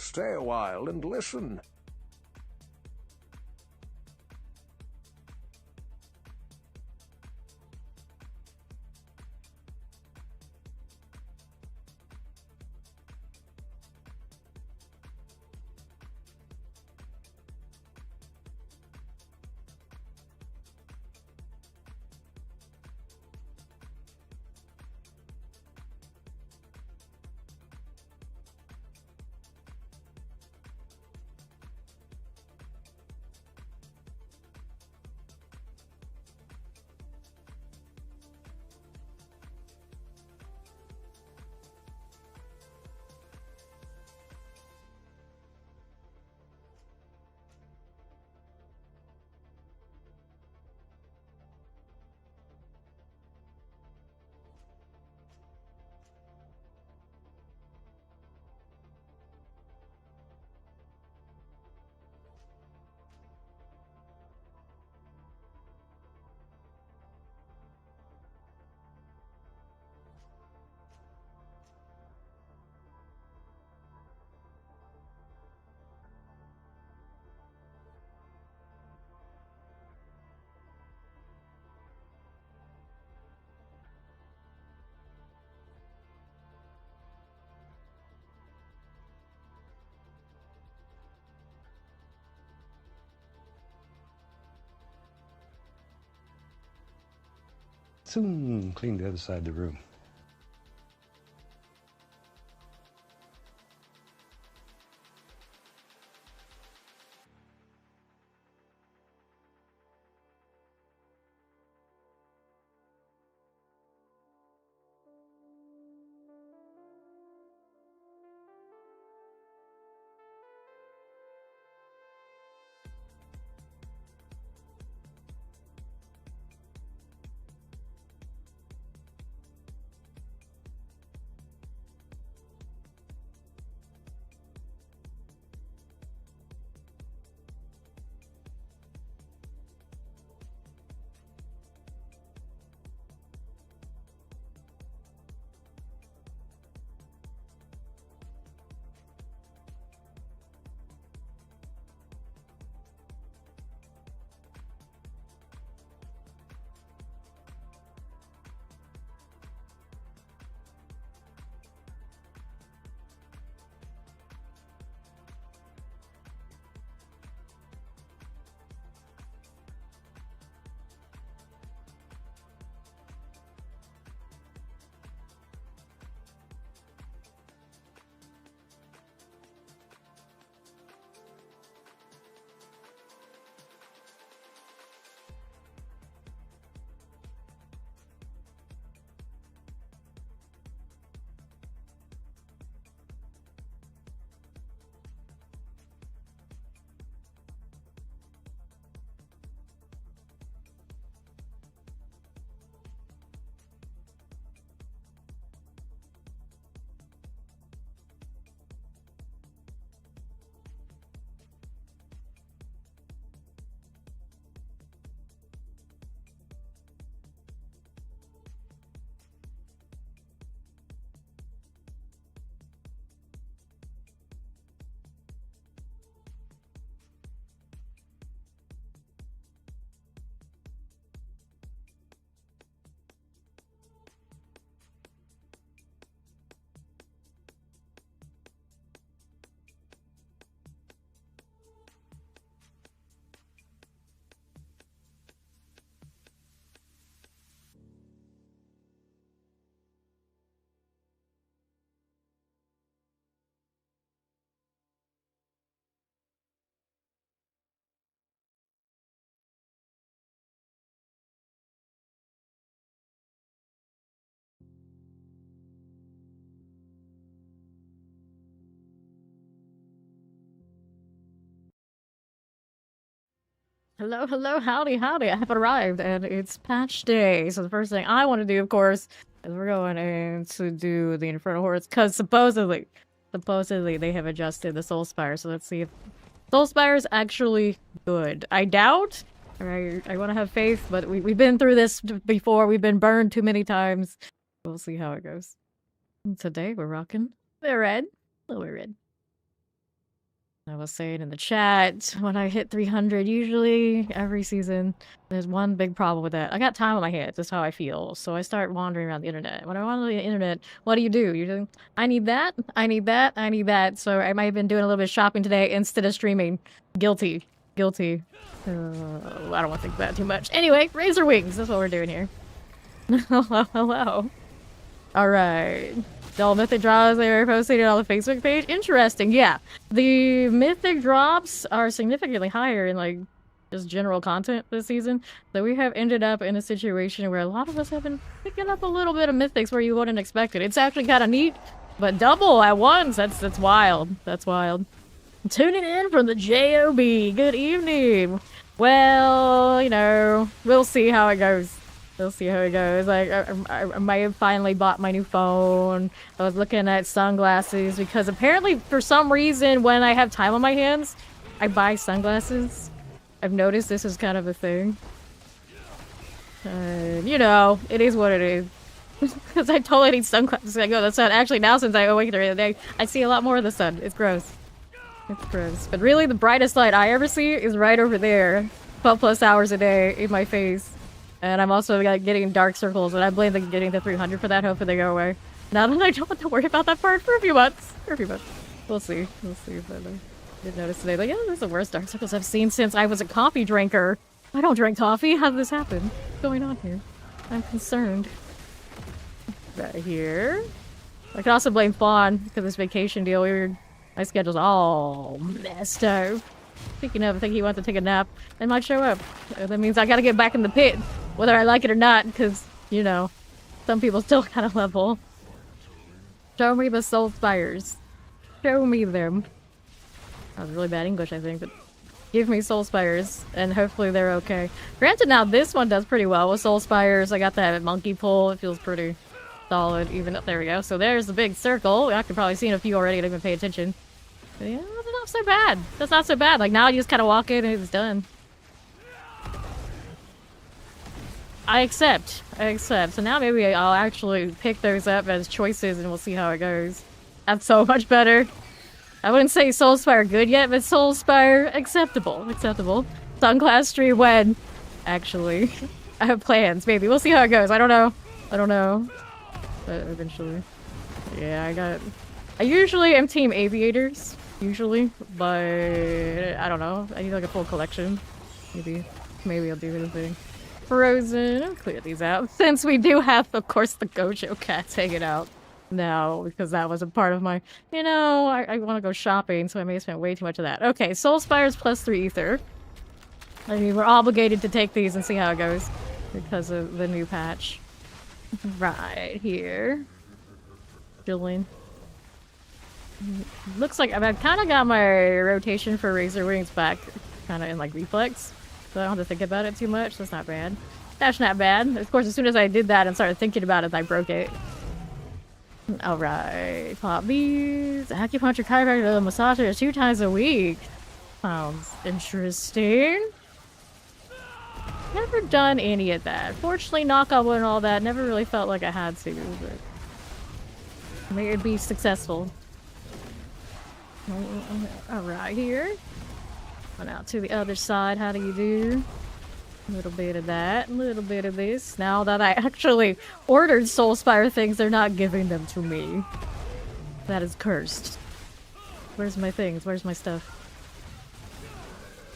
stay a while and listen. Soon clean the other side of the room. Hello, hello, howdy, howdy. I have arrived, and it's patch day. So the first thing I want to do, of course, is we're going in to do the Infernal Hordes, because supposedly they have adjusted the Soul Spire. So let's see if Soul Spire is actually good. I doubt. I want to have faith, but we've been through this before. We've been burned too many times. We'll see how it goes. And today we're rocking the red, a little bit red. I was saying in the chat, when I hit 300, usually every season, there's one big problem with that. I got time on my hands. That's how I feel. So I start wandering around the internet. When I wander on the internet, what do? You're doing, I need that, I need that, I need that. So I might have been doing a little bit of shopping today instead of streaming. Guilty. Guilty. I don't want to think about it too much. Anyway, Razor Wings. That's what we're doing here. Hello, hello. Alright. The all mythic drops they were posted on the Facebook page. Interesting, yeah. The mythic drops are significantly higher in like just general content this season. So we have ended up in a situation where a lot of us have been picking up a little bit of mythics where you wouldn't expect it. It's actually kind of neat, but double at once, that's wild. That's wild. Tuning in from the JOB. Good evening. Well, you know, we'll see how it goes. We'll see how it goes. Like, I might have finally bought my new phone. I was looking at sunglasses because apparently, for some reason, when I have time on my hands, I buy sunglasses. I've noticed this is kind of a thing. You know, it is what it is. Because I totally need sunglasses. I go, the sun. Actually, now since I awakened during the day, I see a lot more of the sun. It's gross. It's gross. But really, the brightest light I ever see is right over there. 12 plus hours a day in my face. And I'm also like, getting dark circles, and I blame getting the 300 for that. Hopefully they go away. Now that I don't have to worry about that part for a few months. We'll see. We'll see. But I did notice today, like, yeah, this is the worst dark circles I've seen since I was a coffee drinker. I don't drink coffee. How did this happen? What's going on here? I'm concerned. Right here. I could also blame Fawn because this vacation deal. My schedule's all messed up. Speaking of, I think he wants to take a nap and might show up. That means I gotta get back in the pit, whether I like it or not, because, you know, some people still kind of level. Show me the soul spires. Show me them. That was really bad English, I think, but give me soul spires, and hopefully they're okay. Granted, now this one does pretty well with soul spires. I got that monkey pull. It feels pretty solid, even up there we go. So there's the big circle. I could probably see a few already. I didn't even pay attention. But yeah, that's not so bad. That's not so bad. Like, now you just kind of walk in and it's done. I accept. So now maybe I'll actually pick those up as choices and we'll see how it goes. That's so much better. I wouldn't say Soulspire good yet, but Soulspire acceptable. Sunglass stream when? Actually. I have plans, maybe. We'll see how it goes. I don't know. But eventually. Yeah, I usually am team aviators. Usually. But I don't know. I need like a full collection. Maybe I'll do the thing. Frozen. I'll clear these out. Since we do have, of course, the Gojo cats hanging out now, because that was a part of my, you know, I want to go shopping, so I may have spent way too much of that. Okay, Soul Spires plus 3 ether. I mean, we're obligated to take these and see how it goes because of the new patch. Right here. Chilling. Looks like I've kind of got my rotation for Razor Wings back kind of in like reflex. So I don't have to think about it too much. That's not bad. That's not bad. Of course, as soon as I did that and started thinking about it, I broke it. Alright. Pop these. Acupuncture, chiropractor, massager 2 times a week. Sounds interesting. Never done any of that. Fortunately, knock on wood and all that. Never really felt like I had to, but may it be successful. Alright, here. Going out to the other side. How do you do? A little bit of that, a little bit of this. Now that I actually ordered Soulspire things, they're not giving them to me. That is cursed. Where's my things? Where's my stuff?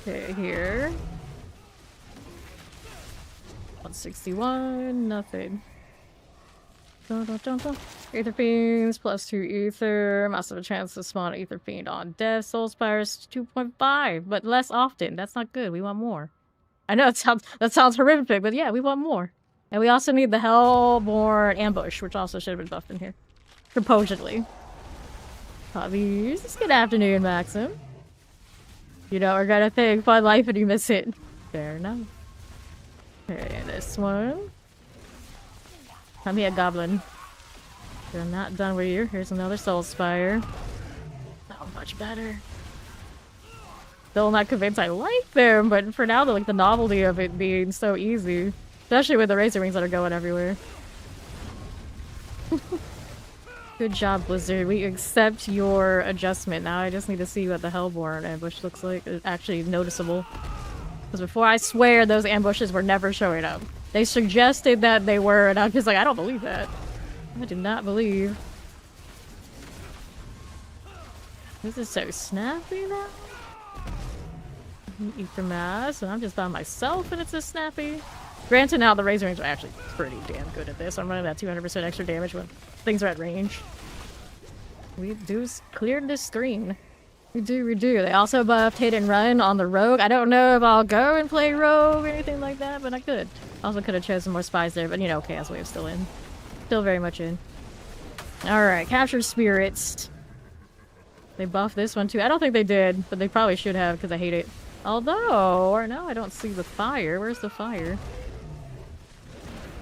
Okay, here. 161, nothing. Aether Fiends, plus 2 Ether. Must have a chance to spawn Aether Fiend on death. Soulspires 2.5, but less often. That's not good. We want more. I know that sounds horrific, but yeah, we want more. And we also need the Hellborn Ambush, which also should have been buffed in here. Supposedly. Hobbies. Good afternoon, Maxim. You know, we're gonna think fun life and you miss it. Fair enough. Okay, this one. Come here, Goblin. I'm not done with you. Here's another Soul Spire. Oh, much better. Still not convinced I like them, but for now, the novelty of it being so easy. Especially with the Razor Wings that are going everywhere. Good job, Blizzard. We accept your adjustment. Now I just need to see what the Hellborn ambush looks like. It's actually noticeable. Because before, I swear those ambushes were never showing up. They suggested that they were, and I'm just like, I don't believe that. I do not believe. This is so snappy now. Eat the mass, and I'm just by myself, and it's so snappy. Granted, now the Razor Range are actually pretty damn good at this. I'm running that 200% extra damage when things are at range. We do clear the screen. We do. They also buffed Hit and Run on the Rogue. I don't know if I'll go and play Rogue or anything like that, but I could. Also could have chosen more spies there, but you know, Chaos Wave's still in. Still very much in. Alright, Capture Spirits. They buffed this one too. I don't think they did, but they probably should have because I hate it. Although, or no, I don't see the fire. Where's the fire?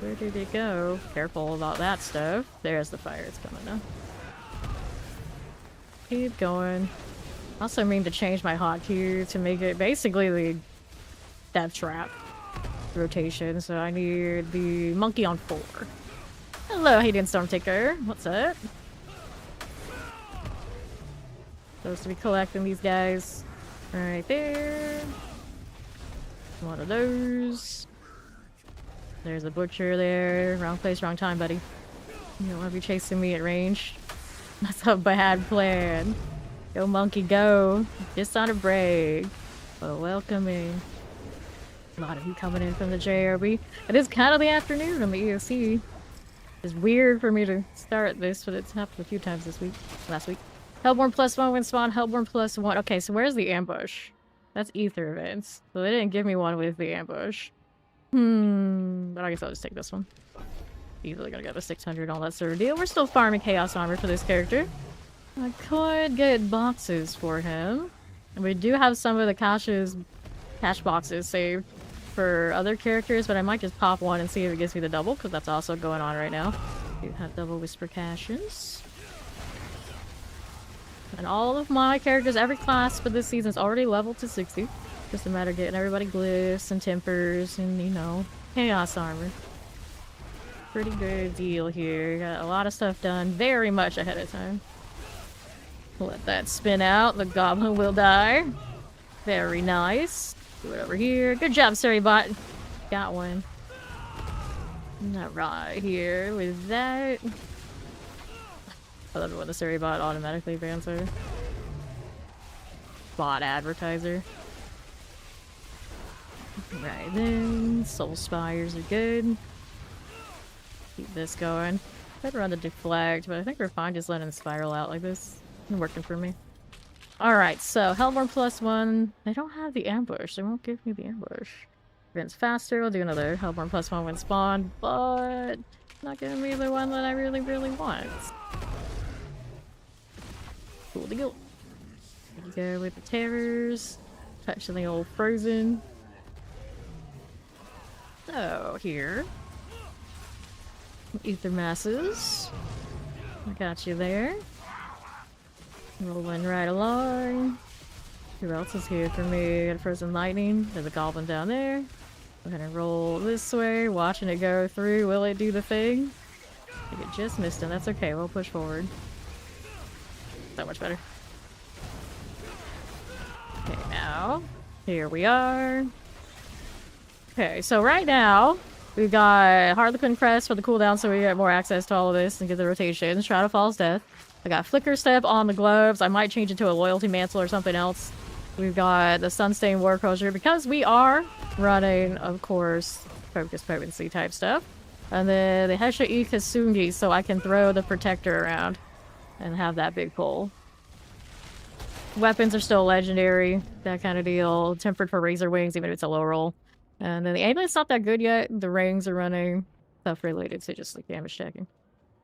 Where did it go? Careful about that stuff. There's the fire. It's coming now. Keep going. Also mean to change my hotkey to make it basically the Death Trap rotation. So I need the monkey on 4. Hello, Hayden Stormtaker. What's up? Supposed to be collecting these guys. Right there. One of those. There's a butcher there. Wrong place, wrong time, buddy. You don't want to be chasing me at range. That's a bad plan. Go, monkey, go. Just on a break. But welcoming. A lot of you coming in from the JRB. It is kind of the afternoon on the EOC. It's weird for me to start this, but it's happened a few times this week. Last week. Hellborn +1 when spawn. Hellborn +1. Okay, so where's the ambush? That's Ether events. So they didn't give me one with the ambush. But I guess I'll just take this one. Easily gonna get the 600 on that sort of deal. We're still farming Chaos Armor for this character. I could get boxes for him. And we do have some of the cash boxes saved for other characters, but I might just pop one and see if it gives me the double, because that's also going on right now. We have double Whisper Caches. And all of my characters, every class for this season is already leveled to 60. Just a matter of getting everybody glyphs and tempers and, you know, Chaos Armor. Pretty good deal here. Got a lot of stuff done very much ahead of time. Let that spin out. The goblin will die. Very nice. Do it over here. Good job, Surrybot. Got one. Not right here with that. I love it when the Surrybot automatically bans her. Bot advertiser. Right then. Soul Spires are good. Keep this going. I'd run the deflect, but I think we're fine just letting it spiral out like this. It's working for me. Alright, so Hellborn +1. They don't have the ambush. They won't give me the ambush. Events faster. We'll do another Hellborn +1 when spawned, but not giving me the one that I really want. Cool deal. There you go with the terrors. Touching the old frozen. So, here. Ether masses. I got you there. Rolling right along. Who else is here for me? Got a frozen lightning. There's a goblin down there. We're gonna roll this way, watching it go through. Will it do the thing? I think it just missed him. That's okay. We'll push forward. So much better. Okay, now here we are. Okay, so right now we've got Harlequin Crest for the cooldown, so we get more access to all of this and get the rotations. Shroud of Fall's Death. I got Flicker Step on the gloves. I might change it to a Loyalty Mantle or something else. We've got the Sunstained War Crusher because we are running, of course, Focus Potency type stuff. And then the Hesha E Kasungi, so I can throw the Protector around and have that big pull. Weapons are still legendary, that kind of deal. Tempered for Razor Wings, even if it's a low roll. And then the ambulance not that good yet. The rings are running. Stuff related to just like damage checking.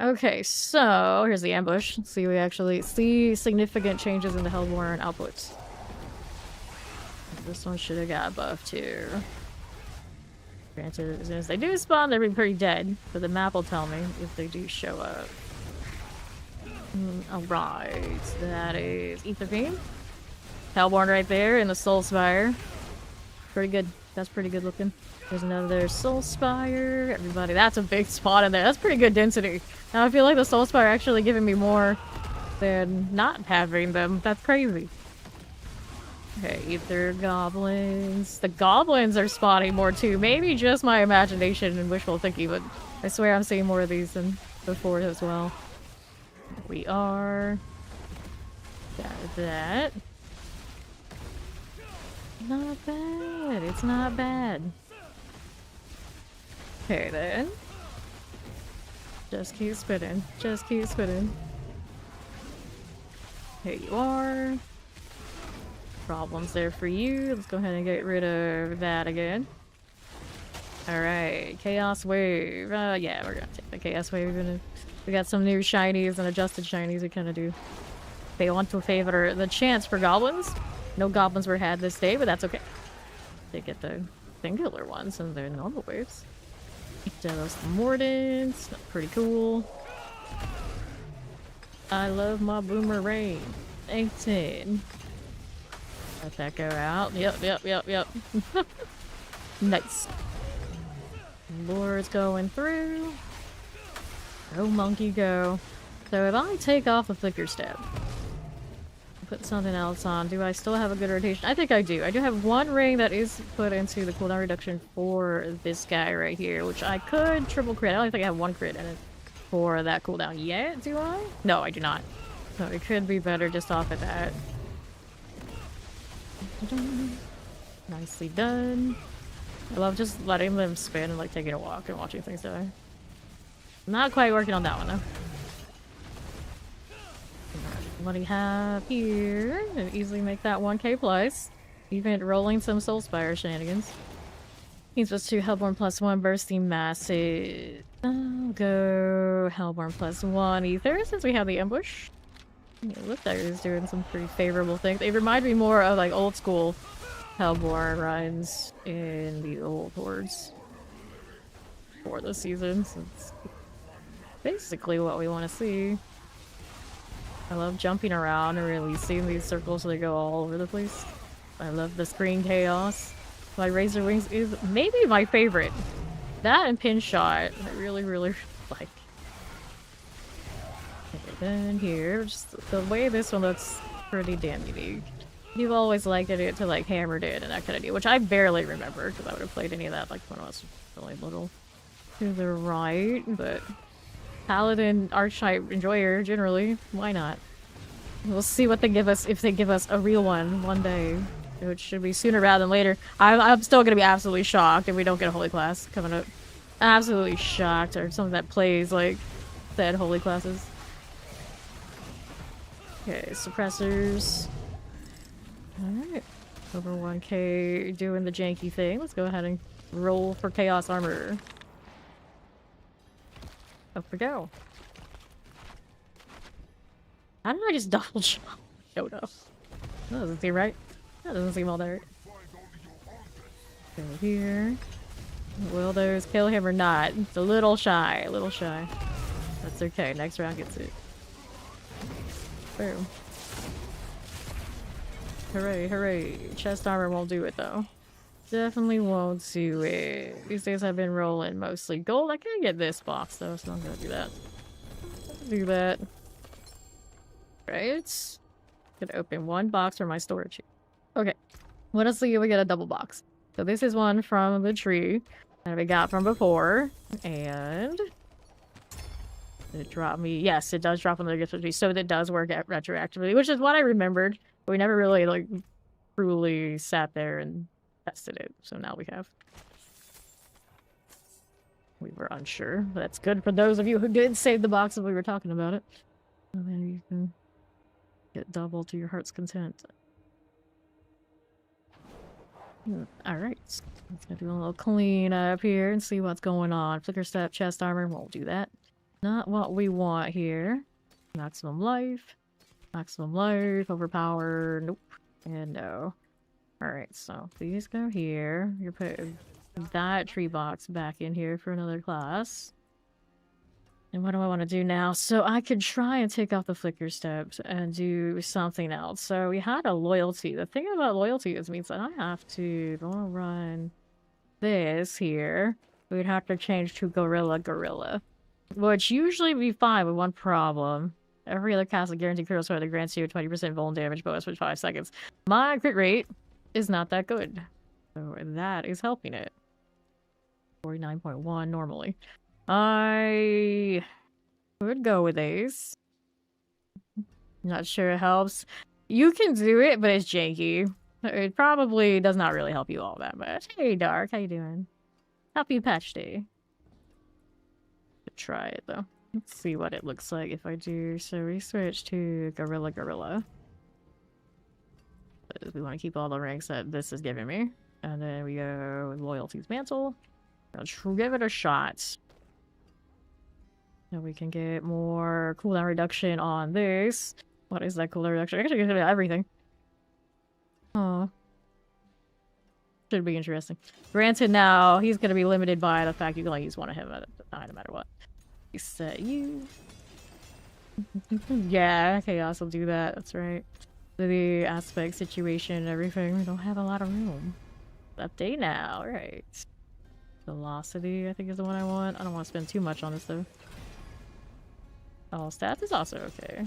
Okay, so here's the ambush. Let's see, we actually see significant changes in the Hellborn outputs. This one should have got buffed too. Granted, as soon as they do spawn, they're pretty dead. But the map will tell me if they do show up. Alright, that is Ether Beam. Hellborn right there in the Soul Spire. pretty good. That's pretty good looking. There's another Soul Spire. Everybody, that's a big spot in there. That's pretty good density. Now I feel like the Soul Spire actually giving me more than not having them. That's crazy. Okay, Ether Goblins. The Goblins are spawning more too. Maybe just my imagination and wishful thinking, but I swear I'm seeing more of these than before as well. We are... Got that. Not bad. It's not bad. Okay then. Just keep spinning. Just keep spinning. Here you are. Problems there for you. Let's go ahead and get rid of that again. Alright. Chaos Wave. Yeah, we're gonna take the Chaos Wave. We got some new shinies and adjusted shinies we kind of do. They want to favor the chance for goblins. No goblins were had this day, but that's okay. They get the singular ones and their normal waves. Delos Mordants. Pretty cool. I love my boomerang. 18. Let that go out. Yep. Nice. Lord's going through. Go, monkey, go. So if I take off the flicker step, put something else on, do I still have a good rotation? I think I do. I do have one ring that is put into the cooldown reduction for this guy right here, which I could triple crit. I only think I have one crit in it for that cooldown yet, do I? No, I do not. So it could be better just off of that. Nicely done. I love just letting them spin and like taking a walk and watching things die. Not quite working on that one though. What do you have here? And easily make that 1k plus. Even rolling some Soul Spire shenanigans. He's supposed to Hellborn +1 bursting massive. I'll go Hellborn +1 ether since we have the ambush. Yeah, look like he's doing some pretty favorable things. They remind me more of like old school Hellborn runs in the old hordes for the season. So it's basically what we want to see. I love jumping around and releasing these circles so they go all over the place. I love the screen chaos. My Razor Wings is maybe my favorite. That and Pin Shot, I really like. Okay, then here, just the way this one looks pretty damn unique. You've always liked it to like Hammered It and that kind of deal, which I barely remember because I would have played any of that like when I was really little. To the right, but Paladin Archetype Enjoyer generally, why not? We'll see what they give us if they give us a real one day, which should be sooner rather than later. I'm still gonna be absolutely shocked if we don't get a Holy Class coming up. Absolutely shocked, or something that plays like said Holy Classes. Okay, suppressors. Alright. Over 1k doing the janky thing. Let's go ahead and roll for Chaos Armor. Up we go. How did I just double jump? No. That doesn't seem right. That doesn't seem all that right. Go here. Will those kill him or not? It's a little shy. That's okay. Next round gets it. Boom. Hooray. Chest armor won't do it though. Definitely won't do it. These days I've been rolling mostly gold. I can get this box though, so I'm gonna do that. Do that. Right. Gonna open one box for my storage. Okay. What else do we get? A double box. So this is one from the tree that we got from before. And it dropped me. Yes, it does drop on the gift tree. So it does work retroactively, which is what I remembered. But we never really like truly sat there and tested it. So now we have. We were unsure. That's good for those of you who did save the box if we were talking about it. And then you can get double to your heart's content. Alright. Let's go do a little clean up here and see what's going on. Flicker step, chest armor, won't do that. Not what we want here. Maximum life. Overpower. Nope. And no. Alright, so please go here. You're putting that tree box back in here for another class. And what do I want to do now? So I could try and take off the flicker steps and do something else. So we had a loyalty. The thing about loyalty is means that I have to run this here. We'd have to change to gorilla, which usually be fine with one problem. Every other cast of guaranteed critical strike that grants you a 20% vuln damage bonus for 5 seconds. My crit rate is not that good, so that is helping it. 49.1 normally. I would go with Ace. Not sure it helps. You can do it, but it's janky. It probably does not really help you all that much. Hey, Dark, how you doing? Happy patch day. Try it though. Let's see what it looks like if I do. So we switch to gorilla. We want to keep all the ranks that this is giving me. And then we go with loyalty's mantle. Let's give it a shot. And we can get more cooldown reduction on this. What is that cooldown reduction? Actually, it's everything. Oh. Should be interesting. Granted, now he's going to be limited by the fact you can only use one of him at a time, no matter what. Reset you. Yeah, Chaos will do that. That's right. The aspect situation and everything. We don't have a lot of room. Update now. Alright. Velocity, I think, is the one I want. I don't want to spend too much on this, though. All stats is also okay.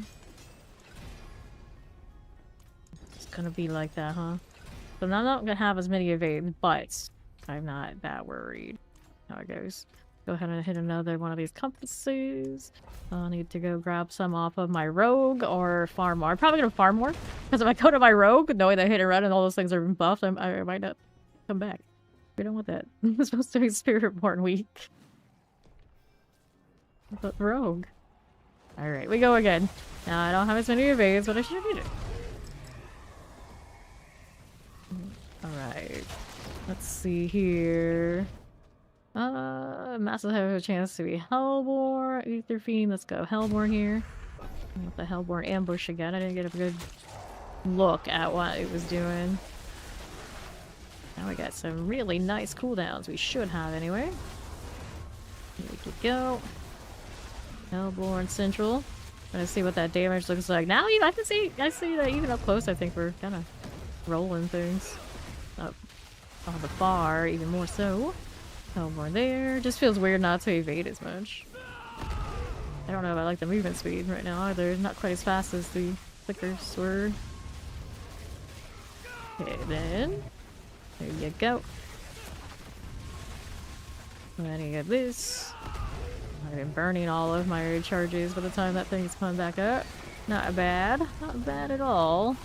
It's gonna be like that, huh? So I'm not gonna have as many evades, but I'm not that worried how it goes. Go ahead and hit another one of these compasses. I'll need to go grab some off of my rogue or farm more. I'm probably gonna farm more because if I go to my rogue, knowing that hit and run and all those things are buffed, I might not come back. We don't want that. It's supposed to be Spiritborn week. But rogue. Alright, we go again. Now I don't have as many evades, but I should need it. Alright. Let's see here. Massive have a chance to be Hellborn, Ether Fiend. Let's go Hellborn here. With the Hellborn ambush again. I didn't get a good look at what it was doing. Now we got some really nice cooldowns. We should have anyway. Here we go. Hellborn Central. Let's see what that damage looks like. Now I see that even up close. I think we're kind of rolling things up on the far, even more so. Hellborn there. Just feels weird not to evade as much. I don't know if I like the movement speed right now either. Not quite as fast as the flickers were. Okay, then. There you go. And then you get this. I've been burning all of my recharges by the time that thing's coming back up. Not bad. Not bad at all.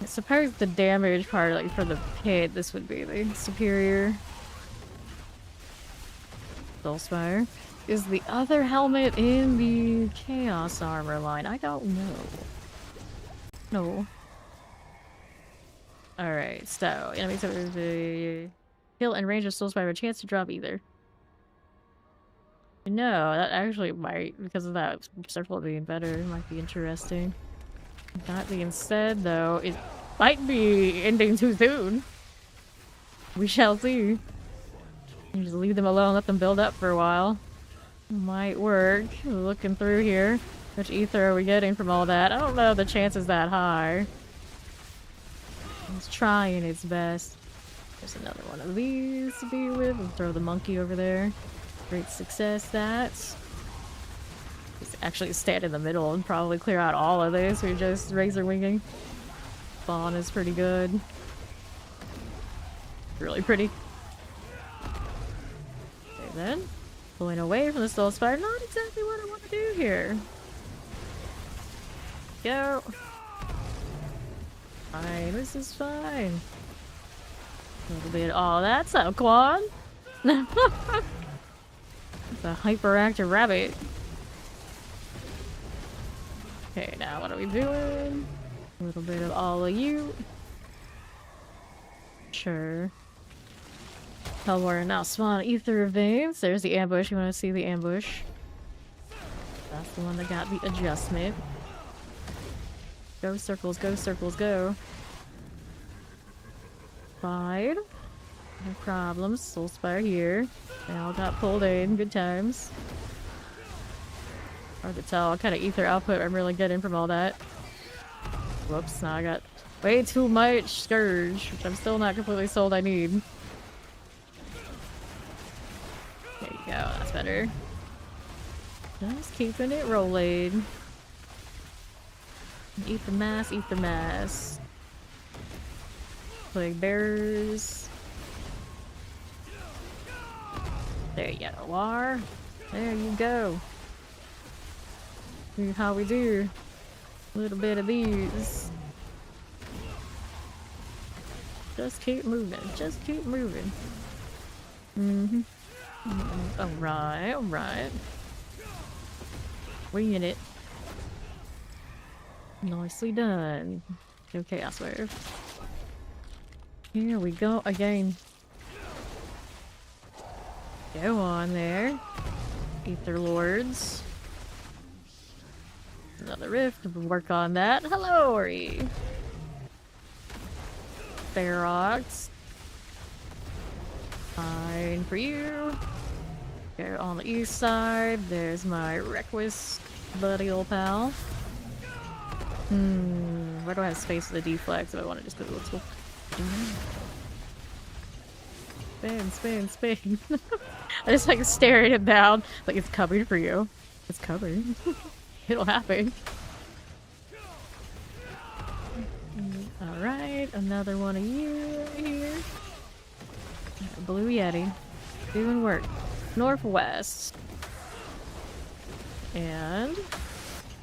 I suppose the damage part, like for the pit, this would be the superior. Spire. Is the other helmet in the Chaos armor line? I don't know. No. Alright, so enemies have a kill and range of Spire have a chance to drop either. No, that actually might, because of that circle being better, might be interesting. That being said, though, it might be ending too soon. We shall see. You just leave them alone, let them build up for a while. Might work. Looking through here. Which ether are we getting from all that? I don't know if the chance is that high. It's trying its best. There's another one of these to be with. We'll throw the monkey over there. Great success, that. Just actually stand in the middle and probably clear out all of this. We're just razor winging. Spawn is pretty good. Really pretty. Okay then. Pulling away from the Soul Spire. Not exactly what I want to do here. Go. Fine, this is fine. A little bit. Oh, that's a quad. It's a hyperactive rabbit. Okay, now what are we doing? A little bit of all of you. Sure. Hellborn now spawn ether veins. There's the ambush. You want to see the ambush? That's the one that got the adjustment. Go circles, go circles, go. 5. No problems. Soul Spire here. They all got pulled in. Good times. Hard to tell what kind of ether output I'm really getting from all that. Whoops, now I got way too much Scourge, which I'm still not completely sold I need. There you go, that's better. Just keeping it rolling. Ether mass, ether mass. Plague bearers. There you are. There you go. See how we do. A little bit of these. Just keep moving. Just keep moving. Alright, alright. Winging it. Nicely done. Okay, I swear. Here we go again. Go on there. Ether Lords. Another rift. Work on that. Hello, Ori. Ferox. Fine for you. Go on the east side. There's my Requus buddy old pal. Where do I have space for the deflex if I want to just put a little... Spin, spin, spin. I just like staring him down. Like, it's coming for you. It's coming. It'll happen. Alright, another one of you right here. Blue Yeti. Doing work. Northwest. And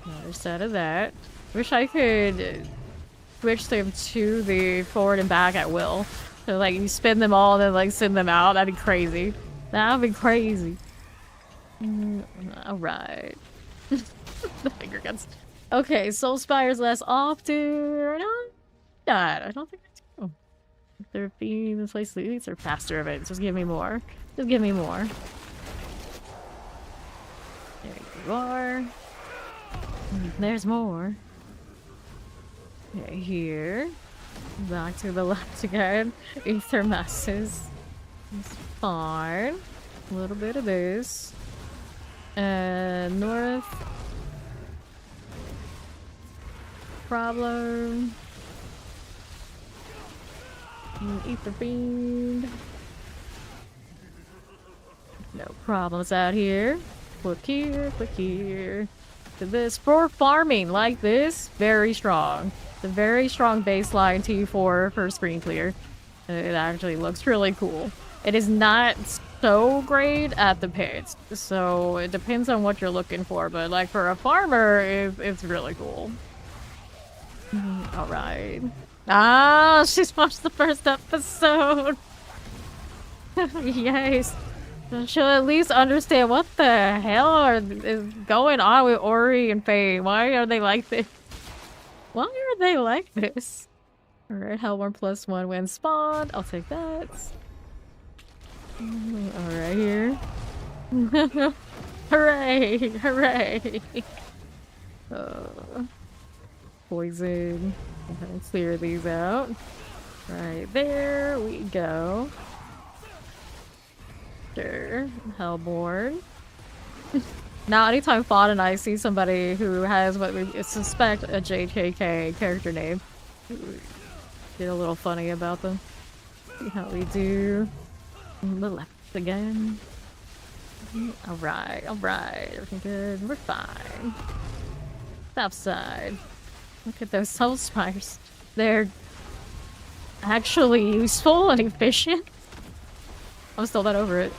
another set of that. Wish I could switch them to the forward and back at will. So like you spin them all and then like send them out. That'd be crazy. That'd be crazy. Alright. The finger guns. Okay, Soul Spires less often. I don't think I do. They're being the place these are faster events. Just give me more. Just give me more. There you are. There's more. Okay, here. Back to the left again. Ether masses. It's fine. A little bit of this. And north. Problem. Ether fiend. No problems out here. Click here, click here. To this for farming like this, very strong. It's a very strong baseline T4 for screen clear. It actually looks really cool. It is not so great at the pits, so it depends on what you're looking for. But like for a farmer, it's really cool. All right. Ah, she's watched the first episode. Yes. She'll at least understand what the hell is going on with Ori and Faye. Why are they like this? Why are they like this? Alright, Hellborn +1 when spawned. I'll take that. Alright, here. Hooray! Hooray! Poison. Let's clear these out. Right there we go. Sure. Hellborn. Now, anytime Fawn and I see somebody who has what we suspect a JKK character name, get a little funny about them. See how we do. The left again. Alright, alright. Everything good. We're fine. South side. Look at those soul spires. They're actually useful and efficient. I'm still not over it.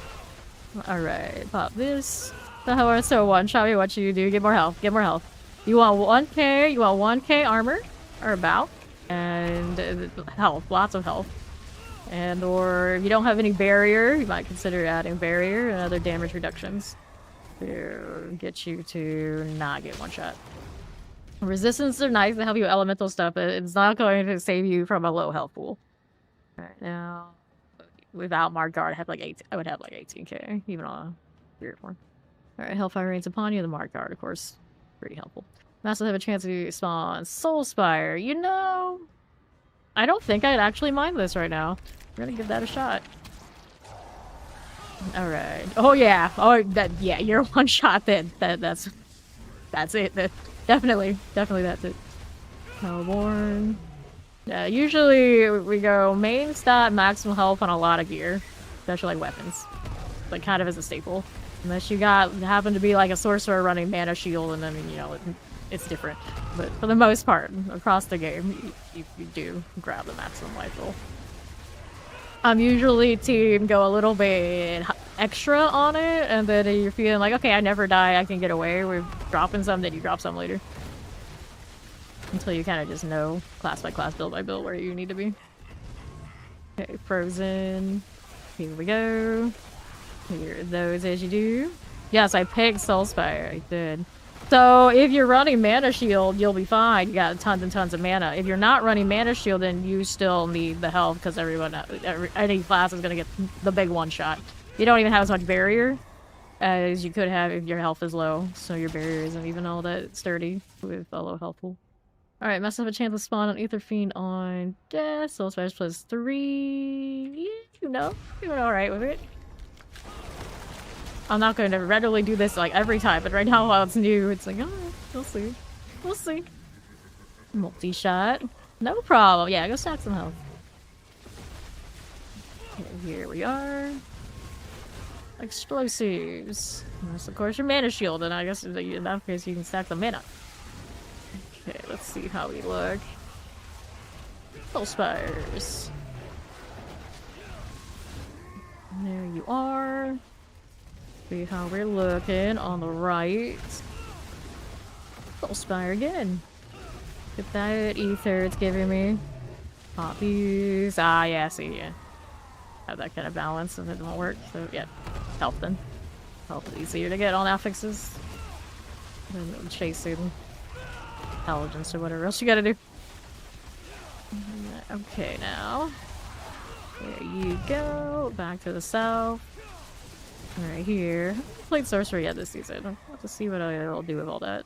Alright, pop this. So one shot me, what you do? Get more health, get more health. You want 1k, you want 1k armor, or about, and health, lots of health. And or if you don't have any barrier, you might consider adding barrier and other damage reductions to get you to not get one shot. Resistance are nice to help you with elemental stuff, but it's not going to save you from a low health pool. Alright, now without Mark Guard, I would have like 18k, even on a Spiritborn. Alright, Hellfire rains upon you, the Mark Guard, of course. Pretty helpful. Also have a chance to spawn Soul Spire. You know, I don't think I'd actually mind this right now. We're gonna give that a shot. Alright. Oh yeah. Oh that yeah, you're one shot then. That's it. Definitely that's it. Hellborn. Yeah, usually we go main stat, maximum health on a lot of gear. Especially like weapons. Like kind of as a staple. Unless you happen to be like a sorcerer running mana shield and then you know it's different. But for the most part, across the game, you do grab the maximum life roll. I'm usually team go a little bit extra on it, and then you're feeling like, okay, I never die, I can get away with dropping some, then you drop some later. Until you kind of just know, class by class, build by build, where you need to be. Okay, frozen. Here we go. Here are those as you do. Yes, I picked Soulspire, I did. So if you're running Mana Shield, you'll be fine. You got tons and tons of mana. If you're not running Mana Shield, then you still need the health because any class is gonna get the big one shot. You don't even have as much barrier as you could have if your health is low, so your barrier isn't even all that sturdy with a low health pool. Alright, must have a chance to spawn on Aether Fiend on death. Soulspire plus 3. Yeah, you know, you're alright with it. I'm not going to readily do this like every time, but right now while it's new, it's like, oh, we'll see. We'll see. Multi-shot. No problem. Yeah, go stack some health. Okay, here we are. Explosives. Unless, of course, your mana shield, and I guess in that case you can stack the mana. Okay, let's see how we look. Full Spires. There you are. See how we're looking on the right. Full Spire again. Get that ether it's giving me. Pop these. Ah, yeah, see, yeah. Have that kind of balance if it doesn't work, so yeah. Health then. Health is easier to get on affixes than chasing intelligence or whatever else you gotta do. Okay, now. There you go. Back to the south. Right here. Played sorcery yet this season. I'll have to see what I'll do with all that.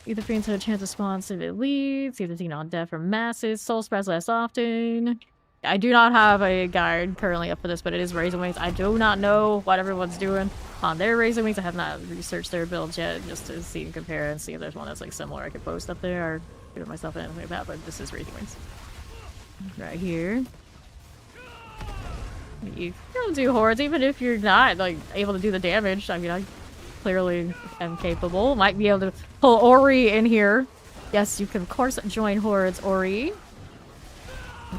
Either Fiends have a chance to spawn if it leads. Either Xenon on death for masses. Soul spreads less often. I do not have a guide currently up for this, but it is Razor Wings. I do not know what everyone's doing on their Razor Wings. I have not researched their builds yet, just to see and compare and see if there's one that's like similar I could post up there or do it myself or anything like that, but this is Razor Wings. Right here. You can do hordes even if you're not like able to do the damage. I mean, I clearly am capable. Might be able to pull Ori in here. Yes, you can of course join hordes, Ori.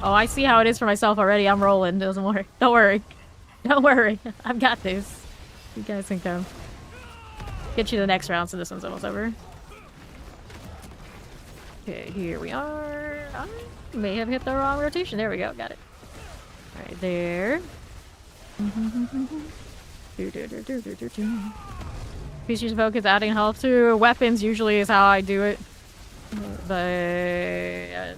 Oh, I see how it is for myself already. I'm rolling. Doesn't worry. Don't worry. Don't worry. I've got this. You guys can come. Get you the next round, so this one's almost over. Okay, here we are. I may have hit the wrong rotation. There we go. Got it. Right there. Features focus adding health to weapons usually is how I do it. But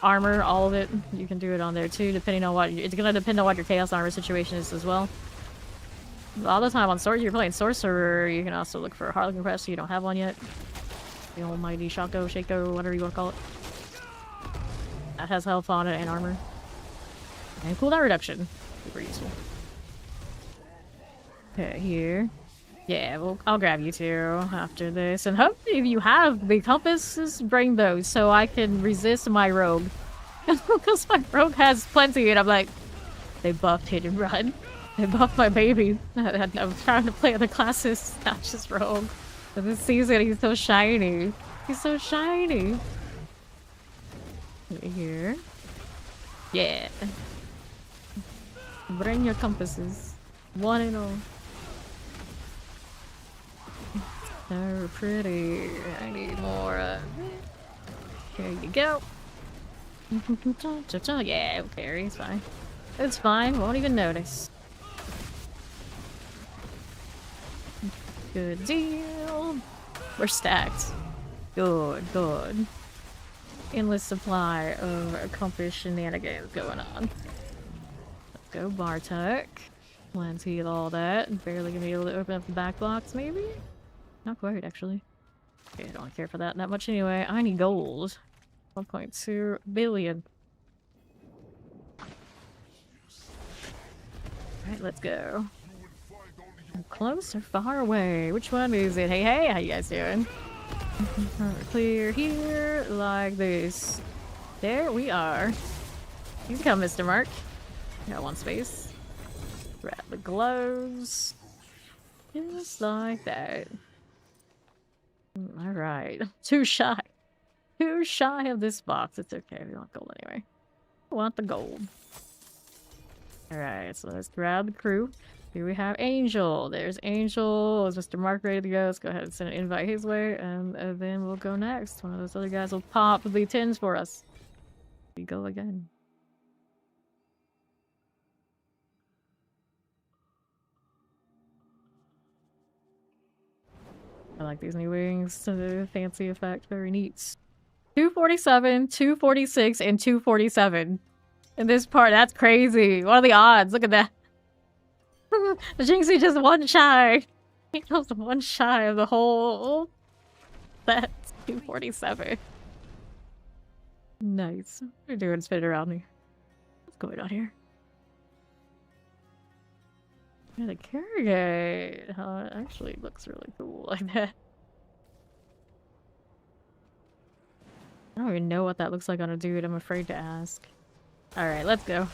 armor, all of it, you can do it on there too, depending on what it's gonna depend on what your chaos armor situation is as well. All the time on sword, you're playing sorcerer, you can also look for a Harlequin Crest, so you don't have one yet. The almighty Shako, Shako, whatever you want to call it. That has health on it and armor. And cooldown reduction. Super useful. Okay, here. Yeah, well, I'll grab you two after this. And hopefully if you have the compasses, bring those so I can resist my rogue. Because my rogue has plenty and I'm like, they buffed Hit and Run. They buffed my baby. I'm trying to play other classes, not just rogue. But this season he's so shiny. He's so shiny. Right here. Yeah. Bring your compasses. One and all. So pretty. I need more. Here you go. Yeah, okay, it's fine. It's fine. Won't even notice. Good deal. We're stacked. Good, good. Endless supply of compass shenanigans going on. Let's go, Bartek. Plenty of all that. Barely gonna be able to open up the back box, maybe? Not quite, actually. Okay, I don't care for that much anyway. I need gold. 1.2 billion. Alright, let's go. Close or far away? Which one is it? Hey, hey, how you guys doing? Clear here, like this. There we are. You can come, Mr. Mark. Got one space. Grab the gloves. Just like that. Alright. Too shy. Too shy of this box. It's okay. We want gold anyway. I want the gold. Alright, so let's grab the crew. Here we have Angel. There's Angel. Is Mr. Mark ready to go? Let's go ahead and send an invite his way, and then we'll go next. One of those other guys will pop the tins for us. We go again. I like these new wings. The fancy effect. Very neat. 247, 246, and 247. In this part, that's crazy. What are the odds? Look at that. The Jinxie just one shy. He goes one shy of the whole. That's 247. Nice. What are you doing spinning around me? What's going on here? Yeah, the Carrigate. It actually looks really cool like that. I don't even know what that looks like on a dude. I'm afraid to ask. Alright, let's go.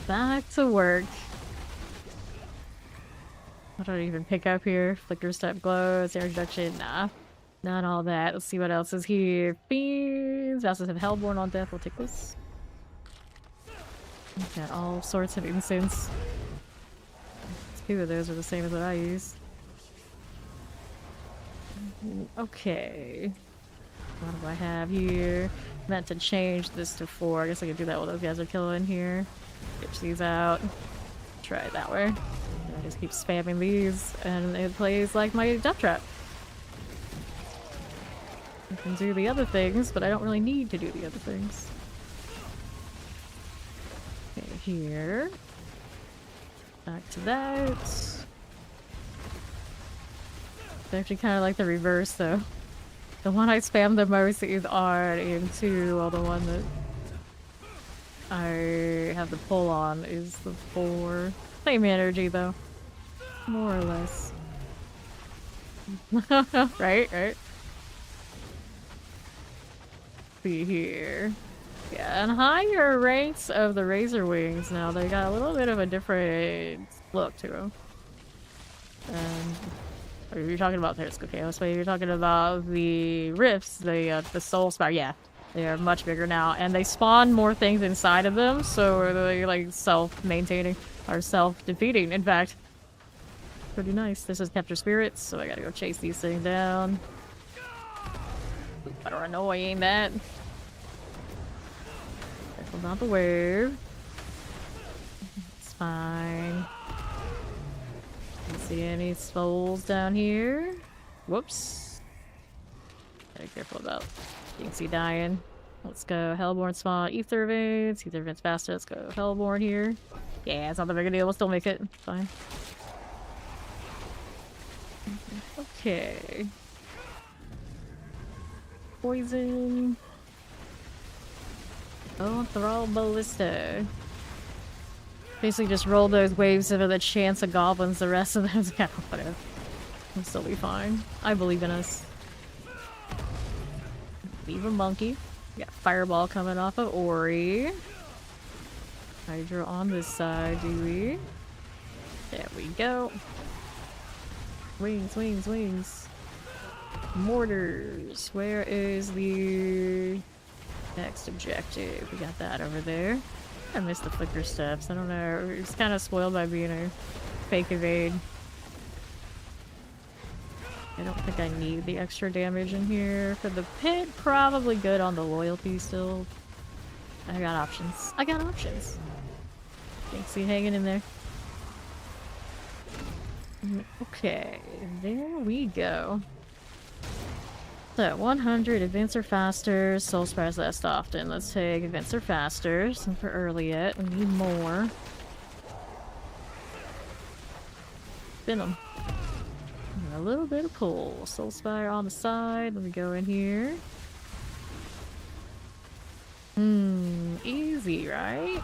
Back to work. What do I even pick up here? Flicker step glows, air reduction, nah. Not all that. Let's see what else is here. Fiends. We also have Hellborn on death. We'll take this. We've got all sorts of incense. 2 of those are the same as what I use. Okay. What do I have here? Meant to change this to 4. I guess I could do that while those guys are killing here. Ditch these out. Try it that way. And I just keep spamming these, and it plays like my death trap. I can do the other things, but I don't really need to do the other things. Okay, here. Back to that. It's actually kind of like the reverse, though. The one I spam the most is R and 2, while the one that I have the pull on is the 4. Same energy, though. More or less. Right? See here. Yeah, and higher ranks of the Razor Wings now, they got a little bit of a different look to them. Are you talking about this? Okay, let's wait. You're talking about the Rifts, the Soul Spire. Yeah, they are much bigger now, and they spawn more things inside of them, so they're like self-maintaining or self-defeating. In fact, pretty nice. This is Capture Spirits, so I gotta go chase these things down. Better annoying that. Careful about the wave. It's fine. Don't see any souls down here. Whoops. Gotta be careful about Jinxie dying. Let's go Hellborn spawn Ether Veins. Ether Veins faster. Let's go Hellborn here. Yeah, it's not that big a deal. We'll still make it. It's fine. Okay. Poison. Oh, throw ballista. Basically just roll those waves of the chance of goblins. The rest of them's kind of whatever. We'll still be fine. I believe in us. Leave a monkey. We got Fireball coming off of Ori. Hydra on this side, do we? There we go. Wings, wings, wings. Mortars. Where is the next objective? We got that over there. I missed the flicker steps. I don't know. It's kind of spoiled by being a fake evade. I don't think I need the extra damage in here. For the pit, probably good on the loyalty still. I got options. I got options. Jinxie hanging in there. Okay, there we go. So, 100, advance or faster, soul spires less often. Let's take advance or faster, since we're early yet. We need more. Spin them. A little bit of pull. Soul spire on the side. Let me go in here. Easy, right?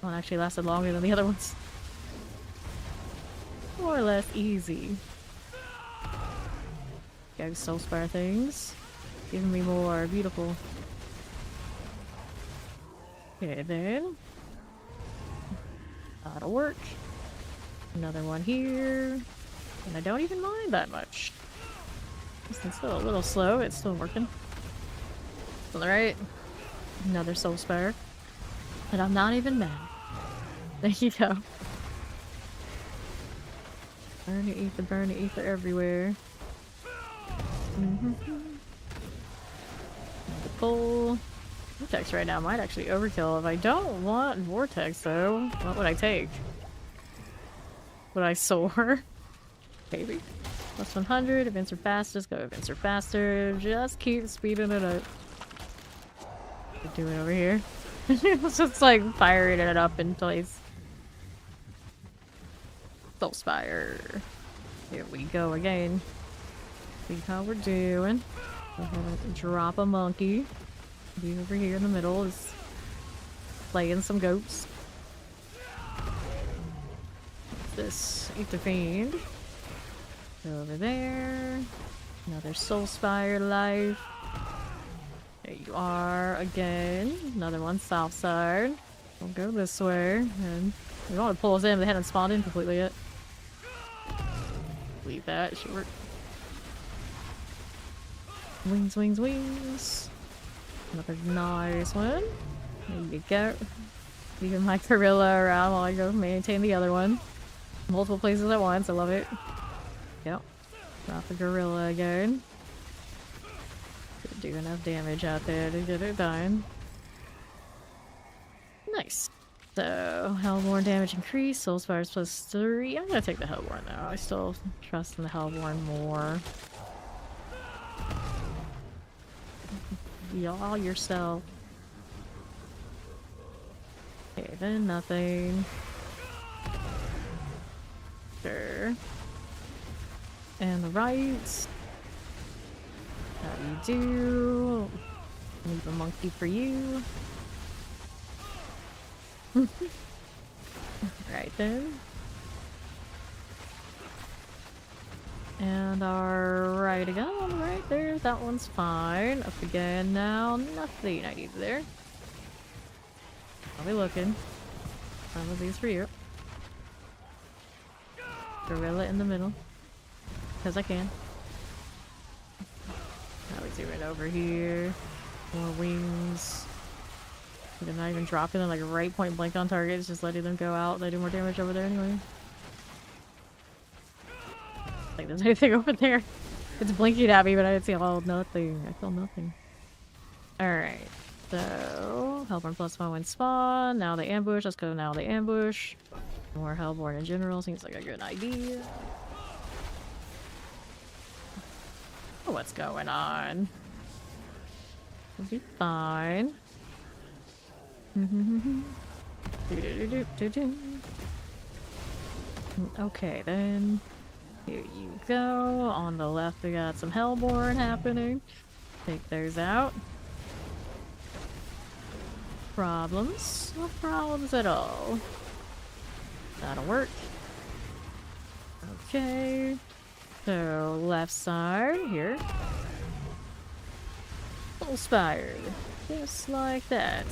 One actually lasted longer than the other ones. more or less easy. Go soul spire things. Give me more. Beautiful. Okay, then. That'll work. Another one here. And I don't even mind that much. It's still a little slow. It's still working. Alright. Another soul spire. And I'm not even mad. There you go. Burn the ether everywhere. The pull. Vortex right now might actually overkill. If I don't want Vortex though, what would I take? Would I soar? Maybe. Plus 100, events are fastest, go events are faster. Just keep speeding it up. What are you doing over here? It's just like firing it up in place. Soul Spire. Here we go again. See how we're doing. Go ahead and drop a monkey. Be over here in the middle is playing some goats. What's this? Ether Fiend. Go over there. Another Soul Spire life. There you are again. Another one south side. We'll go this way. And we don't want to pull us in, but they haven't spawned in completely yet. Leave that, it should work. Wings, wings, wings. Another nice one. There you go. Leaving my gorilla around while I go maintain the other one. Multiple places at once, I love it. Yep. Drop the gorilla again. Could do enough damage out there to get it done. Nice. So, Hellborn damage increase, Soul Spires +3. I'm gonna take the Hellborn though. I still trust in the Hellborn more. Y'all yourself. Okay, then nothing. Sure. And the rights. How do you do? Leave a monkey for you. Right then. And our right again, right there, that one's fine. Up again now, nothing I need there. I'll be looking. Some of these for you. Gorilla in the middle. Because I can. Now we zoom it over here. More wings. They're not even dropping them like right point blank on target, it's just letting them go out. They do more damage over there anyway. Like there's anything over there. It's blinking at me, but I didn't see all nothing. I feel nothing. Alright. So Hellborn +1 when spawn. Now they ambush. Let's go now they ambush. More Hellborn in general seems like a good idea. What's going on? We'll be fine. Okay, then here you go. On the left, we got some Hellborn happening. Take those out. Problems? No problems at all. That'll work. Okay. So, left side here. Soul Spire. Just like that.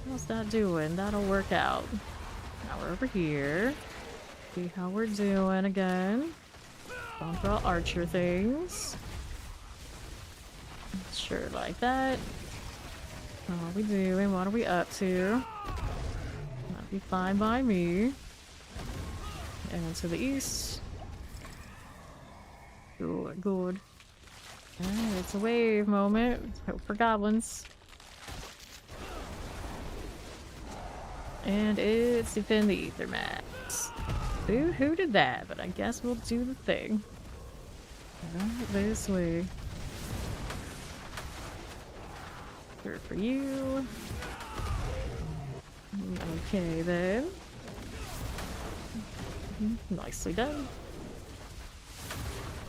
How's that doing? That'll work out. Now we're over here. See how we're doing again. Going for all archer things. Sure, like that. What are we doing? What are we up to? That'll be fine by me. And to the east. Good, good. Alright, it's a wave moment. Hope for goblins. And it's defend the ether max. Who did that? But I guess we'll do the thing. Right this way. Sure for you. Okay then. Nicely done.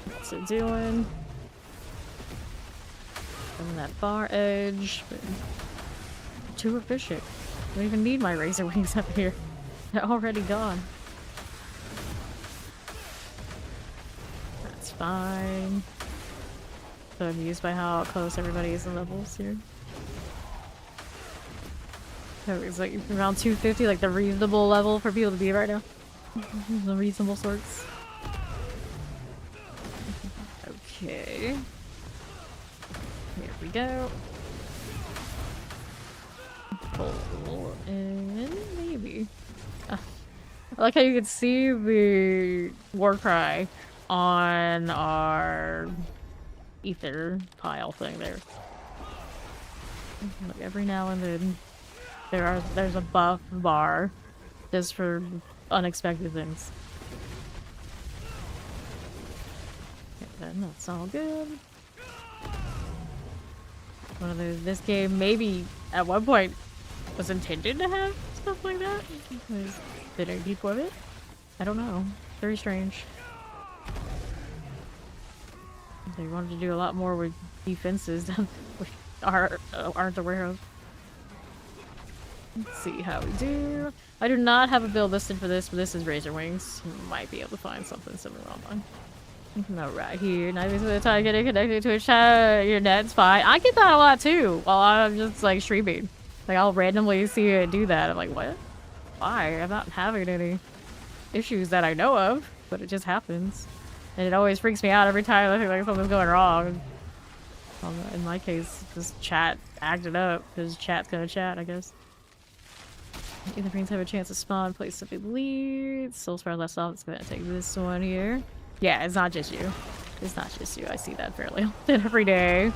What's it doing? On that far edge, but too efficient. I don't even need my razor wings up here. They're already gone. fine. So amused by how close everybody is in levels here. So it's like around 250, like the reasonable level for people to be right now. The reasonable sorts. Okay. Here we go. Pull in, maybe. I like how you can see the war cry on our ether pile thing there. Like every now and then there's a buff bar just for unexpected things. Okay, then that's all good. One of those, this game maybe at one point was intended to have stuff like that. Did I keep with it? I don't know. Very strange. They wanted to do a lot more with defenses than we aren't aware of. Let's see how we do. I do not have a build listed for this, but this is Razor Wings. You might be able to find something similar online. No, right here. 90% of the time getting connected to a chat, your net's fine. I get that a lot too while I'm just like streaming. Like I'll randomly see it do that. I'm like, what? Why? I'm not having any issues that I know of, but it just happens. And it always freaks me out every time I think like something's going wrong. In my case, just chat acted up because chat's gonna chat, I guess. Either brains have a chance to spawn, place something leads. Soul Spire left off. It's gonna take this one here. Yeah, it's not just you. It's not just you. I see that fairly often every day.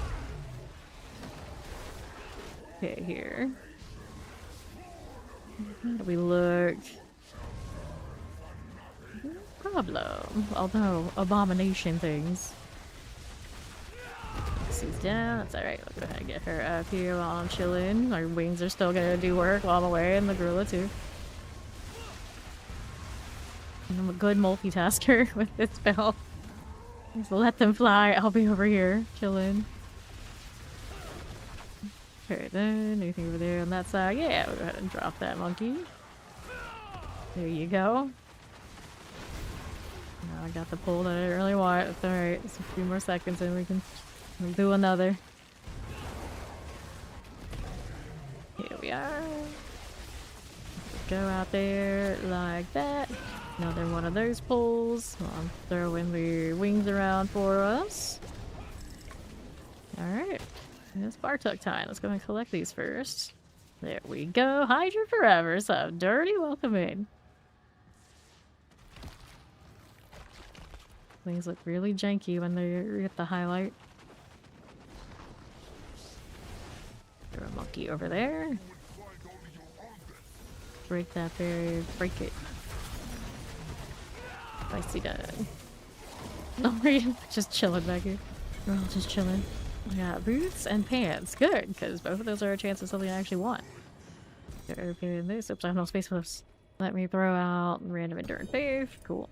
Okay, here. How do we look? No problem. Although, abomination things. She's down. That's alright. I'll go ahead and get her up here while I'm chilling. Our wings are still gonna do work while I'm away, and the gorilla too. I'm a good multitasker with this spell. Just let them fly. I'll be over here chilling. Okay, then anything over there on that side? Yeah, we'll go ahead and drop that monkey. There you go. Now I got the pull that I didn't really want. It's alright. Just a few more seconds and we can do another. Here we are. Go out there like that. Another one of those pulls. I'm throwing the wings around for us. Alright. It's Bartuk time. Let's go and collect these first. There we go. Hydra forever. So dirty. Welcome in. Things look really janky when they get the highlight. Throw a monkey over there. Break that barrier. Break it. Spicy done. Oh, we're just chilling back here. We're all just chilling. We got boots and pants. Good, because both of those are a chance of something I actually want. Okay, this. Oops, I have no space for this. Let me throw out random endurance wave. Cool.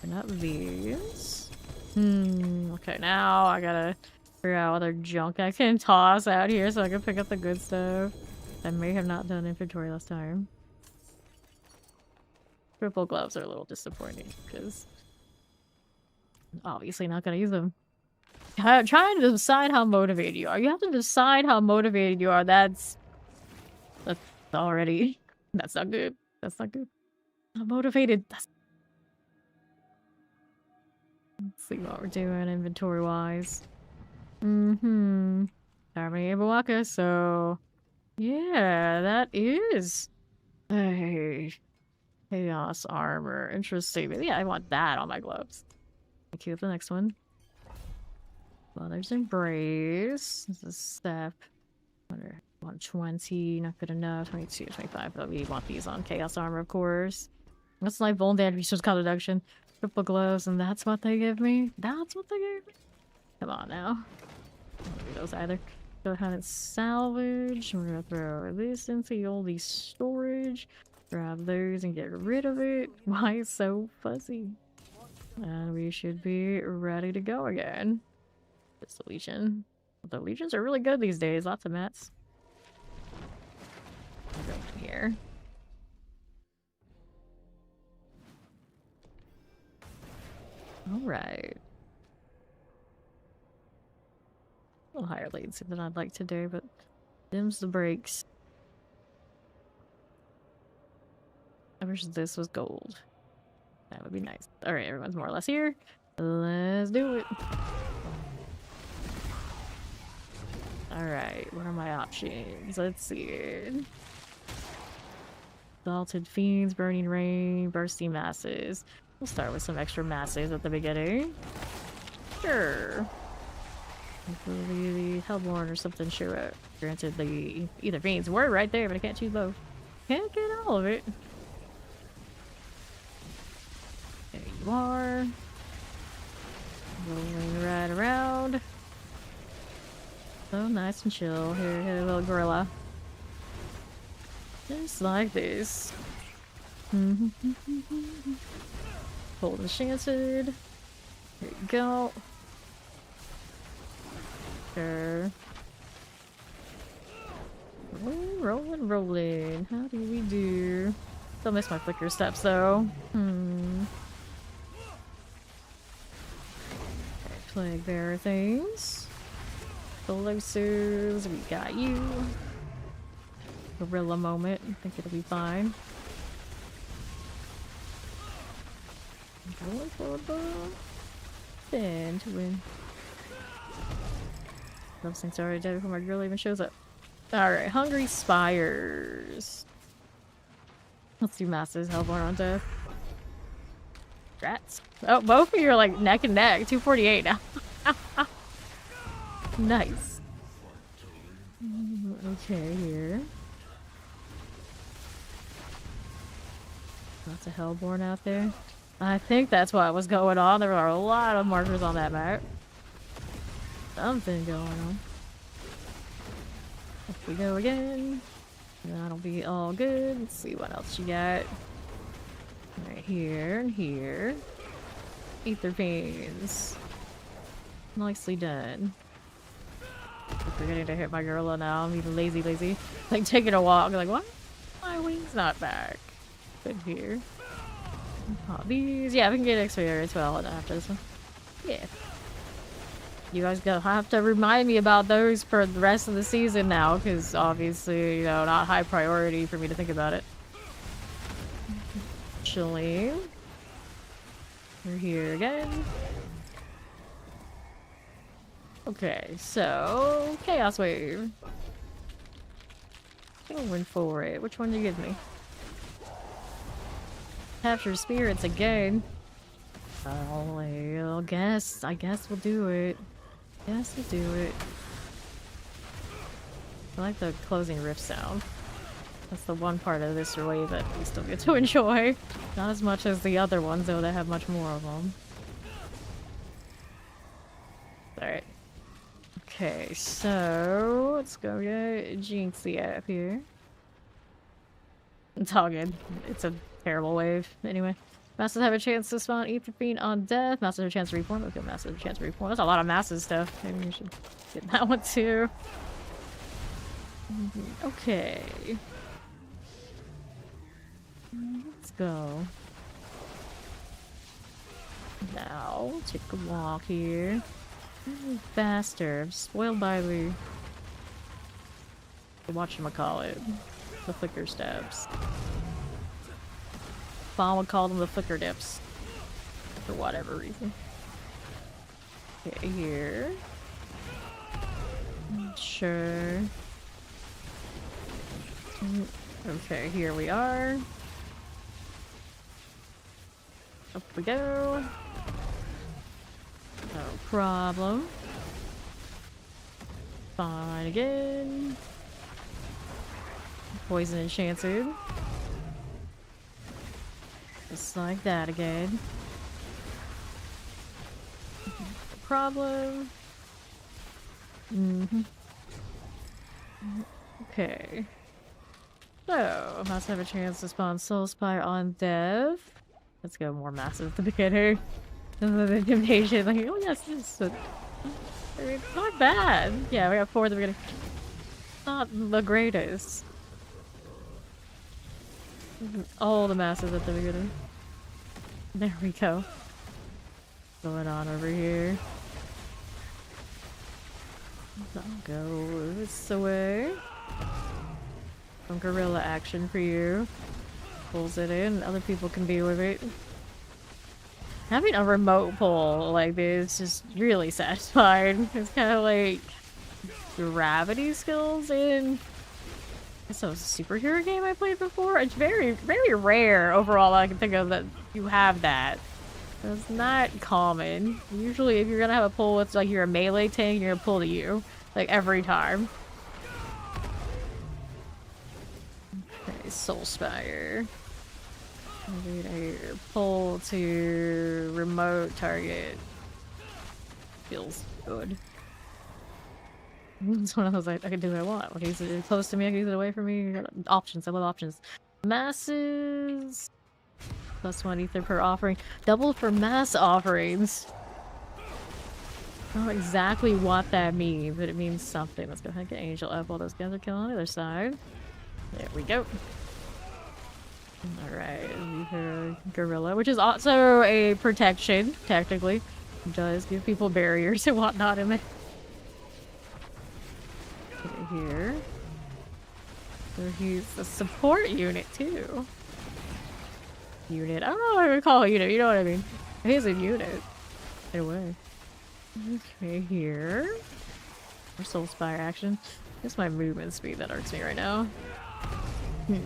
And not these. Okay, now I gotta figure out other junk I can toss out here so I can pick up the good stuff. I may have not done inventory last time. Purple gloves are a little disappointing because obviously not gonna use them. Trying to decide how motivated you are. You have to decide how motivated you are. That's already that's not good. That's not good. I'm motivated. Let's see what we're doing inventory wise. Harmony Abawaka, so yeah, that is a chaos armor. Interesting. But yeah, I want that on my gloves. Thank you for the next one. Mother's Embrace. This is step 120, not good enough. 22, 25, but we want these on chaos armor, of course. That's like Vuln damage, cost reduction. Triple gloves, and that's what they give me? That's what they gave me? Come on now. I don't do those either. Go ahead and salvage. We're gonna throw this into the oldie storage. Grab those and get rid of it. Why it's so fuzzy? And we should be ready to go again. It's the Legion. The Legions are really good these days. Lots of mats. I'll go in here. Alright. little higher latency than I'd like to do, but dims the brakes. I wish this was gold. That would be nice. Alright, everyone's more or less here. Let's do it. Alright, what are my options? Let's see. Salted Fiends, Burning Rain, Bursty Masses. We'll start with some extra masses at the beginning. Sure. Hopefully the Hellborn or something show up. Granted, the either Fiends were right there, but I can't choose both. Can't get all of it. There you are. Rolling right around. So nice and chill. Here, hit a little gorilla. Just like this. Hold enchanted. There you go. Sure. Rolling, rolling, rolling. How do we do? Still miss my flicker steps though. Okay, plague bearer things. Explosives, we got you. Gorilla moment, I think it'll be fine. Going for the spin to win. Those things are already dead before my gorilla even shows up. Alright, Hungry Spires. Let's do masses, Hellborn on death. Rats. Oh, both of you are like neck and neck. 248 now. Nice. Okay, here. Lots of Hellborn out there. I think that's what was going on. There are a lot of markers on that map. Something going on. If we go again, that'll be all good. Let's see what else you got. Right here and here. Ether Veins. Nicely done. I'm forgetting to hit my gorilla now. I'm even lazy. Like taking a walk. Like, what? My wing's not back. Good here. Pop these. Yeah, we can get experience well after this one. Yeah. You guys gonna have to remind me about those for the rest of the season now, because obviously, you know, not high priority for me to think about it. Chilling. We're here again. Okay, so Chaos Wave. Going for it. Which one do you give me? Capture spirits again. Oh, I guess we'll do it. Yes, we'll do it. I like the closing rift sound. That's the one part of this wave that we still get to enjoy. Not as much as the other ones, though, that have much more of them. Alright. Okay, so let's go get Jinxie up here. It's all good. It's a terrible wave. Anyway. Masters have a chance to spawn Ether Fiend on death. Masters have a chance to reform. Okay, Masters have a chance to reform. That's a lot of masses stuff. Maybe we should get that one too. Okay. Let's go. Now, take a walk here. Bastard. Spoiled by the whatchamacallit. The flicker steps. Mom would call them the flicker dips. For whatever reason. Okay, here. Sure. Okay, here we are. Up we go. No problem. Fine again. Poison enchanted. Just like that again. No problem. Okay. So, must have a chance to spawn Soul Spire on dev. Let's go more massive at the beginning. The intimidation, like, oh yes, this is not bad. Yeah, we got 4 at the beginning. Not the greatest. All the masses at the beginning. There we go. Going on over here. I'll go this way. Some gorilla action for you. Pulls it in, other people can deal with it. Having a remote pull like this is just really satisfying. It's kind of like gravity skills in... So it's a superhero game I played before. It's very, very rare overall I can think of that you have that. It's not common. Usually if you're gonna have a pull with like you're a melee tank, you're gonna pull to you. Like every time. Okay, Soul Spire. I need a pull to remote target. Feels good. It's one of those I can do what I want. When he's close to me, I can use it away from me. Options, I love options. Masses. +1 ether per offering. Double for mass offerings. I don't know exactly what that means, but it means something. Let's go ahead and get Angel up while those guys are killing on the other side. There we go. Alright, ether gorilla, which is also a protection, technically. It does give people barriers and whatnot in there. Here. So he's a support unit too. Unit. I don't know what I would call a unit, you know what I mean. He's a unit. In a way. Okay, here. More Soul Spire action. It's my movement speed that hurts me right now. I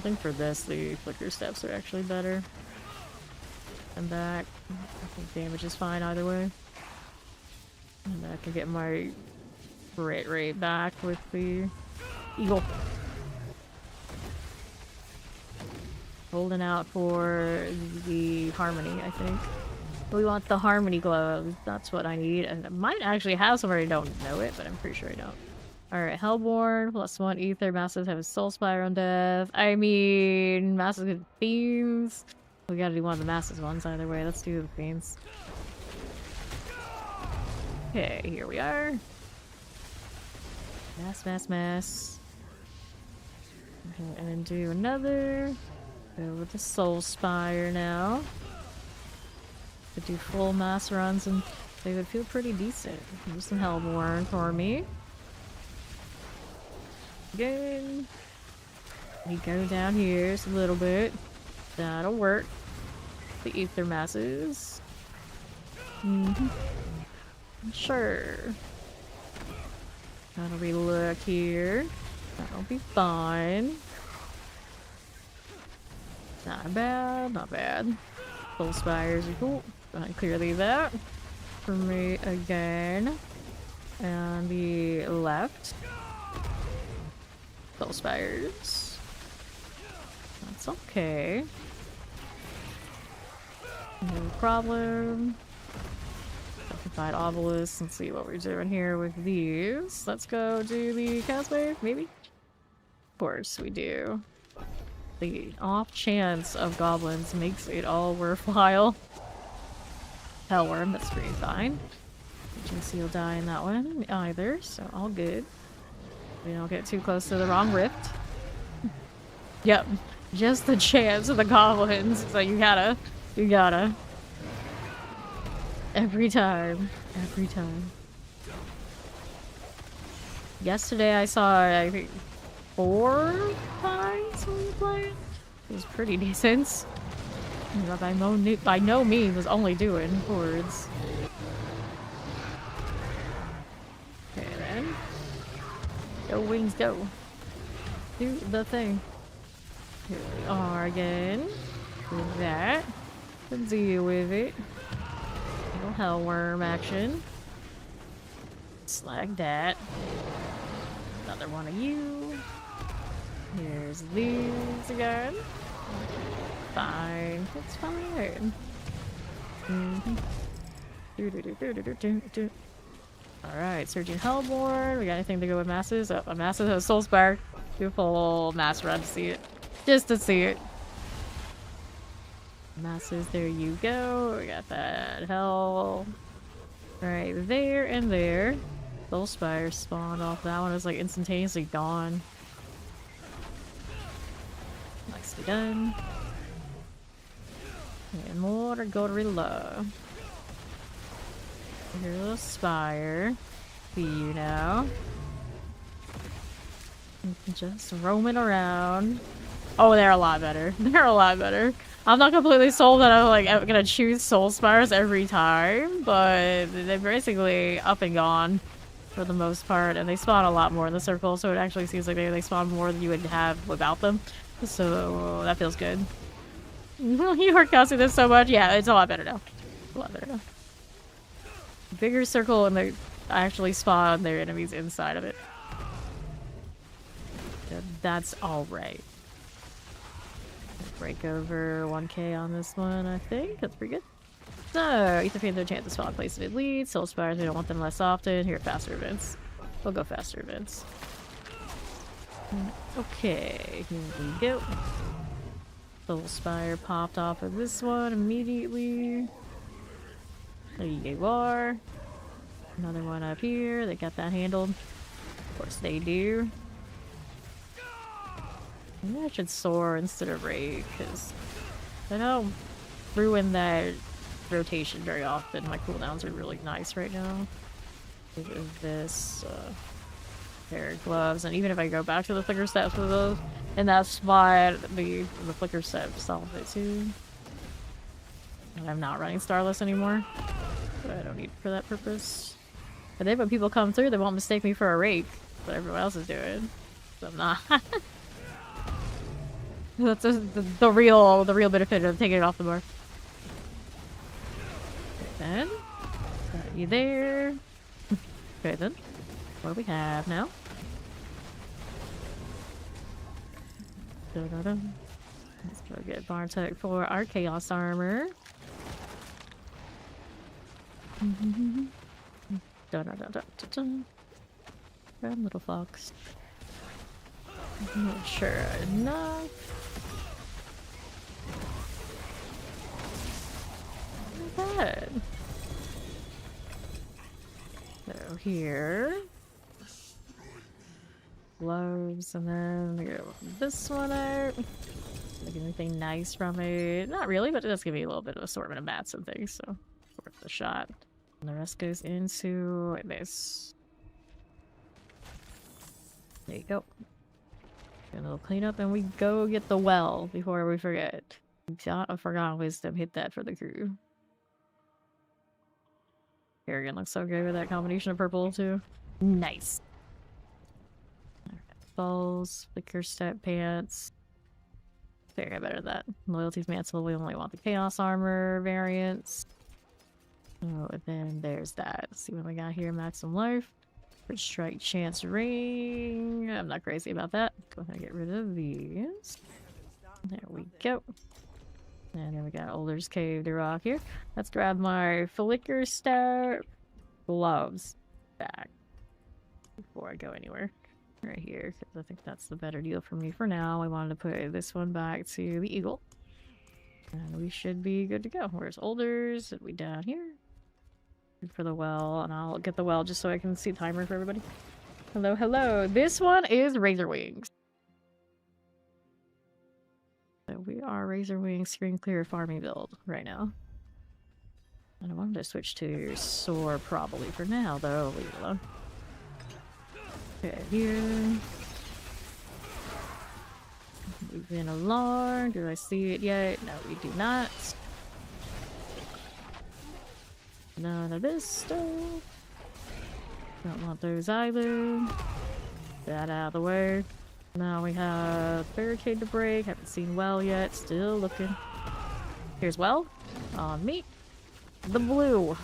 think for this, the flicker steps are actually better. And back. I think damage is fine either way. And I can get my crit rate back with the eagle. Holding out for the harmony, I think. We want the harmony gloves. That's what I need. And I might actually have somewhere I don't know it, but I'm pretty sure I don't. Alright, Hellborn, +1 ether. Masters have a Soul Spire on death. I mean, Masters get Fiends. We gotta do one of the Masters ones either way. Let's do the Fiends. Okay, here we are. Mass. Okay, and then do another. Go with the Soul Spire now. Could do full mass runs and they would feel pretty decent. Do some Hellborn for me. Again. We go down here just a little bit. That'll work. The ether masses. Sure. That'll be look here. That'll be fine. Not bad, not bad. Soul Spires are cool. Go ahead and clear these out for me again. And the left. Soul Spires. That's okay. No problem. Occupied Obelisk. Let's see what we're doing here with these. Let's go do the cosplay, maybe? Of course we do. The off chance of goblins makes it all worthwhile. Hellworm, that's pretty fine. Agency will die in that one either, so all good. We don't get too close to the wrong rift. Yep, just the chance of the goblins. So you gotta. Every time. Yesterday I saw, I think, 4 times when we played. It was pretty decent. By no means was only doing hordes. Okay then. Go wings go. Do the thing. Here we are again. Do that. Let's deal with it. Little Hellworm action. Slag that. Another one of you. Here's these again. Fine. It's fine. Alright, Surging Hellborn. We got anything to go with Masses? Oh, a Masses has Soul Spire. Do a full mass run to see it. Just to see it. Masses, there you go. We got that hell right there and there. Soul Spire spawned off that one. It was like instantaneously gone. Nicely done. And more gorilla. Here's a little spire. See you now. Just roaming around. Oh, they're a lot better. They're a lot better. I'm not completely sold that I'm like gonna choose soul spires every time, but they're basically up and gone for the most part, and they spawn a lot more in the circle, so it actually seems like they spawn more than you would have without them. So that feels good. You were costing this so much. Yeah, it's a lot better now. A lot better now. Bigger circle, and they actually spawn their enemies inside of it. Yeah, that's alright. Break over 1k on this one, I think. That's pretty good. So, Ether Fiend, no chance to spawn place it leads. Soul Spires, we don't want them less often. Here, faster events. We'll go faster events. Okay, here we go. Soul Spire popped off of this one immediately. There you are. Another one up here. They got that handled. Of course they do. Maybe I should soar instead of rake, because I don't ruin that rotation very often. My cooldowns are really nice right now. This pair of gloves, and even if I go back to the flicker steps with those in that spot, the flicker step solves it too. And I'm not running Starless anymore, but I don't need it for that purpose. But then when people come through, they won't mistake me for a rake, but everyone else is doing. So I'm not. That's the real benefit of taking it off the bar. Okay, then. Got you there. Okay then. What do we have now? Da-da-da. Let's go get Bartek for our Chaos Armor. Da-da-da-da-da-da. Run, little fox. Not sure enough. Not bad. So here. Gloves, and then we go this one out. Like anything nice from it? Not really, but it does give me a little bit of assortment of mats and things, so worth the shot. And the rest goes into this. There you go. A little cleanup, and we go get the well before we forget. Got a Forgotten Wisdom. Hit that for the crew. Kerrigan looks so good with that combination of purple too. Nice. Balls, flicker step pants. There, I better than that. Loyalties mantle. We only want the Chaos Armor variants. Oh, and then there's that. Let's see what we got here. Maximum life. First strike chance ring. I'm not crazy about that. Go ahead and get rid of these. There we go. And then we got Older's Cave to rock here. Let's grab my flicker step gloves back before I go anywhere. Right here, because I think that's the better deal for me for now. I wanted to put this one back to the Eagle. And we should be good to go. Where's Older's? Are we down here? For the well, and I'll get the well just so I can see timer for everybody. Hello, hello. This one is Razor Wings. So we are Razor Wings screen clear farming build right now. And I wanted to switch to Soar probably for now, though. Leave it alone. Okay, here. Moving along. Do I see it yet? No, we do not. None of this stuff. Don't want those either. That out of the way. Now we have barricade to break. Haven't seen well yet. Still looking. Here's well. On me. The blue.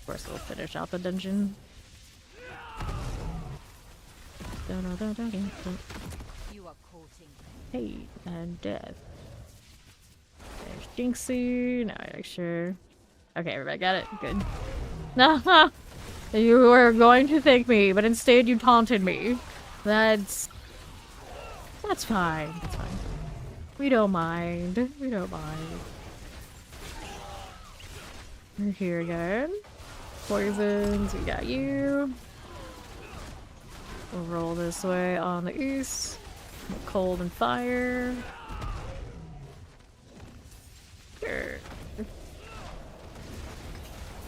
Of course, we'll finish out the dungeon. Hey, and death. There's Jinxie. Now I sure. Okay, everybody got it. Good. No, you were going to thank me, but instead you taunted me. That's fine. That's fine. We don't mind. We don't mind. We're here again. Poisons. We got you. We'll roll this way on the east. Cold and fire. Sure.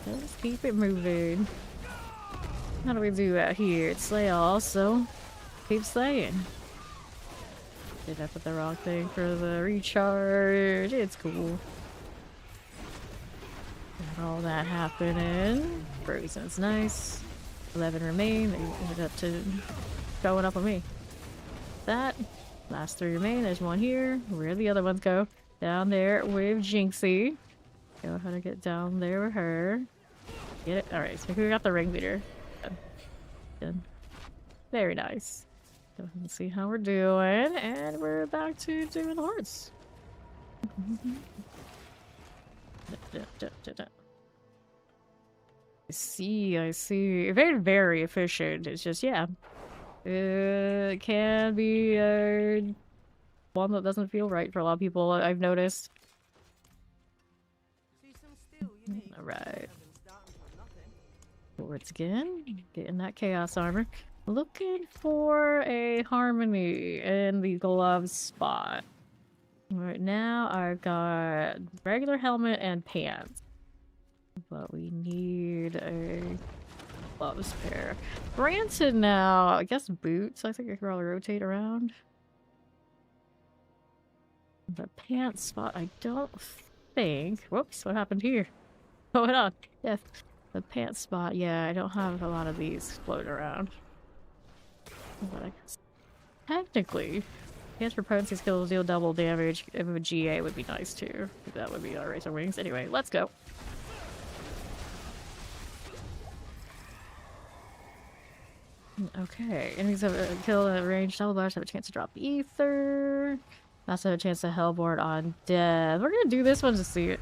Just keep it moving. How do we do that here? It's slay also. Keep slaying. Did I put the wrong thing for the recharge? It's cool. Got all that happening. Frozen's nice. 11 remain. They ended up to going up on me. That. Last 3 remain. There's one here. Where'd the other ones go? Down there with Jinxie. Go ahead and get down there with her. Get it? Alright, so we got the ringleader. Good. Very nice. Go ahead and see how we're doing. And we're back to doing hearts. I see. Very, very efficient. It's just, yeah. It can be one that doesn't feel right for a lot of people, I've noticed. Alright. Forwards again. Getting that chaos armor. Looking for a harmony in the glove spot. Right now I've got regular helmet and pants. But we need a gloves pair. Granted now, I guess boots. I think I could probably rotate around. The pants spot, I don't think. Whoops, what happened here? Hold on. Yes. The pants spot, yeah, I don't have a lot of these floating around. But I guess technically, pants for potency skills deal double damage. If a GA would be nice too. That would be alright. So wings. Anyway, let's go. Okay, enemies have a kill at range. Double bars have a chance to drop ether. Also have a chance to hellboard on death. We're gonna do this one to see it.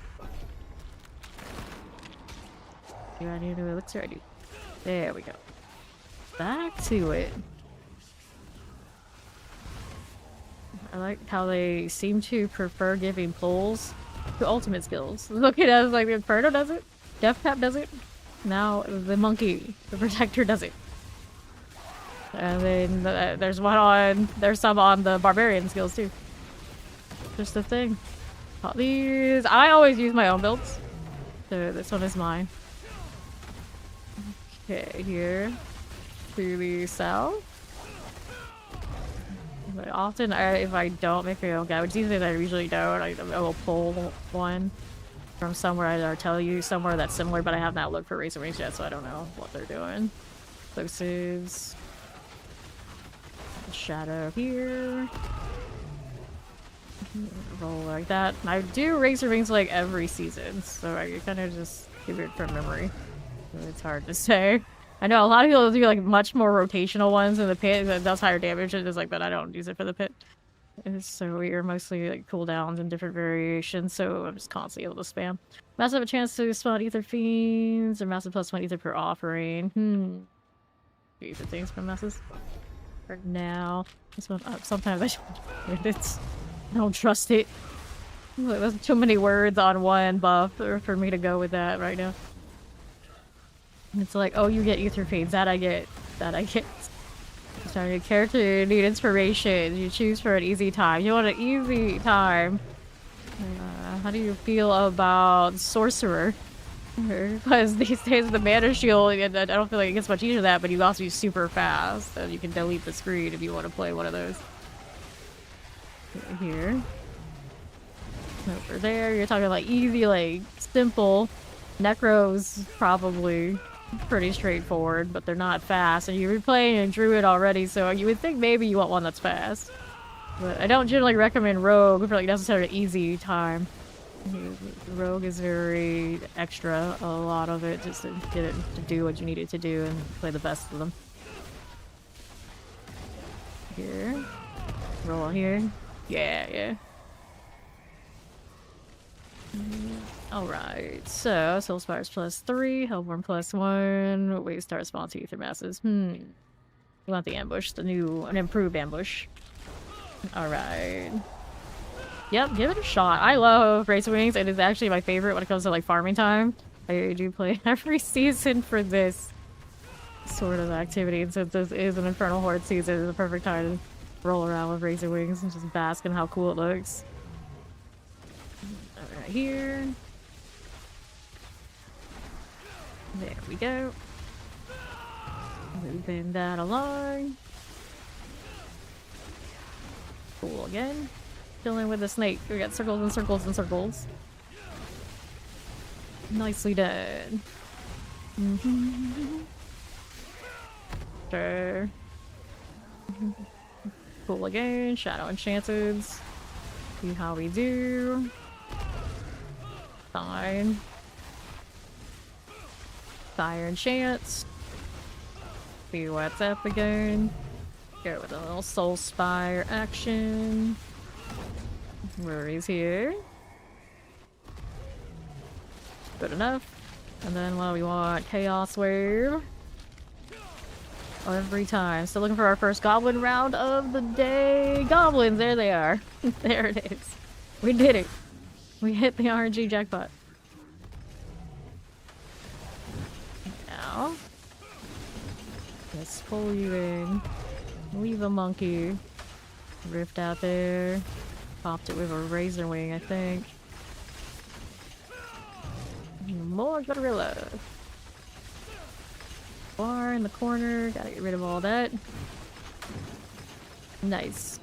Do I need a new elixir? I do. There we go. Back to it. I like how they seem to prefer giving pulls to ultimate skills. Look at us, like the Inferno does it, Death Cap does it, now the Monkey, the Protector does it. And then there's some on the Barbarian skills too. Just the thing. All these, I always use my own builds. So this one is mine. Okay, here to the south. But often, if I don't make my own guide, which these days I usually don't, I will pull one from somewhere or tell you somewhere that's similar, but I have not looked for Razor Wings yet, so I don't know what they're doing. Places. Shadow here. Roll like that. I do Razor Wings like every season, so I kind of just give it from memory. So it's hard to say. I know a lot of people do like much more rotational ones in the pit that does higher damage. It's just like, but I don't use it for the pit. So we are mostly like cooldowns and different variations, so I'm just constantly able to spam. Massive a chance to spawn ether fiends, or massive +1 ether per offering. Ether things from messes. For now, this one sometimes I don't trust it. There's too many words on one buff for me to go with that right now. It's like, oh, you get ether fiends. That I get. So your character need inspiration. You choose for an easy time. You want an easy time. How do you feel about Sorcerer? Because these days the mana shield, and I don't feel like it gets much easier than that, but you also use super fast, and you can delete the screen if you want to play one of those. Here. Over there, you're talking like easy, like simple. Necro's probably pretty straightforward, but they're not fast, and you're playing a druid already, so you would think maybe you want one that's fast. But I don't generally recommend rogue for like necessarily easy time. Rogue is very extra, a lot of it, just to get it to do what you need it to do and play the best of them. Here. Roll here. Yeah. Alright, so Soul Spires +3, Hellborn +1, Wave Star response to Ether Masses. We want the ambush, an improved ambush. Alright. Yep, give it a shot. I love Razor Wings. It is actually my favorite when it comes to like farming time. I do play every season for this sort of activity, and since this is an Infernal Horde season, it's the perfect time to roll around with Razor Wings and just bask in how cool it looks. Right here. There we go. Moving that along. Cool again. Dealing with the snake. We got circles and circles and circles. Nicely done. Sure. Cool again. Shadow Enchanted. See how we do. Fine. Fire Enchants. See what's up again. Go with a little Soul Spire action. Worries here. Good enough. And then what do we want? Chaos Wave. Every time. Still looking for our first goblin round of the day. Goblins! There they are. There it is. We did it. We hit the RNG jackpot. Now. Let's pull you in. Leave a monkey. Rift out there. Popped it with a razor wing, I think. More gorilla. Bar in the corner. Gotta get rid of all that. Nice.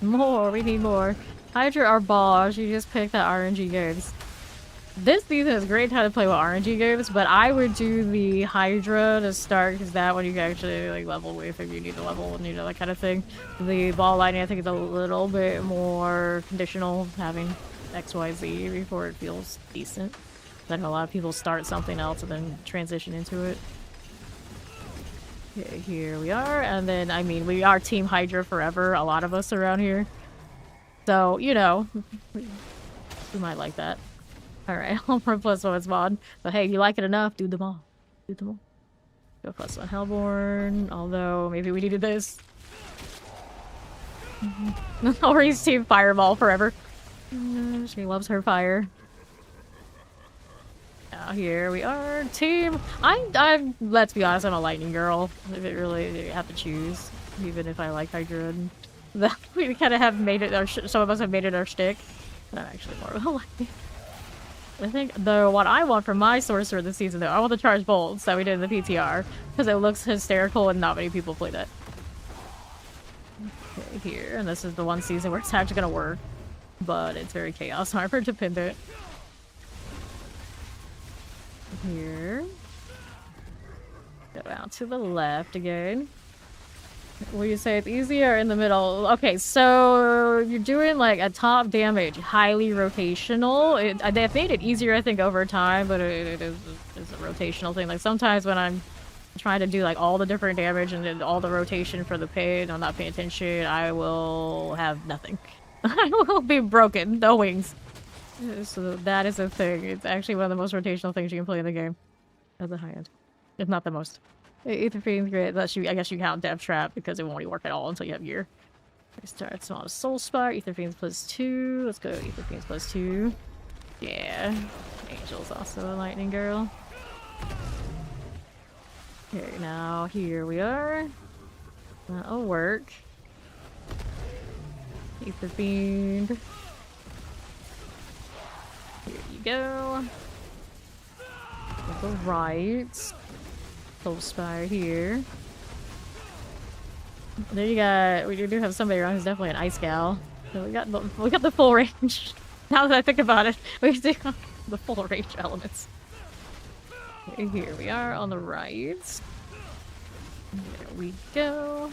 More. We need more. Hydra our boss. You just picked that RNG games. This season is a great time to play with RNG games, but I would do the Hydra to start because that one you can actually like level with if you need to level and that kind of thing. The ball lightning I think is a little bit more conditional, having XYZ before it feels decent. I know a lot of people start something else and then transition into it. Okay, here we are, and then I mean we are Team Hydra forever, a lot of us around here. So, you know, we might like that. Alright, I'll pro +1 mod. But hey, if you like it enough, do them all. Do them all. Go +1 Hellborn, although maybe we needed this. Ori's Team Fireball forever. She loves her fire. Now here we are, Team... I'm let's be honest, I'm a lightning girl. If it really, you have to choose. Even if I like Hydra. We kind of have made it our... Some of us have made it our shtick. But I'm actually more of a lightning. I think, though, what I want from my sorcerer this season, though, I want the charged bolts that we did in the PTR, because it looks hysterical and not many people play that. Okay, here, and this is the one season where it's actually gonna work, but it's very chaos hard to pin it. Here. Go out to the left again. Will you say it's easier in the middle? Okay, so you're doing like a top damage, highly rotational. They've made it easier, I think, over time, but it is a rotational thing. Like sometimes when I'm trying to do like all the different damage and then all the rotation for the pain, I'm not paying attention, I will have nothing. I will be broken, no wings. So that is a thing. It's actually one of the most rotational things you can play in the game. At the high end. If not the most. Ether Fiend's great. Unless you, I guess you count Death Trap because it won't really work at all until you have gear. Start small Soul Spire. Ether Fiend's +2. Let's go Ether Fiend's +2. Yeah. Angel's also a lightning girl. Okay, now here we are. That'll work. Ether Fiend. Here you go. To the right. Soul Spire here. There you got. We do have somebody around who's definitely an ice gal. So we got the full range. Now that I think about it, we do the full range elements. Okay, here we are on the right. There we go.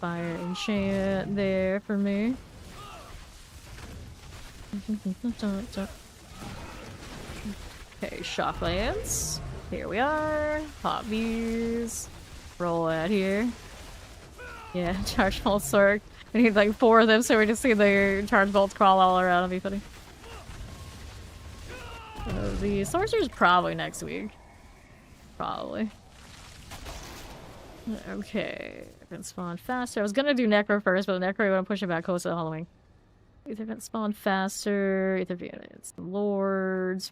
Fire enchant there for me. Okay, Shocklands. Here we are. Pop these. Roll out here. Yeah, charge bolts work. We need like 4 of them so we just see the charge bolts crawl all around. It'll be funny. The sorcerer's probably next week. Probably. Okay. Event spawn faster. I was gonna do Necro first, but Necro, I want to push it back close to the Halloween. Ether event spawn faster. Ether events. Lords.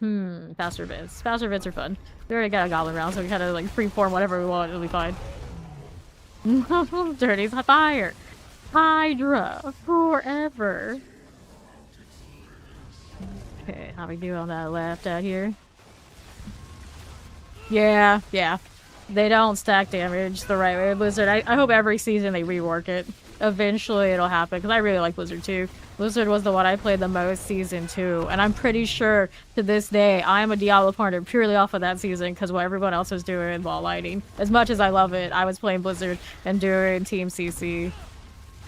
Faster events. Faster events are fun. We already got a goblin round, so we kind of like freeform whatever we want. It'll be fine. Dirty's fire. Hydra forever. Okay, how we do on that left out here? Yeah, yeah. They don't stack damage the right way. Blizzard, I hope every season they rework it. Eventually it'll happen, because I really like Blizzard 2. Blizzard was the one I played the most season 2, and I'm pretty sure to this day I'm a Diablo partner purely off of that season because what everyone else was doing while lighting. As much as I love it, I was playing Blizzard and doing Team CC.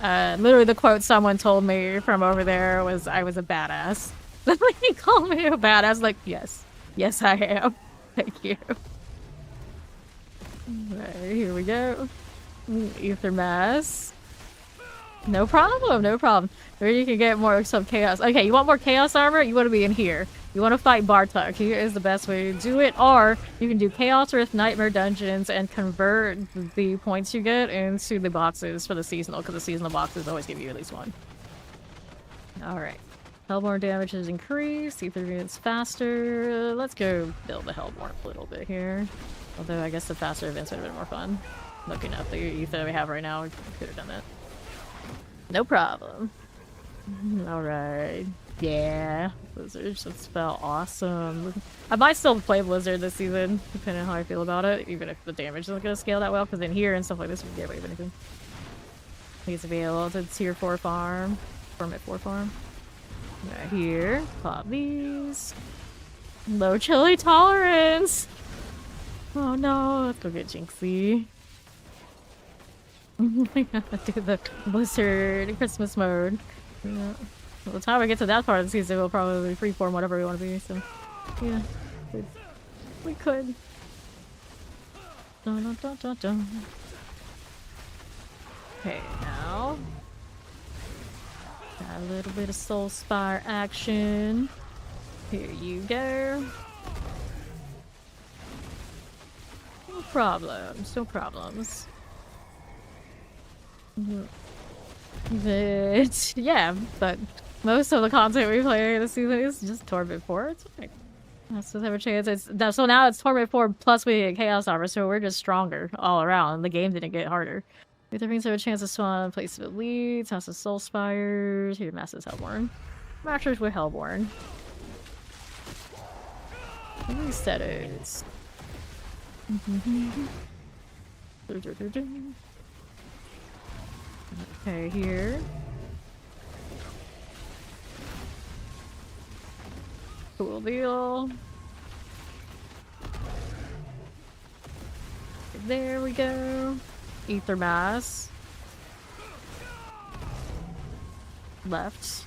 Literally the quote someone told me from over there was, I was a badass. He called me a badass, like, yes. Yes, I am. Thank you. Alright, here we go. Ether Mass. No problem, no problem. Maybe you can get more some chaos. Okay, you want more chaos armor? You want to be in here. You want to fight Bartok. Here is the best way to do it. Or you can do Chaos Rift Nightmare Dungeons and convert the points you get into the boxes for the seasonal, because the seasonal boxes always give you at least one. Alright. Hellborn damage is increased. Ether gets faster. Let's go build the Hellborn a little bit here. Although I guess the faster events would have been more fun. Looking at the ether we have right now, we could have done that. No problem. Alright. Yeah. Blizzard should spell awesome. I might still play Blizzard this season, depending on how I feel about it, even if the damage isn't going to scale that well, because in here and stuff like this, we can get away with anything. Please available to tier 4 farm. Permit 4 farm. Right here. Pop these. Low chili tolerance! Oh no, let's go get Jinxie. We gotta do the Blizzard Christmas mode. Yeah. By the time we get to that part of the season, we'll probably freeform whatever we want to be, so yeah. We could. Dun, dun, dun, dun, dun. Okay, now. Got a little bit of Soul Spire action. Here you go. No problems, no problems. But yeah, but most of the content we play this season is just Torment 4. It's fine. Let's just have a chance. So now it's Torment 4 plus we get Chaos Armor, so we're just stronger all around. The game didn't get harder. Ether means have a chance to spawn place of elites, House of Soul Spires, here Masters Hellborn. Masters with Hellborn. Reset it. Okay, here. Cool deal. There we go. Ether Mass. Left.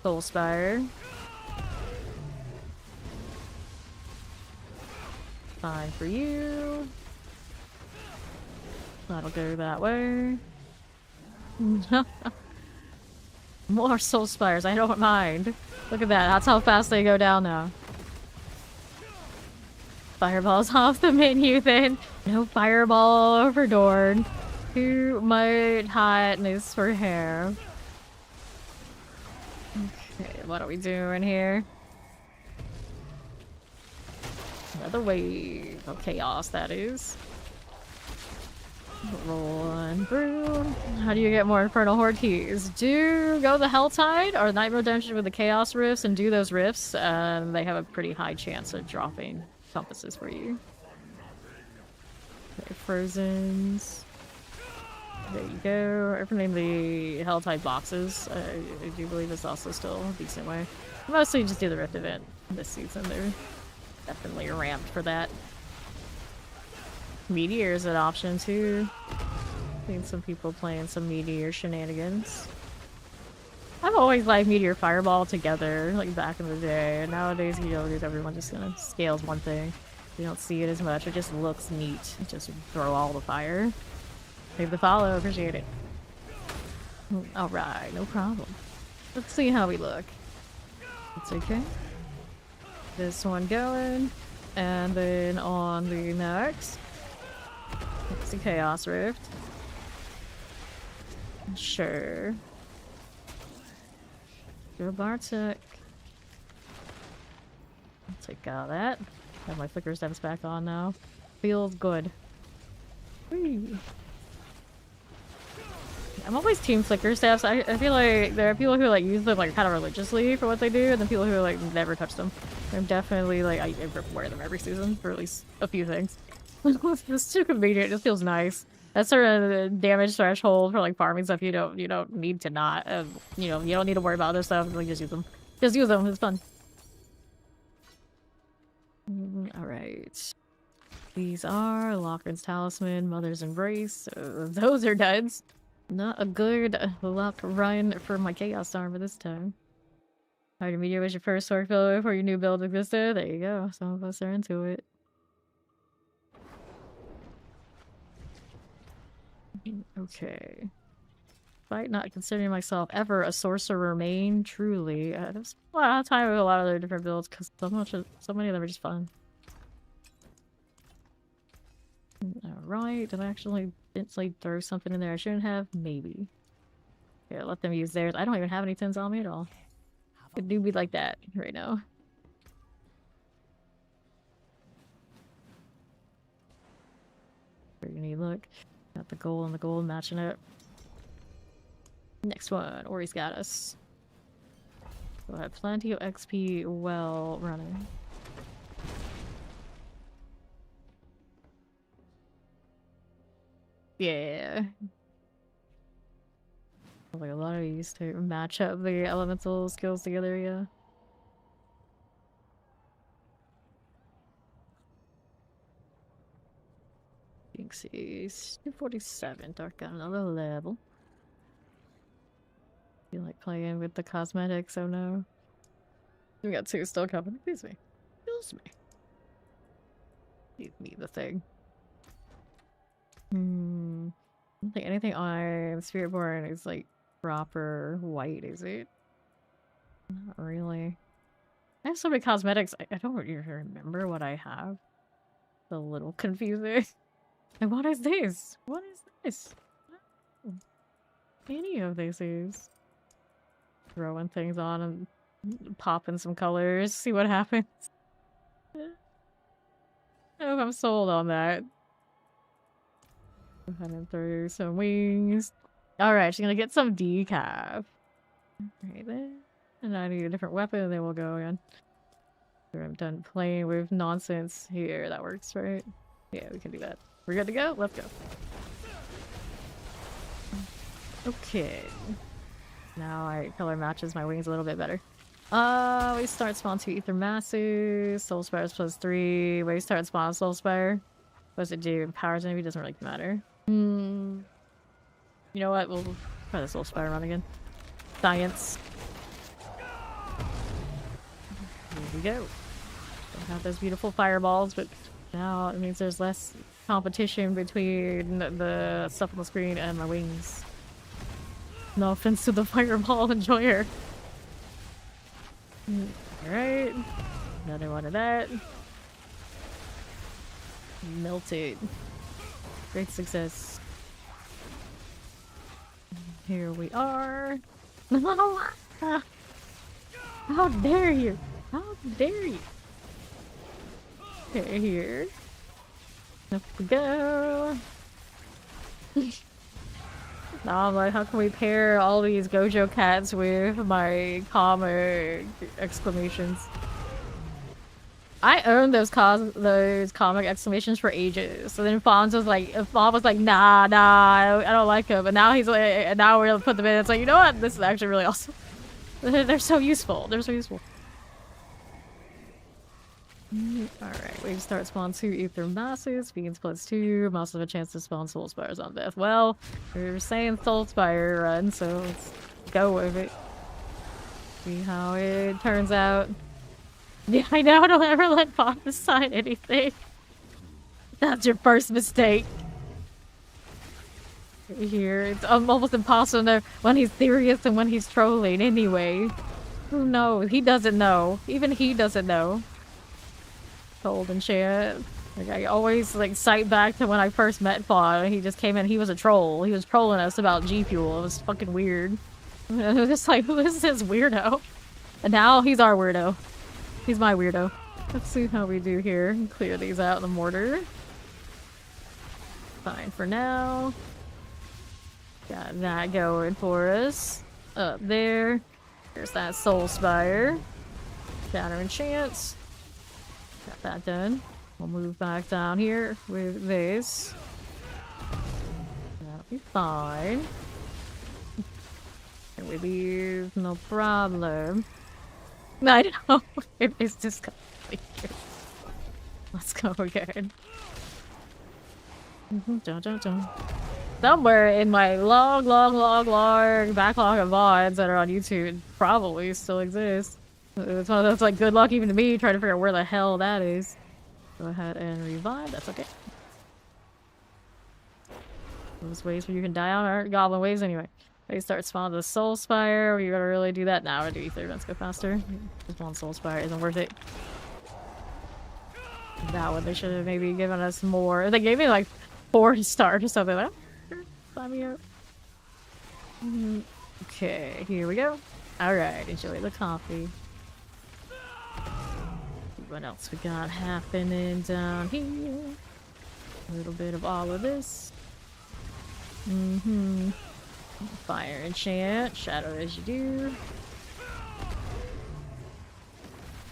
Soul Spire. Fine for you. That'll go that way. More Soul Spires, I don't mind. Look at that, that's how fast they go down now. Fireballs off the menu then. No fireball for Dorn. Too much hotness for hair. Okay, what are we doing here? Another wave of chaos, that is. Rolling through. How do you get more Infernal Horde keys? Go the Helltide or Nightmare Dungeon with the Chaos Rifts and do those rifts. They have a pretty high chance of dropping compasses for you. Okay, Frozens. There you go. Opening the Helltide boxes. I do believe it's also still a decent way. Mostly just do the Rift event this season. They're definitely ramped for that. Meteor is an option too. I've seen some people playing some Meteor shenanigans. I've always liked Meteor Fireball together, like back in the day. And nowadays, you know, everyone just kind of scales one thing. You don't see it as much. It just looks neat. Just throw all the fire. Save the follow. Appreciate it. Alright, no problem. Let's see how we look. It's okay. This one going. And then on the next. It's the Chaos Rift. Sure. Go Bartek. I'll take all that. Have my flicker steps back on now. Feels good. Whee. I'm always team flicker staffs. I feel like there are people who like use them like kind of religiously for what they do, and then people who like never touch them. I'm definitely like I wear them every season for at least a few things. It's too convenient. It just feels nice. That's sort of the damage threshold for like farming stuff. You don't need to not you know, you don't need to worry about other stuff. Like just use them. Just use them. It's fun. All right. These are Locker's Talisman, Mother's Embrace. Those are duds. Not a good luck run for my Chaos Armor this time. Hard to media was your first sword fill before your new build existed. There you go. Some of us are into it. Okay. Despite not considering myself ever a sorcerer main, truly. There's a lot of time with a lot of other different builds because so many of them are just fun. Alright, did I actually throw something in there I shouldn't have? Maybe. Yeah, let them use theirs. I don't even have any tins on me at all. It do be like that right now. Pretty look. Got the gold and the gold matching it. Next one, Ori's got us. So I have plenty of XP well running. Yeah. Like a lot of these to match up the elemental skills together, yeah. Jinxies. 247, Dark got another level. Feel like playing with the cosmetics, oh no. We got two still coming. Excuse me. Excuse me. Give me the thing. I don't think anything on Spiritborn is like proper white, is it? Not really. I have so many cosmetics, I don't even remember what I have. It's a little confusing. And what is this? What is this? Oh. Any of this is. Throwing things on and popping some colors, see what happens. Oh, I'm sold on that. Go ahead and throw some wings. Alright, she's gonna get some decaf. Right then. And I need a different weapon, and then we'll go again. I'm done playing with nonsense here. That works, right? Yeah, we can do that. We're good to go? Let's go. Okay. Now I color matches my wings a little bit better. We start spawn 2 Ether Masses, Soul Spires +3. We start spawn Soul Spire. What does it do? Empowers enemy, doesn't really matter. You know what? We'll try the Soul Spire run again. Science. Here we go. Don't have those beautiful fireballs, but now it means there's less competition between the stuff on the screen and my wings. No offense to the fireball enjoyer. Alright. Another one of that. Melted. Great success. Here we are. How dare you? How dare you? Okay, here. Up we go. Now I'm like, how can we pair all these Gojo cats with my comic exclamations? I owned those comic exclamations for ages. So then Fawn was like, nah, I don't like them. And now he's like, and now we're gonna put them in. It's like, you know what? This is actually really awesome. They're so useful. They're so useful. Alright, we start spawn 2 Ether Masses, Beans +2, mouse have a chance to spawn Soul Spires on death. Well, we were saying Soul Spire run, so let's go with it. See how it turns out. Yeah, I know, don't ever let Fawn decide anything. That's your first mistake. Here, it's almost impossible to know when he's serious and when he's trolling anyway. Who knows? He doesn't know. Even he doesn't know. Told and shit. Like, I always like cite back to when I first met Fawn. He just came in, he was a troll. He was trolling us about G Fuel. It was fucking weird. And it was just like, who is this weirdo? And now he's our weirdo. He's my weirdo. Let's see how we do here. Clear these out in the mortar. Fine for now. Got that going for us. Up there. There's that Soul Spire. Shatter Enchants. Got that done. We'll move back down here with this. That'll be fine. And we leave, no problem. I don't know if it's just complicated. Let's go again. Somewhere in my long backlog of VODs that are on YouTube probably still exists. It's one of those like good luck even to me trying to figure out where the hell that is. Go ahead and revive, that's okay. Those ways where you can die on aren't goblin waves anyway. They start spawning the Soul Spire, you gotta really do that now to do ether events go faster. Just one Soul Spire isn't worth it. That one, they should have maybe given us more. They gave me like 4 stars or something. Like, sign me up. Okay, here we go. Alright, enjoy the coffee. What else we got happening down here? A little bit of all of this. Fire enchant, shadow as you do.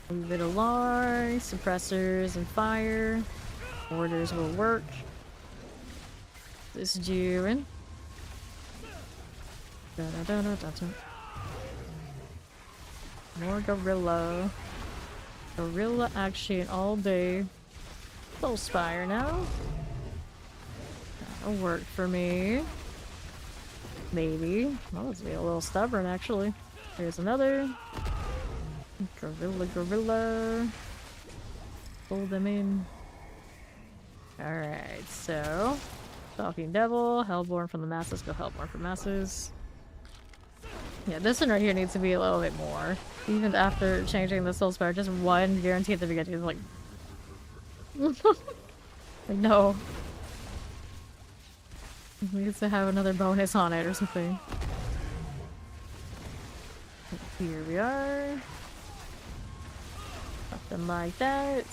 Move it along, suppressors and fire. Orders will work. This doing. More gorilla. Gorilla action all day. Soul Spire now. That'll work for me. Maybe. Well, let's be a little stubborn actually. Here's another. Gorilla. Pull them in. Alright, so. Stalking Devil, Hellborn from the Masses, go Hellborn for Masses. Yeah, this one right here needs to be a little bit more. Even after changing the Soul Spire, just one guarantee at the beginning is like... like, no. It needs to have another bonus on it or something. Here we are. Something like that.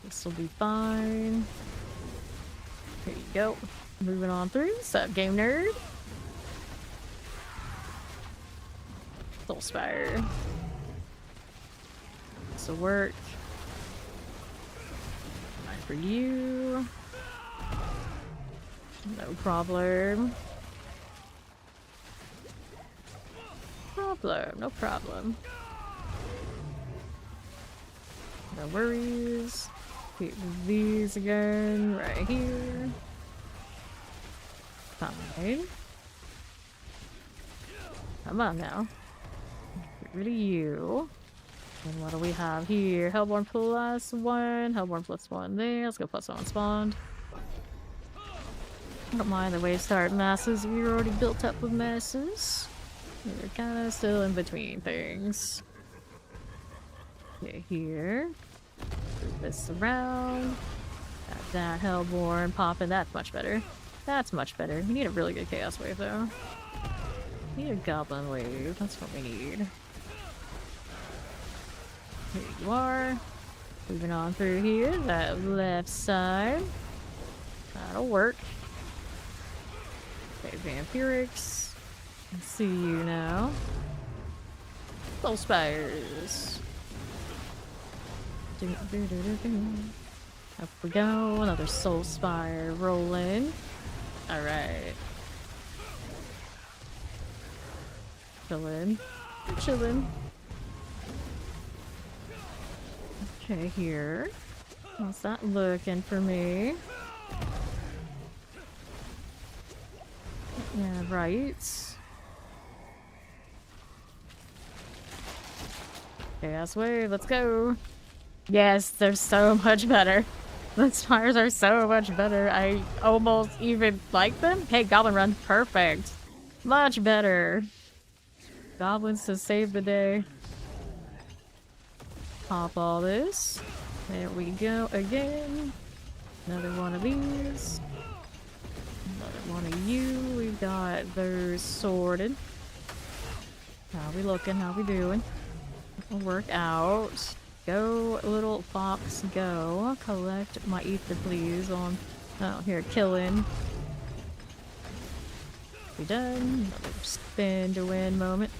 This will be fine. Here you go. Moving on through. What's up, game nerd? Soul Spire. This'll work. Fine for you. No problem. No problem. No worries. Hit these again right here. Fine. Come on now. Get rid of you. And what do we have here? Hellborn +1. Hellborn +1 there. Let's go +1 spawned. Don't mind the wave start masses. We're already built up with masses. We're kind of still in between things. Okay, here. Move this around. Got that Hellborn popping. That's much better. That's much better. We need a really good Chaos Wave though. We need a Goblin Wave. That's what we need. Here you are. Moving on through here. That left side. That'll work. Okay, Vampirics. I see you now. Soul Spires. Up we go. Another Soul Spire rolling. Alright. Chillin'. Chillin'. Okay, here. How's that looking for me? Yeah, right. Chaos Wave, let's go. Yes, they're so much better. The Spires are so much better. I almost even like them. Hey, Goblin Run, perfect. Much better. Goblins to save the day. Pop all this. There we go again. Another one of these. Another one of you. We've got those sorted. How we looking? How we doing? It'll work out. Go, little fox, go. Collect my ether, please. On, oh, here, killing. We done. Another spin to win moment.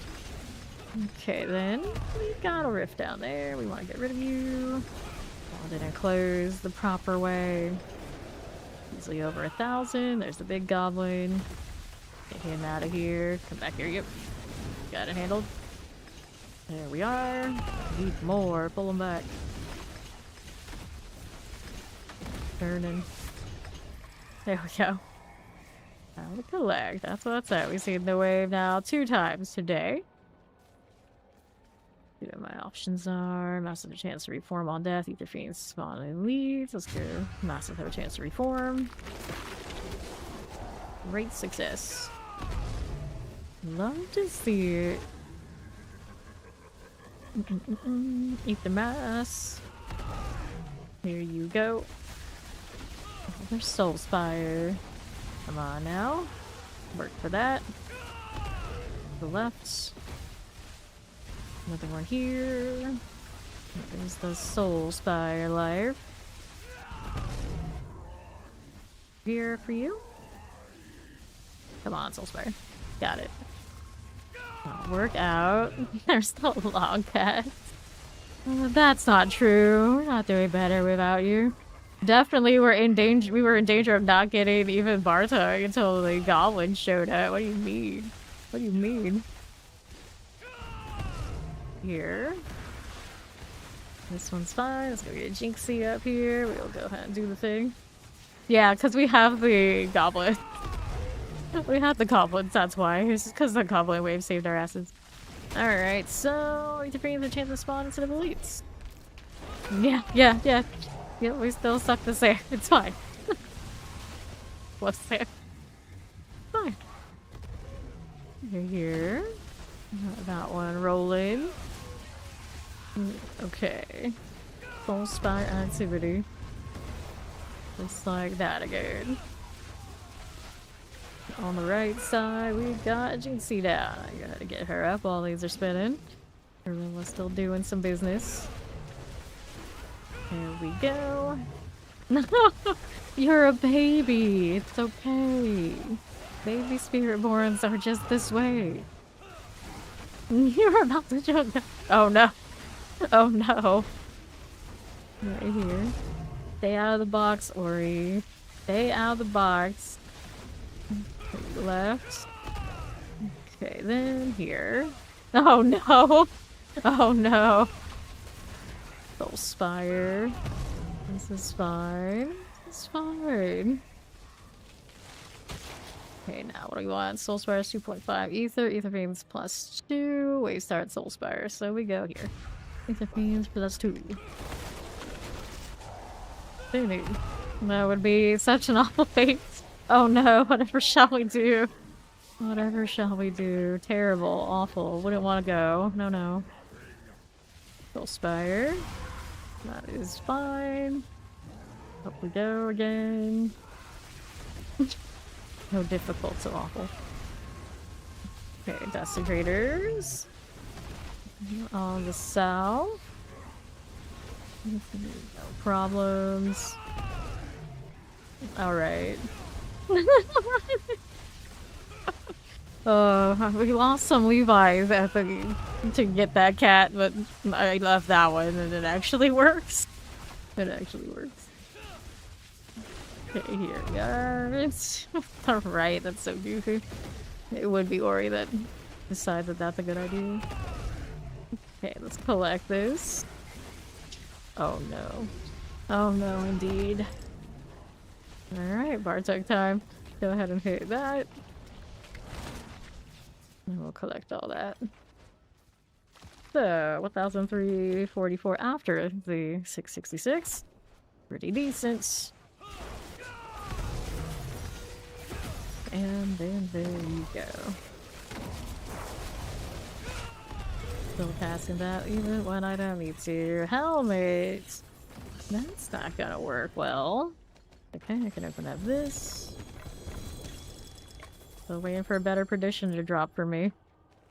Okay, then we got a rift down there. We want to get rid of you. Oh, didn't close the proper way. Easily over 1,000. There's the big goblin. Get him out of here. Come back here. Yep. Got it handled. There we are. Need more. Pull them back. Turning. There we go. Now to collect. That's what's up. We've seen the wave now 2 times today. See what my options are. Massive chance to reform on death. Ether fiends spawn and leads. Let's go. Massive have a chance to reform. Great success. Love to see it. Eat the mass. Here you go. There's Soul Spire. Come on now. Work for that. To the left. Another one here. There's the Soul Spire live. Here for you. Come on, Soul Spire. Got it. Work out. There's the long pass. That's not true. We're not doing better without you. Definitely we're in danger. We were in danger of not getting even Bartok until the goblin showed up. What do you mean? What do you mean? Here. This one's fine. Let's go get Jinxie up here. We'll go ahead and do the thing. Yeah, because we have the goblin. We had the goblins, that's why. It's because the goblin wave saved our asses. Alright, so we bring the chance to spawn instead of elites. Yeah, we still suck the sand. It's fine. What's there? Fine. Here. That one rolling. Okay. Full spire activity. Just like that again. On the right side, we got Jinxie down. I gotta get her up while these are spinning. Everyone's still doing some business. There we go. No, you're a baby. It's okay. Baby Spiritborns are just this way. You're about to joke. Oh no. Oh no. Right here. Stay out of the box, Ori. Stay out of the box. Left. Okay, then here. Oh no! Oh no! Soul Spire. This is fine. This is fine. Okay, now what do we want? Soul Spire 2.5 Ether. Ether Fiends +2. Wave start Soul Spire. So we go here. Ether Fiends +2. That would be such an awful fate. Oh no, whatever shall we do? Whatever shall we do? Terrible, awful, wouldn't want to go. No, no. Soul Spire. That is fine. Up we go again. No difficult, so awful. Okay, Desecrators. On the south. No problems. Alright. We lost some Levi's at the, to get that cat, but I left that one and it actually works. It actually works. Okay, here we are. It's alright, that's so goofy. It would be Ori that decides that that's a good idea. Okay, let's collect this. Oh no. Oh no, indeed. Alright, Bartok time. Go ahead and hit that. And we'll collect all that. So, 1,344 after the 666. Pretty decent. And then there you go. Still passing that even when I don't need to. Helmet! That's not gonna work well. Okay, I can open up this. Still waiting for a better prediction to drop for me.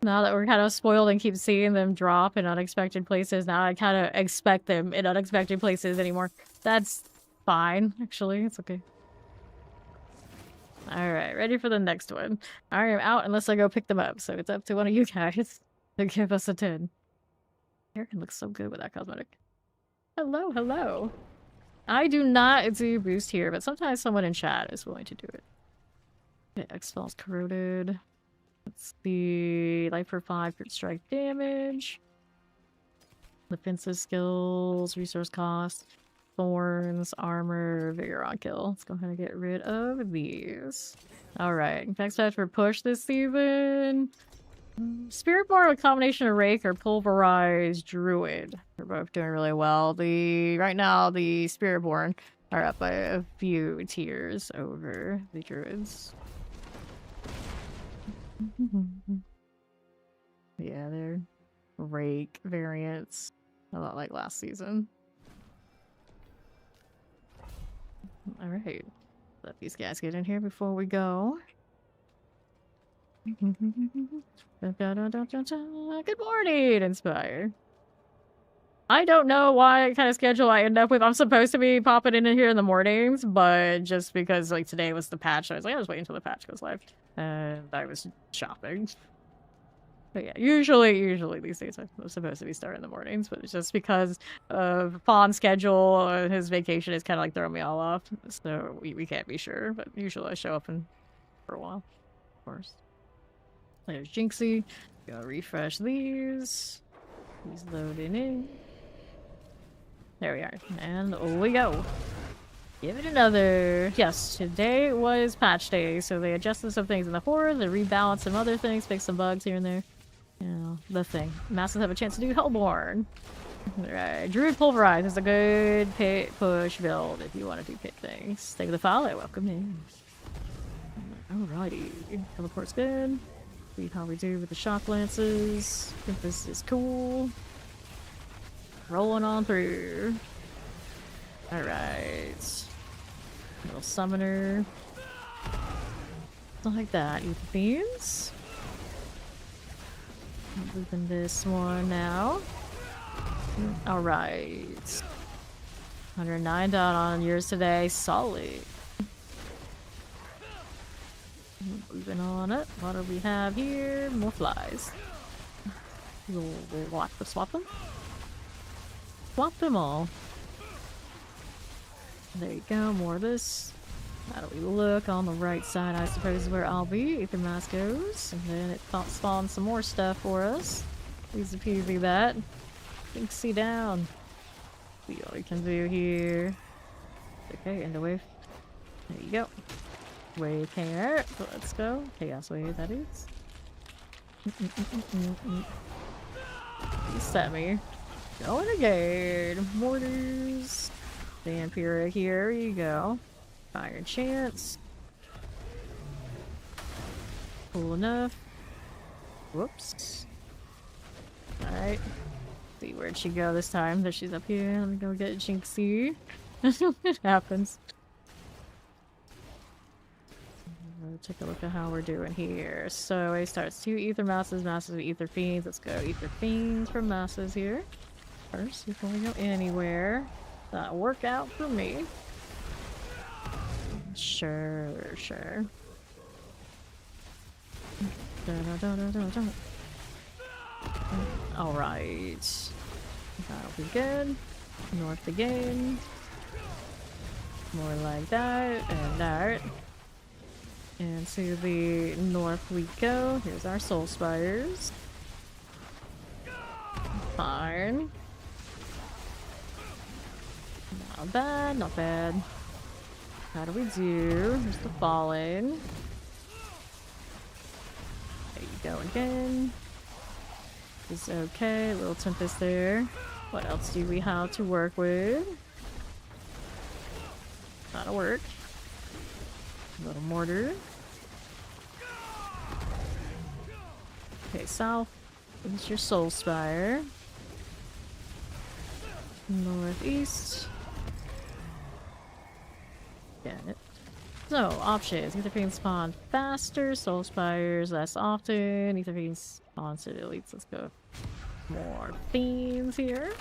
Now that we're kind of spoiled and keep seeing them drop in unexpected places, now I kind of expect them in unexpected places anymore. That's fine, actually. It's okay. Alright, ready for the next one. I am out unless I go pick them up, so it's up to one of you guys to give us a 10. Hair can look so good with that cosmetic. Hello, hello. I do not do boost here, but sometimes someone in chat is willing to do it. Okay, X-Falls corroded. Let's see. Life for 5, crit strike damage. Defensive skills, resource cost, thorns, armor, vigor on kill. Let's go ahead and get rid of these. Alright, next patch for push this season. Spiritborn with combination of Rake or Pulverized Druid. They're both doing really well. Right now the Spiritborn are up by a few tiers over the Druids. Yeah, they're Rake variants. A lot like last season. Alright. Let these guys get in here before we go. Good morning, Inspire. I don't know what kind of schedule I end up with. I'm supposed to be popping in here in the mornings, but just because like today was the patch, I was like, I was waiting until the patch goes live. And I was shopping. But yeah, usually these days I'm supposed to be starting in the mornings, but it's just because of Fawn's schedule, his vacation is kind of like throwing me all off. So we can't be sure, but usually I show up for a while, of course. There's Jinxie. Go refresh these. He's loading in. There we are. And we go. Give it another. Yes, today was patch day, so they adjusted some things in the horde, they rebalanced some other things, fixed some bugs here and there. You know, the thing. Masses have a chance to do Hellborn. Alright, Druid Pulverize is a good pit push build if you want to do pit things. Thank you for the follow. Welcome in. Alrighty. Teleport's good. See how we do with the shock lances. I think this is cool. Rolling on through. Alright. Little summoner. Something like that. Ether Fiends. Open this one now. Alright. 109 down on yours today. Solid. Moving on up. What do we have here? More flies. We'll swap them. Swap them all. There you go. More of this. How do we look? On the right side, I suppose, is where I'll be. Ether Mask goes. And then it spawns some more stuff for us. Easy peasy that. Jinxie down. See what we can do here. Okay, end the wave. There you go. Wave here. Let's go. Chaos wave, that is. Set me. Going again. Mortars. Vampira here you go. Fire chance. Cool enough. Whoops. Alright. See where'd she go this time? There she's up here. Let me go get Jinxie. It happens. Take a look at how we're doing here. So it starts 2 Ether Masses, Masses of Ether Fiends. Let's go Ether Fiends for Masses here. First, before we go anywhere. That'll work out for me. Sure. Alright. That'll be good. North again. More like that, and that. And to the north we go. Here's our Soul Spires. Fine. Not bad, not bad. How do we do? Here's the Fallen. There you go again. Is okay. Little Tempest there. What else do we have to work with? That'll work. Little Mortar. Okay, south. This is your Soul Spire. Northeast. Get it. So, options. Ether Fiends spawn faster, Soul Spires less often. Ether Fiends spawn to the elites. Let's go. More Fiends here.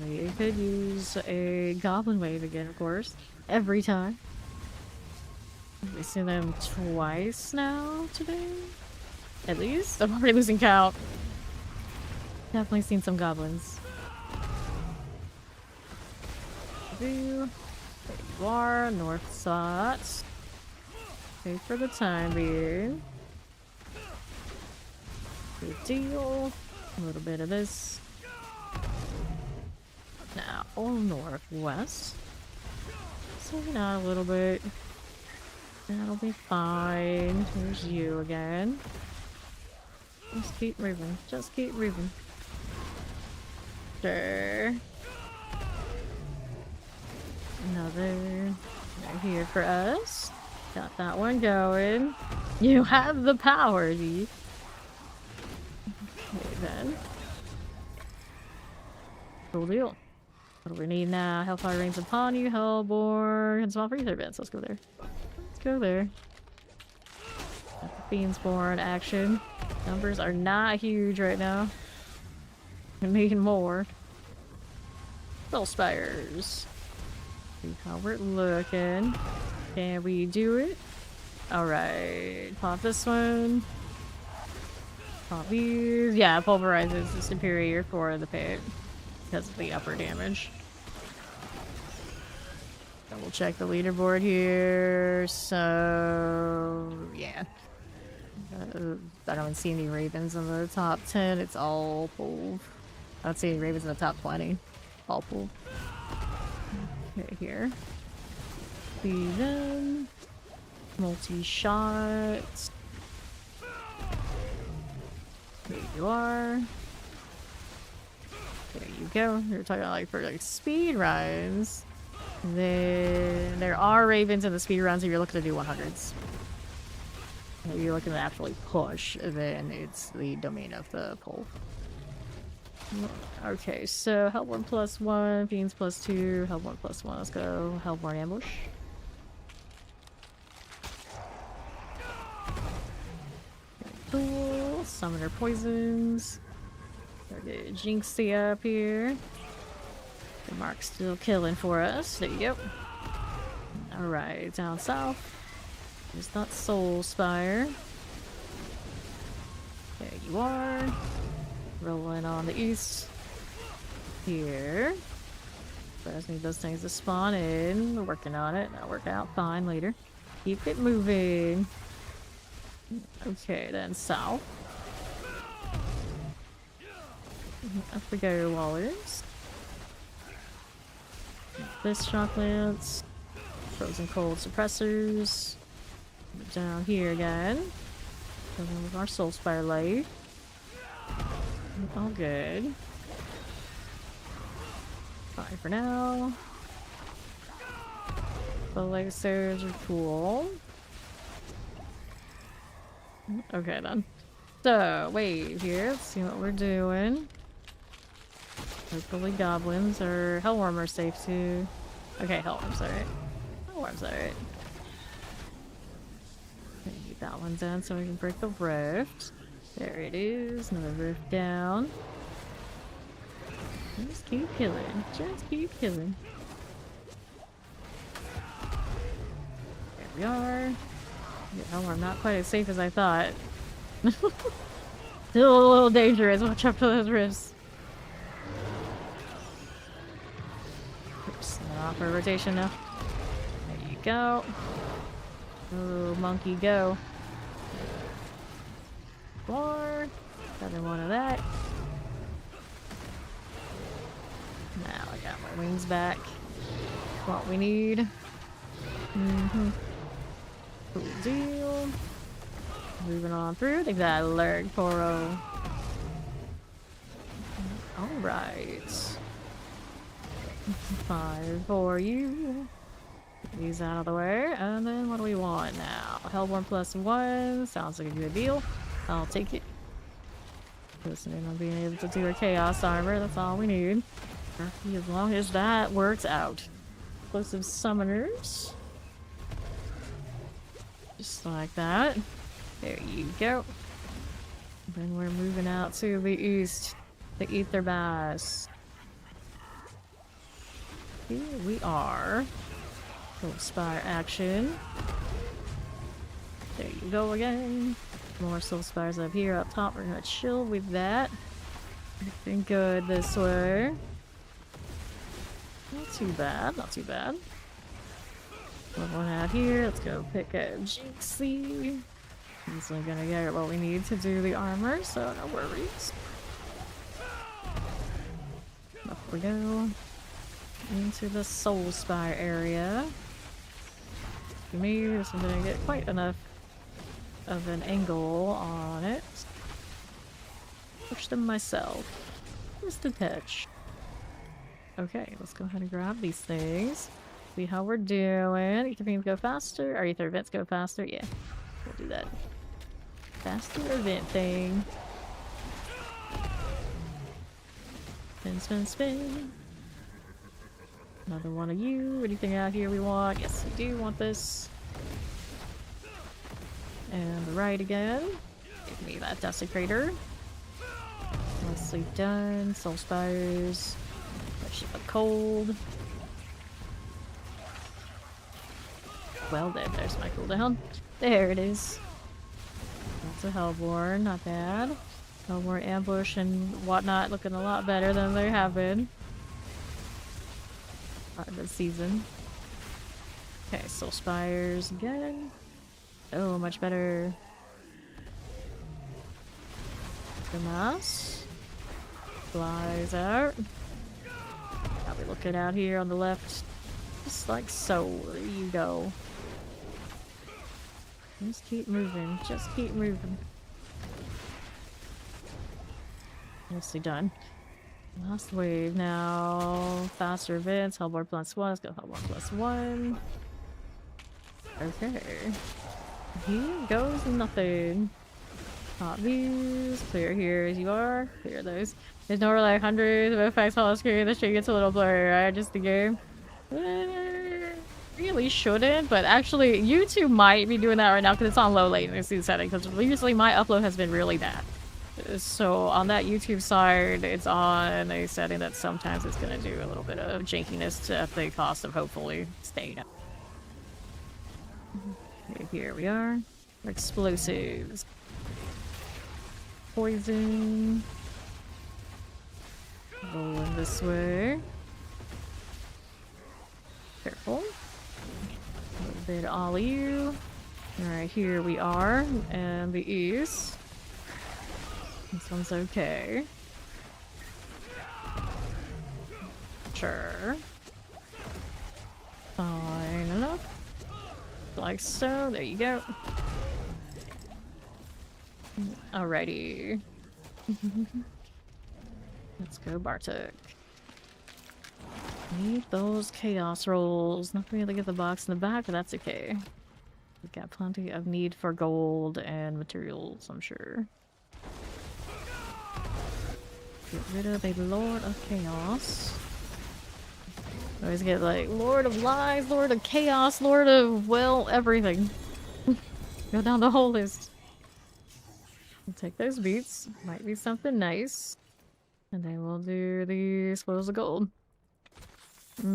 We could use a goblin wave again, of course. Every time. We've seen them twice now today. At least. I'm already losing count. Definitely seen some goblins. There you are, north side. Okay, for the time being. Good deal. A little bit of this. Now, northwest. Slow down a little bit. That'll be fine. Here's you again. Just keep moving. Just keep moving. Sure. Another right here for us. Got that one going. You have the power, Dee. Okay, then. Cool deal. What do we need now? Hellfire rains upon you, Hellborn, and small freezer events. Let's go there. Let's go there. Got the Fiendsborn action. Numbers are not huge right now. We need more. Spires. See how we're looking. Can we do it? Alright. Pop this one. Pop these. Yeah, pulverizes is superior for the pit because of the upper damage. Double check the leaderboard here. So, yeah. I don't see any ravens in the top 10. It's all pulled. I don't see any ravens in the top 20. All pulled. Okay, here. See them. Multi-shots. There you are. There you go. You're talking about for speed runs. Then there are ravens in the speed runs if you're looking to do 100s. If you're looking to actually push, then it's the domain of the pole. Okay, so Hellborn +1, Fiends +2, Hellborn +1. Let's go. Hellborn ambush. Cool. Summoner poisons. Okay, Jinxie up here. The mark's still killing for us. There you go. Alright, down south. It's that Soul Spire. There you are. Rolling on the east. Here. But I just need those things to spawn in. We're working on it. That'll work out fine later. Keep it moving. Okay, then south. Up we go, Wallers. This shock lance. Frozen cold suppressors. Down here again. With our Soul Spire light. All good. Fine for now. The lasers are cool. Okay then. So, wait here. Let's see what we're doing. Hopefully goblins or Hellworm are safe too. Okay, Hellworm's alright. Hellworm's alright. Keep that one down so we can break the rift. There it is. Another rift down. Just keep killing. Just keep killing. There we are. Yeah, Hellworm not quite as safe as I thought. Still a little dangerous. Watch out for those rifts. Oops, off for rotation now. There you go. Oh, monkey, go. More. Another one of that. Now I got my wings back. What we need. Cool deal. Moving on through. They got Lurg Poro. Alright. 5 for you. Get these out of the way. And then what do we want now? Hellborn +1. Sounds like a good deal. I'll take it. Listening on being able to do a chaos armor. That's all we need. As long as that works out. Explosive summoners. Just like that. There you go. Then we're moving out to the east. The Ether Bass. Here we are. Little spire action. There you go again. More soul spires up here up top. We're gonna chill with that. Looking good this way. Not too bad, not too bad. Put one out here. Let's go pick a Jinxie. Easily gonna get what we need to do the armor, so no worries. Up we go. Into the soul spire area. Maybe I'm gonna get quite enough of an angle on it. Push them myself. Just a touch. Okay, let's go ahead and grab these things. See how we're doing. Ether beams go faster, or ether vents go faster. Yeah, we'll do that. Faster event thing. Spin, spin, spin. Another one of you. Anything out here we want? Yes, we do want this. And the right again. Give me that desecrator. Mostly done. Soul spires. Ship of cold. Well then, there's my cooldown. There it is. That's a Hellborn, not bad. Hellborn ambush and whatnot looking a lot better than they have been. This season. Okay, Soul Spires again. Oh, much better. Damas. Flies out. How we looking out here on the left? Just like so. There you go. Just keep moving. Just keep moving. Mostly done. Last wave now. Faster events. Hellborn +1. Let's go Hellborn +1. Okay. Here goes nothing. Pop these. Clear here as you are. Clear those. There's no like hundreds of effects on the screen. The shit gets a little blurry, right? Just the game. Really shouldn't, but actually YouTube might be doing that right now because it's on low latency setting, because usually my upload has been really bad. So on that YouTube side, it's on a setting that sometimes it's going to do a little bit of jankiness at the cost of hopefully staying up. Okay, here we are. Explosives. Poison. Rolling this way. Careful. A little bit of all you. Alright, here we are. And the east. This one's okay. Sure. Fine enough. Like so. There you go. Alrighty. Let's go, Bartek. Need those chaos rolls. Not really get the box in the back, but that's okay. We've got plenty of need for gold and materials, I'm sure. Get rid of a Lord of Chaos. I always get like Lord of Lies, Lord of Chaos, Lord of, well, everything. Go down the whole list. We'll take those beats. Might be something nice. And then we'll do the spoils of gold. That's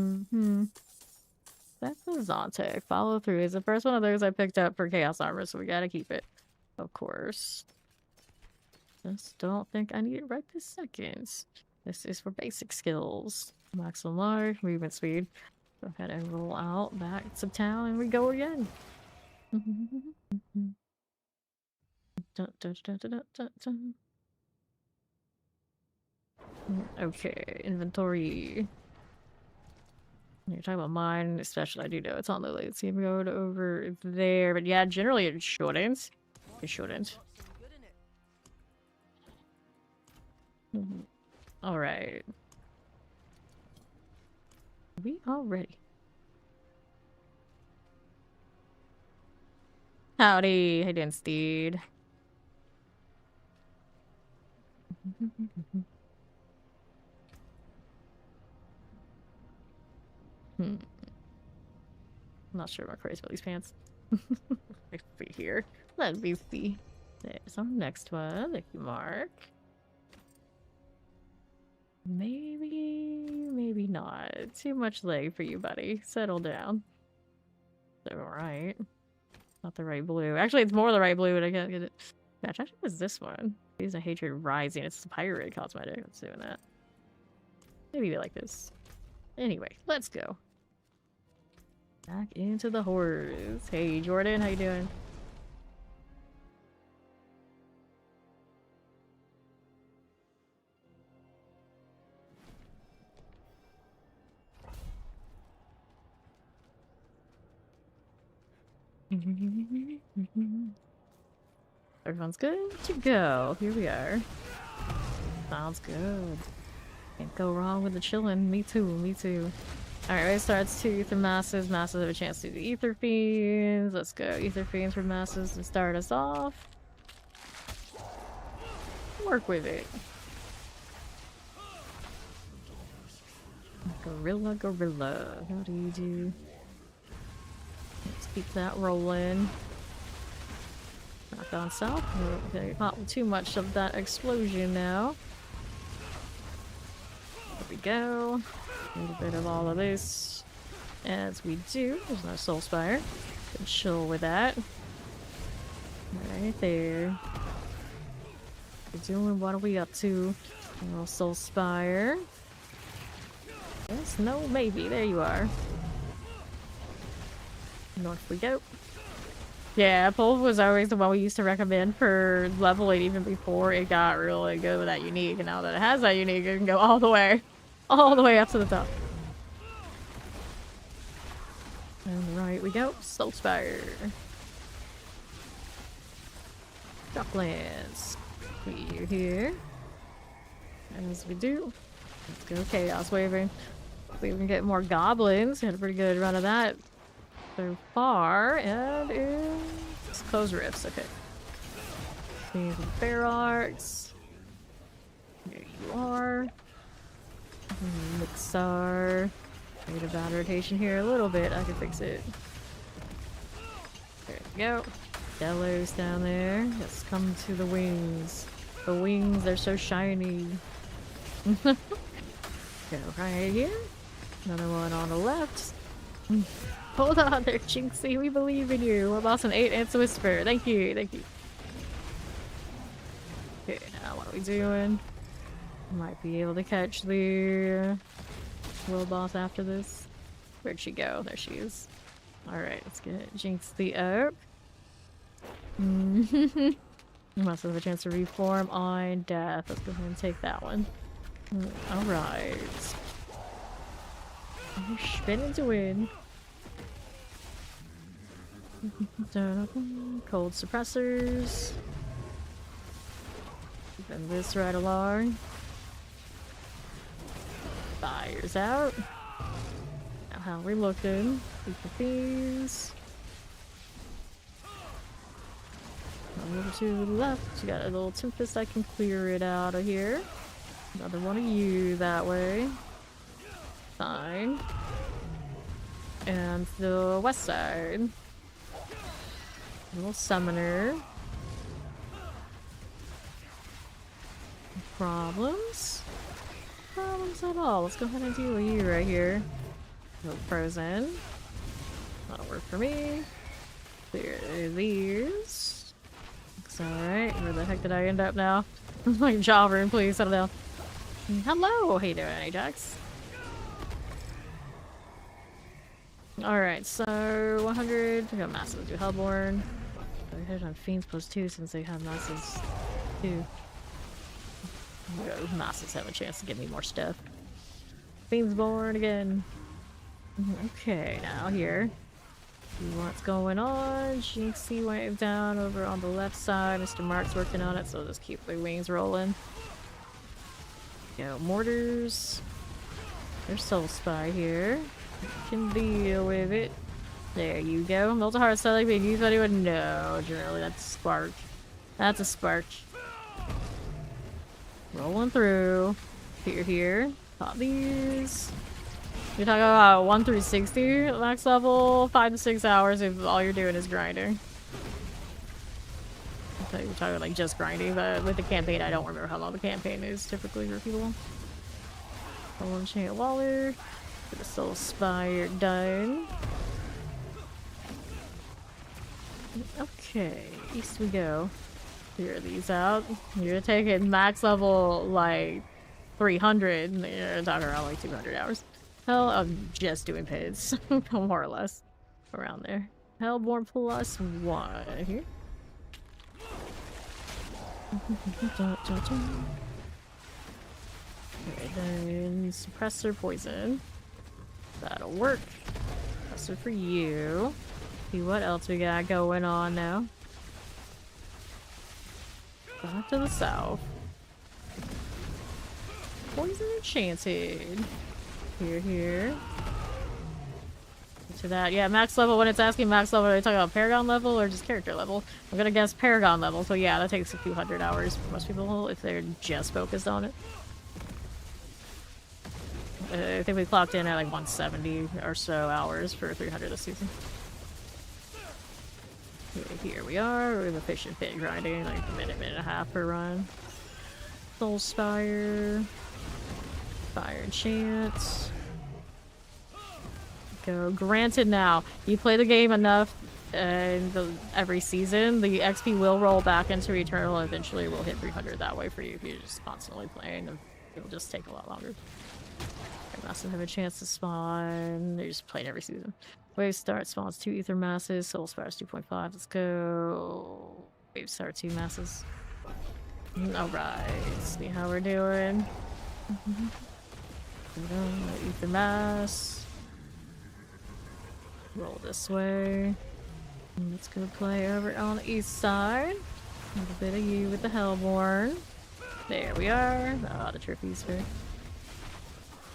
a Zontic. Follow through. It's the first one of those I picked up for Chaos Armor, so we gotta keep it. Of course. Just don't think I need it right this second. This is for basic skills. Maximum large, movement speed. Go ahead and roll out back to town and we go again. Okay, inventory. You're talking about mine, especially I do know it's on the latency. I'm going over there, but yeah, generally it shouldn't. It shouldn't. Alright. We all ready? Howdy, hey Dan Steed. I'm not sure about crazy about these pants. Let's see here. Let me see. There's our next one. Thank you, Mark. Maybe, maybe not? Too much leg for you, buddy. Settle down. Alright. Not the right blue. Actually, it's more the right blue, but I can't get it. Gosh, actually, it's this one. Use a Hatred Rising. It's the pirate cosmetic. Let's do that. Maybe we like this. Anyway, let's go. Back into the horrors. Hey, Jordan, how you doing? Everyone's good to go. Here we are. Sounds good. Can't go wrong with the chillin'. Me too, me too. Alright, race starts 2 Ether Masses. Masses have a chance to do Ether Fiends. Let's go. Ether Fiends for Masses to start us off. Work with it. Gorilla, gorilla. How do you do? Let's keep that rolling. Not gone south. Okay, not too much of that explosion now. There we go. A little bit of all of this. As we do. There's no Soul Spire. Can chill with that. Right there. We're doing what are we up to? A little Soul Spire. Yes, no, maybe. There you are. North we go. Yeah, Pulve was always the one we used to recommend for leveling even before it got really good with that unique. And now that it has that unique, it can go all the way up to the top. And right we go. Soul Spire. Droplands. We're here. As we do. Let's go Chaos Waving. We can get more goblins. Had a pretty good run of that so far. And it's close rifts. Okay. These are Bear Arcs. There you are. Mixar. Need a bad rotation here a little bit. I can fix it. There we go. Delos down there. Let's come to the wings. The wings, they're so shiny. Go right here. Another one on the left. Hold on there, Jinxie. We believe in you. We're boss an 8 and a Whisper. Thank you. Thank you. Okay, now what are we doing? Might be able to catch the world boss after this. Where'd she go? There she is. Alright, let's get Jinxie up. You must have a chance to reform on death. Let's go ahead and take that one. Alright. Spinning to win. Cold suppressors. Keeping this right along. Fires out. Now how we looking? Keep the thieves. A little to the left. You got a little Tempest. I can clear it out of here. Another one of you that way. Fine. And the west side. Little summoner. Problems? Problems at all. Let's go ahead and deal with you right here. No frozen. That'll work for me. Clear these. Looks alright. Where the heck did I end up now? Like Jawbone, please settle down. Hello! How you doing, Ajax? Alright, so 100. We got Masses do Hellborn. We hit on Fiends +2 since they have Masses too. Masses have a chance to give me more stuff. Fiendsborn again. Okay, now here. See what's going on. Jinxie wave down over on the left side. Mr. Mark's working on it, so we'll just keep the wings rolling. Go, mortars. There's Soul Spy here. Can deal with it. There you go. Melt a heart selling being used by anyone? No, generally that's a spark. That's a spark. Rolling through. Here. Pop these. You're talking about 1 through 60 max level, 5 to 6 hours if all you're doing is grinding. I thought you were talking like just grinding, but with the campaign, I don't remember how long the campaign is typically for people. I'll enchant Waller. Get the Soul Spire done. Okay, east we go. Clear these out. You're taking max level like 300. You're talking around like 200 hours. Hell, I'm just doing PIDs. More or less. Around there. Hellborn plus 1 here. Okay, then suppressor poison. That'll work. Suppressor for you. See what else we got going on now. Back to the south. Poison enchanted. Here. To that, yeah, max level. When it's asking max level, are they talking about Paragon level or just character level? I'm gonna guess Paragon level, so yeah, that takes a few hundred hours for most people if they're just focused on it. I think we clocked in at like 170 or so hours for 300 this season. Here we are, with efficient pit grinding, like a minute and a half per run. Soul Spire. Fire Enchant. Go. Granted now, you play the game enough every season, the XP will roll back into Eternal and eventually will hit 300 that way for you if you're just constantly playing. It'll just take a lot longer. Masses have a chance to spawn. They're just playing every season. Wave start spawns 2 ether masses. Soul Spires 2.5. Let's go. Wave start 2 masses. Alright. See how we're doing. Ether mass. Roll this way. Let's go play over on the east side. A little bit of you with the Hellborn. There we are. Oh, the Trippy Sphere.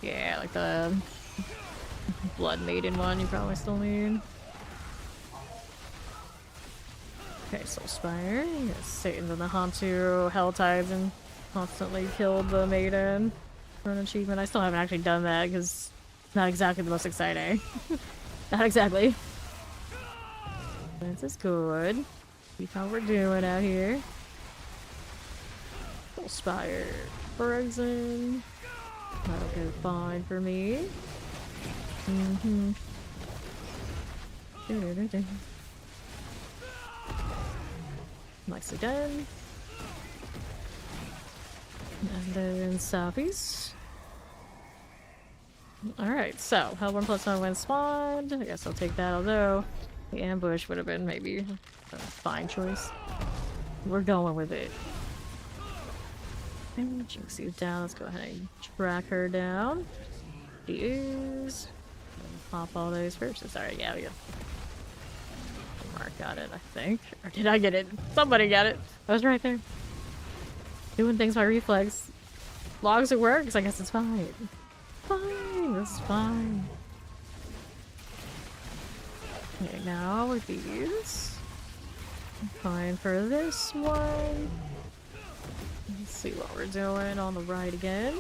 Yeah, like the Blood Maiden one you probably still need. Okay, Soul Spire. Yes, Satan's in the Hantu Helltides and constantly killed the Maiden for an achievement. I still haven't actually done that because it's not exactly the most exciting. Not exactly. This is good. See how we're doing out here. Soul Spire. Frozen. That'll go fine for me. Nicely done. And then Southeast. Alright, so Hellborn plus 1 when spawned. I guess I'll take that, although the ambush would have been maybe a fine choice. We're going with it. Jinxie's down. Let's go ahead and track her down. She is. Pop all those first. Sorry, yeah, we go. Mark got it, I think. Or did I get it? Somebody got it. I was right there. Doing things by reflex. Logs it works, I guess it's fine. Fine, this is fine. Okay, now with these. Fine for this one. Let's see what we're doing on the right again.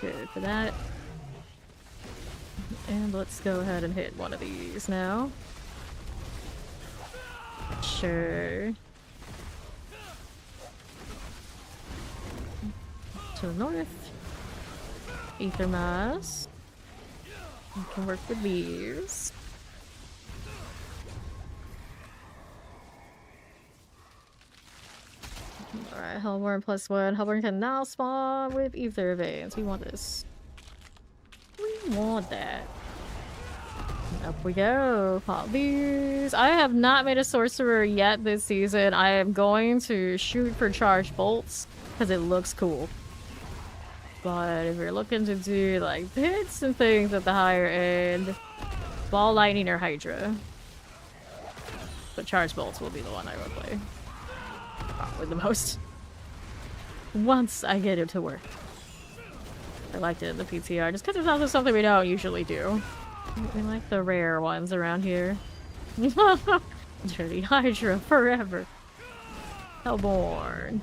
Good for that. And let's go ahead and hit one of these now. Sure. To the north. Ether Mass. We can work with these. Alright, Hellborn plus 1. Hellborn can now spawn with Ether Veins. We want this. We want that. Up we go. Pop these. I have not made a sorcerer yet this season. I am going to shoot for charge bolts because it looks cool. But if you're looking to do like hits and things at the higher end, Ball Lightning or Hydra. But charge bolts will be the one I will play. Probably the most. Once I get it to work. I liked it in the PTR just because it's also something we don't usually do. We like the rare ones around here. Dirty Hydra forever. Hellborn.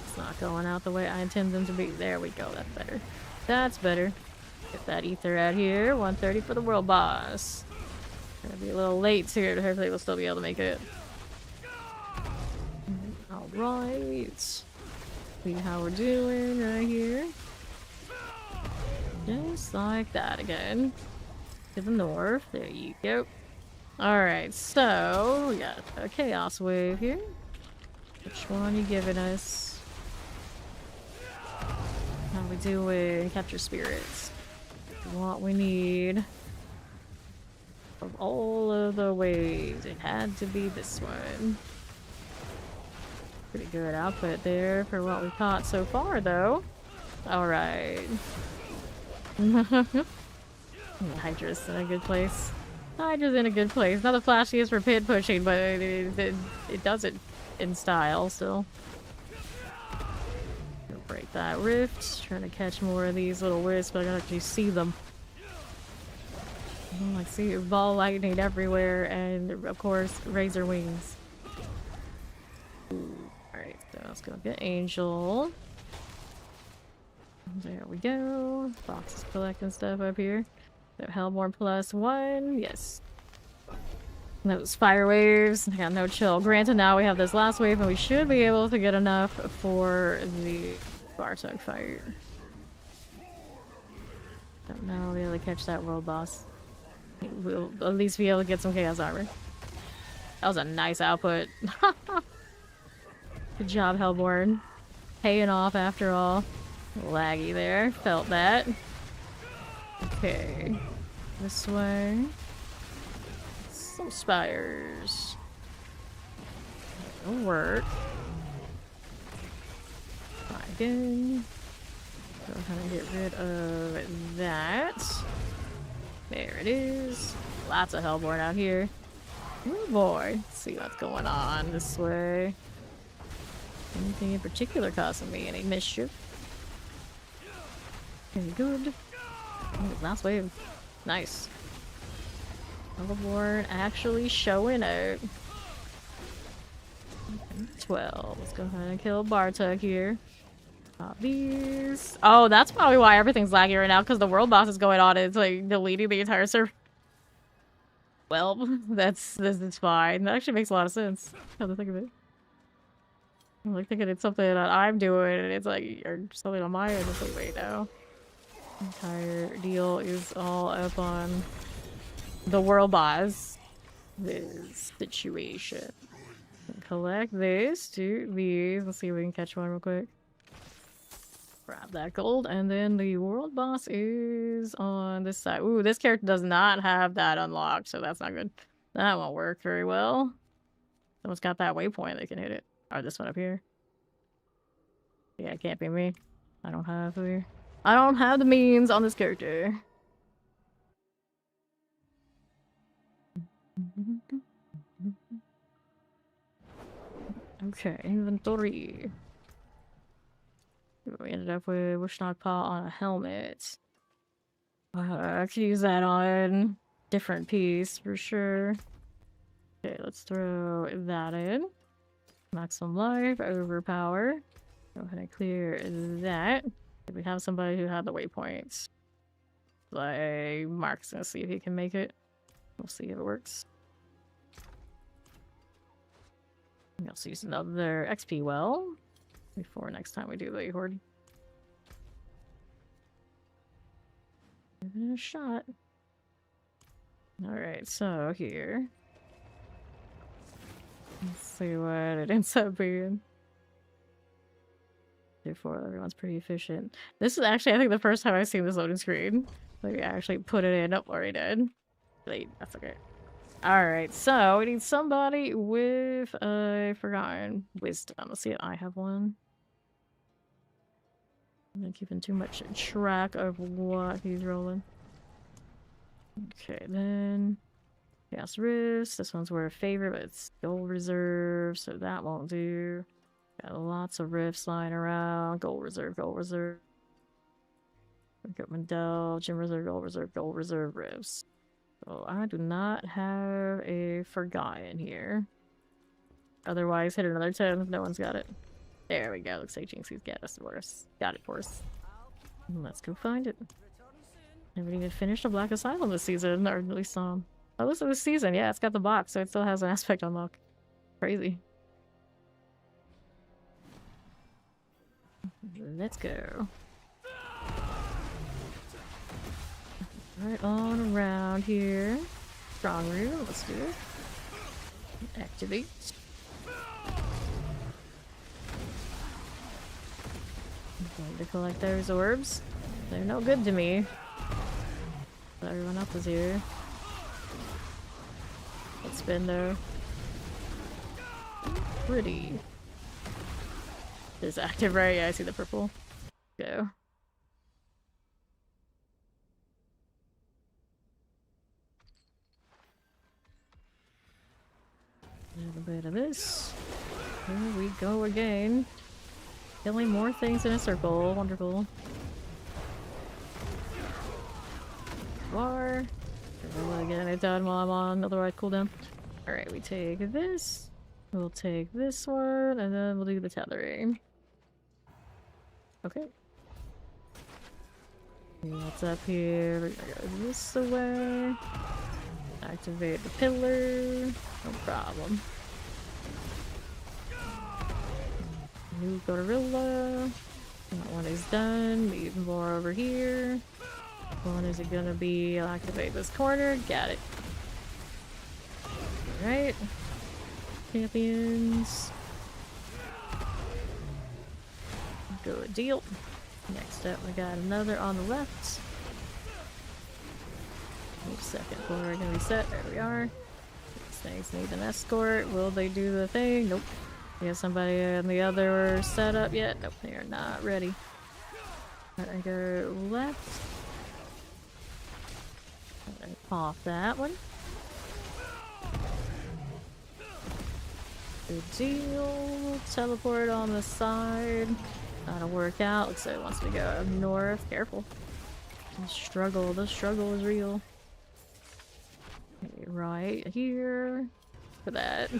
It's not going out the way I intend them to be. There we go, that's better. That's better. Get that ether out here. 130 for the world boss. Gonna be a little late here, but hopefully we'll still be able to make it. Alright. See how we're doing right here. Just like that again. To the north. There you go. Alright, so we got a chaos wave here. Which one are you giving us? How we doing? Capture spirits. What we need. Of all of the waves, it had to be this one. Pretty good output there for what we caught so far, though. Alright. Hydra's in a good place. Hydra's in a good place. Not the flashiest for pit pushing, but it does it in style still. Gonna break that rift. Trying to catch more of these little wisps, but I can actually see them. Like, see ball lightning everywhere, and of course, razor wings. Alright, so let's go get Angel. There we go. Boxes collecting stuff up here. So Hellborn +1, yes. Those fire waves, I got no chill. Granted, now we have this last wave, and we should be able to get enough for the Bartok fire. Don't know, we really catch that world boss. We'll at least be able to get some chaos armor. That was a nice output. Good job, Hellborn. Paying off after all. Laggy there. Felt that. Okay. This way. Some spires. It'll work. Again. Go ahead and get rid of that. There it is. Lots of Hellborn out here. Oh boy. Let's see what's going on this way. Anything in particular causing me any mischief? Very good. Oh, last wave. Nice. Hellborn actually showing out. 12. Let's go ahead and kill Bartok here. Got these. Oh, that's probably why everything's laggy right now, because the world boss is going on and it's like deleting the entire server. Well, this is fine. That actually makes a lot of sense. Come to think of it. I'm like thinking it's something that I'm doing and it's like, or something on my end. It's like, wait, no. Entire deal is all up on the world boss. This situation. Collect this, do these. Let's see if we can catch one real quick. Grab that gold, and then the world boss is on this side. Ooh, this character does not have that unlocked, so that's not good. That won't work very well. Someone's got that waypoint, they can hit it. Or this one up here. Yeah, it can't be me. I don't have the means on this character. Okay, inventory. We ended up with Wishnot Paw on a helmet. I could use that on different piece for sure. Okay, let's throw that in. Maximum life, overpower. Go ahead and clear that. We have somebody who had the waypoints. Like, Mark's gonna see if he can make it. We'll see if it works. We'll also use another XP well before next time we do the horde. Give it a shot. Alright, so here. Let's see what it ends up being. Therefore, everyone's pretty efficient. This is actually, I think, the first time I've seen this loading screen. Like, I actually put it in. Nope, already did. Wait, that's okay. Alright, so we need somebody with a forgotten wisdom. Let's see if I have one. I'm not keeping too much track of what he's rolling. Okay, then Chaos Rifts. This one's worth a favorite, but it's gold reserve, so that won't do. Got lots of rifts lying around. Gold reserve, gold reserve. Equipment delve, gym reserve, gold reserve rifts. So I do not have a forgotten here. Otherwise, hit another 10 if no one's got it. There we go. Looks like Jinxie's got us for us. Got it for us. Let's go find it. Never even finished a Black Asylum this season, or at least oh, this is this season. Yeah, it's got the box, so it still has an aspect unlock. Crazy. Let's go. Right on around here. Strong room, let's do it. Activate. I'm going to collect those orbs. They're no good to me. But everyone else is here. Let's spin though. Pretty. Is active, right? Yeah, I see the purple. Go. A little bit of this. Here we go again. Killing more things in a circle. Wonderful. War. Getting it done while I'm on otherwise cooldown. Alright, we take this. We'll take this one, and then we'll do the tethering. Okay. What's up here? We're gonna go this away. Activate the pillar. No problem. New gorilla. That one is done. Need more over here. One is it gonna be? I'll activate this corner. Got it. Alright. Champions. Good deal. Next up, we got another on the left. Wait a second, we're gonna be set. There we are. These things need an escort. Will they do the thing? Nope. We have somebody in the other setup yet? Nope, they are not ready. Alright, I go left. Alright, off that one. Good deal. Teleport on the side. That'll work out. Looks like it wants to go north. Careful. The struggle is real. Okay, right here. For that.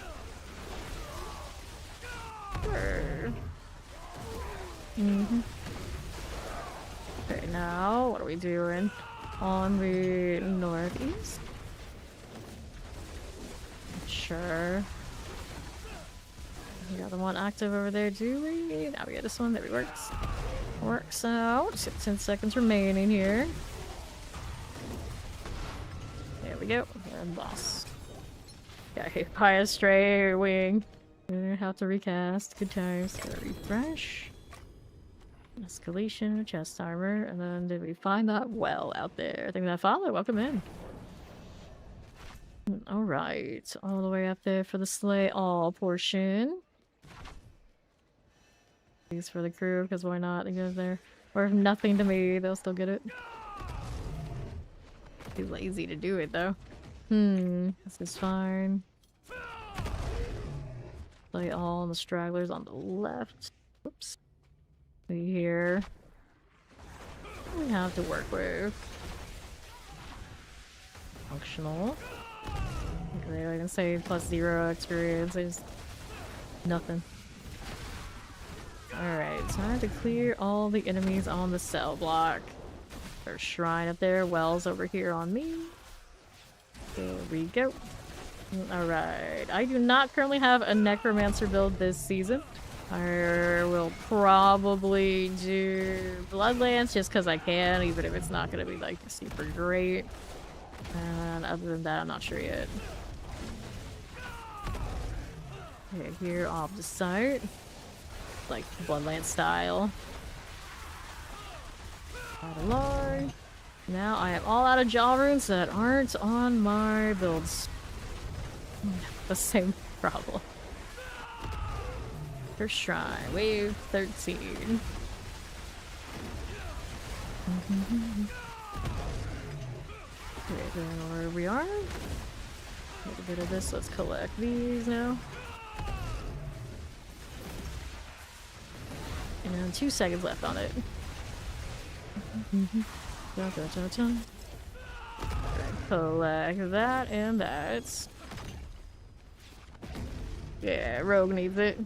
Okay, now what are we doing? On the northeast? Sure. We got the one active over there, do we? Now we get this one. There it works. Works out. 10 seconds remaining here. There we go. And boss. Got hit by a stray wing. Gonna have to recast. Good times. Gotta refresh. Escalation, chest armor, and then did we find that well out there? I think that follow. Welcome in. Alright. All the way up there for the slay all portion. These for the crew, because why not? They go there. Or if nothing to me, they'll still get it. Too lazy to do it though. This is fine. Play all the stragglers on the left. Oops. Here. We have to work with. Functional. Okay, I can say +0 experience. There's nothing. Alright, time to clear all the enemies on the cell block. There's shrine up there, wells over here on me. There we go. Alright, I do not currently have a necromancer build this season. I will probably do Bloodlands just because I can, even if it's not going to be like super great. And other than that, I'm not sure yet. Okay, here off the site. Like Bloodlands style. Out of large. Now I am all out of jaw runes that aren't on my builds. The same problem. First shrine, wave 13. Okay, then where we are. A little bit of this, let's collect these now. And 2 seconds left on it. Collect that and that. Yeah, Rogue needs it.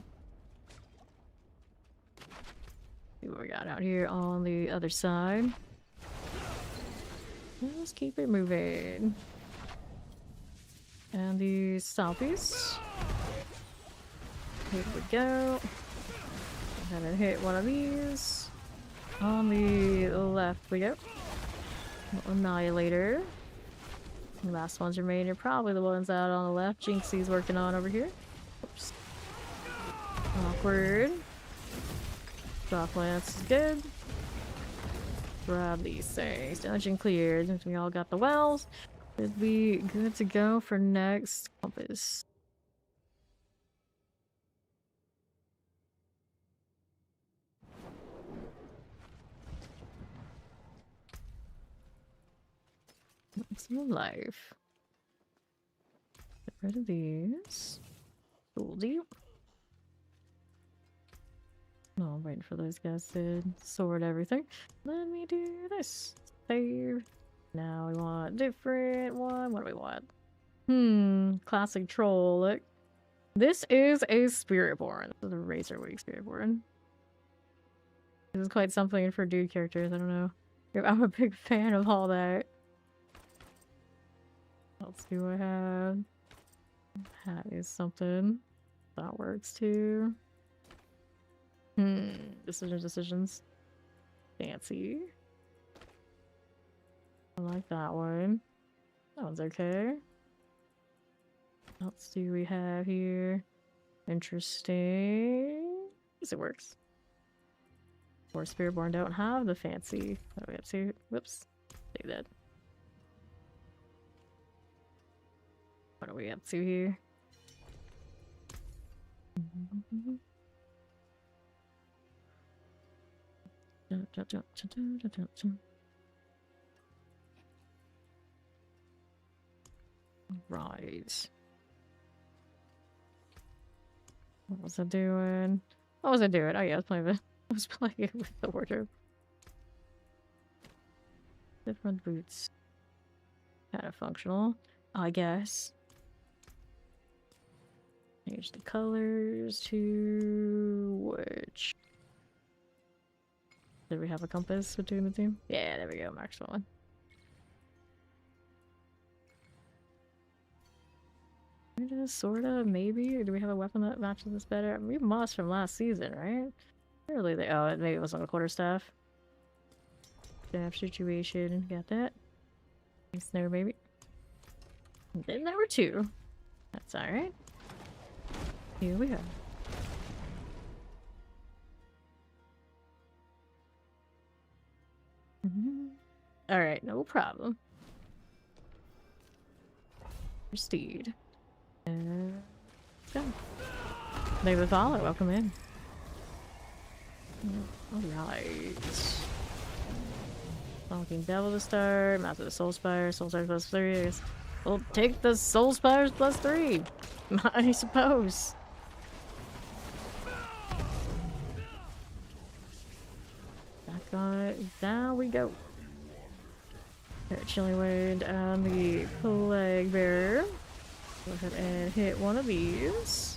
See what we got out here on the other side. Let's keep it moving. And the Stompies. Here we go. And then hit one of these. On the left we go. Annihilator. The last ones remaining are probably the ones out on the left. Jinxie's working on over here. Oops. Awkward. Drop lance is good. Grab these things. Dungeon cleared. We all got the wells. Should be good to go for next compass. Maximum life. Get rid of these. Goldie. No, I'm waiting for those guys to sort everything. Let me do this. Save. Now we want a different one. What do we want? Classic troll. Look. This is a Spiritborn. This is a Razorwing Spiritborn. This is quite something for dude characters. I don't know. I'm a big fan of all that. What else do I have? Hat is something. That works too. Decisions. Fancy. I like that one. That one's okay. What else do we have here? Interesting. Yes, it works. Or Spiritborn don't have the fancy. What do we have to? Whoops. Save that. What are we up to here? Right. What was I doing? What was I doing? Oh yeah, I was playing with the wardrobe. Different boots. Kind of functional, I guess. Change the colors to which? Did we have a compass between the two? Yeah, there we go. Marks one. Sorta, maybe? Or do we have a weapon that matches this better? We must from last season, right? Surely they. Oh, maybe it was on a quarterstaff. Staff situation. Got that. Nice there, baby. And then there were two. That's alright. Here we go. Alright, no problem. Steed. Let's go. They will follow. Welcome in. Alright. Stalking Devil to start. Master the Soul Spires. Soul Spires plus 3. I guess we'll take the Soul Spires plus 3. I suppose. Back on it. Down we go. Chilling Wind and the Plague Bearer. Go ahead and hit one of these.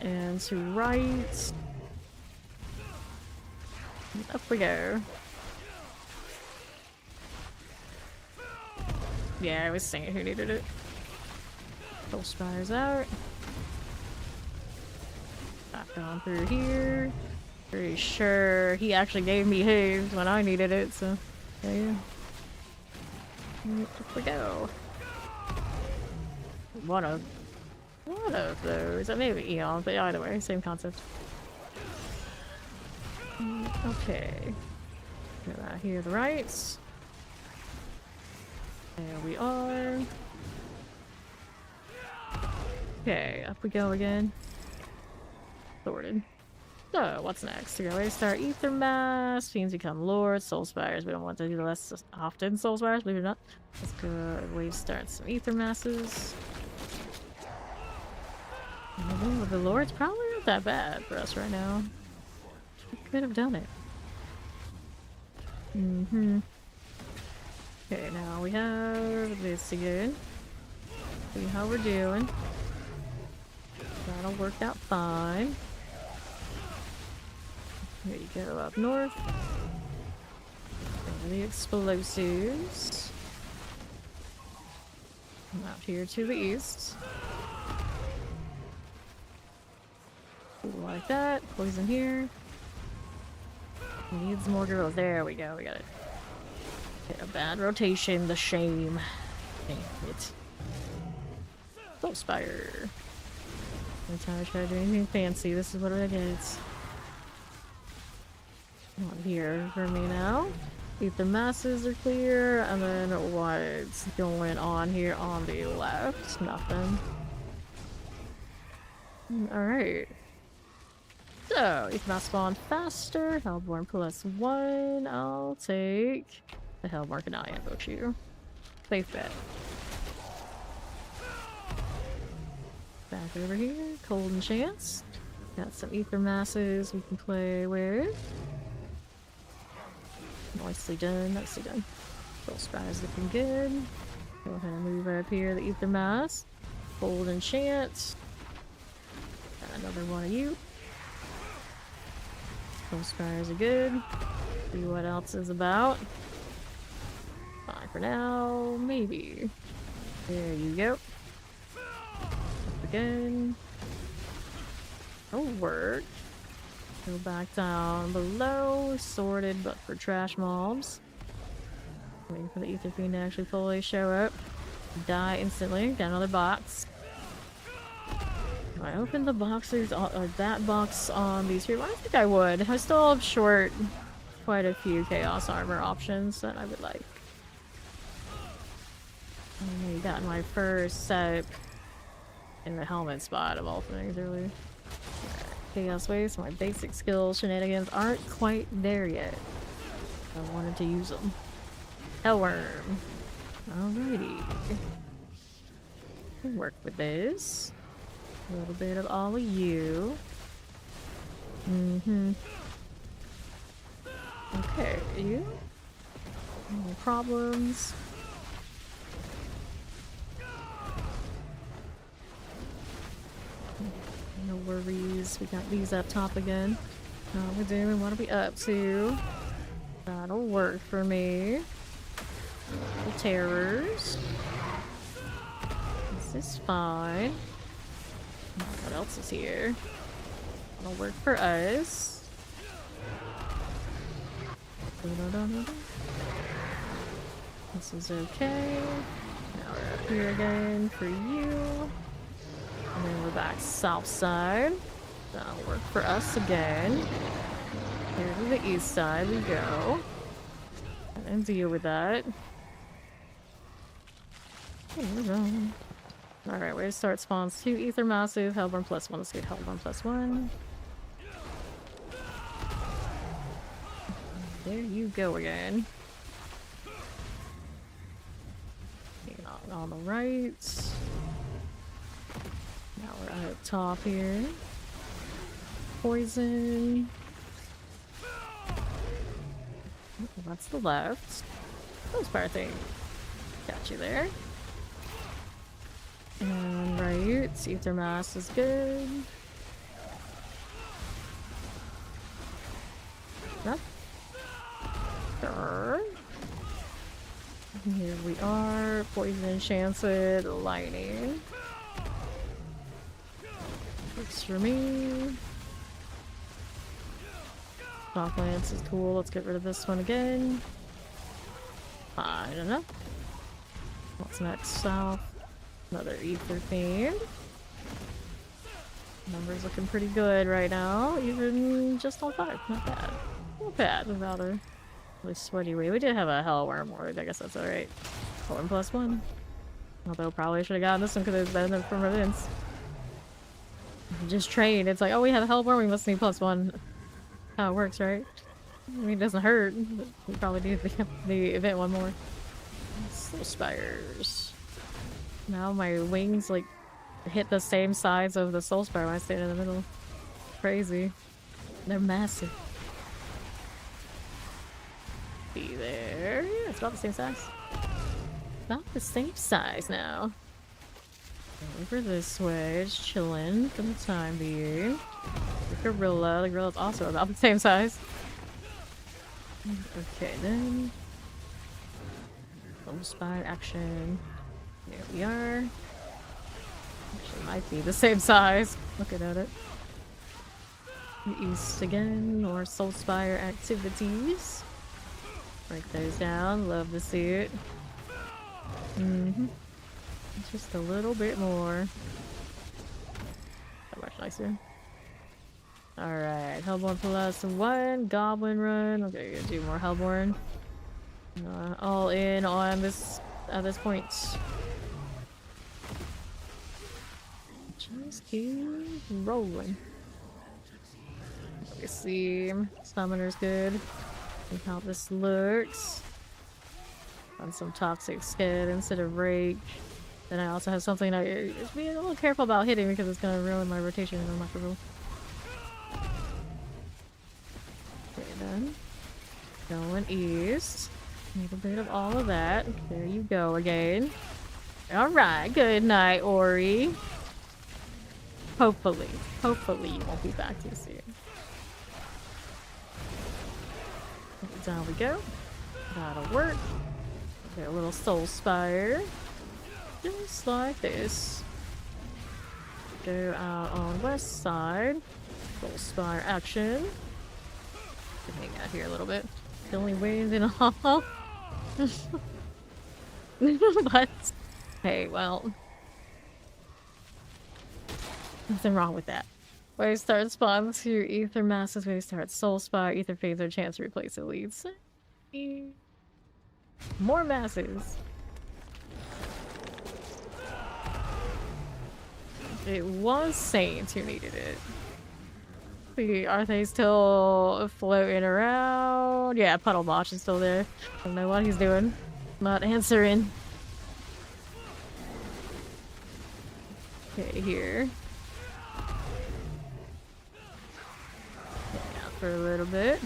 And to right. And up we go. Yeah, I was saying who needed it. Full Spires out. Back on through here. Pretty sure he actually gave me his when I needed it, so yeah. Up we go. One of those. Maybe Eon, but either way, same concept. Okay. Get that here to the right. There we are. Okay, up we go again. Sorted. So, what's next? We gotta start Ether Mass, Fiends become Lords, Soul Spires. We don't want to do the less often Soul Spires, believe it or not. Let's go wave start some Ether Masses. The Lord's probably not that bad for us right now. We could have done it. Okay, now we have this again. See how we're doing. That'll work out fine. Here you go, up north. And the explosives. Come out here to the east. like that. Poison here. Needs more girls. There we go. We got it. Hit a bad rotation. The shame. Dang it. Soul Spire. Every time I try to do anything fancy, this is what I get. Not here for me now. Ether masses are clear, and then what's going on here on the left? Nothing. Alright. So, Ether mass spawn faster. Hellborn +1. I'll take the Hellborn. Cannot ambush you. Safe bet. Back over here. Cold Enchants. Got some Ether masses we can play with. Nicely done, nicely done. Soul Spires looking good. Go ahead and move up here, the Ether Mass. Cold Enchant. Got another one of you. Soul Spires are good. See what else is about. Fine for now, maybe. There you go. Up again. That'll work. Go back down below. Sorted, but for trash mobs. Waiting for the Ether Fiend to actually fully show up. Die instantly. Got another box. I opened the boxes, or that box on these here. I think I would. I still have short quite a few Chaos Armor options that I would like. I only got my first set in the helmet spot of all things, really. Chaos Waste, my basic skills shenanigans aren't quite there yet. I wanted to use them. Hellworm. Alrighty. Can work with this. A little bit of all of you. Okay, you? No problems. No worries. We got these up top again. How we doing? What are we up to? That'll work for me. The terrors. This is fine. What else is here? That'll work for us. This is okay. Now we're up here again for you. And then we're back south side. That'll work for us again. Here to the east side we go. And deal with that. Alright, way to start spawns 2 Ether Massive, Hellborn +1. Let's get Hellborn +1. There you go again. On the right. Now we're up top here. Poison. That's the left. Soul Spire thing. Got you there. And right, Ether Mass is good. Yep. Sure. Here we are. Poison Enchanted Lightning. Works for me. Shock Lance is cool. Let's get rid of this one again. I don't know. What's next? South. Another Ether Fiend. Numbers looking pretty good right now. Even just on 5. Not bad. Not bad without a really sweaty way. We did have a Hellworm Ward. I guess that's alright. Hellworm +1. Although probably should have gotten this one because it's better than from events. Just trade. It's like, oh, we have a Hellborn, we must need +1. How it works, right? I mean, it doesn't hurt. But we probably need the event one more. Soul Spires. Now my wings like hit the same size of the Soul Spire when I stand in the middle. Crazy. They're massive. Be there. Yeah, it's about the same size. About the same size now. Over this way, just chilling for the time being. The gorilla. The gorilla's also about the same size. Okay then. Soul Spire action. There we are. Actually might be the same size. Looking at it. East again, or Soul Spire activities. Break those down, love to see it. Just a little bit more. So much nicer. Alright, Hellborn +1, Goblin Run. Okay, gonna do more Hellborn. All in on this at this point. Just keep rolling. Let me see. Summoner's good. See how this looks. On some toxic skid instead of rage. Then I also have something I just be a little careful about hitting because it's gonna ruin my rotation and I'm not gonna roll. Okay then. Going east. Need a bit of all of that. There you go again. Alright, good night, Ori. Hopefully you won't be back too soon. Down we go. That'll work. Get a little Soul Spire. Just like this. Go out on west side. Soul Spire action. Hang out here a little bit. Killing waves in a hall. But hey, well, nothing wrong with that. Wave start spawns to Ether Masses. Wave start Soul Spire. Ether fades their chance to replace elites. More masses. It was Saints who needed it. See, are they still floating around? Yeah, Puddle Botch is still there. I don't know what he's doing. Not answering. Okay, here. Hang out for a little bit.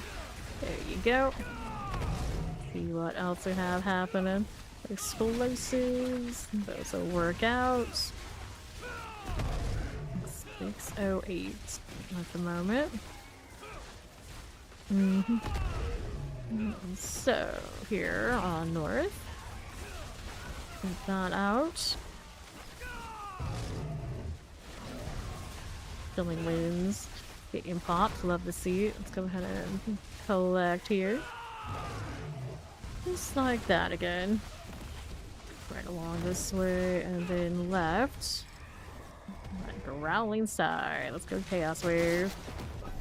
There you go. See what else we have happening. Explosives. Those will work out. 608 at the moment. So, here on north. Get that out. Filling winds. Getting pops. Love to see it. Let's go ahead and collect here. Just like that again. Right along this way and then left. Right, growling side. Let's go Chaos Wave.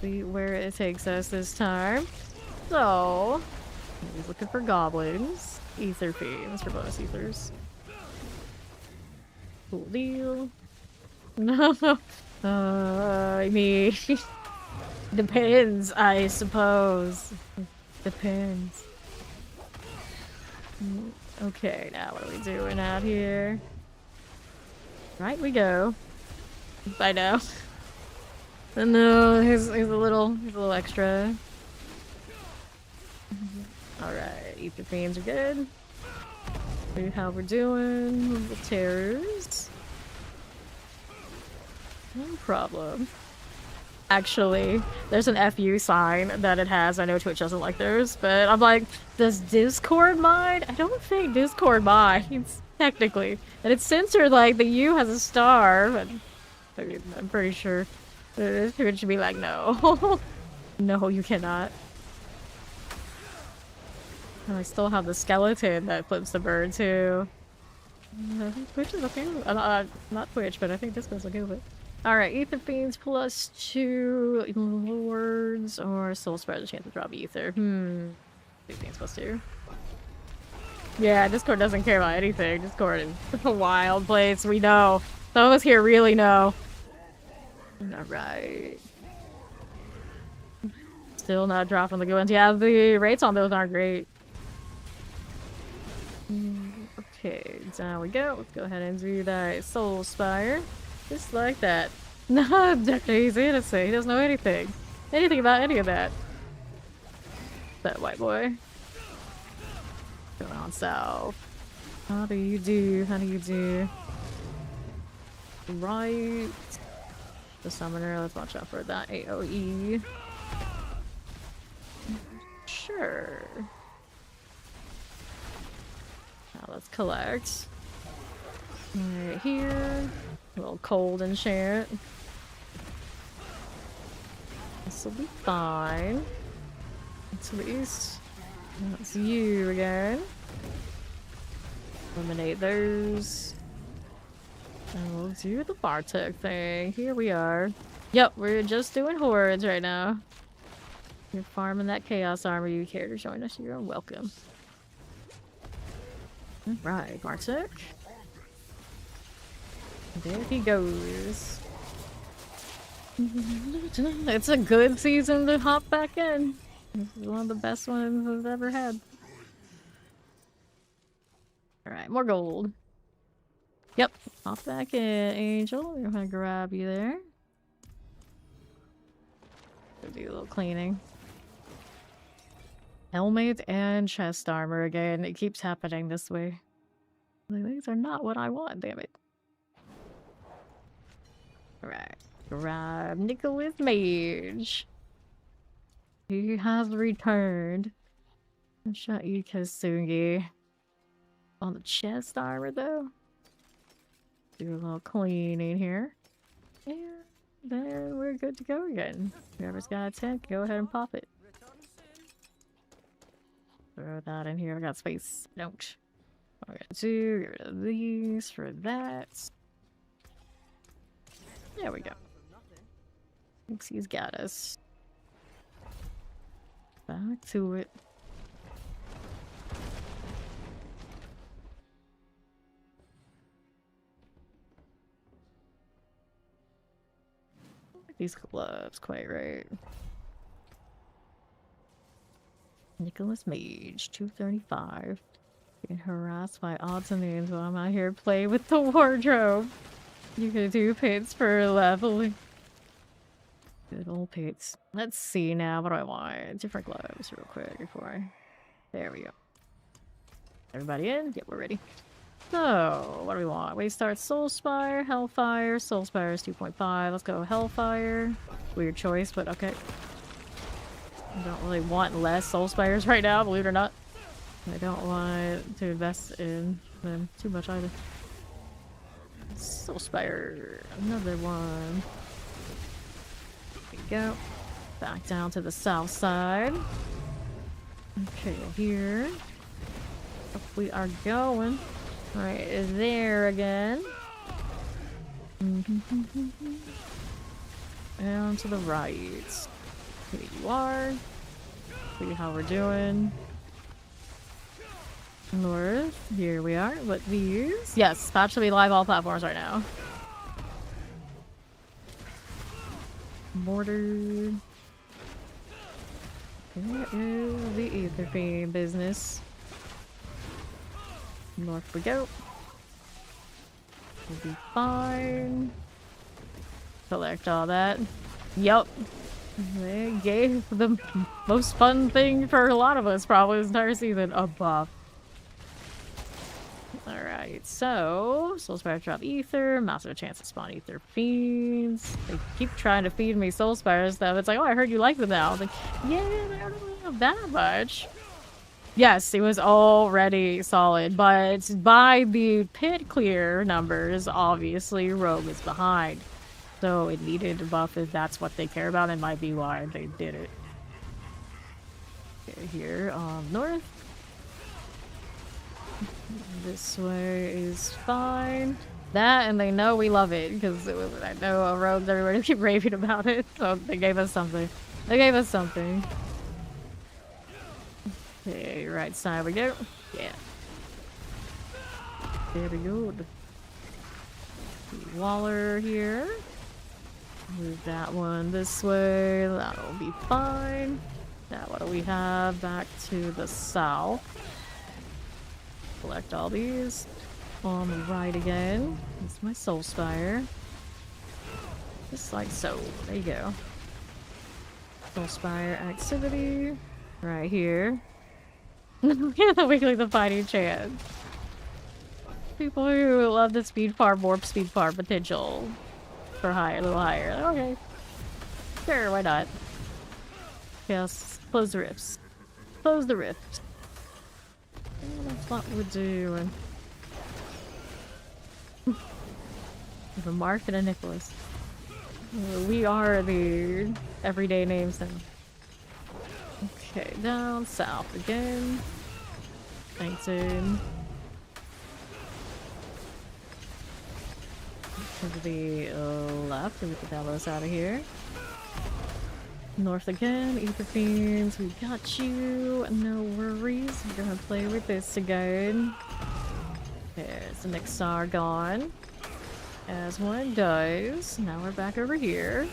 See where it takes us this time. So, he's looking for goblins. Ether Fiends for bonus ethers. Cool deal. No. I mean, depends, I suppose. Depends. Okay, now what are we doing out here? Right we go. By now. No, he's a little extra. Alright, Ether Fiends are good. See how we're doing with the terrors. No problem. Actually, there's an FU sign that it has. I know Twitch doesn't like those, but I'm like, does Discord mind? I don't think Discord minds, technically. And it's censored like the U has a star, but I mean, I'm pretty sure Twitch should be like, no. No, you cannot. And I still have the skeleton that flips the bird too. I think Twitch is okay with it. Not Twitch, but I think Discord's okay with it. Alright, Ether Fiends +2 Lords or Soul Spire, the chance to drop Ether. 2 Fiends +2. Yeah, Discord doesn't care about anything. Discord is a wild place, we know. Some of us here really know. Alright. Still not dropping the good ones. Yeah, the rates on those aren't great. Okay, down we go. Let's go ahead and do that Soul Spire. Just like that. No, he's innocent. He doesn't know anything. Anything about any of that. That white boy. Going on south. How do you do? How do you do? Right. The summoner. Let's watch out for that AoE. Sure. Now let's collect. Right here. A little cold enchant. This will be fine. To the east. That's you again. Eliminate those. And we'll do the Bartek thing. Here we are. Yep, we're just doing hordes right now. You're farming that chaos armor. You care to join us? You're welcome. Alright, Bartek. There he goes. It's a good season to hop back in. This is one of the best ones I've ever had. Alright, more gold. Yep, hop back in, Angel. We're gonna grab you there. Do a little cleaning. Helmet and chest armor again. It keeps happening this way. These are not what I want, damn it. Alright. Grab Nicholas Mage. He has returned. Shot you, Kasungi. On the chest armor, though. Do a little cleaning here. And then we're good to go again. Whoever's got a tent, go ahead and pop it. Throw that in here. I got space. Don't. I'm gonna do get rid of these for that. There we go. Thinks he's got us. Back to it. These gloves, quite right. Nicholas Mage, 235. Being harassed by odds and ends while I'm out here playing with the wardrobe. You can do pits for leveling. Good old pits. Let's see now. What do I want? Different gloves real quick before I... There we go. Everybody in? Yep, we're ready. So, what do we want? We start Soulspire, Hellfire. Soulspire is 2.5. Let's go Hellfire. Weird choice, but okay. I don't really want less Soulspires right now, believe it or not. I don't want to invest in them too much either. Soulspire. Another one. There we go. Back down to the south side. Okay, here. Up we are going. Right there again. And to the right. Here you are. See how we're doing. North. Here we are. What these? Yes, patch should be live all platforms right now. Border. There is the Ether Fiend business. North we go. We'll be fine. Collect all that. Yup. They gave the most fun thing for a lot of us probably this entire season, a buff. Alright, so Soulspire drop Ether, massive chance to spawn Ether Fiends. They keep trying to feed me Soulspire stuff. It's like, oh, I heard you like them now. I'm like, yeah, they don't really have that much. Yes, it was already solid, but by the pit clear numbers, obviously Rogue is behind. So it needed to buff if that's what they care about. It might be why they did it. Okay, here, north. This way is fine. That, and they know we love it, because I know Rogues everywhere keep raving about it, so they gave us something. They gave us something. Okay, right side we go. Yeah. There we go. Waller here. Move that one this way. That'll be fine. Now what do we have? Back to the south. Collect all these. On the right again. It's my Soulspire. Just like so. There you go. Soulspire activity. Right here. The weekly the fighting chance. People who love the speed farm, warp speed farm potential for higher, a little higher. Okay. Sure, why not? Yes, close the rifts. Close the rift. That's what we're doing. With a Mark and a Nicholas. We are the everyday names now. Okay, down south again. 19. To the left, and we can Diablo us out of here. North again, Ether Fiends, we got you. No worries, we're gonna play with this again. There's the Nixar gone. As one does. Now we're back over here.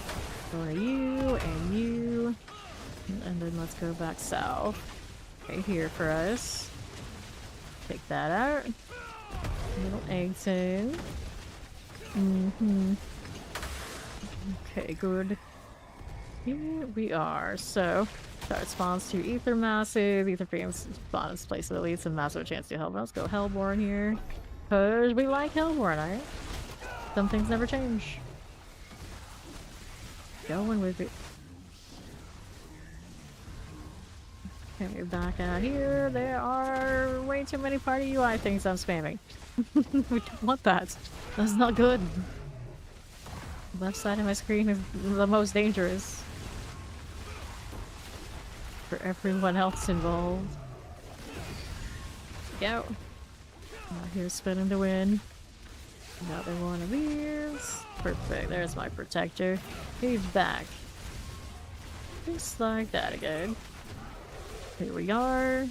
Go to you and you. And then let's go back south. Right here for us. Take that out. Little eggs in. Okay, good. Here we are. So, start spawns to Ether Masses. Ether Fiends spawn in place of elites and massive chance to help. Let's go Hellborn here. Because we like Hellborn, alright? Some things never change. Going with it. Okay, back out here. There are way too many party UI things I'm spamming. We don't want that. That's not good. The left side of my screen is the most dangerous. For everyone else involved. Go. Out here spinning to win. Another one of these. Perfect. There's my protector. He's back. Just like that again. Here we are.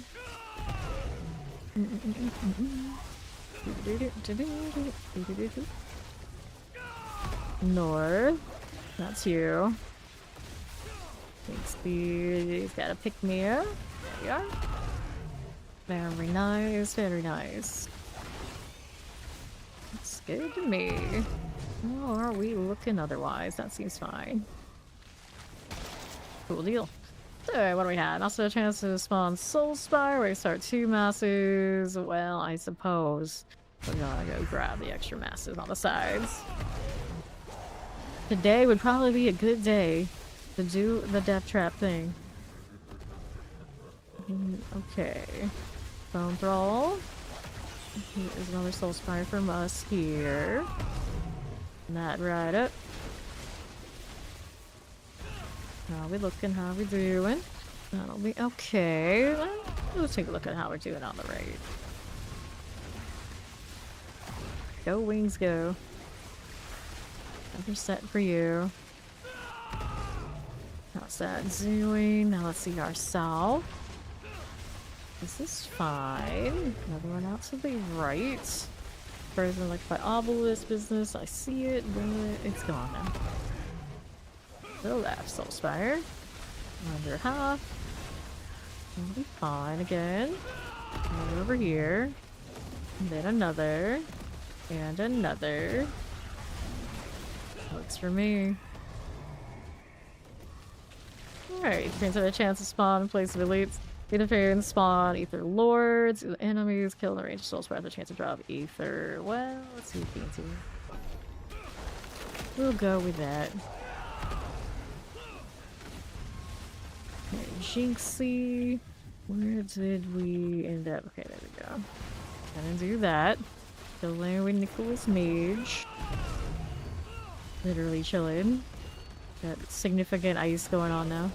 North. That's you. He's gotta pick me up. There we are. Very nice, very nice. It's good to me. How are we looking otherwise? That seems fine. Cool deal. So, what do we have? Also a chance to spawn Soul Spire, where we start 2 masses. Well, I suppose we're gonna go grab the extra masses on the sides. Today would probably be a good day to do the death trap thing. Okay. Bone Brawl. Here's another Soul Spire from us here. That right up. How we looking? How we doing? That'll be okay. Let's take a look at how we're doing on the raid. Go wings, go. Another set for you. How's that doing? Now let's see our south. This is fine. Another one out to the right. Frozen like by obelisk business. I see it, but it's gone now. To the left, Soul Spire. Under half. We'll be fine again. And over here. And then another. And another. Looks for me. Alright, brings have a chance to spawn in place of elites. Ether Fiends spawn Ether Lords. The enemies kill in the range of Soul Spire. The chance to drop Ether. Well, let's see fancy. We'll go with that. Okay, Jinxie. Where did we end up? Okay, there we go. Gonna do that. Chilling with Nicholas Mage. Literally chilling. Got significant ice going on now.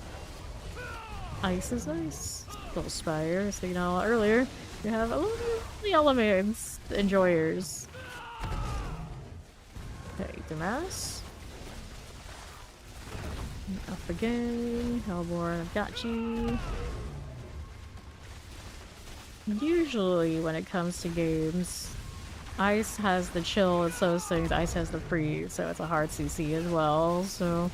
Ice is nice. Soul Spire, so you know, earlier you have a little bit of the elements enjoyers. Okay, Damas. Up again. Hellborn, I've got you. Usually when it comes to games, Ice has the chill, it's those things. Ice has the freeze, so it's a hard CC as well. So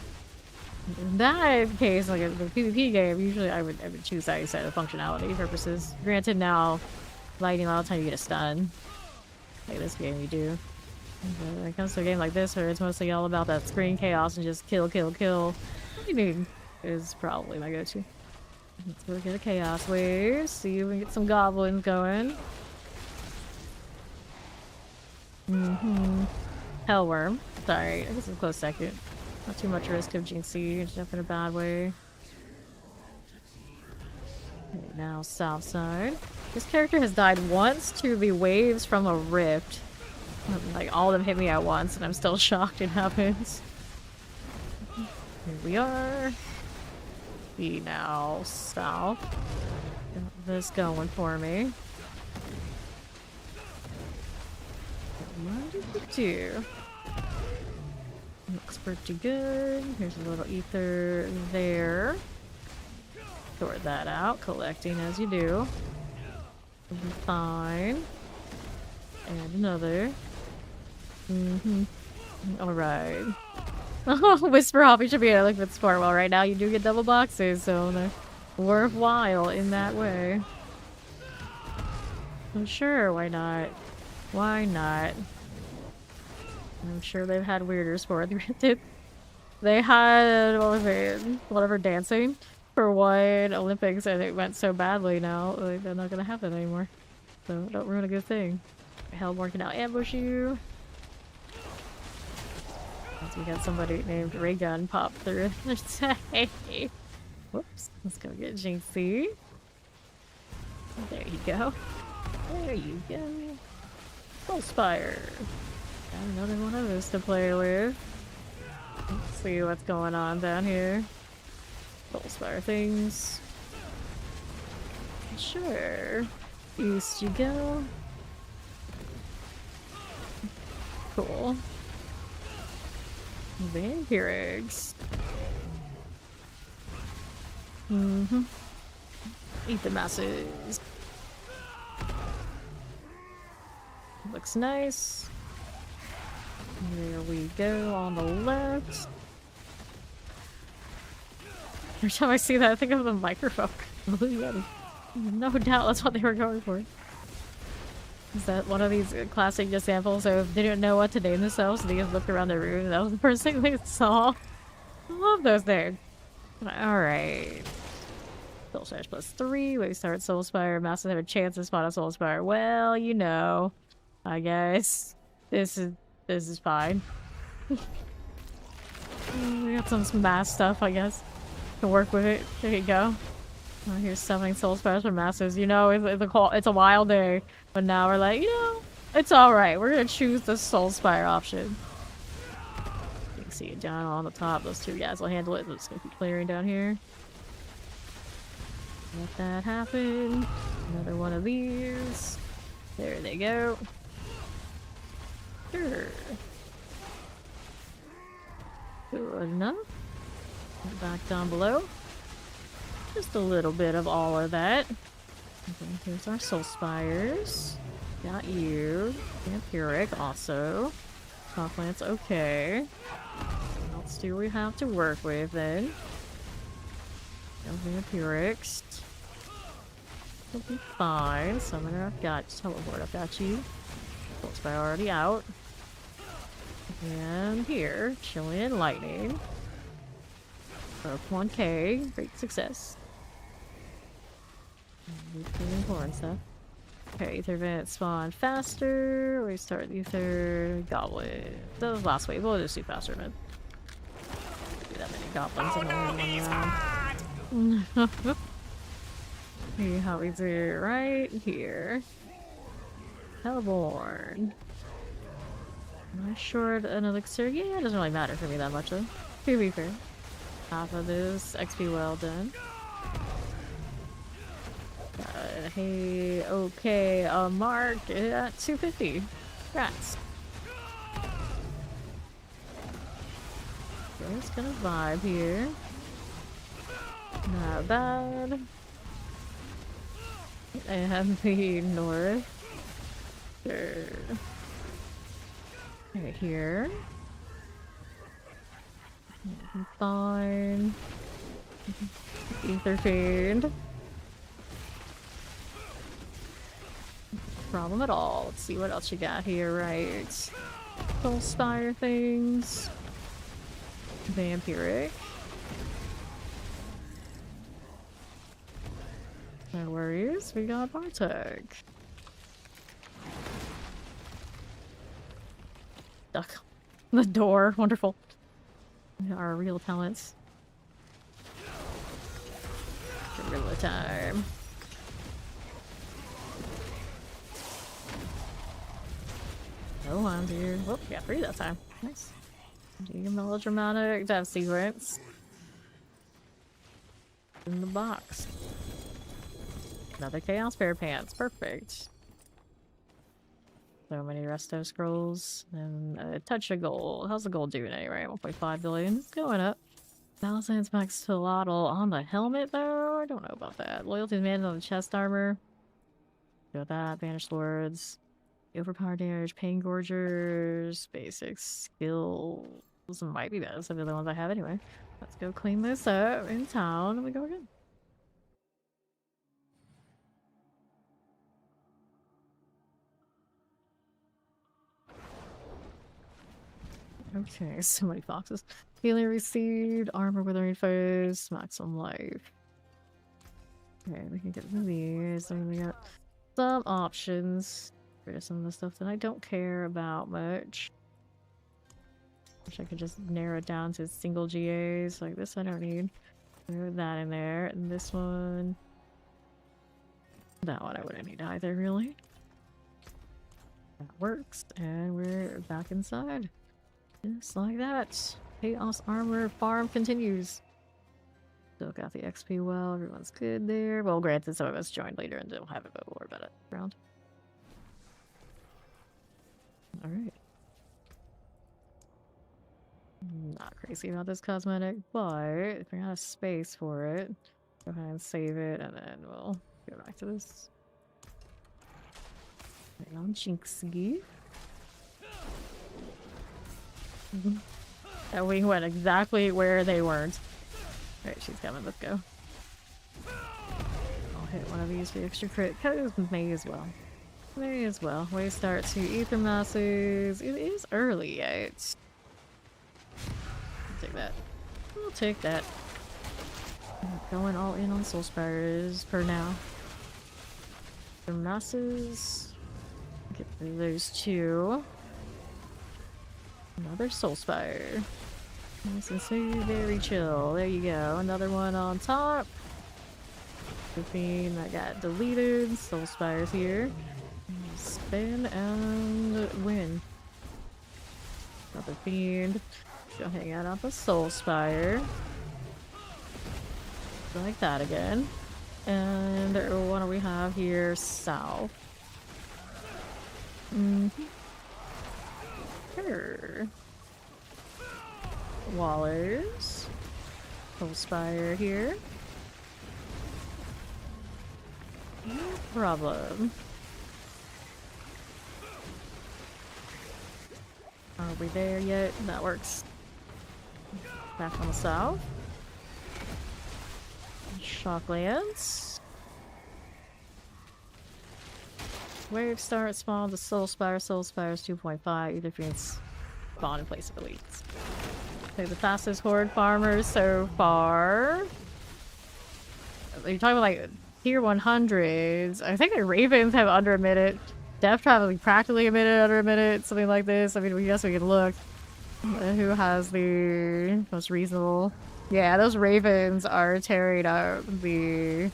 in that case, like a PvP game, usually I would choose Ice out of functionality purposes. Granted, now lightning a lot of time you get a stun. Like this game, you do. But when it comes to a game like this, where it's mostly all about that screen chaos and just kill, kill, kill, lightning is probably my go-to. Let's go get a chaos wave. See if we can get some goblins going. Hellworm. Sorry, I guess it's a close second. Not too much risk of Jinxie, jump in a bad way. Okay, now south side. This character has died once to the waves from a rift. Like all of them hit me at once and I'm still shocked it happens. we are. Be now south. Got this going for me. What did we do? Looks pretty good. Here's a little ether there. Sort that out, collecting as you do. Fine. And another. Alright. Whisper Hobby should be a liquid sport. Well, right now you do get double boxes, so they're worthwhile in that way. I'm sure, why not? Why not? I'm sure they've had weirder sport. They had, what was it? Whatever, dancing for one Olympics, and it went so badly now. Like, they're not gonna have that anymore. So don't ruin a good thing. Hellborn can now ambush you. We got somebody named Raygun pop through. Whoops. Let's go get Jinxie. There you go. There you go. Soul Spire. Got another one of those to play with. Let's see what's going on down here. Soul Spire things. Sure. East you go. Cool. Vampirics. Eat the masses. Looks nice. There we go on the left. Every time I see that, I think of the microphone. No doubt that's what they were going for. Is that one of these classic examples of they didn't know what to name themselves, so they just looked around the room and that was the first thing they saw? I love those things. Alright. Soul Spire +3. We start Soul Spire. Masters have a chance to spot a Soul Spire. Well, you know. I guess. This is fine. We got some mass stuff, I guess. To work with it. There you go. Oh, here's summoning Soul Spires for Masters. You know, it's a wild day. But now we're like, you know, it's alright. We're gonna choose the Soul Spire option. You can see it down on the top. Those two guys will handle it. We're just gonna keep clearing down here. Let that happen. Another one of these. There they go. Sure. Good enough. Back down below. Just a little bit of all of that. Okay, here's our Soul Spires. Got you. Vampiric also. Coflance, okay. What else do we have to work with then? No Vampirics. We'll be fine. Summoner, I've got Teleport, I've got you. Soul Spire already out. And here, Chilean Lightning. Broke 1k. Great success. Important stuff. Okay, Ether Vent spawn faster. We start Ether Goblin. That was last wave. We'll just do faster, man. Do that many goblins in only one round. See how we do right here. Hellborn. Am I short an elixir? Yeah, it doesn't really matter for me that much though. To be fair. Half of this. XP well done. Hey, okay, Mark at 250. Congrats. Just gonna vibe here. Not bad. And the north. Sure. Right here. Fine. Ether Fiend. Problem at all. Let's see what else you got here, right? Soul Spire things. Vampiric. No worries, we got Bartek. Duck. The door, wonderful. Our real talents. Gorilla time. Oh, I'm here. Whoop, got 3 that time. Nice. Melodramatic, death sequence. in the box. Another Chaos Bear Pants. Perfect. So many resto scrolls. And a touch of gold. How's the gold doing anyway? 1.5 billion. It's going up. Thousands max Axolotl on the helmet though? I don't know about that. Loyalty demanded on the chest armor. Got that. Banished Lords. Overpowered damage. Pain Gorgers. Basic skills. Might be better. Some of the ones I have anyway. Let's go clean this up in town and we go again. Okay, so many boxes. Healing received, armor withering foes, maximum life. Okay, we can get rid of these. And we got some options. Get rid of some of the stuff that I don't care about much. Wish I could just narrow it down to single GAs. Like this I don't need. Put that in there. And this one. That one I wouldn't need either, really. That works. And we're back inside. Just like that. Chaos armor farm continues. Still got the XP well. Everyone's good there. Well, granted, some of us joined later and don't have it, but we'll worry about it around. Alright. Not crazy about this cosmetic, but if we have space for it, go ahead and save it, and then we'll go back to this. Hang on, Jinxie. And we went exactly where they weren't. Alright, she's coming, let's go. I'll hit one of these for the extra crit, because may as well. May as well. We start to Ether Masses. It is early yet. I'll take that. I'll take that. I'm going all in on Soul Spires for now. Ether Masses. Get through those two. Another Soul Spire. Nice and smooth, very chill. There you go. Another one on top. The thing that got deleted. Soul Spires here. Spin and win. Another fiend. She'll hang out on the Soul Spire. Like that again. And what do we have here? South. Sure. Wallers. Soul Spire here. No problem. Are we there yet? That works. Back on the south. Shocklands. Wave start spawn the Soul Spire. Soul Spires 2.5. Either fiends spawn in place of elites. Okay, the fastest horde farmers so far. You're talking about like tier 100s. I think the Ravens have under a minute. Death Trap is practically a minute, under a minute, something like this. I mean, we guess we can look. Who has the most reasonable? Yeah, those Ravens are tearing up the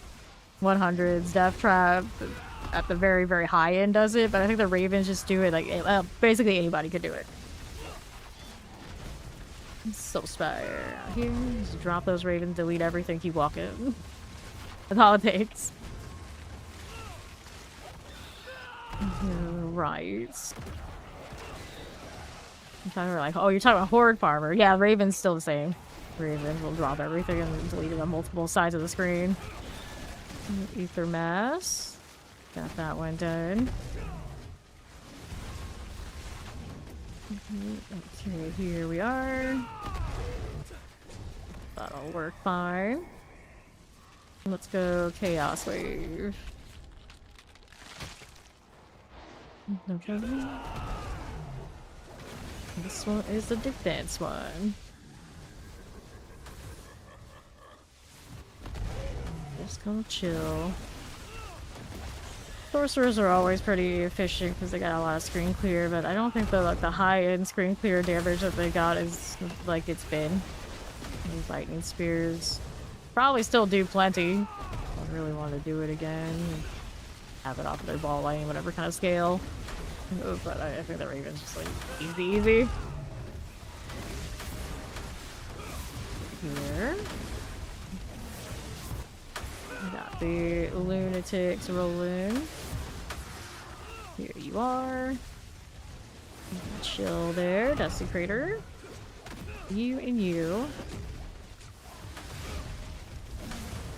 100s. Death Trap at the very, very high end does it, but I think the Ravens just do it like basically anybody could do it. Soul Spire out here. Just drop those Ravens, delete everything, keep walking. That's all it takes. Right. I'm trying to like, oh, you're talking about Horde Farmer. Yeah, Raven's still the same. Raven will drop everything and delete it on multiple sides of the screen. Ether Mass. Got that one done. Okay, here we are. That'll work fine. Let's go Chaos Wave. No problem. This one is the defense one. Just gonna chill. Sorcerers are always pretty efficient because they got a lot of screen clear, but I don't think the high-end screen clear damage that they got is like it's been. These lightning spears probably still do plenty. I really want to do it again. Have it off of their ball lane, whatever kind of scale. But I think the Raven's just like easy. Here. the lunatics roll in. Here you are. Chill there, Dusty Crater. You and you.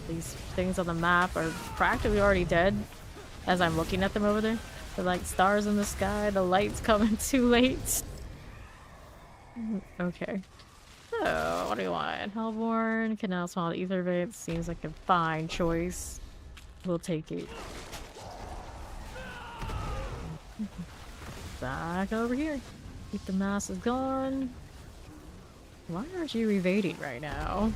These things on the map are practically already dead as I'm looking at them over there. They're like stars in the sky, the light's coming too late. Okay. So, what do you want? Hellborn, Canal Small Ether Vent seems like a fine choice. We'll take it. Back over here. Keep the masses gone. Why aren't you evading right now?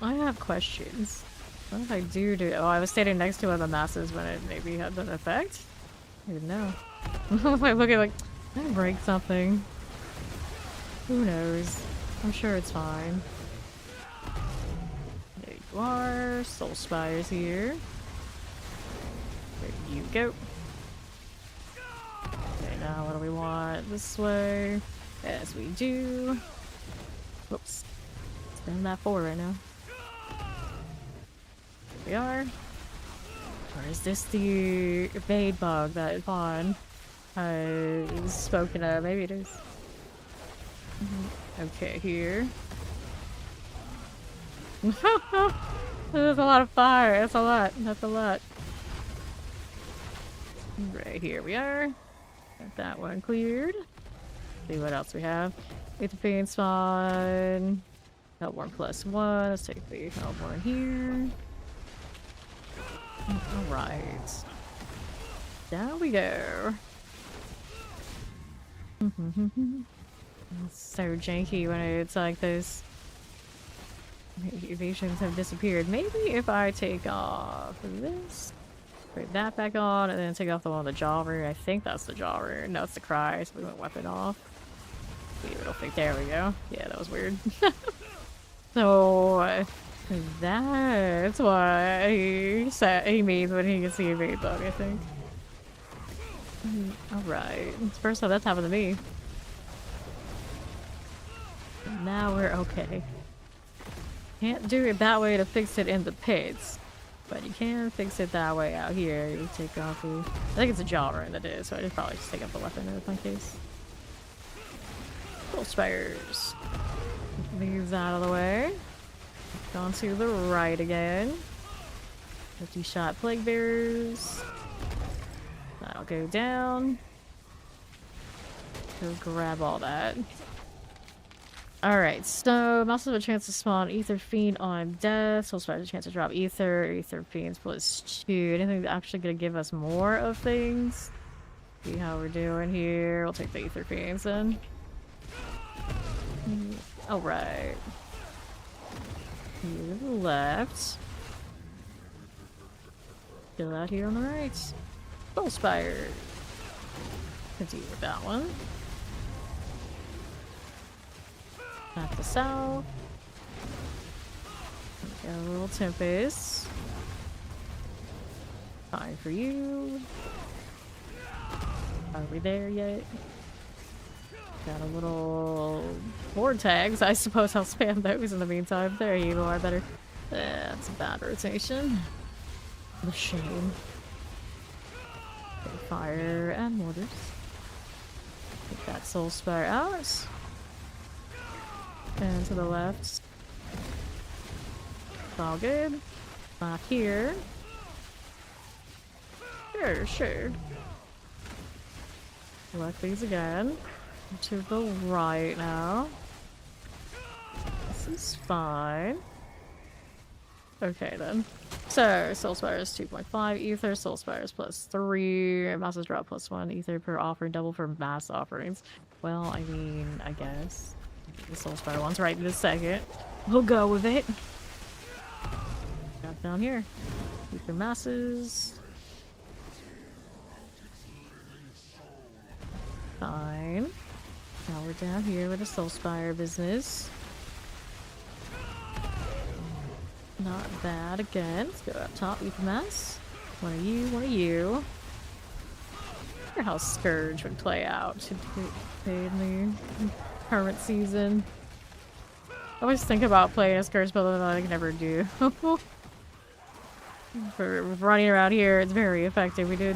I have questions. What if I do? Oh, I was standing next to one of the masses when it maybe had an effect? I didn't know. If I look at like, did I break something? Who knows? I'm sure it's fine. There you are. Soul Spires here. There you go. Okay, now what do we want? This way. Yes, we do. Whoops. Spam that forward right now. Here we are. Or is this the evade bug that Vaughn has spoken of? Maybe it is. Okay, here. There's a lot of fire. That's a lot. That's a lot. Right here we are. Got that one cleared. See what else we have. With the pain spawn. Hellborn +1. Let's take the Hellborn here. Alright. Down we go. It's so janky when it's like this. Evasions have disappeared. Maybe if I take off this, put that back on, and then take off the one with the jaw rune. I think that's the jaw rune. No, it's the cry, so we went weapon off. See, it'll think. There we go. Yeah, that was weird. So that's what he said he means when he can see a evade bug, I think. Alright. It's the first time that's happened to me. Now we're okay. Can't do it that way to fix it in the pits, but you can fix it that way out here. You take off the... I think it's a jaw rune that is, so I just probably just take off the weapon in my case. Full Spires. These out of the way. Gone to the right again. 50-shot Plague Bearers. That'll go down. Go grab all that. Alright, so mouse have a chance to spawn Ether Fiend on death. Soul Spires have a chance to drop Ether Fiends +2. Anything that's actually gonna give us more of things? See how we're doing here. We'll take the Ether Fiends then. Alright. Here to the left. Still out here on the right. Soul Spire. Continue with that one. Back to south. Got a little Tempest. Fine for you. Are we there yet? Got a little board tags. I suppose I'll spam those in the meantime. There you are, better. That's a bad rotation. The shame. Okay, fire and mortars. Take that Soul Spire out. And to the left. It's all good. Back here. Sure. Select these again. To the right now. This is fine. Okay then. So, Soul Spires 2.5 Ether, Soul Spires +3, Masses drop +1 Ether per offering, double for mass offerings. Well, I mean, I guess. The Soul Spire one's right in a second. We'll go with it. Got down here. Ether masses. Fine. Now we're down here with the Soul Spire business. Not bad again. Let's go up top, Ether mass. One of you, one of you. I wonder how Scourge would play out to in the current season. I always think about playing a Scourge build that I can never do. For running around here, it's very effective. We did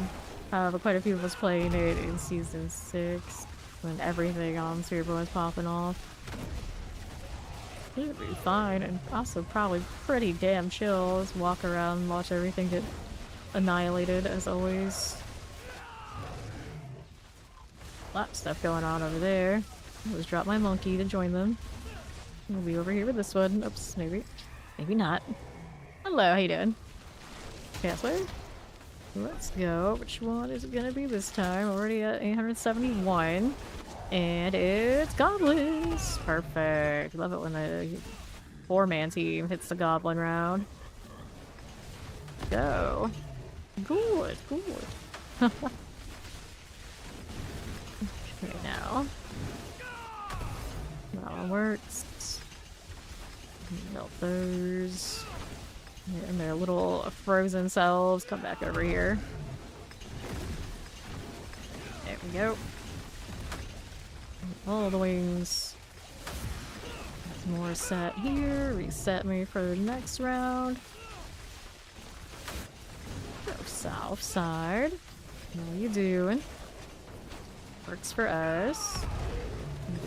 have quite a few of us playing it in Season 6 when everything on Spiritborn was popping off. It'd be fine, and also probably pretty damn chill. Just walk around and watch everything get annihilated, as always. A lot of stuff going on over there. I just dropped my monkey to join them. We'll be over here with this one. Oops, maybe. Maybe not. Hello, how you doing? Pathway? Let's go. Which one is it gonna be this time? Already at 871. And it's goblins! Perfect. Love it when the 4-man team hits the goblin round. Go. Good, good. Okay, now. That one works. Melt those. And their little frozen selves come back over here. There we go. All the wings. More set here. Reset me for the next round. Go south side. How you doing? Works for us.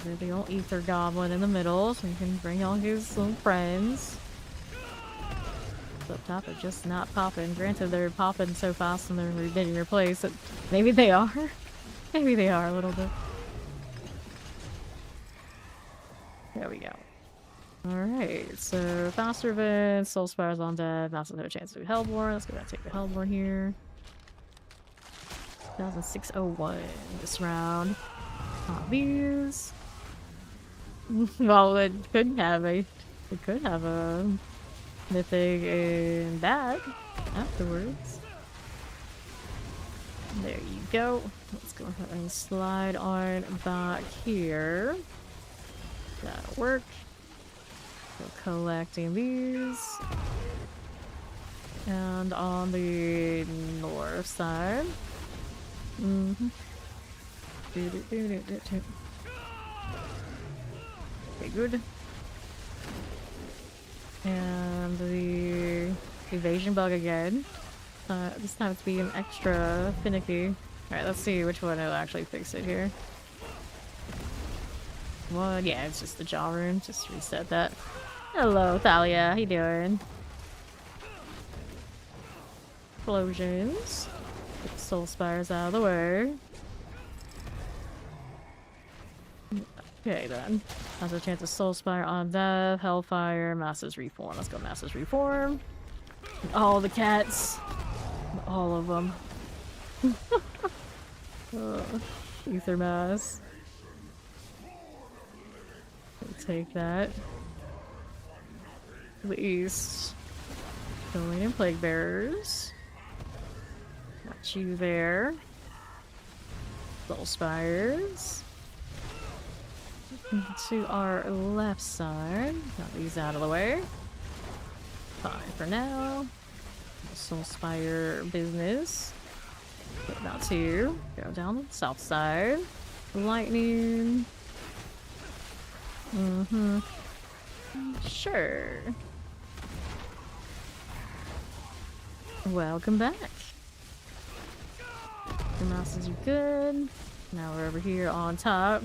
There's the old ether goblin in the middle, so you can bring all his little friends. Up top are just not popping. Granted, they're popping so fast and they're getting replaced that maybe they are. Maybe they are a little bit. There we go. Alright, so faster events, soul spires on dead, massive no chance to do Hellborn. Let's go ahead and take the Hellborn here. 1601 this round. These. Well, it could have a mythic in that afterwards. There you go. Let's go ahead and slide on back here. That'll work. So collecting these. And on the north side. Okay, good. And the evasion bug again. This time it's being extra finicky. Alright, let's see which one will actually fix it here. One, yeah, it's just the jaw rune. Just reset that. Hello, Thalia. How you doing? Explosions. Get the soul spires out of the way. Okay, then. Has a chance of soul spire on death, hellfire, master's reform. Let's go master's reform. All the cats. All of them. Ether mass. We'll take that. To the east. Going in plague bearers. Got you there. Soul spires. To our left side. Got these out of the way. Fine for now. Soul Spire business. Put about 2. Go down the south side. Lightning. Sure. Welcome back. The mouses are good. Now we're over here on top.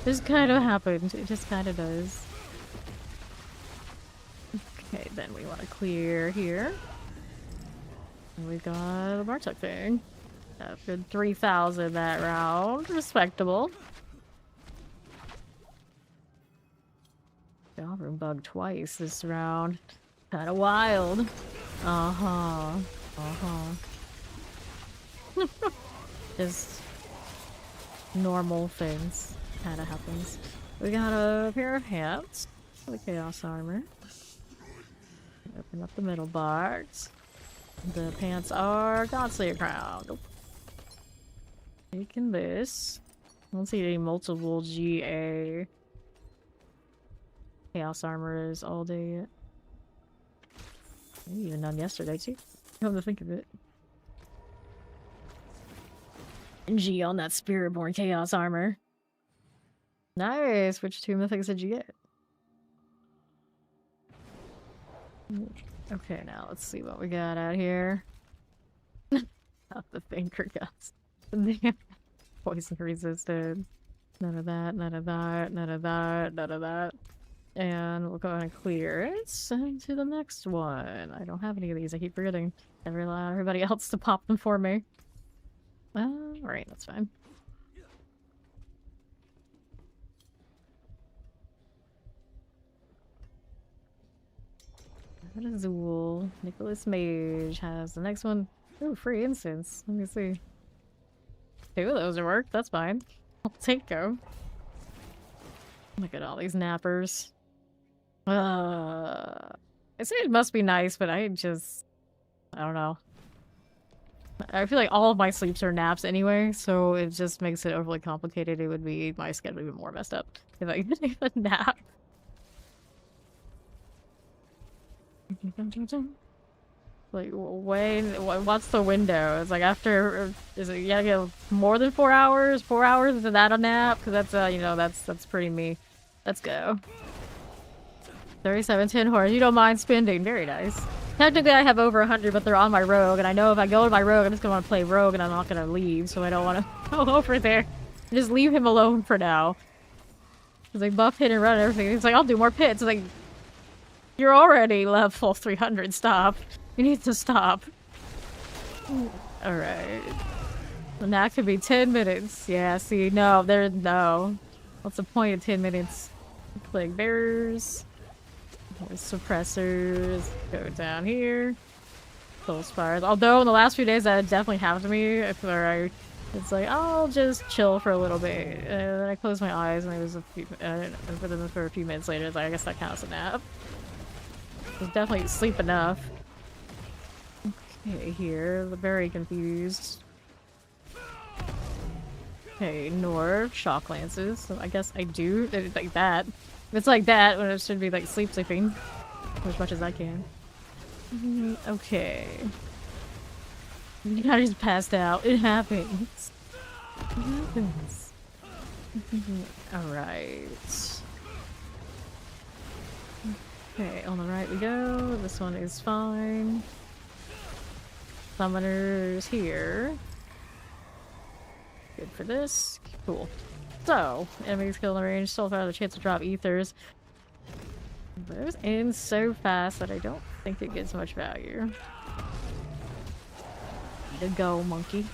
This kind of happened. It just kind of does. Okay, then we want to clear here. And we got the Bartok thing. Good 3,000 that round. Respectable. Room bug twice this round. Kind of wild. Just normal things. Kind of happens. We got a pair of hands. The chaos armor. Open up the middle box. The pants are Godslayer crown. Nope. Taking this. I don't see any multiple GA chaos armors all day yet. Maybe even none yesterday too. Come to think of it. G on that Spiritborn chaos armor. Nice. Which 2 mythics did you get? Okay, now let's see what we got out here. Not the finger guns. Poison resisted. None of that, none of that, none of that, none of that. And we'll go ahead and clear it. Send to the next one. I don't have any of these. I keep forgetting. I rely on everybody else to pop them for me. Alright, that's fine. Azul. Nicholas Mage has the next one. Ooh, free incense. Let me see. Two of those work. That's fine. I'll take them. Look at all these nappers. I say it must be nice, but I don't know. I feel like all of my sleeps are naps anyway, so it just makes it overly complicated. It would be my schedule even more messed up if I could take a nap. Like, what's the window? It's like after, is it, you gotta get more than 4 hours? 4 hours? Is that a nap? Because that's, you know, that's pretty me. Let's go. 3710 horse. You don't mind spending. Very nice. Technically, I have over 100, but they're on my rogue, and I know if I go to my rogue, I'm just gonna want to play rogue, and I'm not gonna leave, so I don't want to go over there. Just leave him alone for now. Because like buff, hit, and run and everything. He's like, I'll do more pits. It's like, you're already level 300. Stop. You need to stop. Alright. And that could be 10 minutes. Yeah, see, no, no. What's the point of 10 minutes? Plague bearers. Suppressors. Go down here. Soul Spires. Although in the last few days that definitely happened to me. It's like, I'll just chill for a little bit. And then I closed my eyes and it was a few, for a few minutes later, it's like, I guess that counts as a nap. It was definitely sleep enough. Okay, here. Very confused. Okay, north. Shock lances. So I guess I do. It's like that. If it's like that, when it should be like sleeping. As much as I can. Okay. You kinda just passed out. It happens. It happens. Alright. Okay, on the right we go. This one is fine. Summoners here. Good for this. Cool. So, enemies kill in the range, still have the chance to drop ethers. Those end so fast that I don't think it gets much value. Way to go, monkey.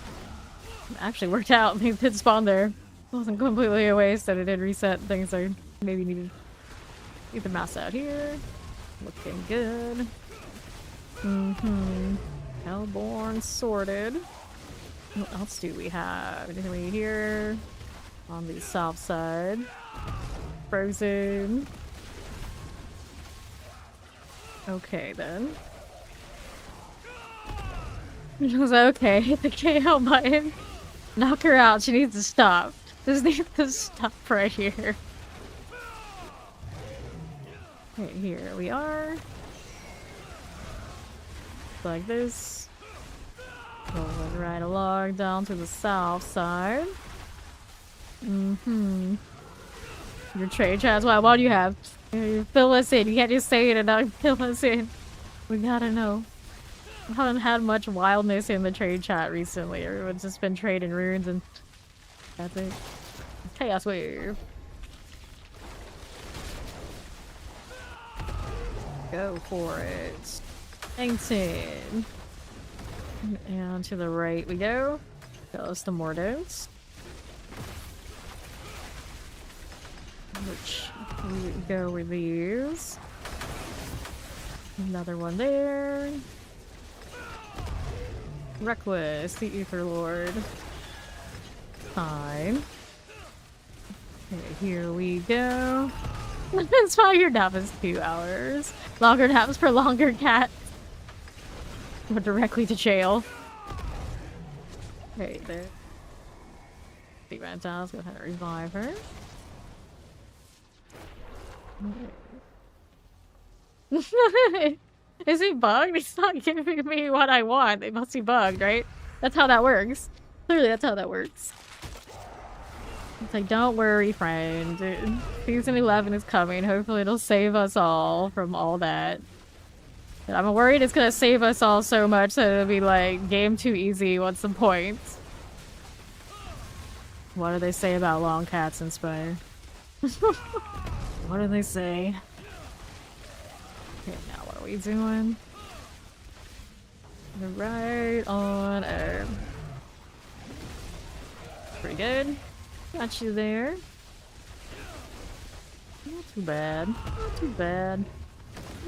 It actually worked out. They did spawn there. It wasn't completely a waste, and it did reset things I maybe needed. Get the mouse out here. Looking good. Hellborn sorted. What else do we have? Anything here? On the south side. Frozen. Okay then. It was okay. Hit the KO button. Knock her out. She needs to stop. Just needs to stop right here. Okay, here we are. Like this. Going right along down to the south side. Your trade chats. What do you have? You fill us in. You can't just say it and not fill us in. We gotta know. I haven't had much wildness in the trade chat recently. Everyone's just been trading runes and that's it. Chaos Wave. Go for it. Engton. And to the right we go. Goes the Mordos. Which we go with these. Another one there. Reckless, the Ether Lord. Fine. Okay, here we go. That's why your nap is 2 hours. Longer naps for longer cat. Go directly to jail. Okay, there. See Let's go ahead and revive her. Is he bugged? He's not giving me what I want. It must be bugged, right? That's how that works. Clearly, that's how that works. It's like, don't worry, friend. Season 11 is coming. Hopefully, it'll save us all from all that. And I'm worried it's gonna save us all so much that it'll be like, game too easy, what's the point? What do they say about long cats in Spire? What do they say? Okay, now what are we doing? Right on air. Pretty good. Got you there. Not too bad. Not too bad.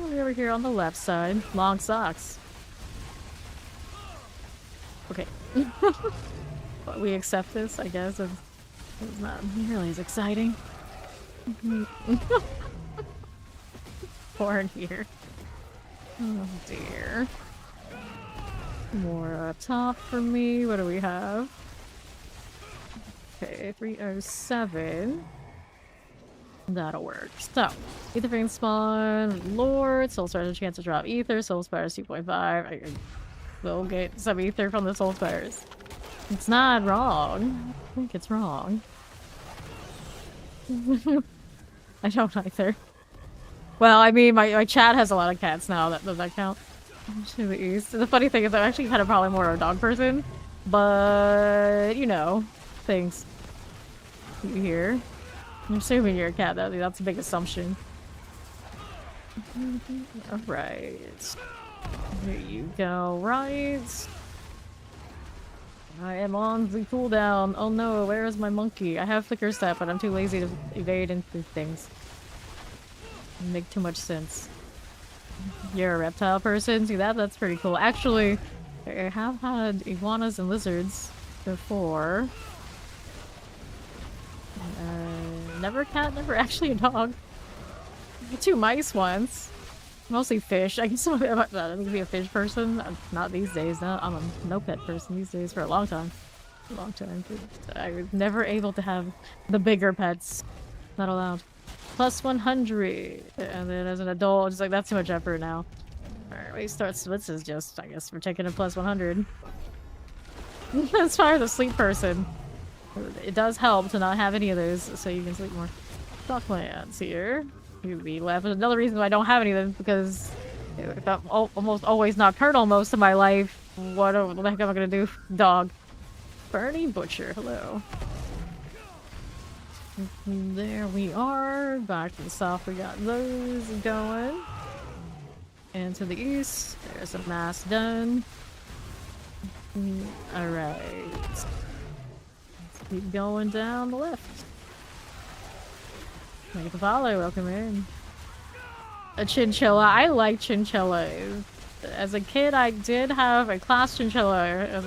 Over here on the left side. Long socks. Okay. But we accept this, I guess. It's not nearly as exciting. Porn here. Oh dear. More up top for me. What do we have? Okay, 307. That'll work. So, Ether Vein Spawn, Lord, Soul Spires, a chance to drop Ether, Soul Spires 2.5. I will get some Ether from the Soul Spires. It's not wrong. I think it's wrong. I don't either. Well, I mean, my chat has a lot of cats now. Does that count? To the east. The funny thing is I'm actually kind of probably more a dog person. But, you know, things. You hear? I'm assuming you're a cat. That's a big assumption. Alright. There you go. Right. I am on the cooldown. Oh no, where is my monkey? I have Flicker Step, but I'm too lazy to evade into things. Doesn't make too much sense. You're a reptile person? See that's pretty cool. Actually, I have had iguanas and lizards before. Never a cat, never actually a dog. 2 mice once. Mostly fish. I guess I'm gonna be a fish person. Not these days. No, I'm a no pet person these days for a long time. A long time. I was never able to have the bigger pets. Not allowed. Plus 100. And then as an adult, it's like, that's too much effort now. Alright, we start splits is just, I guess, we're taking a plus 100. As far as a sleep person. It does help to not have any of those, so you can sleep more. Stock plants here. You'd be left. Another reason why I don't have any of them because if I'm almost always nocturnal most of my life, what the heck am I gonna do? Dog. Bernie Butcher, hello. There we are. Back to the south, we got those going. And to the east, there's a mass done. Alright. Let's keep going down the left. Thank you for following, welcome in. A chinchilla. I like chinchillas. As a kid, I did have a class chinchilla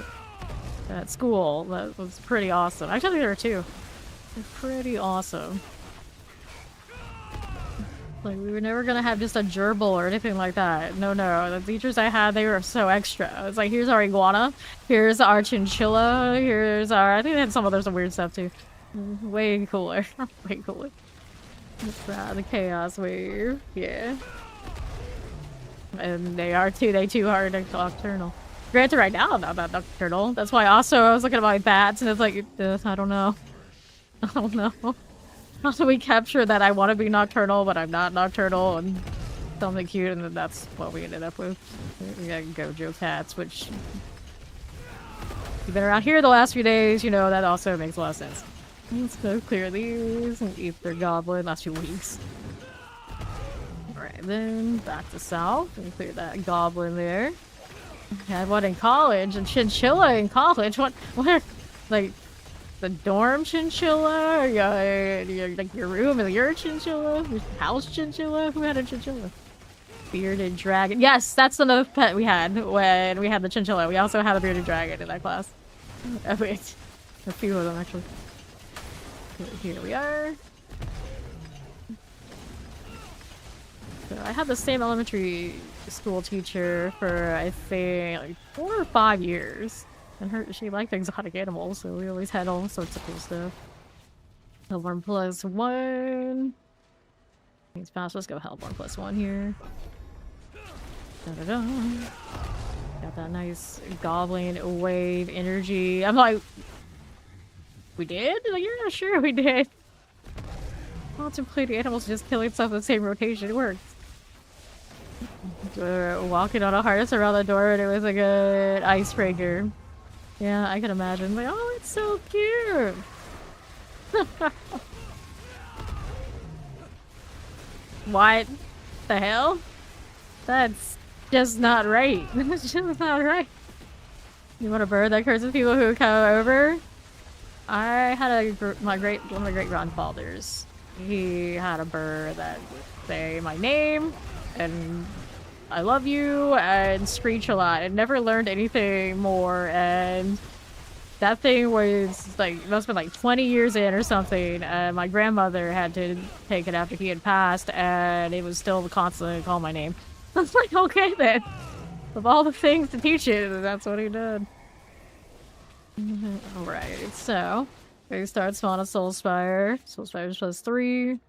at school. That was pretty awesome. Actually, there were 2. They're pretty awesome. Like, we were never gonna have just a gerbil or anything like that. No, no. The teachers I had, they were so extra. It's like, here's our iguana, here's our chinchilla, here's our... I think they had some other weird stuff too. Way cooler. Way cooler. The Chaos Wave. Yeah. And they are too. They too are nocturnal. Granted, right now I'm not nocturnal. That's why also I was looking at my bats and it's like, I don't know. I don't know. How do we capture that I want to be nocturnal, but I'm not nocturnal and something cute, and then that's what we ended up with. We got Gojo cats, which... You've been around here the last few days, you know, that also makes a lot of sense. Let's go clear these and eat their goblin last few weeks. Alright, then back to south and clear that goblin there. I had one in college, and chinchilla in college? What? Where? Like... The dorm chinchilla? Like your room and your chinchilla? Your house chinchilla? Who had a chinchilla? Bearded dragon. Yes, that's another pet we had when we had the chinchilla. We also had a bearded dragon in that class. Oh, wait. A few of them, actually. Here we are. So I had the same elementary school teacher for, I think, like 4 or 5 years. And she liked exotic animals, so we always had all sorts of cool stuff. Hellborn +1. Things fast. Let's go Hellborn +1 here. Da-da-da. Got that nice goblin wave energy. I'm like, we did? Like, yeah, sure we did. Contemplating animals just killing stuff in the same rotation. It works. Walking on a harness around the door, and it was a good icebreaker. Yeah, I can imagine. Like, oh, it's so cute. What the hell? That's just not right. That's just not right. You want a bird that curses people who come over? I had one of my great grandfathers. He had a bird that would say my name and I love you and screech a lot. I never learned anything more, and that thing was like, must have been like 20 years in or something. And my grandmother had to take it after he had passed, and it was still constantly call my name. I was like, okay then. Of all the things to teach it, that's what he did. Alright, so we start spawn a Soul Spire. Soul Spires +3.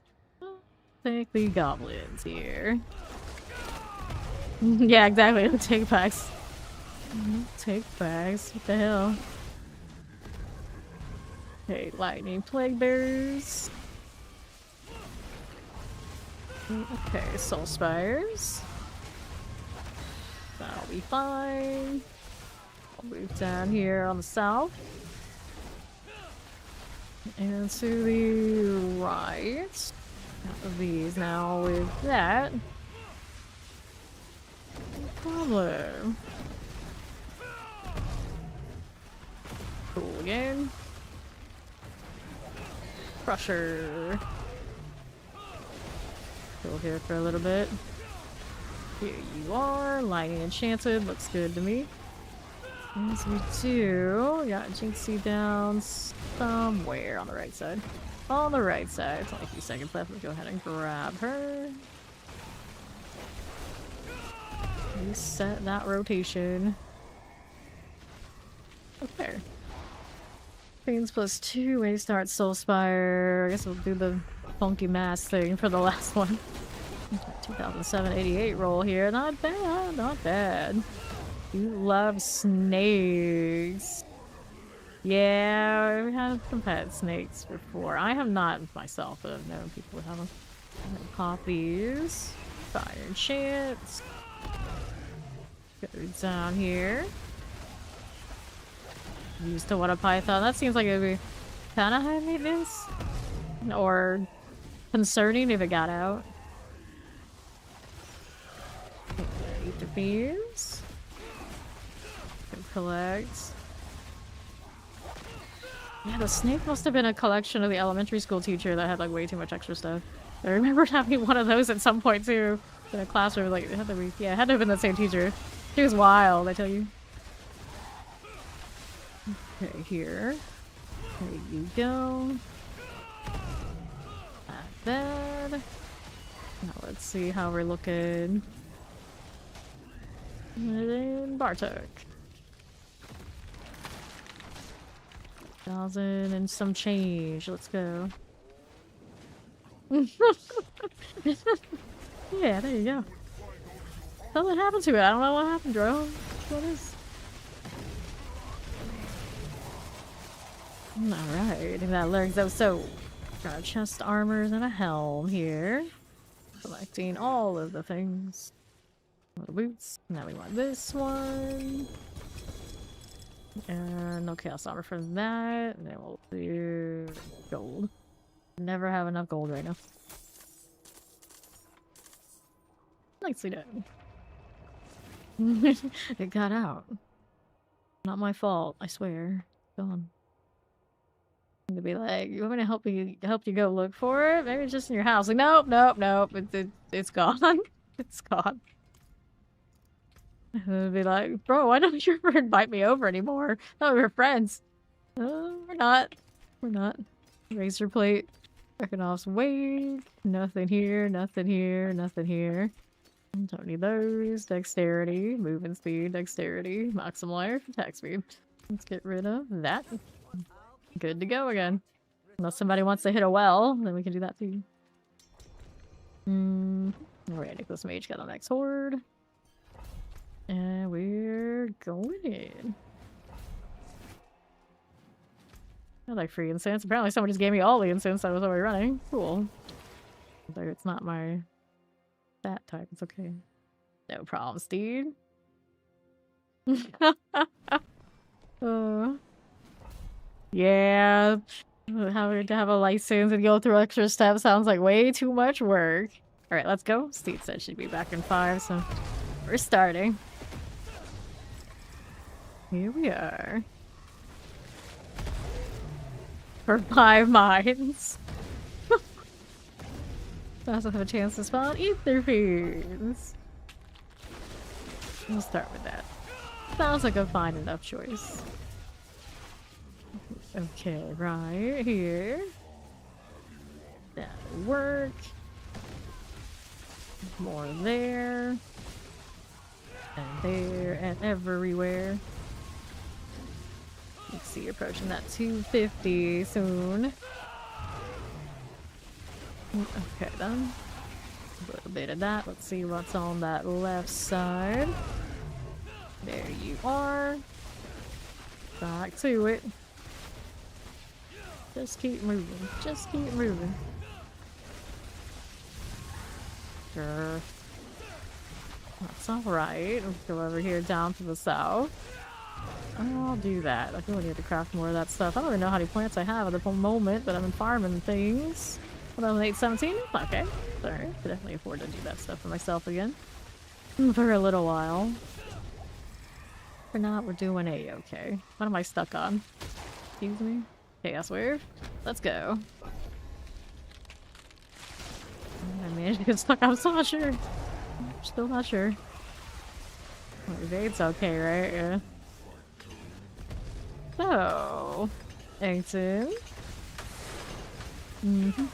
Take the goblins here. Yeah, exactly. Take backs. Take backs. What the hell? Okay, lightning plague bears. Okay, Soul Spires. That'll be fine. I'll move down here on the south. And to the right. Of these now with that. No problem. Cool again. Crusher. Go here for a little bit. Here you are. Lightning enchanted. Looks good to me. As we do, got Jinxie down somewhere on the right side. On the right side. It's only a few seconds left. Let's go ahead and grab her. Reset that rotation. Okay. Things +2. We start Soul Spire. I guess we'll do the funky mass thing for the last one. 2007 88 roll here. Not bad, not bad. You love snakes. Yeah, we had some pet snakes before. I have not myself, but I've known people who have them. Pop these. Fire chance. Go down here. Used to what a python. That seems like it would be kind of high maintenance. Or concerning if it got out. Eat the beans. Collect. Yeah, the snake must have been a collection of the elementary school teacher that had like way too much extra stuff. I remember having one of those at some point too. In a classroom, like it had to be, yeah, it had to have been the same teacher. She was wild, I tell you. Okay, here. There you go. Not bad. Now let's see how we're looking. And then Bartok. 1,000 and some change. Let's go. Yeah, there you go. Something happened to it. I don't know what happened, bro. What is? Alright, that learns. So, got chest armors and a helm here. Collecting all of the things. Little boots. Now we want this one. And no chaos armor for that. And then we'll do gold. Never have enough gold right now. Nicely done. It got out. Not my fault, I swear. Gone. To be like, you want me to help you go look for it? Maybe it's just in your house. Like, nope, nope, nope. It's gone. It's gone. And be like, bro, why don't you ever invite me over anymore? No, we're friends. We're not. We're not. Razor plate. Econom's wave. Nothing here, nothing here, nothing here. Don't need those. Dexterity, movement speed, dexterity, maximum life, attack speed. Let's get rid of that. Good to go again. Unless somebody wants to hit a well, then we can do that too. Alright, Nicholas Mage got the next horde. And we're going in. I like free incense. Apparently someone just gave me all the incense I was already running. Cool. Though it's not my that type, it's okay. No problems, dude. Yeah. Having to have a license and go through extra steps sounds like way too much work. Alright, let's go. Steve said she'd be back in 5, so we're starting. Here we are. For 5 mines. Doesn't have a chance to spawn ether fiends. We'll start with that. Sounds like a fine enough choice. Okay, right here. That'll work. More there. And there and everywhere. You see approaching that 250 soon. Okay then. A little bit of that. Let's see what's on that left side. There you are. Back to it. Just keep moving. Just keep moving. Sure. That's alright. Let's go over here down to the south. I'll do that. I feel like I need to craft more of that stuff. I don't even know how many plants I have at the moment, but I've been farming things. 2017? Okay. Sorry. I could definitely afford to do that stuff for myself again. For a little while. For now, we're doing A-okay. What am I stuck on? Excuse me? Chaos Wave? Let's go. I managed to get stuck. I'm still not sure. I'm still not sure. Evade's okay, right? Yeah. So, exit. Okay,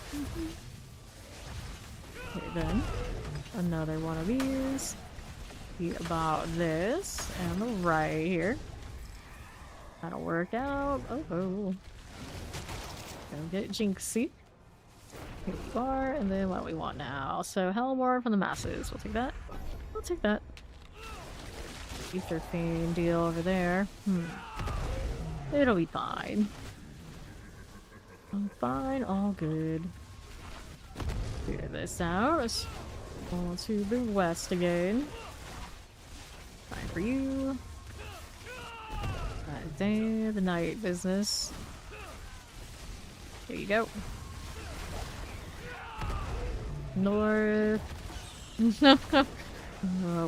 then. Another one of these. Be about this. And the right here. That'll work out. Oh. Don't get jinxy. Here we are, and then what do we want now? So, Hellborn from the masses. We'll take that. We'll take that. Ether Fiend deal over there. It'll be fine. I'm fine, all good. Figure this out. On to the west again. Fine for you. Right there, the night business. There you go. North.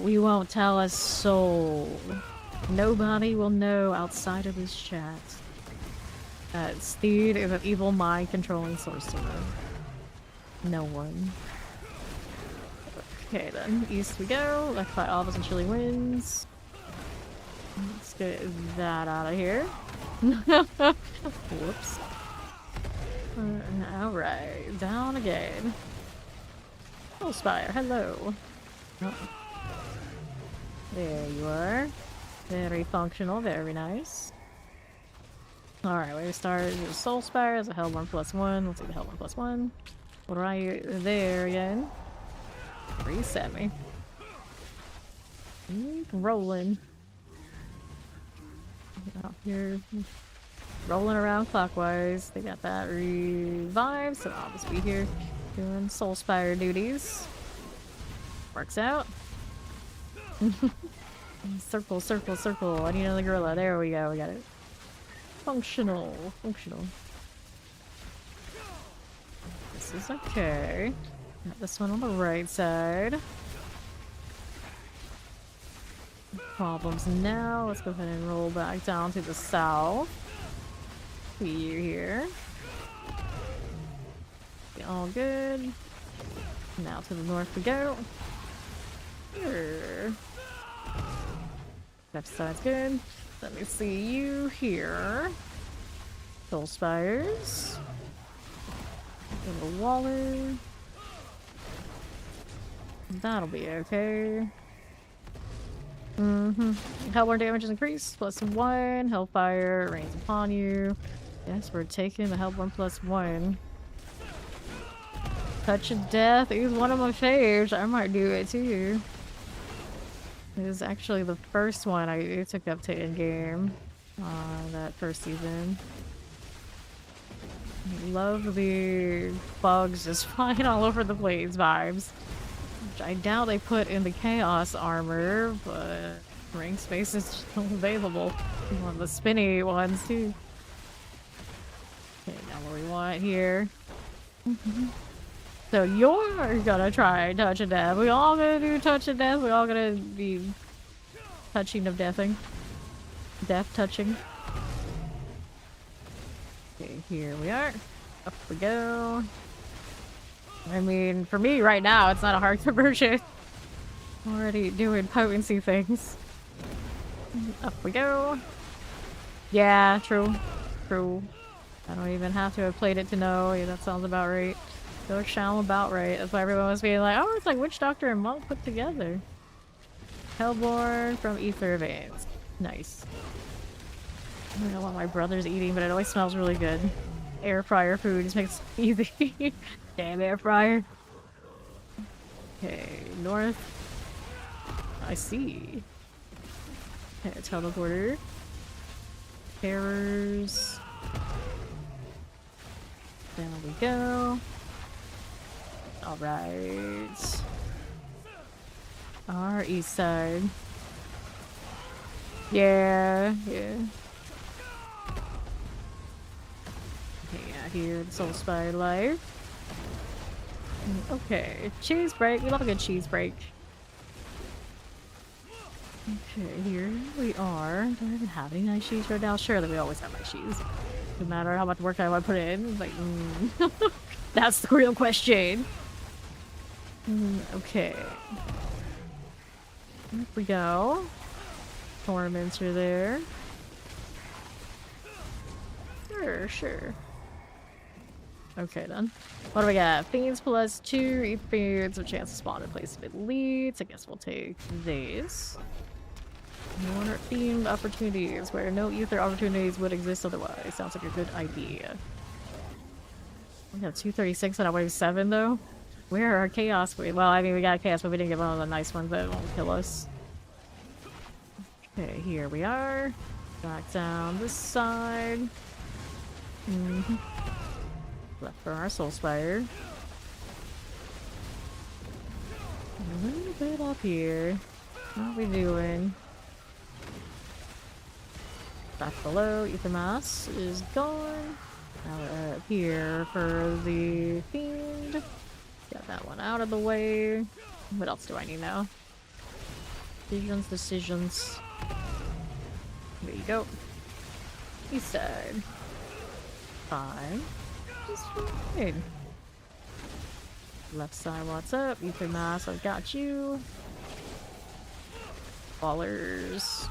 We won't tell a soul. Nobody will know outside of this chat. Steed is an evil mind controlling sorcerer. No one. Okay then, east we go. Left by all of us and chilly winds. Let's get that out of here. Whoops. Alright, down again. Oh, Spire, hello. Oh. There you are. Very functional, very nice. Alright, we started with Soul Spire as a Hellborn +1. We'll take the Hellborn +1. Right there again. Reset me. Keep rolling. Out here. Rolling around clockwise. They got that revived, so I'll just be here doing Soul Spire duties. Works out. Circle, circle, circle. I need another gorilla. There we go. We got it. Functional. Functional. This is okay. Got this one on the right side. Problems now. Let's go ahead and roll back down to the south. See you here. All good. Now to the north we go. Here. Left side's good. Let me see you here. Soul Spires. Little Waller. That'll be okay. Hellborn damage is increased. +1. Hellfire rains upon you. Yes, we're taking the Hellborn +1. Touch of Death is one of my faves. I might do it too. It was actually the first one I took up to in-game that first season. I love the bugs just flying all over the place vibes. which I doubt they put in the Chaos armor, but ring space is still available. One of the spinny ones too. Okay, now what we want here. So you're gonna try touch of death. We all gonna do touch of death. We all gonna be touching of deathing. Death touching. Okay, here we are. Up we go. I mean, for me right now, it's not a hard conversion. Already doing potency things. Up we go. Yeah, true. True. I don't even have to have played it to know. Yeah, that sounds about right. Does sound about right. That's why everyone was being like, oh, it's like Witch Doctor and Monk put together. Hellborn from Ether Veins. Nice. I don't know what my brother's eating, but it always smells really good. Air fryer food just makes it easy. Damn air fryer. Okay, north. I see. Okay, teleporter. Terrors. Down we go. Alright. Our east side. Yeah, yeah. Okay, yeah, here, the Soul Spire Life. Okay, cheese break. We love a good cheese break. Okay, here we are. Do I even have any nice cheese right now? Surely we always have nice cheese. No matter how much work I want to put in. Like, that's the real question. Okay. Here we go. Torments are there. Sure, sure. Okay then. What do we got? Fiends plus 2, Fiends with chance to spawn in place of elites. I guess we'll take these. More themed opportunities where no ether opportunities would exist otherwise. Sounds like a good idea. We got 236 on our wave 7 though. Where are our chaos? Well, I mean we got chaos, but we didn't get one of the nice ones that won't kill us. Okay, here we are. Back down this side. Left for our Soul Spire. A little bit up here. What are we doing? Back below, Ether Mass is gone. Now we're up here for the Fiend. Got that one out of the way. What else do I need now? Decisions. There you go. East side. Fine. Just fine. Left side, what's up? Ether Mass, I've got you. Ballers.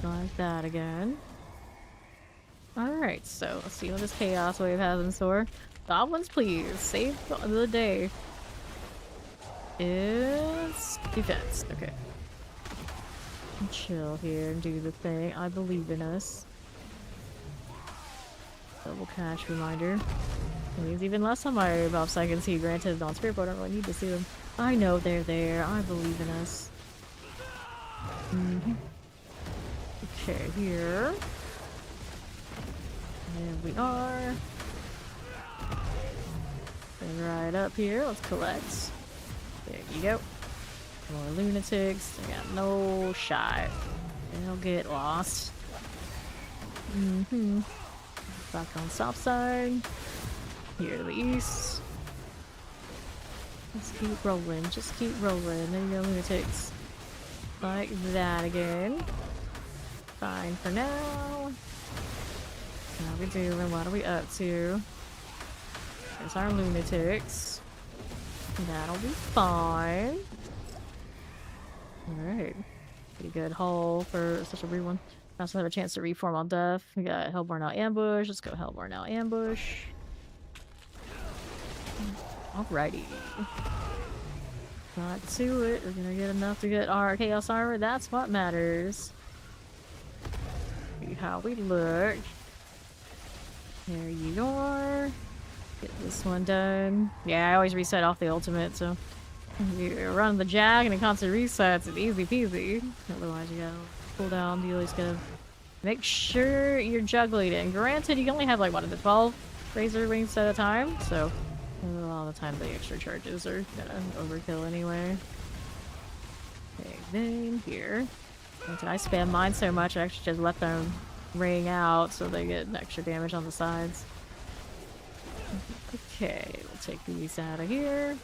Like that again. Alright, so let's see what this Chaos Wave has in store. Goblins, please. Save the day. It's defense. Okay. Chill here and do the thing. I believe in us. Double cash reminder. It means even last time I buffs I can see granted on Spiritborn, I don't really need to see them. I know they're there. I believe in us. Okay, here. There we are. And right up here, let's collect. There you go. More lunatics. They got no shot. They'll get lost. Back on south side. Here to the east. Let's keep rolling. Just keep rolling. There you go, lunatics. Like that again. Fine for now. How we doing? What are we up to? There's our lunatics. That'll be fine. Alright. Pretty good haul for such a weird one. I also have a chance to reform on death. We got Hellborn out ambush. Let's go Hellborn out ambush. Alrighty. Got to it. We're gonna get enough to get our Chaos Armor. That's what matters. See how we look. There you are. Get this one done. Yeah, I always reset off the ultimate, so you run the jag and it constantly resets. It's easy peasy. Otherwise, you gotta pull down. You always gotta make sure you're juggling it. And granted, you can only have like 1 of the 12 razor wings at a time, so And a lot of the time the extra charges are gonna overkill anyway. Okay, then here. Did I spam mine so much I actually just let them ring out so they get extra damage on the sides. Okay, we'll take these out of here.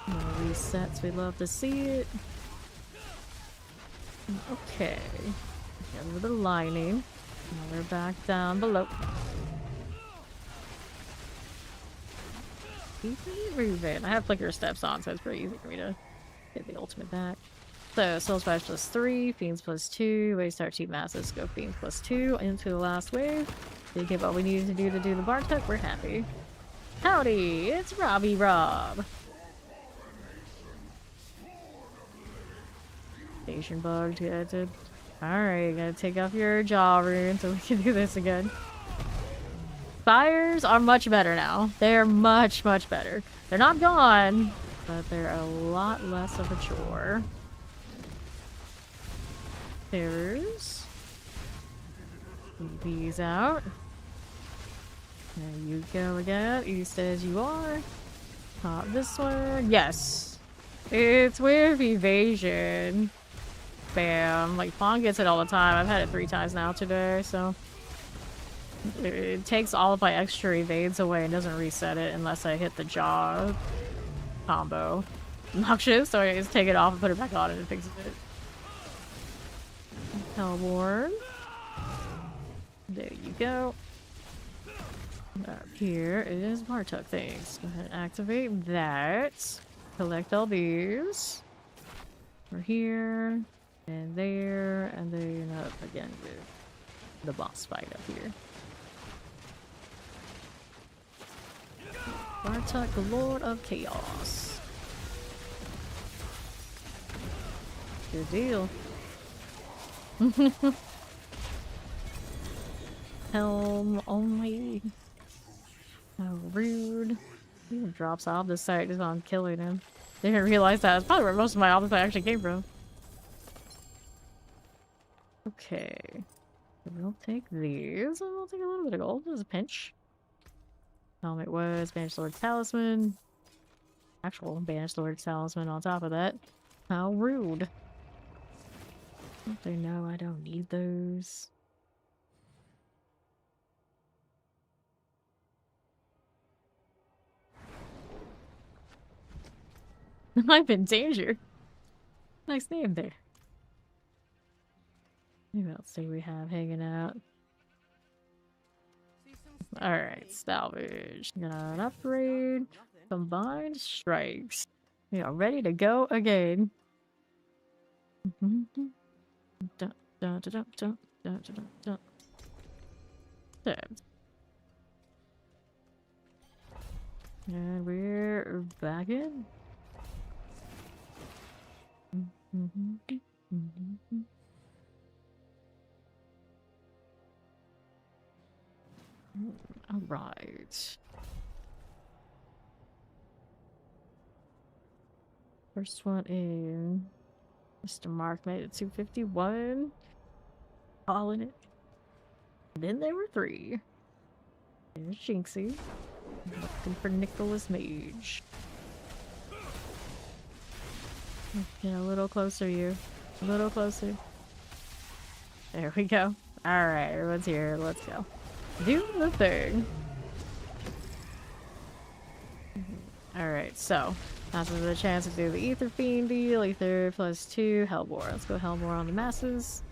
More resets, we love to see it. Okay. Get rid of the lining. Now they're back down below. Keep moving. I have flicker steps on, so it's pretty easy for me to get the ultimate back. So, Soul Spires plus 3, Fiends plus 2, waste our 2 masses, go Fiends plus 2 into the last wave. Did get what we needed to do the Bartek, we're happy. Howdy, it's Robbie Rob. Station bug, good. Alright, gotta take off your jaw rune so we can do this again. Spires are much better now. They're much, much better. They're not gone, but they're a lot less of a chore. There's these out. There you go again. East as you are. Pop this one. Yes. It's with evasion. Bam. Like, Fawn gets it all the time. I've had it 3 times now today, so. It takes all of my extra evades away and doesn't reset it unless I hit the jaw combo. Noxious, so I just take it off and put it back on and it fixes it. Hellborn. There you go. Up here is Bartuk things. Go ahead and activate that. Collect all these. We're here, and there, and then up again with the boss fight up here. Bartuk, the Lord of Chaos. Good deal. Helm only. How rude. He drops off the site just on killing him. Didn't realize that. That's probably where most of my options actually came from. Okay. We'll take these. And we'll take a little bit of gold. There's a pinch. Helmet was Banished Lord Talisman. Actual Banished Lord Talisman on top of that. How rude. Don't they know I don't need those? I'm in danger. Nice name there. What else do we have hanging out? Alright, salvage. Got an upgrade. Combined strikes. We are ready to go again. And we're back in. All right. First one in. Mr. Mark made it 251. All in it. Then there were 3. There's Jinxie. Looking for Nicholas Mage. Get a little closer, you. A little closer. There we go. Alright, everyone's here. Let's go. Do the thing. Alright, so. Now there's a chance to do the Ether Fiend deal. Ether plus 2. Hellbore. Let's go Hellbore on the masses.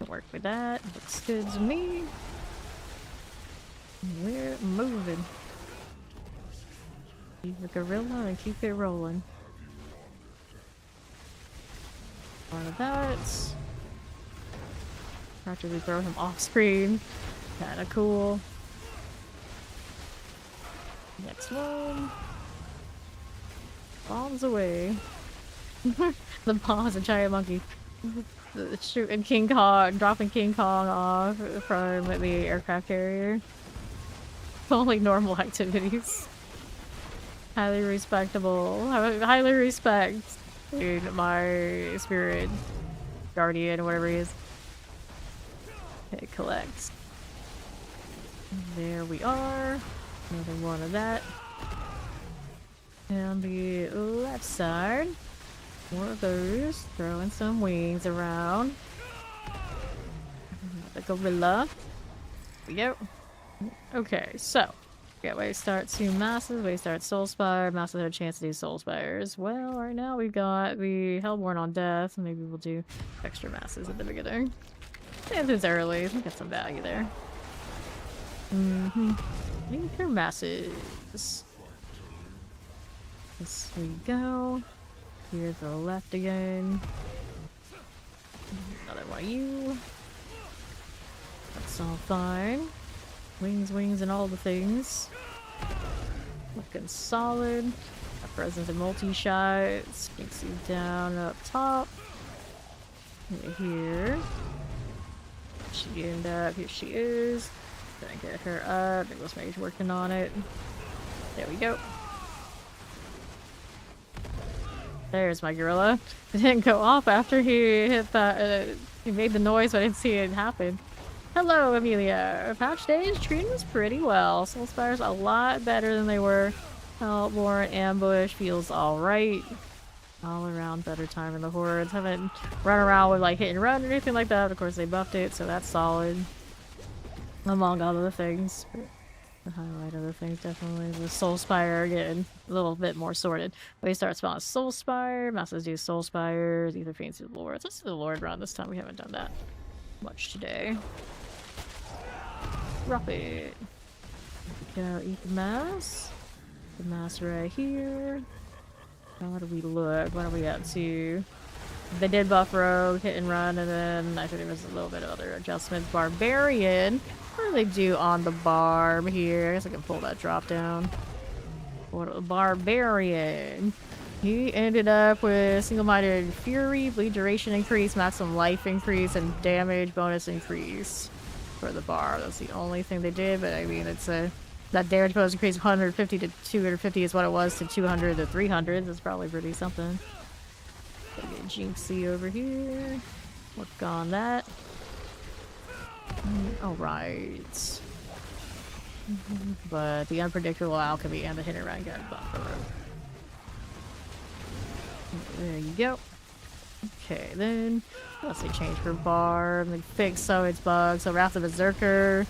Work with that. Looks good to me. We're moving. Keep the gorilla and keep it rolling. One of that. Practically throw him off screen. Kinda cool. Next one. Bombs away. The bomb's a giant monkey. Shooting King Kong, dropping King Kong off from the aircraft carrier. Only normal activities. Highly respectable. Highly respect. Dude, my spirit guardian, whatever he is. Okay, collects. There we are. Another one of that. And the left side. More of those. Throwing some wings around. The gorilla. Here we go. Okay, so. Yeah, we start 2 masses. We start Soul Spire. Masses have a chance to do Soul Spires. Well, right now we've got the Hellborn on death. Maybe we'll do extra masses at the beginning. And it's early. We got some value there. Anchor masses. This we go. Here's the left again. Another one of you. That's all fine. Wings, wings, and all the things. Looking solid. Got presence in multi-shots. Makes you down up top. Here. She end up. Here she is. Gonna get her up. Nicholas Mage working on it. There we go. There's my gorilla. It didn't go off after he hit that. He made the noise, but I didn't see it happen. Hello, Amelia. Patch Day is treating us pretty well. Soul Spire's a lot better than they were. Hellborn Ambush feels alright. All around better time in the hordes. Haven't run around with like hit and run or anything like that. Of course, they buffed it, so that's solid. Among other things. But the highlight of the things definitely the Soul Spire getting a little bit more sorted. We start spawning Soul Spire. Masses do Soul Spires. Either Fiends do Lords. Let's do the Lord run this time. We haven't done that much today. Drop it. Go eat the mass. The mass right here. How do we look? What are we up to? They did buff rogue, hit and run, and then I think there was a little bit of other adjustments. Barbarian. What do they do on the barb here? I guess I can pull that drop down. What Barbarian. He ended up with single-minded fury, bleed duration increase, maximum life increase, and damage bonus increase for the bar. That's the only thing they did, but I mean, it's a that damage bonus increase 150 to 250 is what it was to 200 to 300. That's probably pretty something. Get Jinxie over here. Work on that. Alright. But the unpredictable alchemy and the hit and run got buffed. There you go. Okay, then let's say change for barb. They fix so it's bugs. So Wrath of Berserker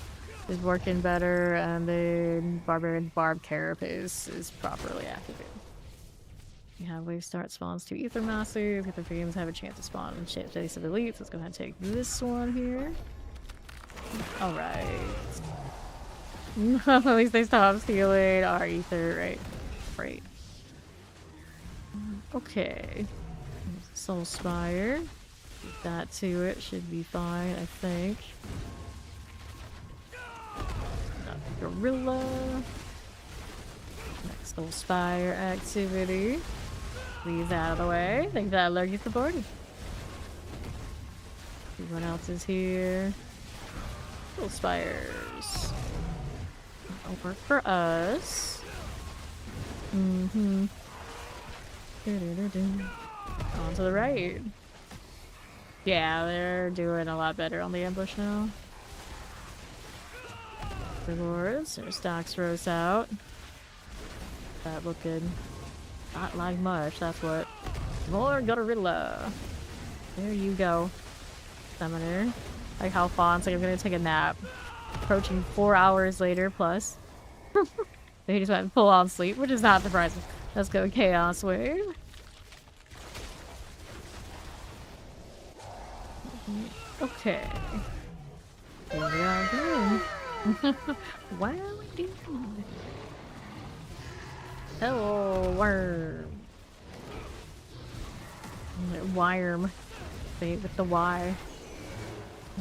is working better, and then Barbarian Barb Carapace is properly activated. Yeah, wave start spawns 2 Ether Masses. Ether Fiends have a chance to spawn in Chase of Elites. Let's go ahead and take this one here. Alright. At least they stopped stealing our Ether, right? Right. Okay. Soul Spire. Keep that to it. Should be fine, I think. Gorilla. Next Soul Spire activity. Leave that out of the way. I think that lurks the board. Everyone else is here. Soul Spires. That'll work for us. On to the right. Yeah, they're doing a lot better on the ambush now. The Lords, their stocks rose out. That looking not like much, that's what. More gorilla. There you go. Summoner. Like how Fawn's like I'm gonna take a nap. Approaching 4 hours later plus. They just went full on sleep, which is not surprising. Let's go Chaos Wave. Okay. Here we are again. What are we doing? Hello, worm. Worm. Say it with the Y.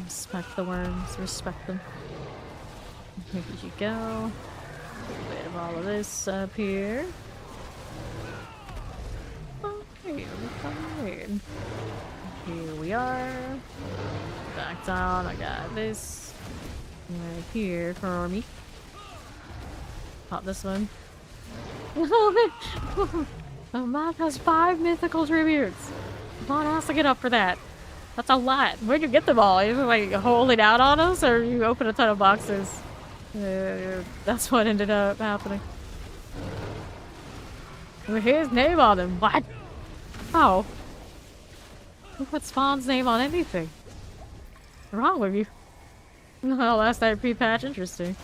Respect the worms. Respect them. Here you go. A little bit of all of this up here. Okay, fine. Here we are. Back down. I got this right here for me. Pop this one. The map has 5 mythical tributes. Vaughn has to get up for that. That's a lot. Where'd you get them all? You just like hold it out on us, or you open a ton of boxes? That's what ended up happening. With his name on him. What? How? Who put Spawn's name on anything? What's wrong with you? Oh, last night pre-patch, interesting.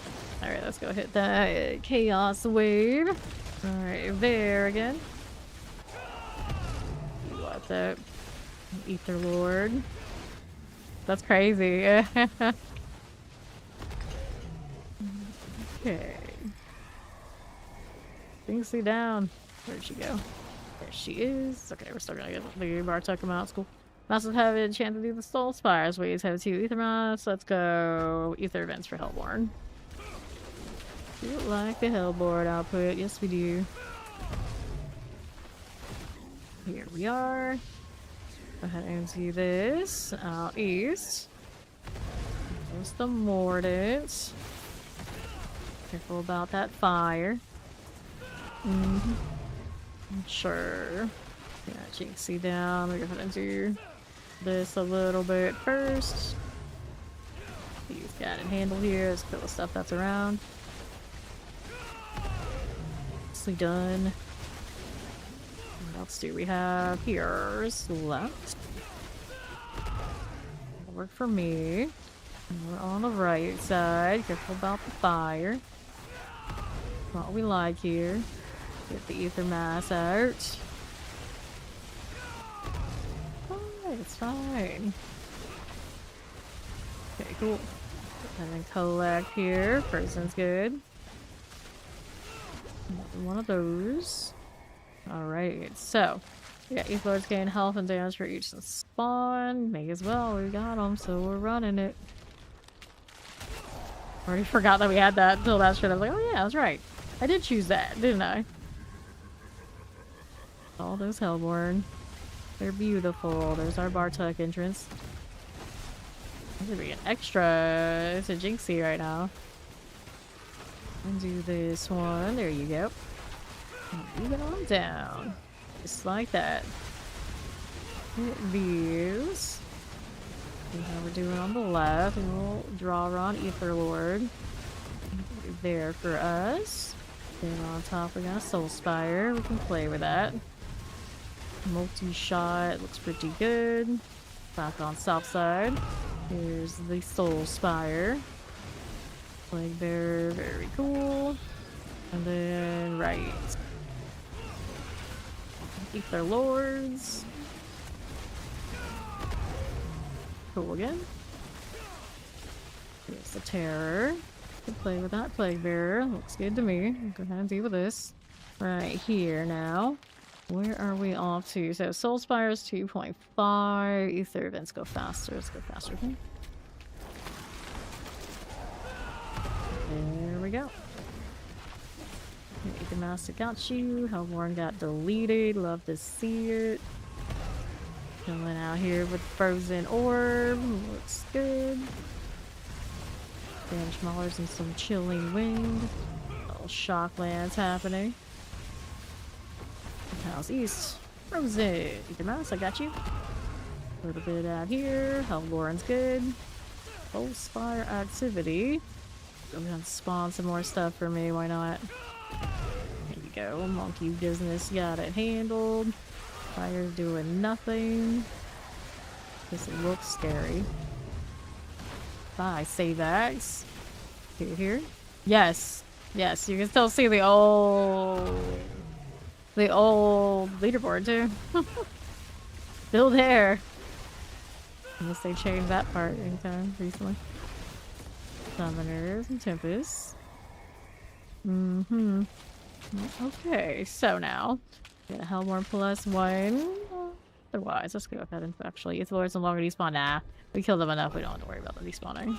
Alright, let's go hit that Chaos Wave. Alright, there again. What the? Ether Lord. That's crazy. Okay. Binksy down. Where'd she go? There she is. Okay, we're still gonna get the Bartok come out. It's cool. Must have a chance to do the Soul Spires. We have 2 Ether Moths. Let's go Ether Events for Hellborn. Do you like the Hellboard output? Yes, we do. Here we are. Go ahead and do this. Out east. There's the Mordant. Careful about that fire. Sure. Yeah, Jinxie down. We're gonna do this a little bit first. He's got it handled here. Let's kill the stuff that's around. Nicely done. What else do we have? Here's left. That'll work for me. And we're on the right side. Careful about the fire. What we like here. Get the ether mass out. Oh, it's fine. Okay, cool. And then collect here. Person's good. Another one of those. Alright, so we got Ether Lords gain health and damage for each spawn. May as well, we got them, so we're running it. Already forgot that we had that until that shit. I was like, oh yeah, that's right. I did choose that, didn't I? All those Hellborn. They're beautiful. There's our Bartok entrance. There's gonna be an extra. It's a Jinxie right now. And do this one. There you go. Move it on down. Just like that. Hit these. See how we're doing on the left. And we'll draw on Ether Lord. There for us. Then on top we got a Soul Spire. We can play with that. Multi-shot. Looks pretty good. Back on south side. Here's the Soul Spire. Plague Bear. Very cool. And then right. Ether Lords. Cool again. Here's the Terror. Can play with that Plague Bearer. Looks good to me. Go ahead and deal with this. Right here now. Where are we off to? So Soul Spires 2.5. Ether Events go faster. Let's go faster. Okay. There we go. Ether Master got you. Hellborn got deleted. Love to see it. Chilling out here with Frozen Orb. Looks good. Damage maulers and some chilling wind. Little shocklands happening. House East. Frozen. Ether Mouse, I got you. A little bit out here. Hellborn's good. Full Spire activity. Go ahead and spawn some more stuff for me, why not? There we go. Monkey business got it handled. Fire's doing nothing. This looks scary. Bye, save axe. Here. Yes. Yes, you can still see the old leaderboard too. Still there. Unless they changed that part anytime recently. Summoners and Tempests. Okay, so now we got a Hellborn +1. Otherwise, let's go ahead and actually Ether Lords no longer despawn. Nah, we killed them enough. We don't have to worry about the despawning.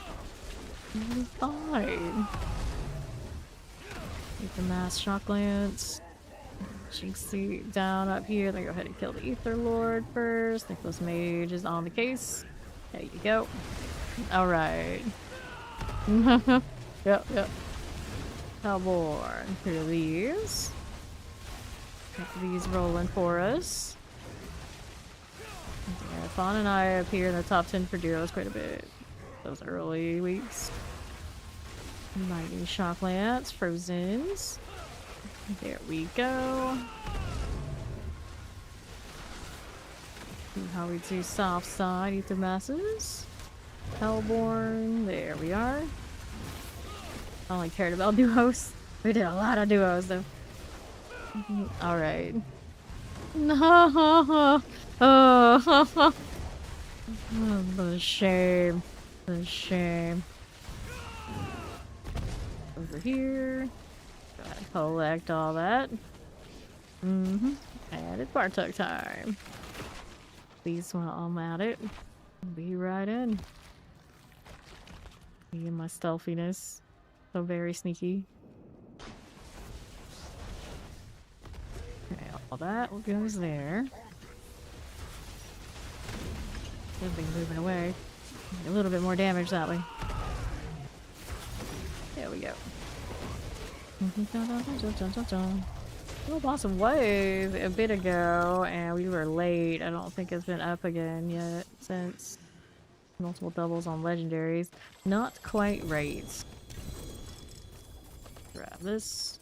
Fine. Get the mass shock lance. Jinxie down up here. Then go ahead and kill the Ether Lord first. Nicholas Mage is on the case. There you go. Alright. Yep. Hellborn. Here these. Got these rolling for us. Yeah, Fawn and I appear in the top 10 for duos quite a bit. Those early weeks. Lightning Shock Lance. Frozens. There we go. How we do soft side, ether masses. Hellborn, there we are. I only cared about duos. We did a lot of duos though. Alright. No, oh, the shame. The shame. Over here. Gotta collect all that. And it's Bartok time. Please, while I'm at it, be right in. Me and my stealthiness. So very sneaky. Okay, all that goes there. Something moving away. A little bit more damage that way. There we go. Little boss was a bit ago, and we were late. I don't think it's been up again yet since multiple doubles on legendaries. Not quite right. Grab this.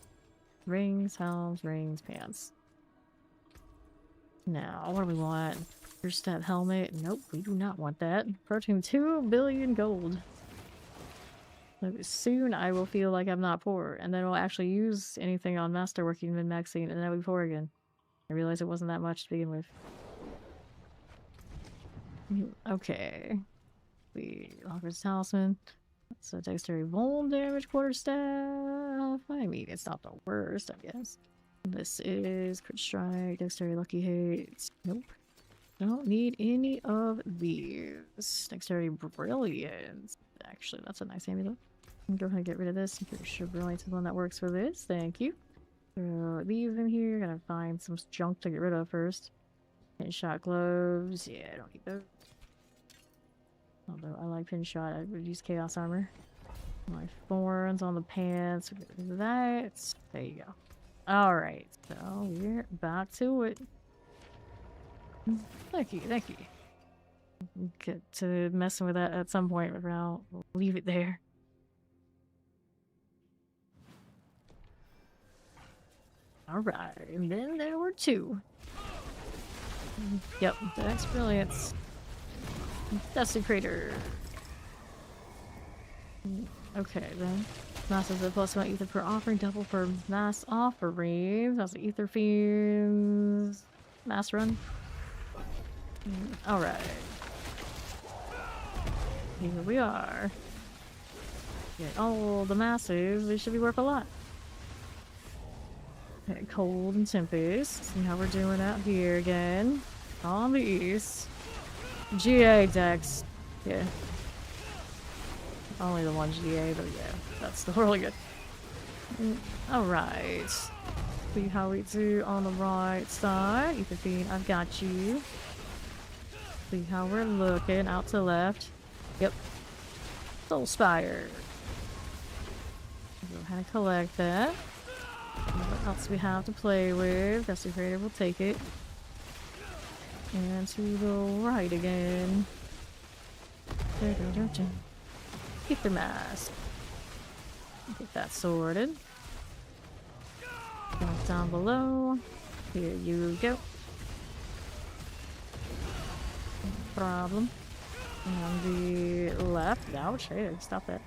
Rings, helms, rings, pants. Now, what do we want? First step helmet. Nope, we do not want that. Approaching 2 billion gold. Soon I will feel like I'm not poor, and then I'll actually use anything on masterworking min-maxing, and then I'll be poor again. I realized it wasn't that much to begin with. Okay. We offers talisman. So dexterity vuln damage quarterstaff. I mean, it's not the worst, I guess. This is crit strike, dexterity lucky hit. Nope. Don't need any of these. Dexterity brilliance. Actually, that's a nice amulet. Go ahead and get rid of this. I'm pretty sure brilliance is the one that works for this. Thank you. Throw these in here. Gotta find some junk to get rid of first. Pin shot gloves. Yeah, I don't need those. Although I like pin shot, I would use chaos armor. My thorns on the pants. Get rid of that. There you go. Alright, so we're back to it. Thank you, thank you. Get to messing with that at some point, but now we'll leave it there. Alright, and then there were 2. Yep, that's brilliance. Desecrator. Okay, then. Mass is a +1 ether per offering, double per mass offerings. That's the ether fiends. Mass run. Alright. Here we are. Get all the masses. They should be worth a lot. Okay, cold and tempest. See how we're doing out here again. On the east. GA Dex. Yeah. Only the one GA, but yeah, that's still really good. Alright. See how we do on the right side. Ether Fiend, I've got you. See how we're looking out to the left. Yep. Soul Spire. Go ahead and collect that. What else we have to play with? Desecrator will take it. And to the right again. Keep the mask. Get that sorted. Down below. Here you go. No problem. On the left. Ouch, hey, stop that.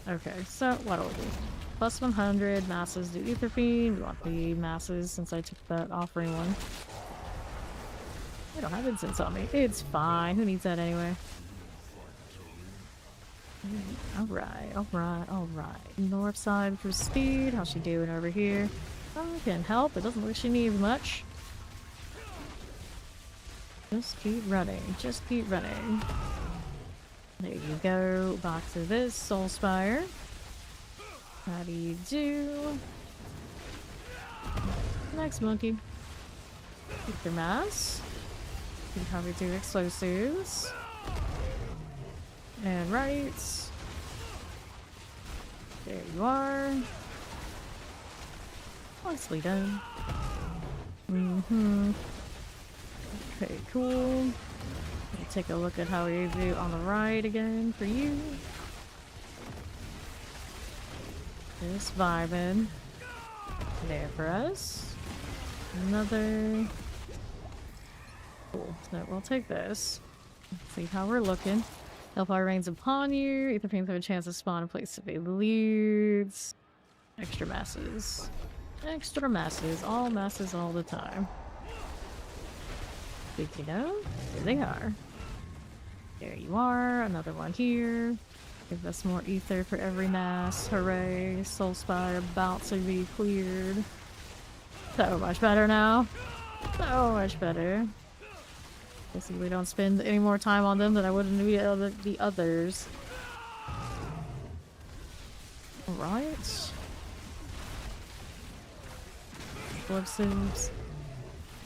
Okay, so what do we do? +100 masses do ether fiend. We want the masses since I took that offering one. I don't have incense on me. It's fine. Who needs that anyway? Alright, alright, alright. North side for speed. How's she doing over here? I can help. It doesn't look like she needs much. Just keep running. Just keep running. There you go. Back to this Soul Spire. How do you do? Next monkey. Keep their mass. See how we do explosives. And right. There you are. Nicely done. Okay, cool. Take a look at how we do on the right again for you. Just vibing. There for us. Another. Cool. So we'll take this. Let's see how we're looking. Hellfire rains upon you. Ether fiends have a chance to spawn in place if it leads. Extra masses. Extra masses. All masses all the time. Speaking of, here they are. There you are. Another one here. Give us more ether for every mass. Hooray. Soul Spire about to be cleared. So much better now. So much better. Guess we don't spend any more time on them than I would in the others. Alright. Explosives.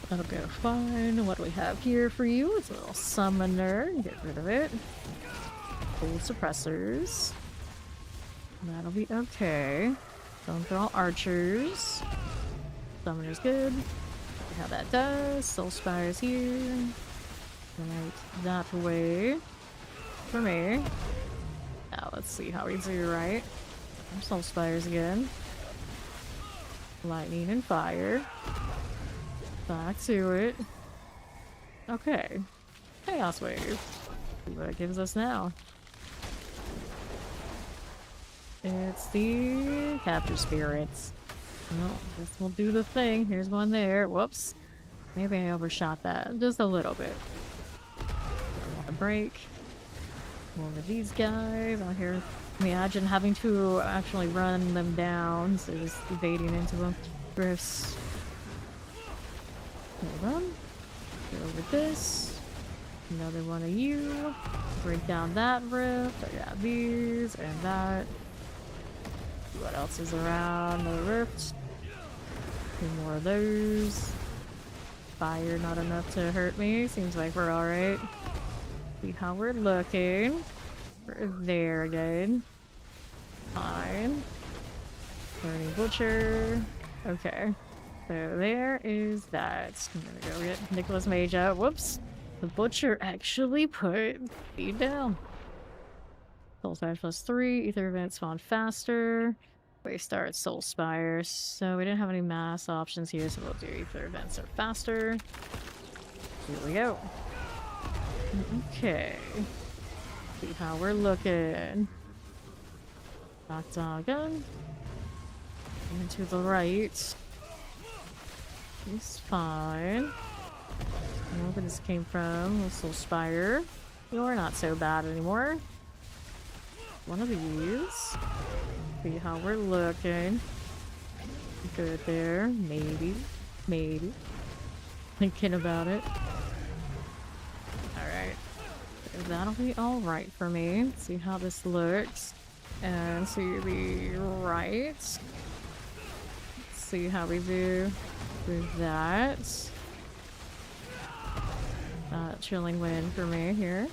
That'll go fine. What do we have here for you? It's a little summoner. Get rid of it. Full suppressors. That'll be okay. Don't throw archers. Summoner's good. See how that does. Soul Spires here. Right that way. For me. Now let's see how we do, right? Soul Spires again. Lightning and fire. Back to it. Okay. Chaos Wave. See what it gives us now. It's the Capture Spirits. No, this will do the thing. Here's one there. Whoops. Maybe I overshot that just a little bit. I want to break. More of these guys out here. Imagine having to actually run them down, so just evading into them. Drifts. Hold on. Get over this. Another one of you. Break down that rift. I got these and that. See what else is around the rift. Two more of those. Fire not enough to hurt me. Seems like we're alright. See how we're looking. We're there again. Fine. Burning Butcher. Okay. So there is that. I'm gonna go get Nicholas Mage out. Whoops. The Butcher actually put speed down. Soul Spire +3. Ether events spawn faster. We start Soul Spire. So we didn't have any mass options here, so we'll do Ether events are faster. Here we go. Okay. See how we're looking. Knockdown gun. And to the right. He's fine. I don't know where this came from. Soul Spire. You're not so bad anymore. One of these. See how we're looking. Good there. Maybe. Maybe. Thinking about it. Alright. That'll be alright for me. See how this looks. And to the right. Let's see how we do with that. Chilling wind for me here.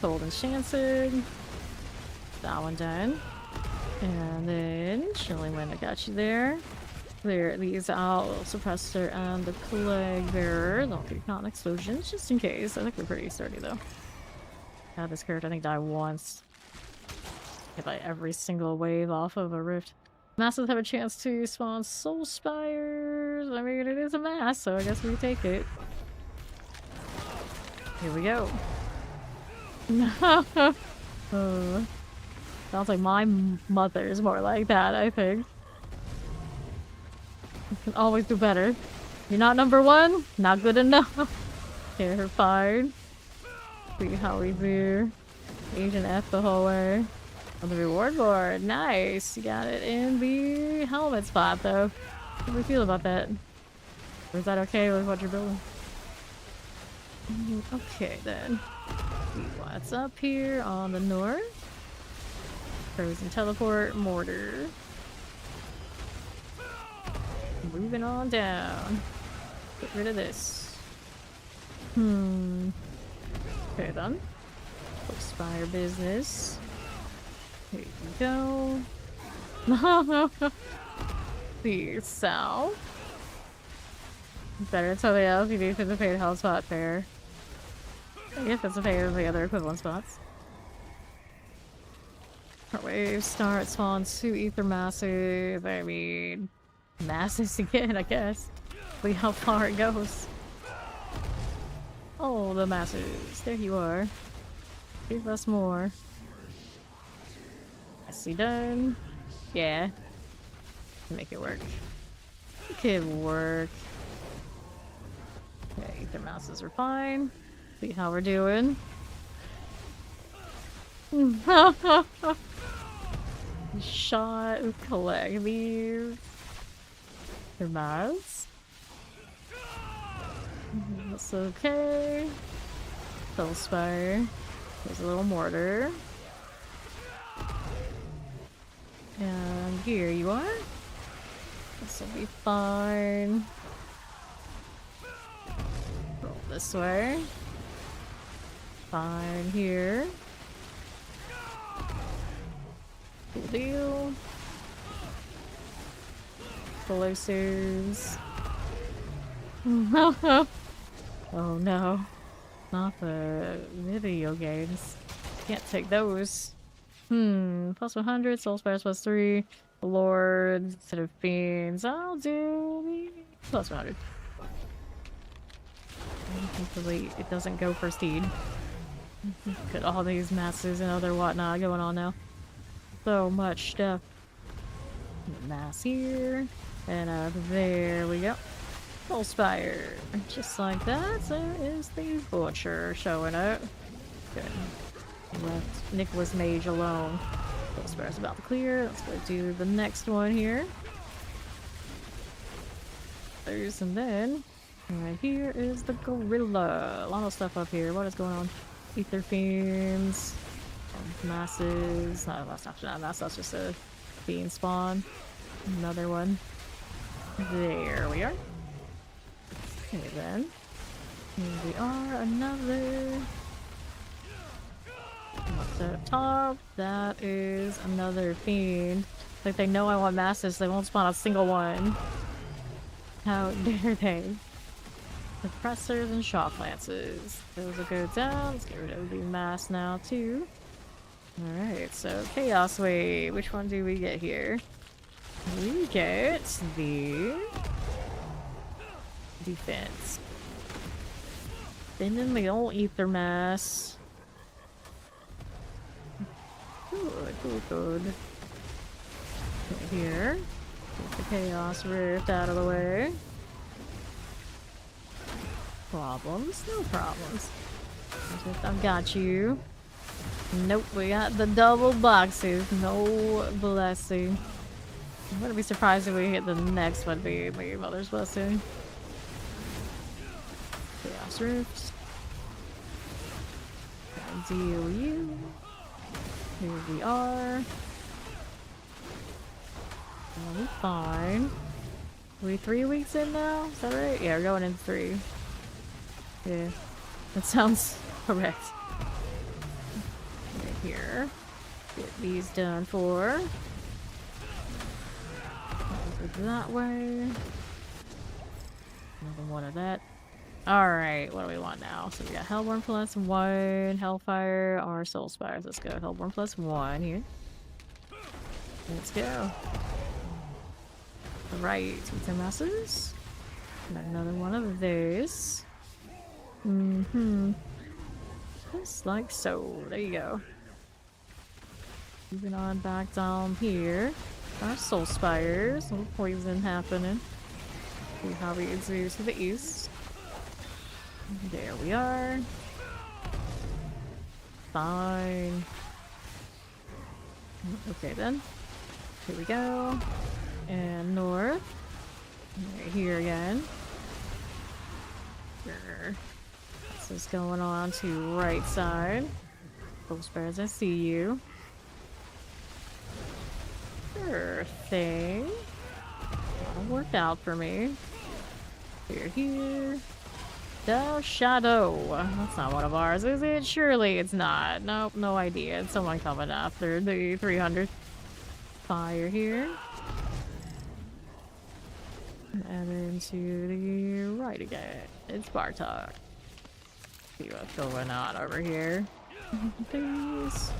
Cold Enchanted. That one done. And then chilling wind, I got you there. Clear these out. Suppressor and the Plague Bearer. Don't do non explosions just in case. I think we're pretty sturdy though. This character I think died once. Hit by every single wave off of a rift. Masses have a chance to spawn Soul Spires. I mean, it is a mass, so I guess we take it. Here we go. Sounds like my mother's more like that, I think. You can always do better. You're not number one? Not good enough. Okay, we're fine. See how we do. Agent F the whole way. On the reward board. Nice. You got it in the helmet spot, though. How do we feel about that? Or is that okay with what you're building? Okay, then. See what's up here on the north. Frozen Teleport. Mortar. Moving on down. Get rid of this. Okay, then. Spire business. Here you go. The south. Better than something else you do for the paid health spot fair. If it's a fair of the other equivalent spots. Our wave start spawn 2 ether massive. I mean, masses again, I guess. See how far it goes. Oh, the masses. There you are. Give us more. I see done. Yeah. Make it work. It could work. Okay, ether masses are fine. See how we're doing. Shot, collect these. They're mass. That's okay. Soul Spire. There's a little mortar. And here you are. This will be fine. Roll this way. Fine here. Cool deal. Explosives. Oh no. Not the video games. Can't take those. Plus 100, Soul Spires plus 3. Lord instead of Fiends. I'll do the plus 100. Hopefully it doesn't go for Steed. Got all these masses and other whatnot going on now. So much stuff. Mass here. And there we go. Soul Spire. Just like that, there is the Butcher showing up. Good. Left Nicholas Mage alone. Soul Spire's about to clear. Let's go do the next one here. There's and then right here is the Gorilla. A lot of stuff up here. What is going on? Ether Fiends. Masses. No, that's not that's just a Fiend spawn. Another one. There we are. Okay then. Here we are, another. What's up top? That is another Fiend. Like they know I want masses, they won't spawn a single one. How dare they? Suppressors and shock lances. Those will go down. Let's get rid of the mass now too. Alright, so Chaos Wave. Which one do we get here? We get the defense. Then the old ether mass. Good. Right here. Get the Chaos Rift out of the way. Problems? No problems. I've got you. Nope, we got the double boxes. No blessing. I'm gonna be surprised if we hit the next one, the Mother's Blessing. Chaos Rifts. Deal you. Here we are. Are we fine? Are we 3 weeks in now? Is that right? Yeah, we're going in 3. Yeah, that sounds correct. Right here. Get these done for. That way. Another one of that. Alright, what do we want now? So we got Hellborn plus 1, Hellfire, or Soul Spires. Let's go. Hellborn plus 1 here. Let's go. Alright, Ether Masses. Got another one of those. Just like so. There you go. Moving on back down here. Our Soul Spires. A little poison happening. See how we zoom to the east. There we are. Fine. Okay then. Here we go. And north. Right here again. Sure. This is going on to right side. Soul Spires, I see you. Sure thing. That'll work out for me. Here. The Shadow. That's not one of ours, is it? Surely it's not. Nope, no idea. It's someone coming after the 300. Fire here. And then to the right again. It's Bartok. See what's going on over here. Please.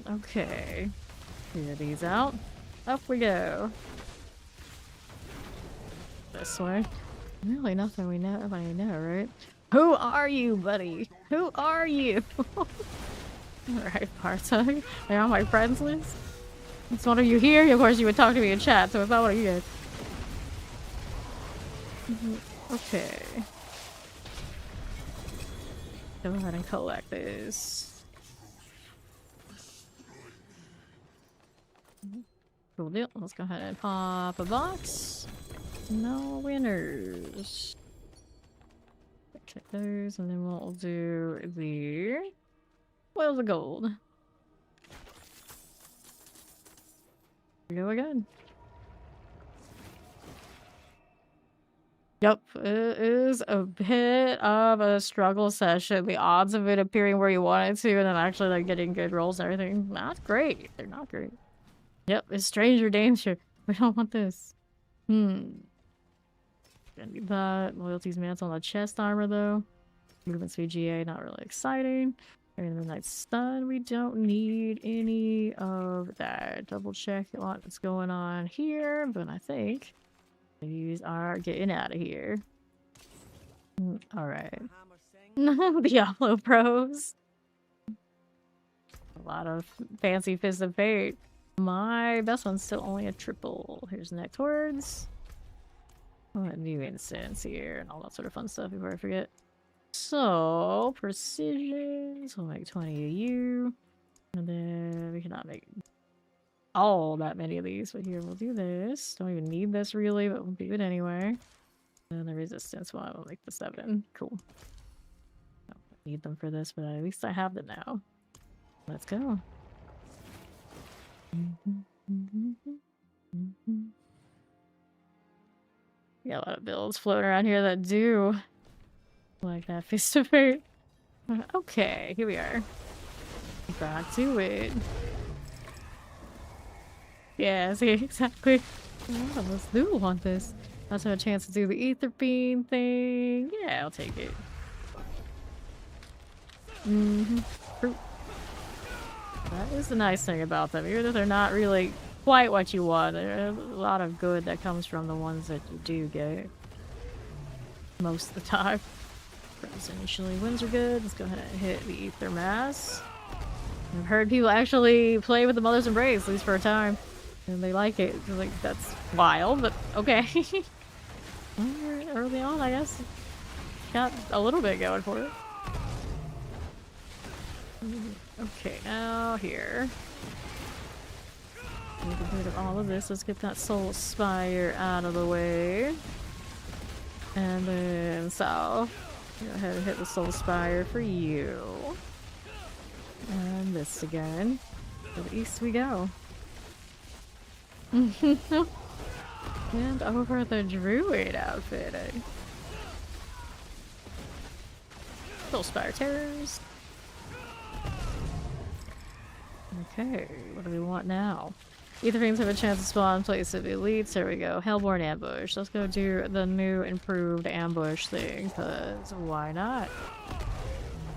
Okay. Clear these out. Up we go. This way. Really nothing we know, right? Who are you, buddy? Who are you? Alright, Partug. They're on my friends list. It's one of you here. Of course, you would talk to me in chat, so it's not one of you guys. Okay. Go ahead and collect this. Cool deal. Let's go ahead and pop a box. No winners. Check those, and then we'll do the Whales of Gold. Here we go again. Yep, it is a bit of a struggle session. The odds of it appearing where you want it to and then actually like getting good rolls and everything, not great. They're not great. Yep, it's stranger danger. We don't want this. Gonna need that. Loyalties mantle on the chest armor though. Movement speed GA, not really exciting. And the Midnight Stun, we don't need any of that. Double check what's going on here, but I think these are getting out of here. Alright. Diablo pros. A lot of fancy Fist of Fate. My best one's still only a triple. Here's neck towards. Oh, a new instance here and all that sort of fun stuff before I forget. So, precision. So, we'll make 20 of you. And then we cannot make all that many of these, but here we'll do this. Don't even need this really, but we'll do it anyway. And the resistance one, we'll make the 7. Cool. I don't need them for this, but at least I have them now. Let's go. Got a lot of builds floating around here that do like that Fist of Fate. Okay, here we are. Back to it. Yeah, see, exactly. Oh, let's do want this. Let's have a chance to do the ether beam thing. Yeah, I'll take it. Fruit. That is the nice thing about them. Even though they're not really quite what you want, there's a lot of good that comes from the ones that you do get. Most of the time. Initially, wins are good. Let's go ahead and hit the ether mass. I've heard people actually play with the Mother's Embrace, at least for a time. And they like it. They're like, that's wild, but okay. Early on, I guess. Got a little bit going for it. Okay, now here. We can get rid of all of this. Let's get that Soul Spire out of the way. And then, so, go ahead and hit the Soul Spire for you. And this again. To the east we go. And over the Druid outfit, eh? Soul Spire Terrors. Okay, what do we want now? Ether Fiends have a chance to spawn place of elites. There we go. Hellborn Ambush. Let's go do the new improved ambush thing, because why not?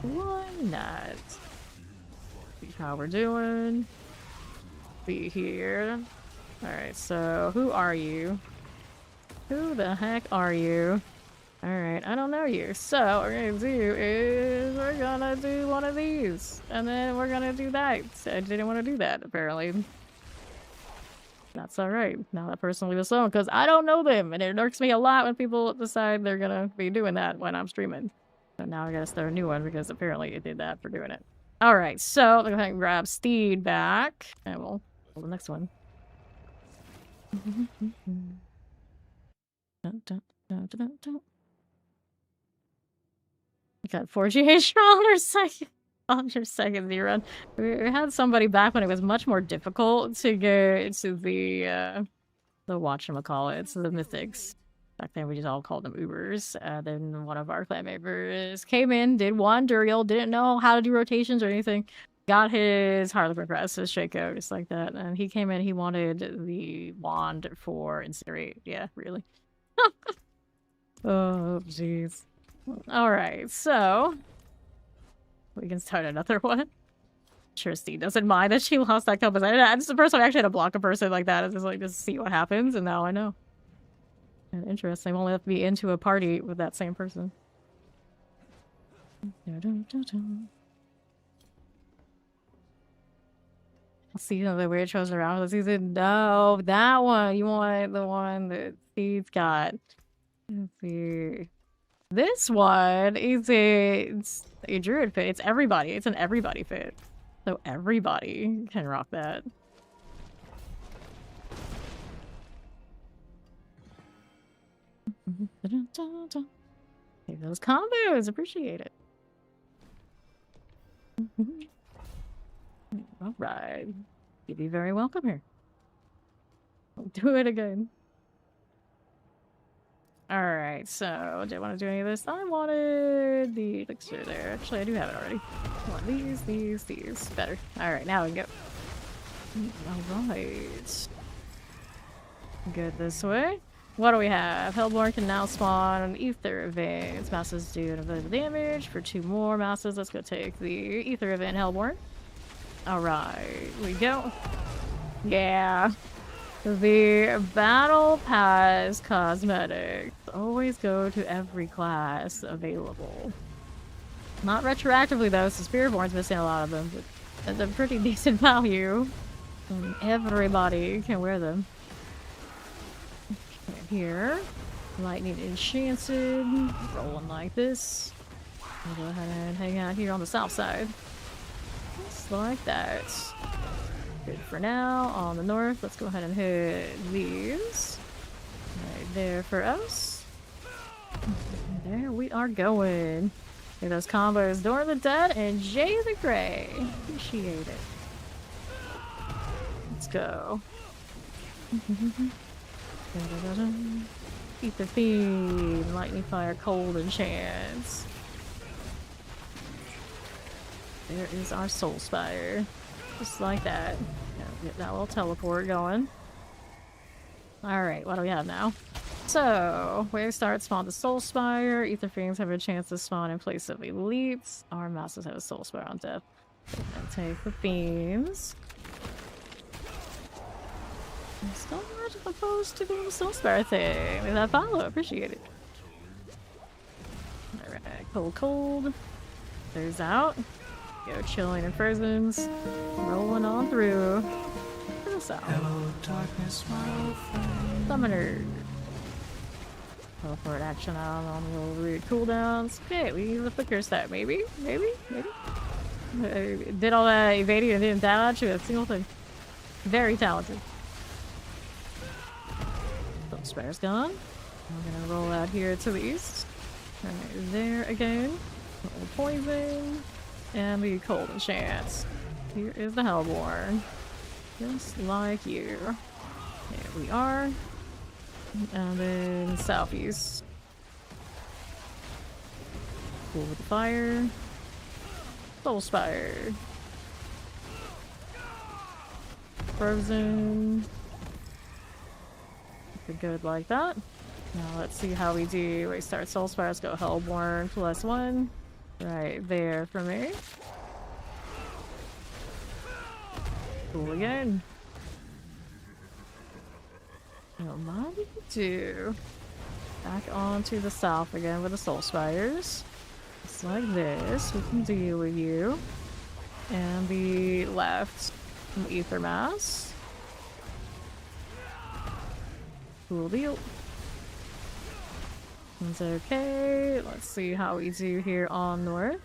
Why not? See how we're doing. Be here. Alright, so who are you? Who the heck are you? Alright, I don't know you. So what we're gonna do is we're gonna do one of these. And then we're gonna do that. I didn't want to do that, apparently. That's alright. Now that person leave us alone, because I don't know them, and it irks me a lot when people decide they're gonna be doing that when I'm streaming. So now I gotta start a new one, because apparently it did that for doing it. Alright, so let's go ahead and grab Steed back, and we'll pull the next one. Dun, dun, dun, dun, dun. Got 4GH on your second run. We had somebody back when it was much more difficult to get to the whatchamacallits, the mythics. Back then we just all called them Ubers. Then one of our clan members came in, did one Duriel, didn't know how to do rotations or anything. Got his Harlequin Crest, his Shaco, just like that. And he came in, he wanted the wand for Incinerate. Yeah, really. Oh, jeez. Alright, so we can start another one. Sure, Steve doesn't mind that she lost that compass. It's the first time I actually had to block a person like that. It's just like, just see what happens, and now I know. And interesting, I only have to be into a party with that same person. See the weird shows around this season. No, that one. You want the one that Steve's got. Let's see. This one is it's a druid fit. It's everybody. It's an everybody fit. So everybody can rock that. Hey, those combos. Appreciate it. All right. You'd be very welcome here. I'll do it again. Alright, so do I want to do any of this? I wanted the elixir there. Actually, I do have it already. I want these. Better. Alright, now we can go. Alright. Good this way. What do we have? Hellborn can now spawn an ether event. Its masses do invisible damage for 2 more masses. Let's go take the ether event Hellborn. Alright, we go. Yeah. The Battle Pass cosmetics always go to every class available. Not retroactively though, so Spiritborn's missing a lot of them, but at a pretty decent value. And everybody can wear them. Okay, here. Lightning enchanted. Rolling like this. We'll go ahead and hang out here on the south side. Just like that. Good for now. On the north, let's go ahead and hit these. Right there for us. There we are going. Here those combos, Door the Dead and Jay the Grey. Appreciate it. Let's go. Eat the Fiend, Lightning Fire, Cold Enchants. There is our Soul Spire. Just like that. Get that little teleport going. Alright, what do we have now? So, wave start, spawn the Soul Spire. Ether Fiends have a chance to spawn in place of elites. Our masters have a Soul Spire on death. And take the Fiends. I'm still not opposed to doing the Soul Spire thing. With that follow, appreciate it. Alright, cold. There's out. Go chilling in prisons. Rolling on through. To the south. Hello, darkness, my old friend. Summoner. Teleport action out on the little rude cooldowns. Okay, we use the flicker set. Maybe. Did all that evading and didn't dodge with a single thing. Very talented. So Spire's gone. We're gonna roll out here to the east. Right there again. Little poison. And the Cold Enchants. Here is the Hellborn. Just like you. Here we are. And then southeast. Cool with the fire. Soul Spire. Frozen. Good like that. Now let's see how we do. We start Soul Spire. Let's go Hellborn +1. Right there for me. Cool again. What do we do? Back onto the south again with the Soul Spires. Just like this. We can deal with you. And the left, some Ether Mass. Cool deal. It's okay. Let's see how we do here on north.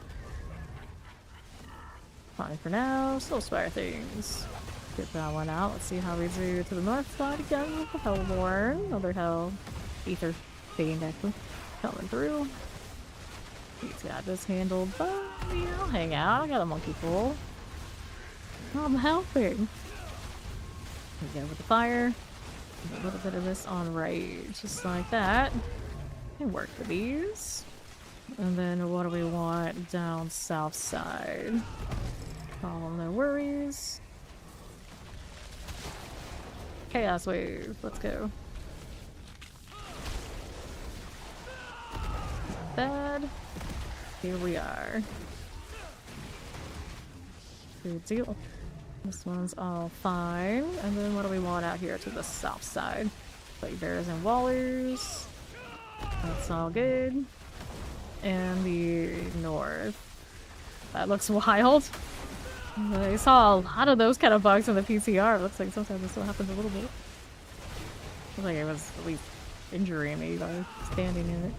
Fine for now. Soul Spire things. Get that one out. Let's see how we do to the north side again with the Hellborn. Another Hell. Ether Fiend actually. Coming through. He's got this handled, but yeah, I'll hang out. I got a monkey full. I'm helping. We go with the fire. A little bit of this on right. Just like that. Can work for these. And then what do we want down south side? Oh, no worries. Chaos Wave. Let's go. Bad. Here we are. Good deal. This one's all fine. And then what do we want out here to the south side? Like bears and wallers. That's all good. and the north. That looks wild. I saw a lot of those kind of bugs in the PCR. It looks like sometimes it still happens a little bit. Looks like it was at least injuring me by standing in it.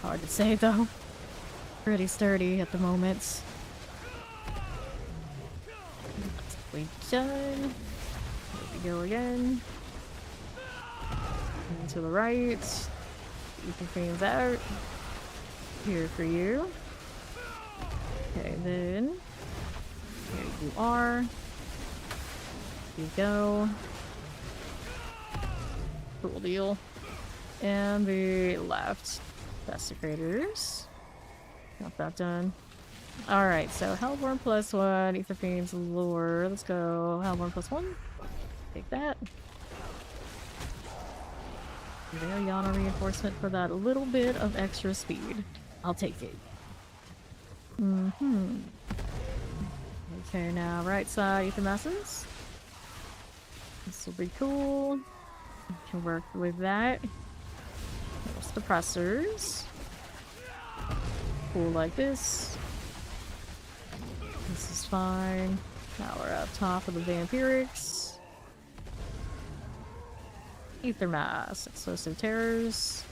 Hard to say though. Pretty sturdy at the moment. We done. Here we go again. And to the right. You can things out. Here for you. Okay, then here you are. Here you go. Cool deal. And the left. Desecrators. Got that done. Alright, so Hellborn +1, Ether Fiend's Lure. Let's go Hellborn +1. Take that. There, Yana reinforcement for that little bit of extra speed. I'll take it. Okay, now right side, Ether Masses. This will be cool. We can work with that. There's suppressors. Cool like this. This is fine. Now we're up top of the Vampirics. Ether Mass, Explosive Terrors.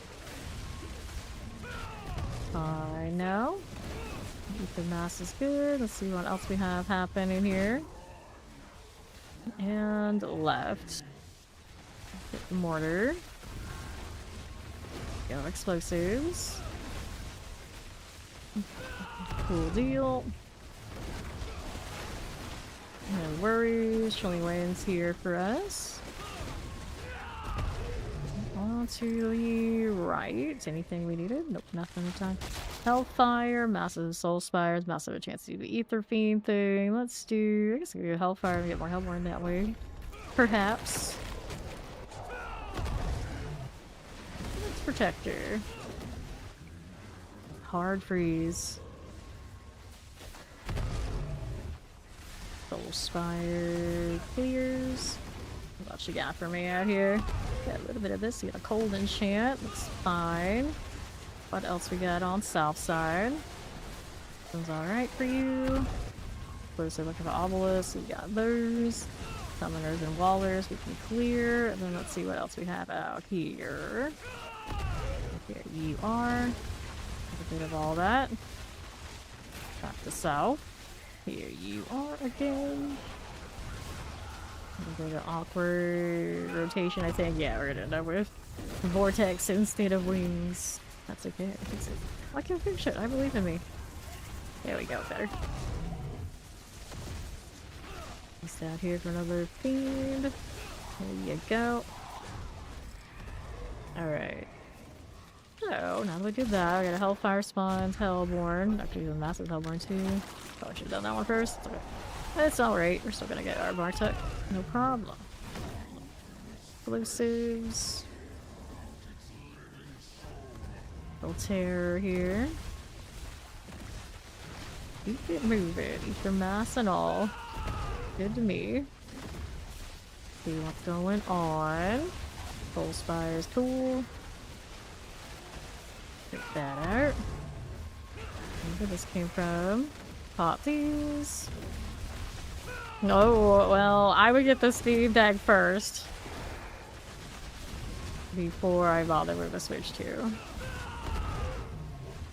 Fine now. Ether Mass is good. Let's see what else we have happening here. And left. Hit the mortar. Go explosives. Cool deal. No worries. Showing Wayne's here for us. On to the right. Anything we needed? Nope, nothing at the time. Hellfire, massive soul spires, massive chance to do the Ether Fiend thing. Let's do, I guess we can do Hellfire and get more Hellborn that way. Perhaps. Let's Protector. Hard freeze. Soul Spire clears. What you got for me out here? Got a little bit of this. You got a cold enchant. Looks fine. What else we got on south side? Sounds alright for you. Closer looking for obelisks. We got those. Summoners and wallers we can clear. And then let's see what else we have out here. Here you are. A bit of all that. Back to south. Here you are again. A bit of awkward rotation, I think. Yeah, we're gonna end up with Vortex instead of wings. That's okay. I fix it. I can fix it. I believe in me. There we go. Better. Just out here for another fiend. There you go. Alright. So, now that we did that, we got a Hellfire Spawns, Hellborn. Actually, a massive Hellborn too. Probably should have done that one first. It's okay. It's alright. We're still gonna get our Bartek. No problem. Explosives. Little terror here. Keep it moving. Ether Mass and all. Good to me. See what's going on. Soul Spires, cool. Take that out. Where this came from. Pop these. Oh, well, I would get the Steam Deck first. Before I bother with the Switch 2.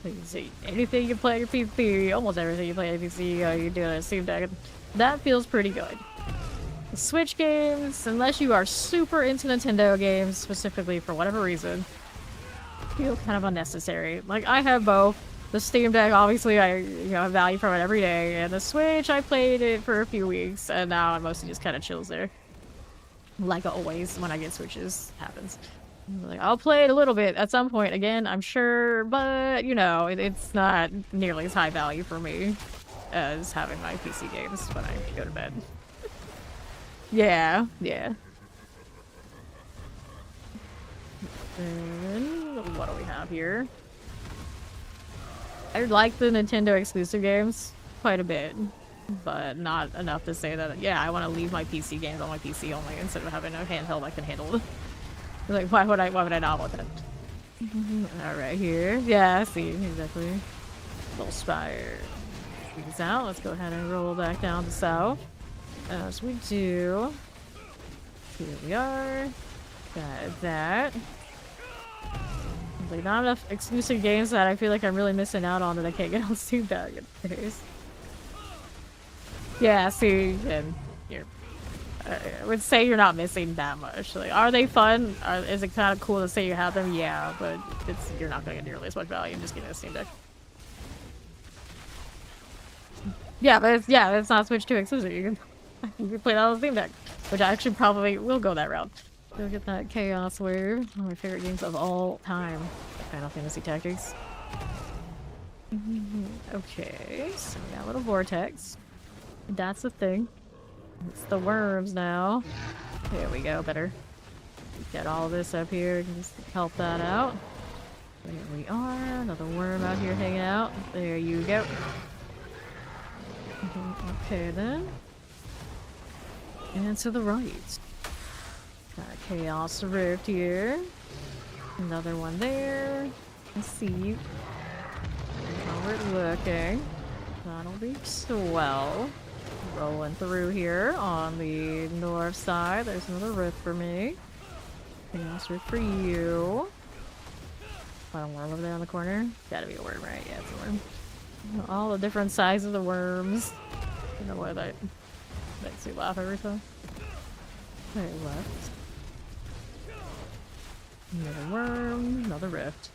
You can see anything you play on your PC, almost everything you play on your PC, you do it on a Steam Deck. That feels pretty good. The Switch games, unless you are super into Nintendo games, specifically for whatever reason, feel kind of unnecessary. Like, I have both. The Steam Deck, obviously, I have value from it every day, and the Switch, I played it for a few weeks, and now it mostly just kind of chills there. Like always, when I get Switches, happens. Like, I'll play it a little bit at some point again, I'm sure, but, you know, it's not nearly as high value for me as having my PC games when I go to bed. Yeah. And what do we have here? I like the Nintendo exclusive games quite a bit, but not enough to say that, yeah, I want to leave my PC games on my PC only instead of having a handheld I can handle. Like, why would I not want that? Alright, here. Yeah, I see. Exactly. Little spire. These out. Let's go ahead and roll back down to south. As we do. Here we are. Got that. Like, not enough exclusive games that I feel like I'm really missing out on that I can't get on Steam Deck days. Yeah, see, and you're, I would say you're not missing that much. Like, are they fun? Is it kind of cool to say you have them? Yeah, but you're not going to get nearly as much value in just getting a Steam Deck. Yeah, but it's not Switch 2 exclusive. You can play that on Steam Deck, which I actually probably will go that route. Go get that Chaos Wave. One of my favorite games of all time. Final Fantasy Tactics. Okay, so we got a little vortex. That's the thing. It's the worms now. There we go, better. Get all this up here, just help that out. There we are, another worm out here hanging out. There you go. Okay then. And to the right. Got a Chaos Rift here. Another one there. Let's see how we're looking. That'll be swell. Rolling through here on the north side. There's another rift for me. Chaos Rift for you. I don't worm over there on the corner. Gotta be a worm, right? Yeah, it's a worm. All the different sizes of worms. I don't know why that makes me laugh every time. Okay, left. Another worm, another rift.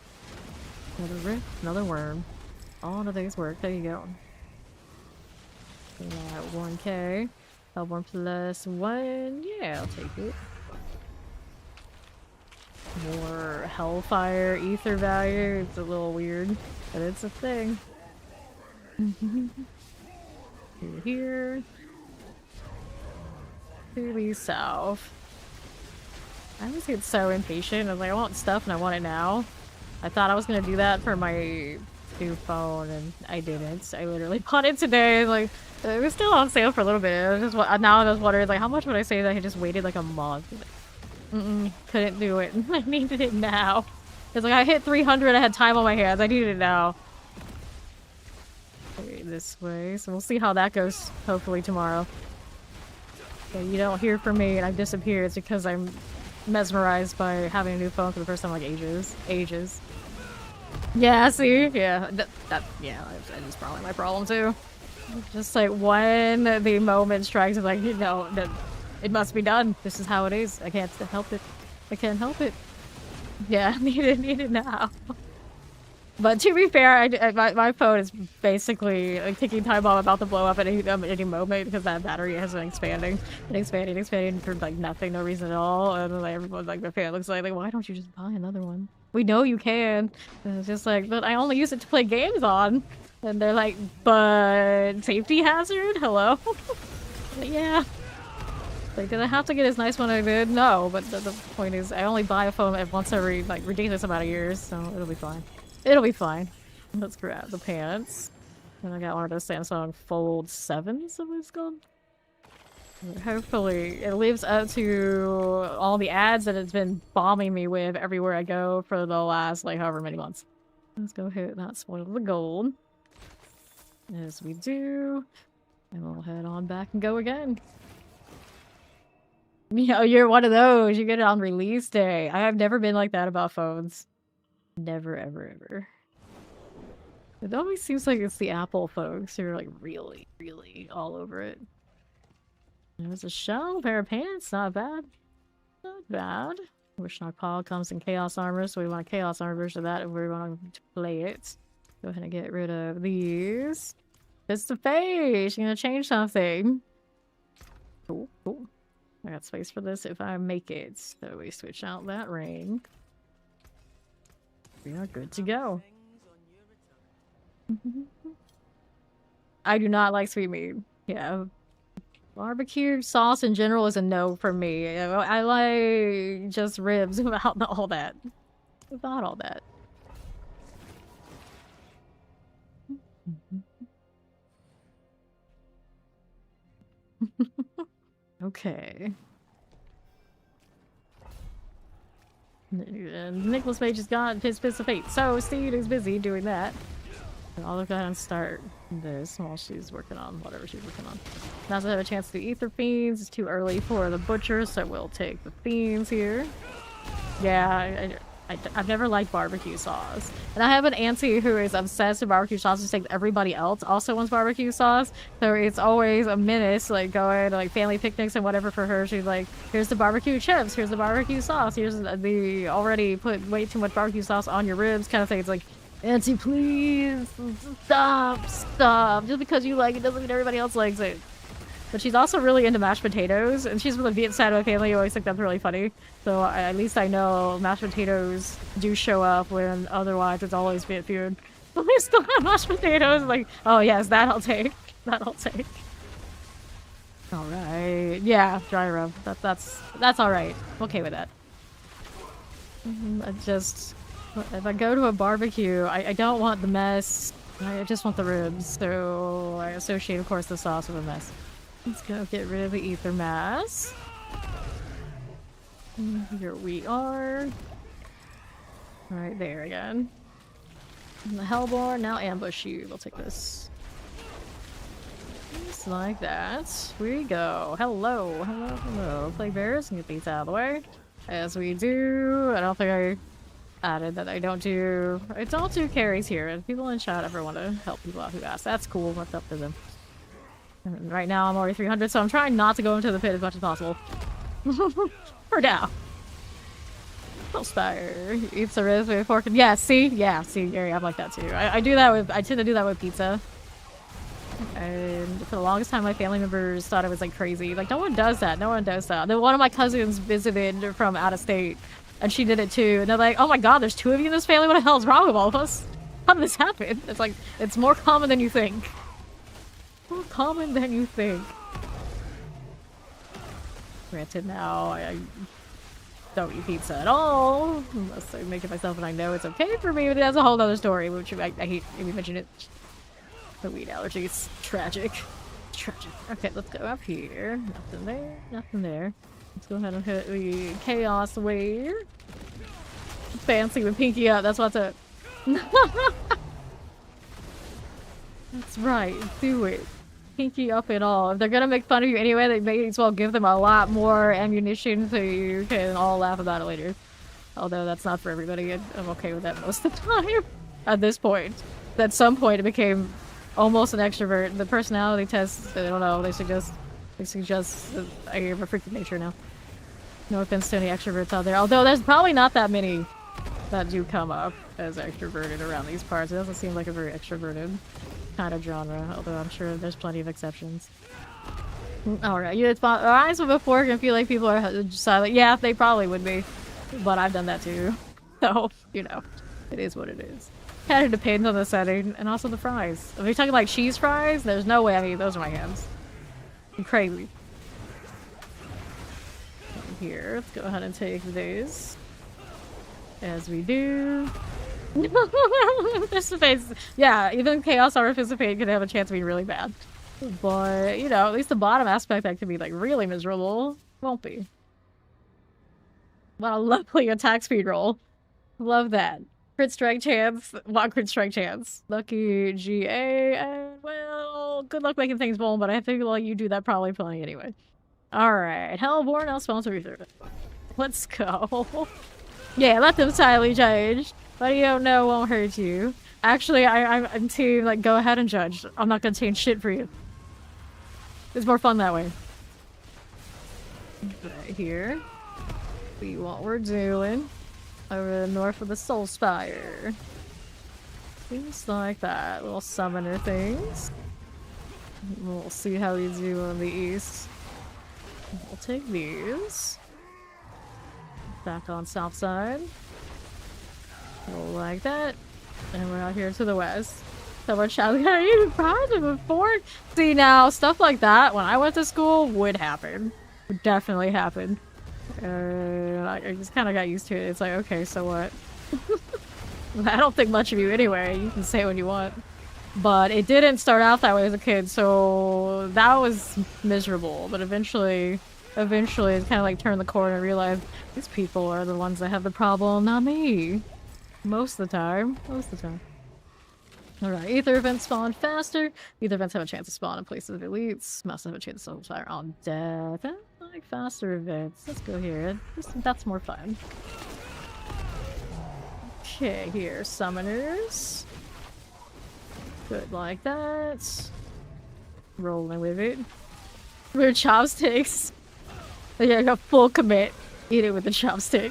Another rift, another worm. All of these work. There you go. Got 1k. Hellborn plus 1. Yeah, I'll take it. More Hellfire ether value. It's a little weird, but it's a thing. Here. To the south. I always get so impatient. I was like, I want stuff and I want it now. I thought I was gonna do that for my new phone and I didn't. I literally bought it today. Like, it was still on sale for a little bit. I was just, now I was wondering, like, how much would I save if I just waited like a month? Couldn't do it. I needed it now. It's like I hit 300, I had time on my hands. I needed it now. Okay, this way. So we'll see how that goes, hopefully tomorrow. Okay, you don't hear from me and I've disappeared. It's because I'm mesmerized by having a new phone for the first time in like ages. Yeah, see? Yeah, that is probably my problem too. Just like when the moment strikes, it's like, you know, it must be done. This is how it is. I can't help it. I can't help it. Yeah, need it now. But to be fair, my phone is basically like ticking time bomb about to blow up at any moment because that battery has been expanding for like nothing, no reason at all. And like everyone, like my fan looks like, why don't you just buy another one? We know you can. And it's just like, but I only use it to play games on. And they're like, but safety hazard? Hello? Yeah. Like, did I have to get as nice one I did? No, but the point is, I only buy a phone once every like ridiculous amount of years, so it'll be fine. It'll be fine. Let's grab the pants. And I got one of those Samsung Fold 7s, I believe it's called. Hopefully, it lives up to all the ads that it's been bombing me with everywhere I go for the last, like, however many months. Let's go hit that spoil the gold. As we do. And we'll head on back and go again. Yeah, you're one of those. You get it on release day. I have never been like that about phones. Never, ever, ever. It always seems like it's the Apple folks who are like really, really all over it. There's a shell, pair of pants, not bad. Not bad. Wish our paw comes in Chaos Armor, so we want a Chaos Armor version of that if we want to play it. Go ahead and get rid of these. It's the face! You're gonna change something. Cool, cool. I got space for this if I make it. So we switch out that ring. We are good to go. I do not like sweet meat. Yeah. Barbecue sauce in general is a no for me. I like just ribs without all that. Without all that. Okay. And Nicholas Mage has got his Fist of Fate, so Steed is busy doing that. And I'll go ahead and start this while she's working on whatever she's working on. Now to have a chance to do Ether Fiends. It's too early for the Butcher, so we'll take the Fiends here. Yeah, I've never liked barbecue sauce. And I have an auntie who is obsessed with barbecue sauce, just like everybody else also wants barbecue sauce. So it's always a menace, like going to like family picnics and whatever for her. She's like, here's the barbecue chips, here's the barbecue sauce, here's the already put way too much barbecue sauce on your ribs kind of thing. It's like, auntie, please, stop. Just because you like it doesn't mean everybody else likes it. But she's also really into mashed potatoes, and she's from the Viet side of my family. I always think that's really funny. So at least I know mashed potatoes do show up when otherwise it's always Viet food. But we still have mashed potatoes. Like, oh yes, that I'll take. That I'll take. All right, yeah, dry rub. That's all right. I'm okay with that. If I go to a barbecue, I don't want the mess. I just want the ribs. So I associate, of course, the sauce with a mess. Let's go get rid of the ether mass. Here we are. Right there again. And the Hellborn, now ambush you. We'll take this. Just like that. We go. Hello, hello, hello. Plague bears, and get these out of the way. As we do. I don't think I added that I don't do carries here. And people in chat ever want to help people out who ask. That's cool. What's up to them? And right now I'm already 300, so I'm trying not to go into the pit as much as possible. For now. Little Spire. Eats the ribs with a fork and see, Gary, I'm like that too. I tend to do that with pizza. And for the longest time my family members thought I was like crazy. Like, no one does that. No one does that. Then one of my cousins visited from out of state and she did it too. And they're like, oh my god, there's 2 of you in this family? What the hell is wrong with all of us? How did this happen? It's like, it's more common than you think. More common than you think. Granted, now I don't eat pizza at all, unless I make it myself and I know it's okay for me, but that's a whole other story, which I hate if you mention it. The weed allergies. Tragic. Tragic. Okay, let's go up here. Nothing there. Nothing there. Let's go ahead and hit the Chaos Wave. Fancy with Pinky up. That's what's up. That's right. Do it. Pinky up and all. If they're gonna make fun of you anyway, they may as well give them a lot more ammunition so you can all laugh about it later. Although that's not for everybody, and I'm okay with that most of the time. At this point. At some point it became almost an extrovert. The personality test, I don't know, they suggest I have a freak of nature now. No offense to any extroverts out there. Although there's probably not that many that do come up as extroverted around these parts. It doesn't seem like a very extroverted kind of genre, although I'm sure there's plenty of exceptions. Alright, you eyes with a fork and feel like people are silent. Yeah, they probably would be. But I've done that too. So, you know, it is what it is. Kind of depends on the setting, and also the fries. If you're talking like cheese fries, there's no way I mean those are my hands. I'm crazy. Here, let's go ahead and take these. As we do. Yeah, even Chaos or Participate could have a chance to be really bad. But, you know, at least the bottom aspect that could be like really miserable won't be. What a lovely attack speed roll. Love that. Crit strike chance. What crit strike chance? Lucky GA, and well, good luck making things bold, but I think like you do that probably plenty anyway. Alright, Hellborn, I'll sponsor reserve. Let's go. Yeah, let them silently judge. What you don't know won't hurt you. Actually, I'm team, like, go ahead and judge. I'm not gonna change shit for you. It's more fun that way. Right here. See what we're doing. Over north of the Soul Spire. Things like that. Little summoner things. We'll see how these do on the east. We'll take these. Back on south side. Like that. And we're out here to the west. Someone shouting, are you surprised before? See now, stuff like that when I went to school would happen. Would definitely happen. I just kind of got used to it. It's like, okay, so what? I don't think much of you anyway. You can say what you want. But it didn't start out that way as a kid, so that was miserable. But eventually, eventually kind of like turn the corner and realize these people are the ones that have the problem, not me. Most of the time. Most of the time. Alright, Ether events spawn faster. Ether events have a chance to spawn in places of elites. Must have a chance to fire on death. I like faster events. Let's go here. That's more fun. Okay, here. Summoners. Good like that. Rolling with it. Weird chopsticks. Yeah, I got full commit. Eat it with the chopstick.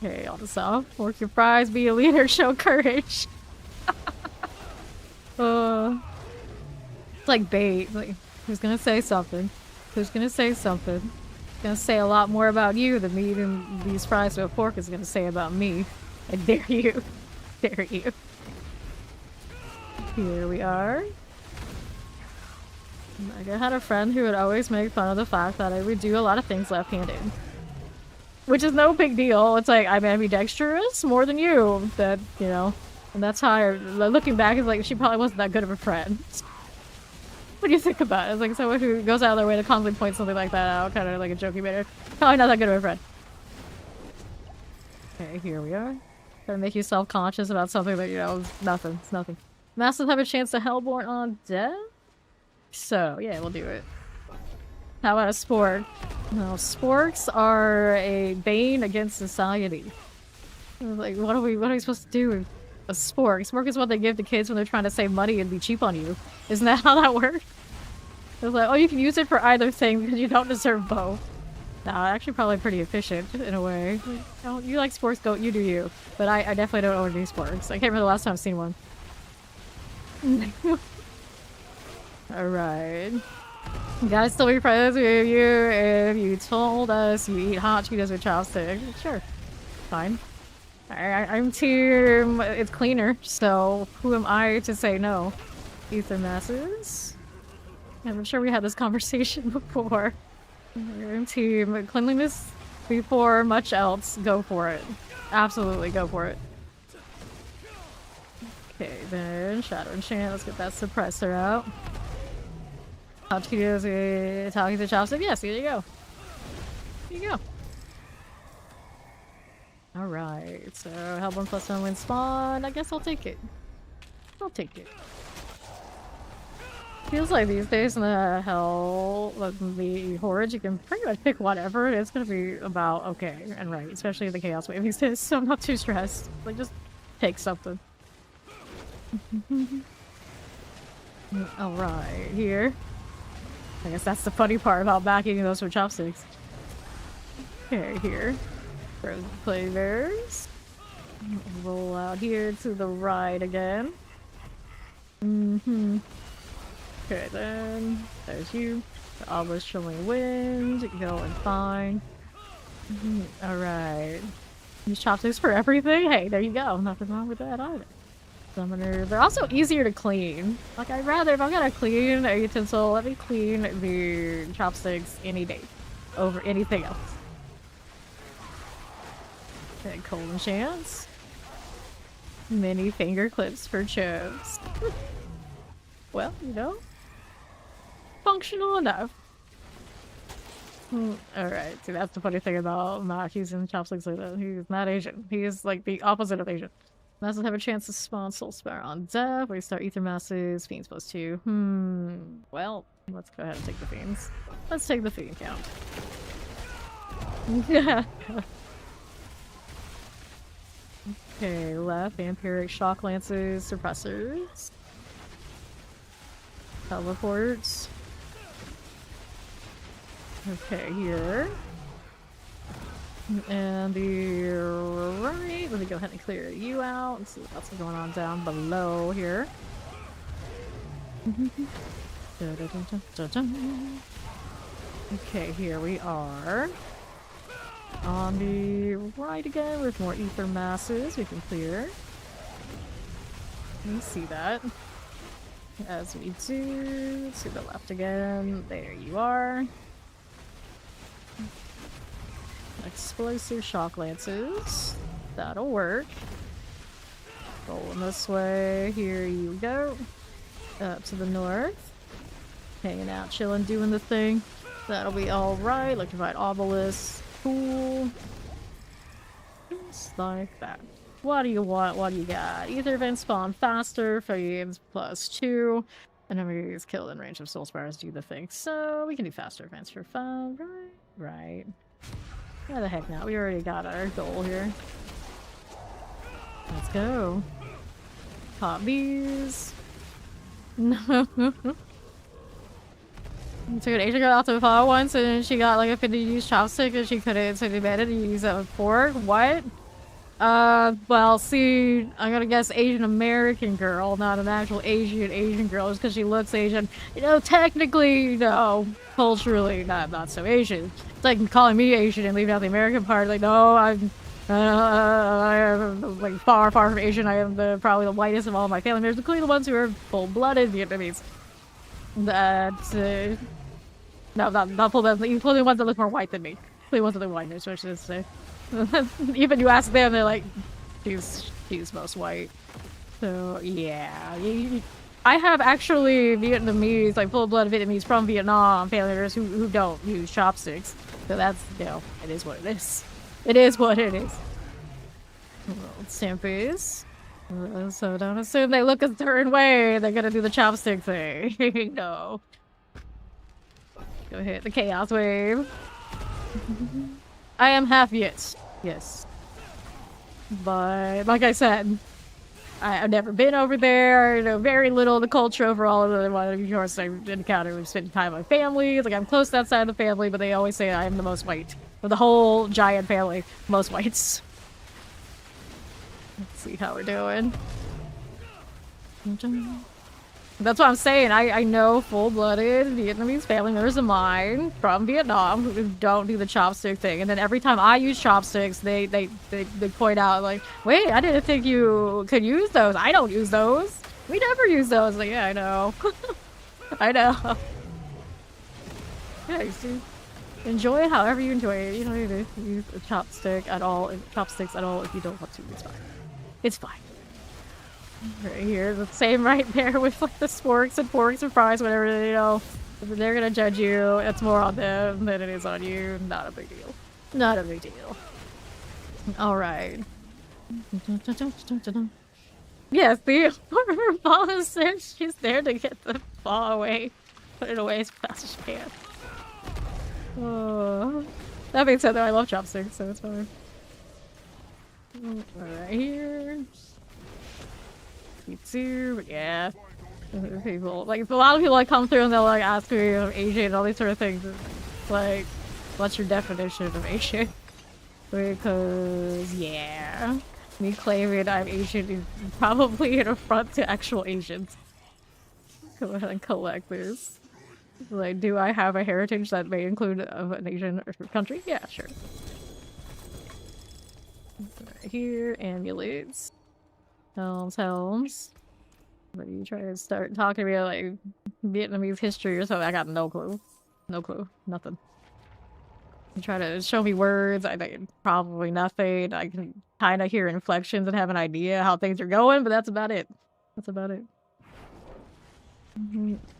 Okay, all this off. Work your fries, be a leader, show courage. It's like bait. Like, who's gonna say something? Who's gonna say something? Gonna say a lot more about you than me eating these fries with pork is gonna say about me. I dare you. Dare you. Here we are. Like, I had a friend who would always make fun of the fact that I would do a lot of things left-handed. Which is no big deal. It's like, I'm ambidextrous more than you. That, you know. And that's how I, looking back, it's like, she probably wasn't that good of a friend. What do you think about it? It's like someone who goes out of their way to constantly point something like that out, kind of like a jokey manner. Probably not that good of a friend. Okay, here we are. Gotta make you self-conscious about something that, you know, is nothing. It's nothing. Masters have a chance to Hellborn on death? So, yeah, we'll do it. How about a spork? No, sporks are a bane against society. Like, what are we supposed to do with a spork? Spork is what they give to kids when they're trying to save money and be cheap on you. Isn't that how that works? It's like, oh, you can use it for either thing because you don't deserve both. Nah, actually probably pretty efficient in a way. Like, oh, you like sporks, go, you do you. But I definitely don't own any sporks. I can't remember the last time I've seen one. Alright. Guys, still be friends with you if you told us you eat hot Cheetos with chopsticks. Sure. Fine. I'm team it's cleaner, so who am I to say no? Ether masses. I'm sure we had this conversation before. I'm team cleanliness before much else. Go for it. Absolutely go for it. Okay, then Shadow Enchant. Let's get that suppressor out. Hot Cheetos, talking to chopstick. Yes, here you go. Here you go. Alright, so Hellborn plus 1 win spawn. I guess I'll take it. I'll take it. Feels like these days in the the Hordes, you can pretty much pick whatever. It's gonna be about okay and right, especially in the Chaos Wave these days, so I'm not too stressed. Like, just take something. Alright, here. I guess that's the funny part about back eating those with chopsticks. Okay, here. Frozen flavors. Roll out here to the right again. Okay, then. There's you. The obelisk showing wind. Going fine. Alright. Use chopsticks for everything? Hey, there you go. Nothing wrong with that either. Summoner. They're also easier to clean. Like, I'd rather, if I'm gonna clean a utensil, let me clean the chopsticks any day over anything else. Okay, cold enchants. Mini finger clips for choves. Well, you know, functional enough. Alright, see, that's the funny thing about Mac using chopsticks like that. He's not Asian. He is like the opposite of Asian. Masses have a chance to spawn Soul Spire on death. We start Ether Masses. Fiends +2. Well, let's go ahead and take the Fiends. Let's take the Fiend count. Yeah. Okay, left. Vampiric Shock Lances. Suppressors. Teleports. Okay, here. And the right, let me go ahead and clear you out and see what else is going on down below here. Okay, here we are. On the right again with more ether masses we can clear. You see that. As we do, to the left again. There you are. Explosive shock lances. That'll work. Rolling this way. Here you go. Up to the north. hanging out, chilling, doing the thing. That'll be alright. Electrified obelisk. Cool. Just like that. What do you want? What do you got? Ether events spawn faster, fades +2. Enemies killed in range of soul spires do the thing. So we can do faster events for fun. Right. Why the heck not? We already got our goal here. Let's go. Pop these. No. Took an Asian girl out to the fall once and she got like a 50-use chopstick and she couldn't, so they made it to use a fork. What? Well, see, I'm gonna guess Asian American girl, not an actual Asian girl, just because she looks Asian. You know, technically, no, culturally, not so Asian. It's like calling me Asian and leaving out the American part. Like, no, I am like far from Asian. I am probably the whitest of all my family members, including the ones who are full-blooded Vietnamese. No, not full-blooded, including the ones that look more white than me. The ones that look white, so I should say. Even you ask them, they're like, she's most white. So yeah, I have actually Vietnamese, like full-blooded Vietnamese from Vietnam family members who don't use chopsticks. So that's, you know, it is what it is. It is what it is. Stampies. So don't assume they look a certain way. They're gonna do the chopstick thing. No. Go hit the chaos wave. I am half Viet, yes. But, like I said, I've never been over there, I know very little of the culture overall, of course I've encountered, we've spent time with my family, like I'm close to that side of the family, but they always say I am the most white. Of the whole giant family, most whites. Let's see how we're doing. That's what I'm saying. I know full-blooded Vietnamese family members of mine from Vietnam who don't do the chopstick thing. And then every time I use chopsticks, they point out like, wait, I didn't think you could use those. I don't use those. We never use those. Like, yeah, I know. I know. Yeah, you see. Enjoy it however you enjoy it. You don't need to use a chopsticks at all if you don't want to. It's fine. It's fine. Right here, the same right there with like the sporks and forks and fries, whatever, you know. If they're gonna judge you, it's more on them than it is on you. Not a big deal. Not a big deal. Alright. Yes, the ball says she's there to get the ball away. Put it away as fast as she can. Oh. That being said though, I love chopsticks, so it's fine. Right here. Too, but yeah. People like a lot of people like come through and they'll like ask me I'm Asian and all these sort of things. It's like, what's your definition of Asian? Because yeah, me claiming I'm Asian is probably an affront to actual Asians. Go ahead and collect this. Like, do I have a heritage that may include an Asian country? Yeah, sure. Right here, amulets. Helms. But you try to start talking to me like Vietnamese history or something, I got no clue. No clue. Nothing. You try to show me words, I think probably nothing. I can kind of hear inflections and have an idea how things are going, but that's about it. That's about it.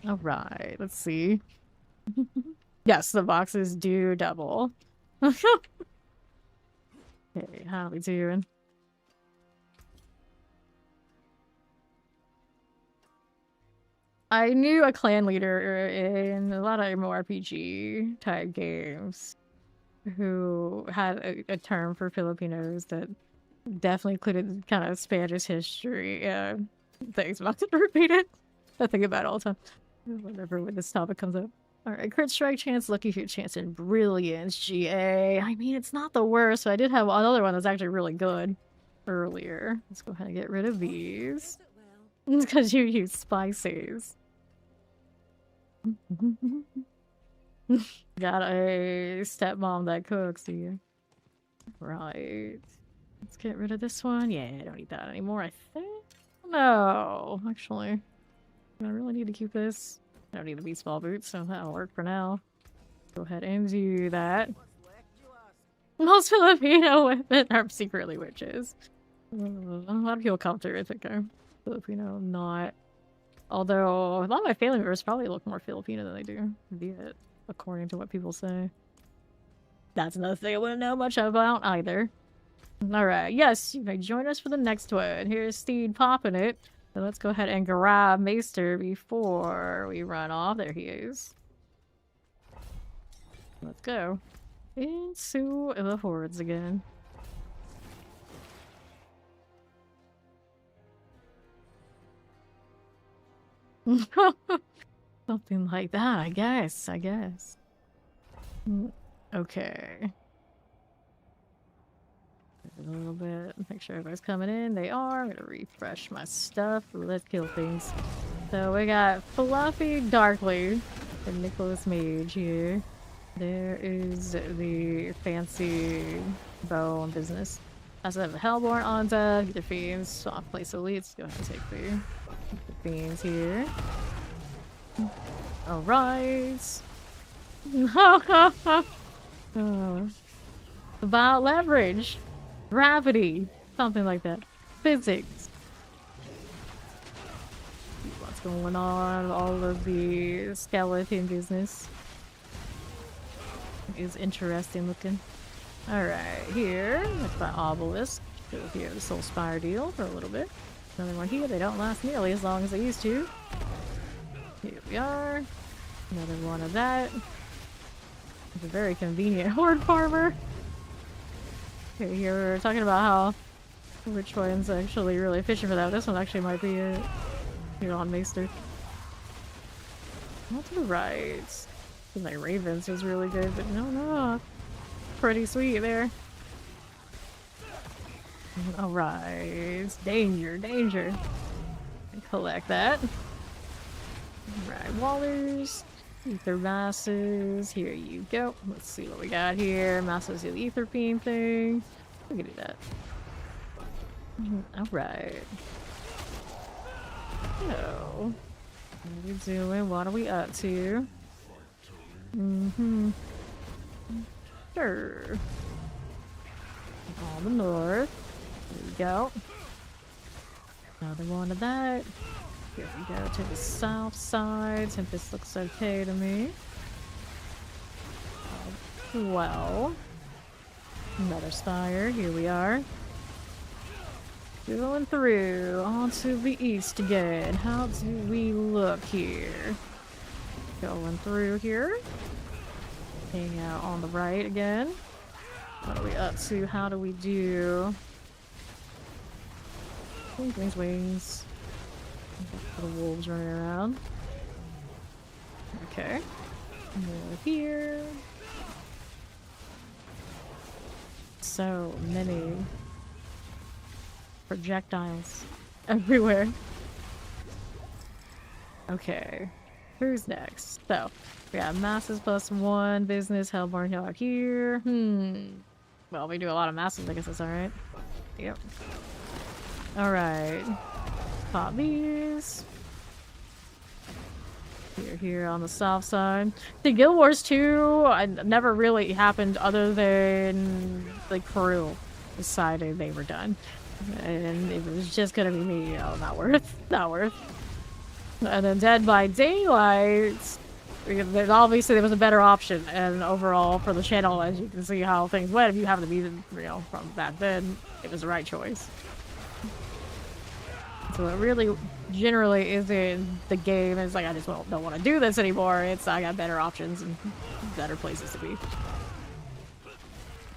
Alright, let's see. Yes, the boxes do double. Okay, how are we doing? I knew a clan leader in a lot of MMORPG type games who had a term for Filipinos that definitely included kind of Spanish history things. I'm not gonna repeat it. I think about it all the time. Whenever when this topic comes up. Alright, crit strike chance, lucky hit chance, and brilliance, GA. I mean, it's not the worst, but I did have another one that's actually really good earlier. Let's go ahead and get rid of these. It's because you use spices. Got a stepmom that cooks here. Right. Let's get rid of this one. Yeah, I don't need that anymore, I think. No, actually. I really need to keep this. I don't need the baseball boots, so that'll work for now. Go ahead and do that. Most Filipino women are secretly witches. A lot of people come through, I think I'm Filipino, not. Although a lot of my family members probably look more Filipino than they do Viet, according to what people say. That's another thing I wouldn't know much about either. Alright, yes, you may join us for the next one. Here's Steed popping it. So let's go ahead and grab Maester before we run off. There he is. Let's go. Into the hordes again. Something like that, I guess. Okay. A little bit. Make sure everybody's coming in. They are. I'm gonna refresh my stuff. Let's kill things. So we got Fluffy Darkly and Nicholas Mage here. There is the fancy bone business. I also have the Hellborn on deck. The Fiends. Soft place elites. Go ahead and take the Fiends here. Alright. About leverage. Gravity. Something like that. Physics. What's going on? All of the skeleton business is interesting looking. Alright, here. That's my obelisk. Go here, the Soul Spire deal for a little bit. Another one here. They don't last nearly as long as they used to. Here we are. Another one of that. It's a very convenient horde farmer. Okay, here we're talking about how which one's actually really efficient for that. This one actually might be it. Here on Maester. Not to the right. My Ravens was really good, but no. Pretty sweet there. Alright. Danger. Collect that. Alright, Wallers. Ether masses. Here you go. Let's see what we got here. Masses the ether beam thing. We can do that. Alright. So, what are we doing? What are we up to? Sure. On the north. There we go. Another one of that. Here we go to the south side. Since this looks okay to me. Well. Another spire. Here we are. Going through onto the east again. How do we look here? Going through here. Hang out on the right again. What are we up to? How do we do? Wings. The wolves running around. Okay. More here. So many projectiles everywhere. Okay. Who's next? So, we got masses +1, business, Hellborn out here. Well, we do a lot of masses, I guess that's alright. Yep. Alright. Pop these. Here on the south side. The Guild Wars 2 never really happened other than the crew decided they were done. And it was just gonna be me, not worth. And then Dead by Daylight, obviously there was a better option, and overall for the channel, as you can see how things went, if you happen to be, from back then, it was the right choice. So it really, generally isn't the game, it's like I just don't want to do this anymore, it's I got better options and better places to be.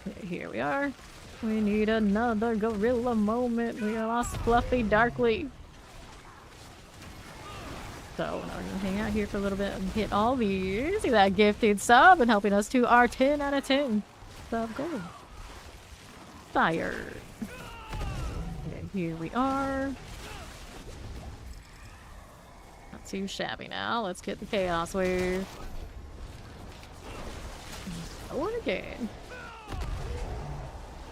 Okay, here we are. We need another gorilla moment. We lost Fluffy Darkly. So we're gonna hang out here for a little bit and hit all these. See that gifted sub and helping us to our 10 out of 10 sub goal. Fire. Okay, here we are. Not too shabby now. Let's get the chaos wave. One again.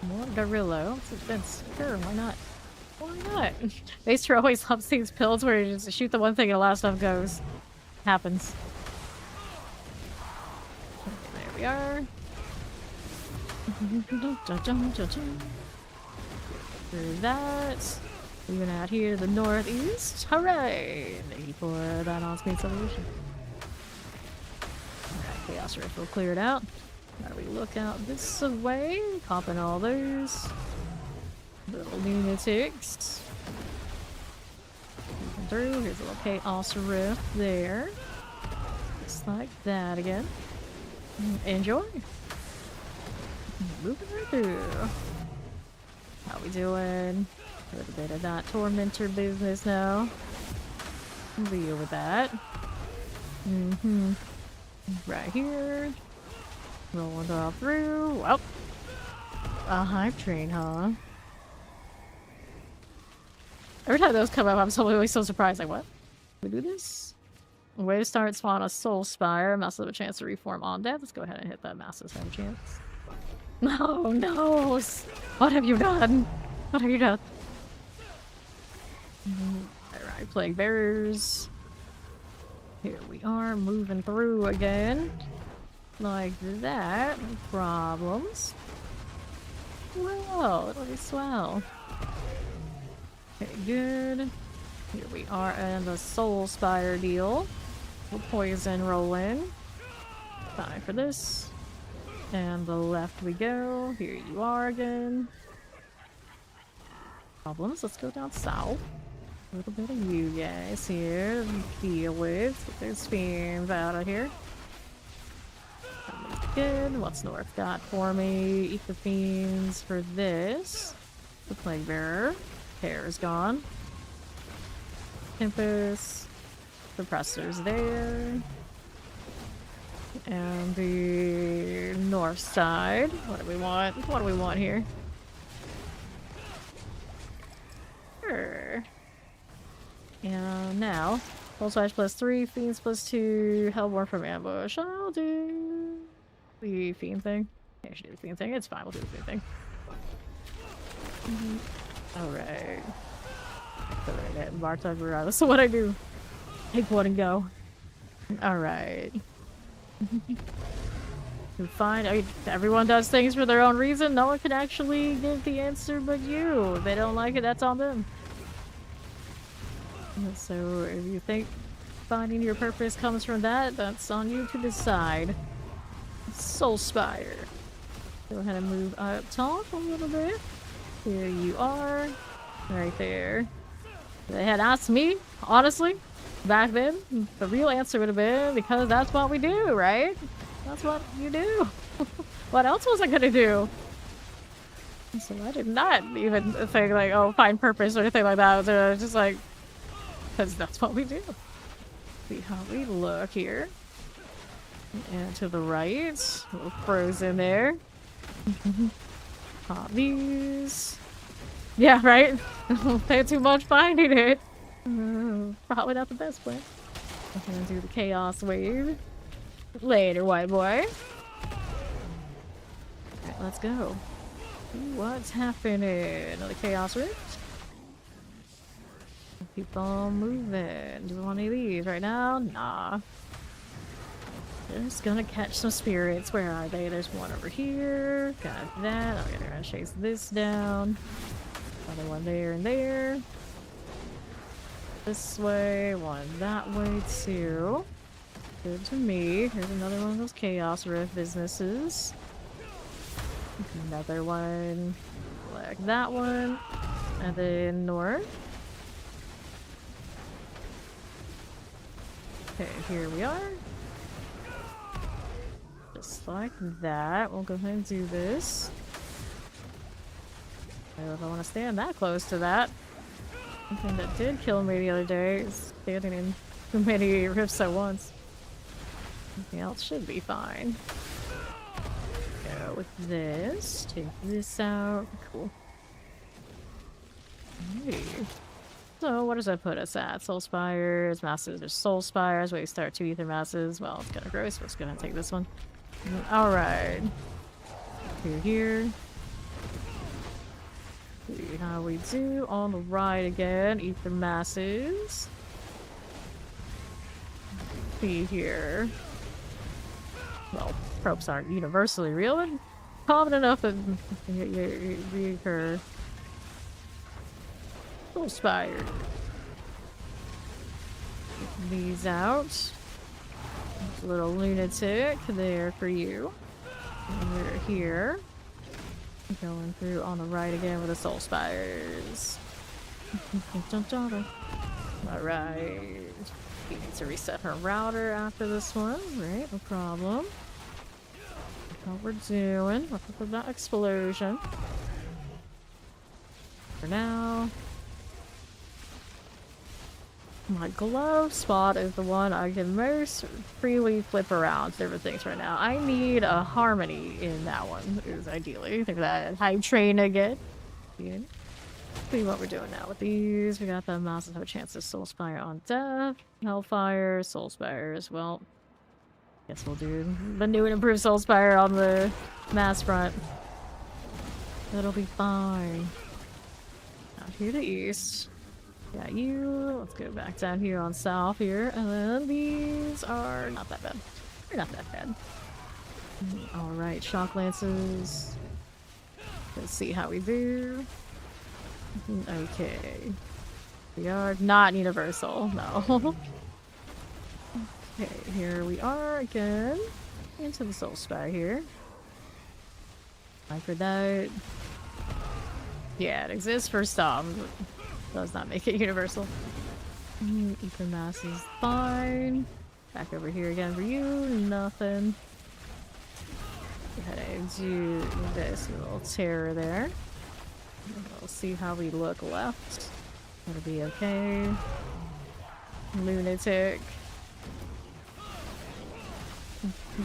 More gorilla. It's expensive. Sure, why not? Why not? Maester always loves these builds where you just shoot the one thing and a lot of stuff goes. Happens. Okay, there we are. Through that. Even out here to the northeast. Hooray! Thank you for that on-screen solution. Alright, Chaos Rifle cleared out. Now we look out this way, popping all those little lunatics. Moving through, here's a little Chaos Rift there. Just like that again. Enjoy. Moving right through. How we doing? A little bit of that tormentor business now. Deal with that. Right here. Rolling all through. Well, a hype train, huh? Every time those come up, I'm always so surprised. Like, what? We do this? Way to start, spawn a soul spire. Mouse have a chance to reform on death. Let's go ahead and hit that. Masses have a chance. No, no! What have you done? What have you done? Alright, plague bearers. Here we are, moving through again. Like that. No problems. Well, it'll be swell. Okay, good. Here we are in the soul spire deal. The poison rolling. Time for this. And the left we go. Here you are again. Problems. Let's go down south. A little bit of you guys here to deal with. Get those fiends out of here. Good. What's north got for me? Eat the fiends for this. The plague bearer. Hair is gone. Tempest. Suppressor's there. And the north side. What do we want? What do we want here? Sure. And now, Pulse Flash +3, Fiends +2, Hellborn from Ambush. I'll do the Fiend thing. Yeah, I should do the Fiend thing. It's fine, we'll do the Fiend thing. Alright. Bartog regardless of what I do. Take one and go. Alright. Fine. I mean, everyone does things for their own reason. No one can actually give the answer but you. If they don't like it, that's on them. So if you think finding your purpose comes from that, that's on you to decide. Soul Spire. Go ahead and move up top a little bit. Here you are. Right there. If they had asked me, honestly, back then, the real answer would have been because that's what we do, right? That's what you do. What else was I gonna do? So I did not even think like, oh, find purpose or anything like that. I was just like, because that's what we do. See how we look here. And to the right, a little frozen there. Pop these. Yeah, right? Don't pay too much finding it. Probably not the best plan. I'm gonna do the chaos wave. Later, white boy. Alright, let's go. What's happening? Another chaos rift? Keep on moving. Do we want any of these right now? Nah. Just gonna catch some spirits. Where are they? There's one over here. Got that. I'm gonna chase this down. Another one there and there. This way, one that way too. Good to me. Here's another one of those chaos rift businesses. Another one like that one. And then north. Okay, here we are. Just like that. We'll go ahead and do this. I don't want to stand that close to that. Something that did kill me the other day is standing in too many rifts at once. Everything else should be fine. Go with this. Take this out. Cool. Hey. So what does that put us at? Soul Spires, Masses, there's Soul Spires. Wait, start 2 Ether Masses. Well, it's kind of gross, but it's gonna take this one. Alright. Here. See how we do on the right again. Ether Masses. See here. Well, tropes aren't universally real, but common enough that you recur. Soul Spire. Get these out. There's a little lunatic there for you. And we're here. Going through on the right again with the Soul Spires. Alright. We need to reset her router after this one. Right, no problem. That's what we're doing. Looking for that explosion. For now. My glove spot is the one I can most freely flip around to different things right now. I need a harmony in that one, is ideally. Think of that hype train again. Good. See what we're doing now with these. We got the mouses have a chance to Soul Spire on death. Hellfire, Soul Spires. Well, guess we'll do the new and improved Soul Spire on the mass front. That'll be fine. Out here to the east. Got you. Let's go back down here on south here. And then these are not that bad. They're not that bad. Alright, shock lances. Let's see how we do. Okay. We are not universal, no. Okay, here we are again. Into the Soul Spire here. For that. Yeah, it exists for some, but does not make it universal. Ether Mass is fine. Back over here again for you. Nothing. Go ahead and do this little terror there. We'll see how we look left. That'll be okay. Lunatic.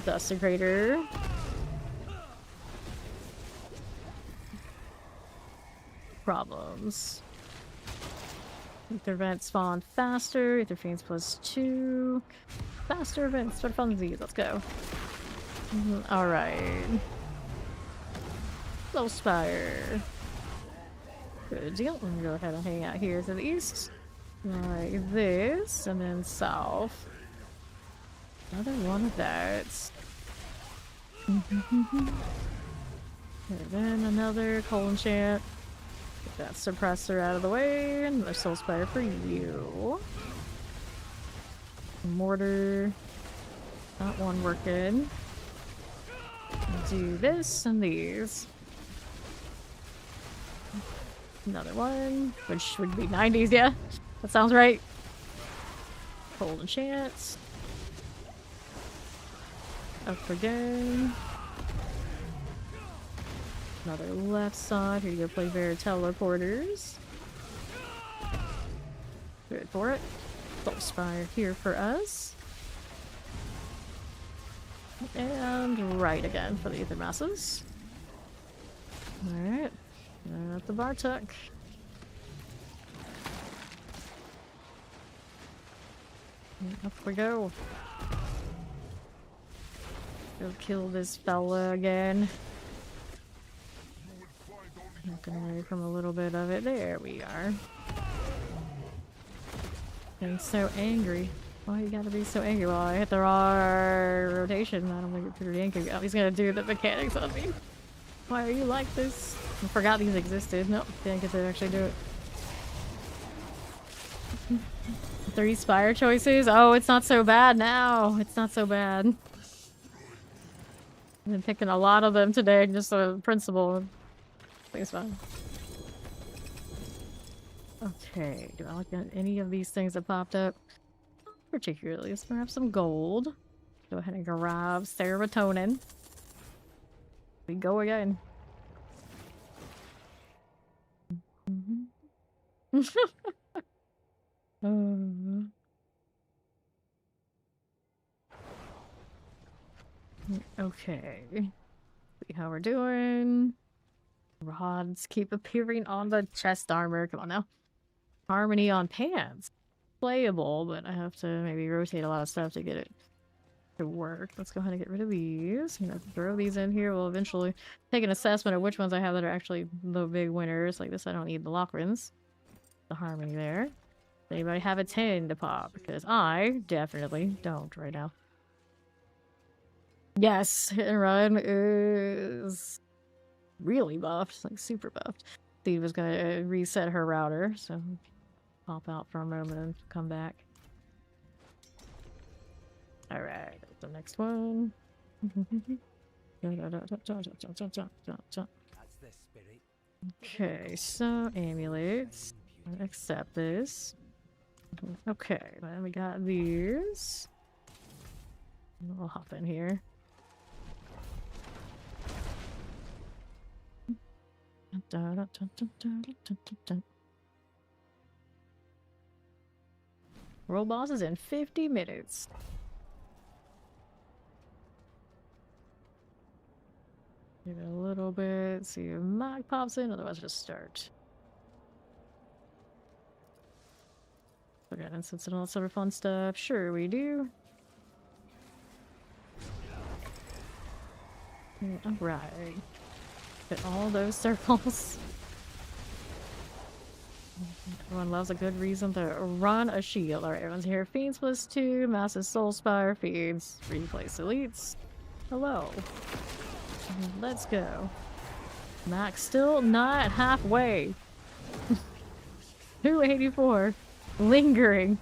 Desecrator. Problems. Ether events spawn faster. Ether fiends +2. Faster events for funsies. Let's go. Alright. Soul Spire. Good deal. I'm gonna go ahead and hang out here to the east. Like this. And then south. Another one of that. And then another cold enchant. Get that suppressor out of the way. And another Soul Spire for you. Mortar. That one working. Do this and these. Another one, which would be 90s, yeah? That sounds right. Cold enchant. Up again. Another left side. Here you go, play Vera teleporters. Good for it. Soul Spire here for us. And right again for the Ether Masses. Alright. At the Bartuk. Up we go. Go kill this fella again. Looking away from a little bit of it. There we are. Getting so angry. Why you gotta be so angry? Well, I hit the wrong rotation. I don't think it's pretty angry. Oh, he's gonna do the mechanics on me. Why are you like this? I forgot these existed. Nope, didn't get to actually do it. 3 Spire choices? Oh, it's not so bad now. It's not so bad. I've been picking a lot of them today, just a principle. I think it's fine. Okay, do I look at any of these things that popped up? Particularly, let's grab some gold. Go ahead and grab serotonin. We go again. Okay. See how we're doing. Rods keep appearing on the chest armor. Come on now. Harmony on pants. Playable, but I have to maybe rotate a lot of stuff to get it to work. Let's go ahead and get rid of these. I'm gonna throw these in here. We'll eventually take an assessment of which ones I have that are actually the big winners. Like this, I don't need the Lockrins. The harmony there. Does anybody have a 10 to pop? Because I definitely don't right now. Yes, Hit and Run is really buffed, like super buffed. Steve was gonna reset her router, so pop out for a moment and come back. Alright, the next one. Okay, so amulets. Accept this. Okay, then we got these. We'll hop in here. World boss is in 50 minutes. Give it a little bit, see if Mac pops in, otherwise just start. Forgot instance and all that sort of fun stuff. Sure we do. Alright. Hit all those circles. Everyone loves a good reason to run a shield. Alright, everyone's here. Fiends +2, Massive Soul Spire, Fiends, Replace Elites. Hello. Let's go. Max still not halfway. 284. Lingering.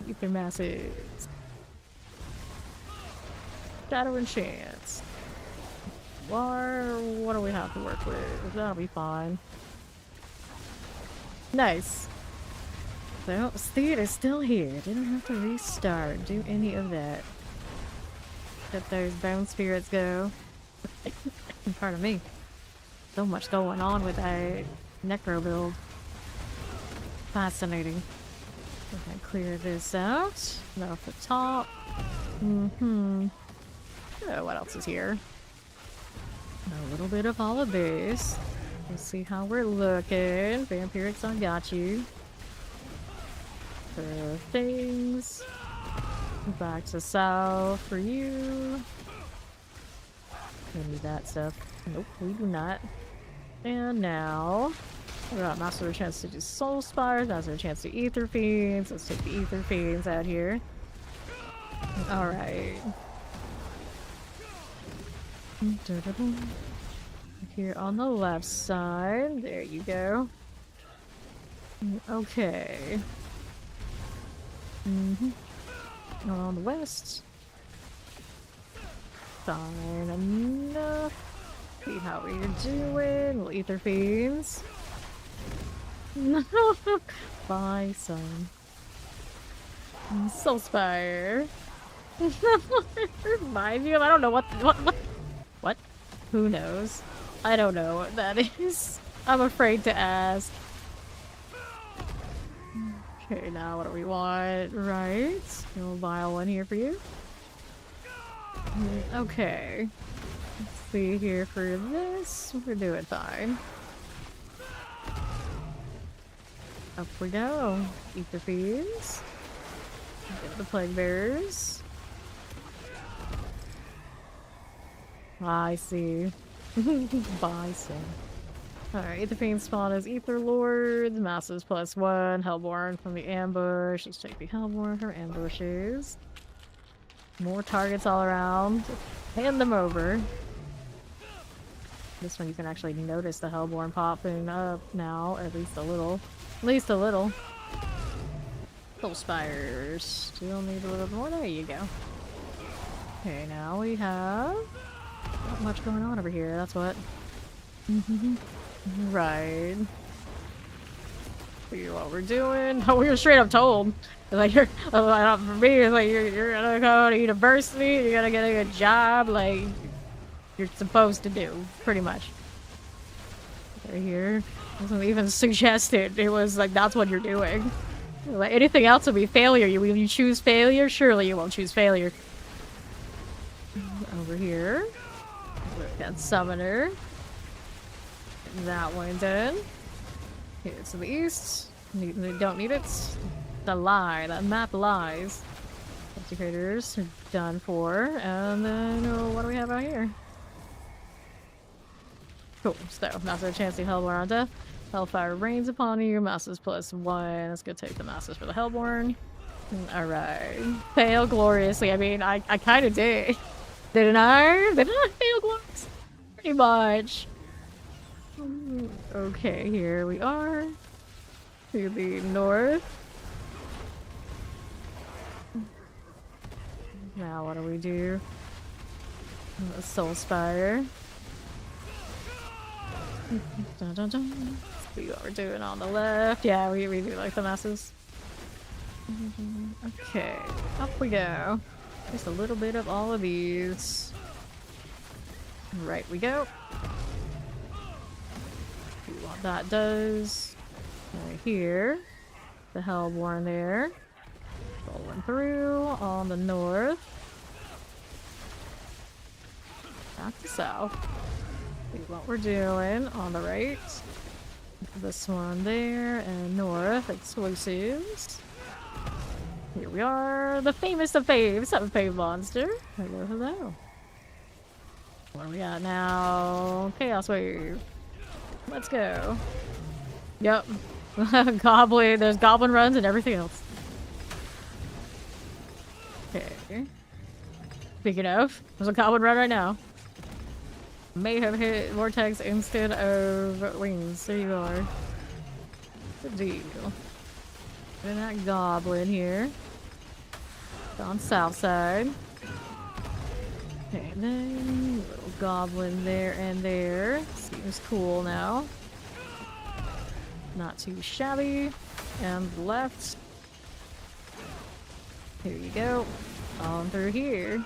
Ether Masses. Shadow and Chance. What do we have to work with? That'll be fine. Nice. So, Steed is still here. Didn't have to restart. Do any of that. Let those bone spirits go. Pardon me. So much going on with that necro build. Fascinating. Okay, clear this out. Go off the top. Oh, what else is here? A little bit of all of this. Let's see how we're looking. Vampirics, I got you. Things. Back to south for you. We need that stuff. Nope, we do not. And now, we got Master a chance to do Soul Spires, Master a chance to Ether Fiends. Let's take the Ether Fiends out here. Alright. Here on the left side. There you go. Okay. On the west. Fine enough. See how we're doing. Little Ether Fiends. Bye, son. Soul Spire. Remind you of, I don't know what? Who knows? I don't know what that is. I'm afraid to ask. Okay, now what do we want? Right. No vile one here for you. Okay. Let's see here for this. We're doing fine. Up we go. Eat the fiends. Get the plague bearers. I see. Bison. Alright, Ether Fiend spawn is Ether Lords, Masses +1, Hellborn from the ambush. Let's take the Hellborn from ambushes. More targets all around. Hand them over. This one you can actually notice the Hellborn popping up now, at least a little. At least a little. Soul Spires. Still need a little more. There you go. Okay, now we have not much going on over here, that's what. Right. See what we're doing. Oh, we were straight up told. Like, you're, for me, it's like, you're gonna go to university, you're gonna get a good job, like, you're supposed to do, pretty much. Right here. It wasn't even suggested. It was like, that's what you're doing. Like, anything else would be failure. You choose failure? Surely you won't choose failure. Over here. Got Summoner. That one's in. Here to the east. We don't need it. The lie. That map lies. Educators are done for. And then, what do we have out here? Cool. So, Master Chance to Hellborn on death. Hellfire rains upon you. Masses +1. Let's go take the Masses for the Hellborn. Alright. Fail gloriously. I mean, I kind of did. Didn't I? Didn't I fail gloriously? Pretty much. Okay, here we are. To the north. Now what do we do? A soul spire. Dun, dun, dun. See what we're doing on the left. Yeah, we do like the masses. Okay, up we go. Just a little bit of all of these. Right we go. See what that does. Right here. The Hellborn there. Rolling through on the north. Back to south. See what we're doing on the right. This one there and north exclusives. Here we are, the famous of faves, a fave monster. Hello, hello. What do we got now? Chaos Wave. Let's go. Yep. Goblin, there's goblin runs and everything else. Okay. Speaking of, there's a goblin run right now. May have hit Vortex instead of wings. There you are. Good deal. Look at that goblin here. On south side. And then little goblin there and there. Seems cool now. Not too shabby. And left. Here you go. On through here.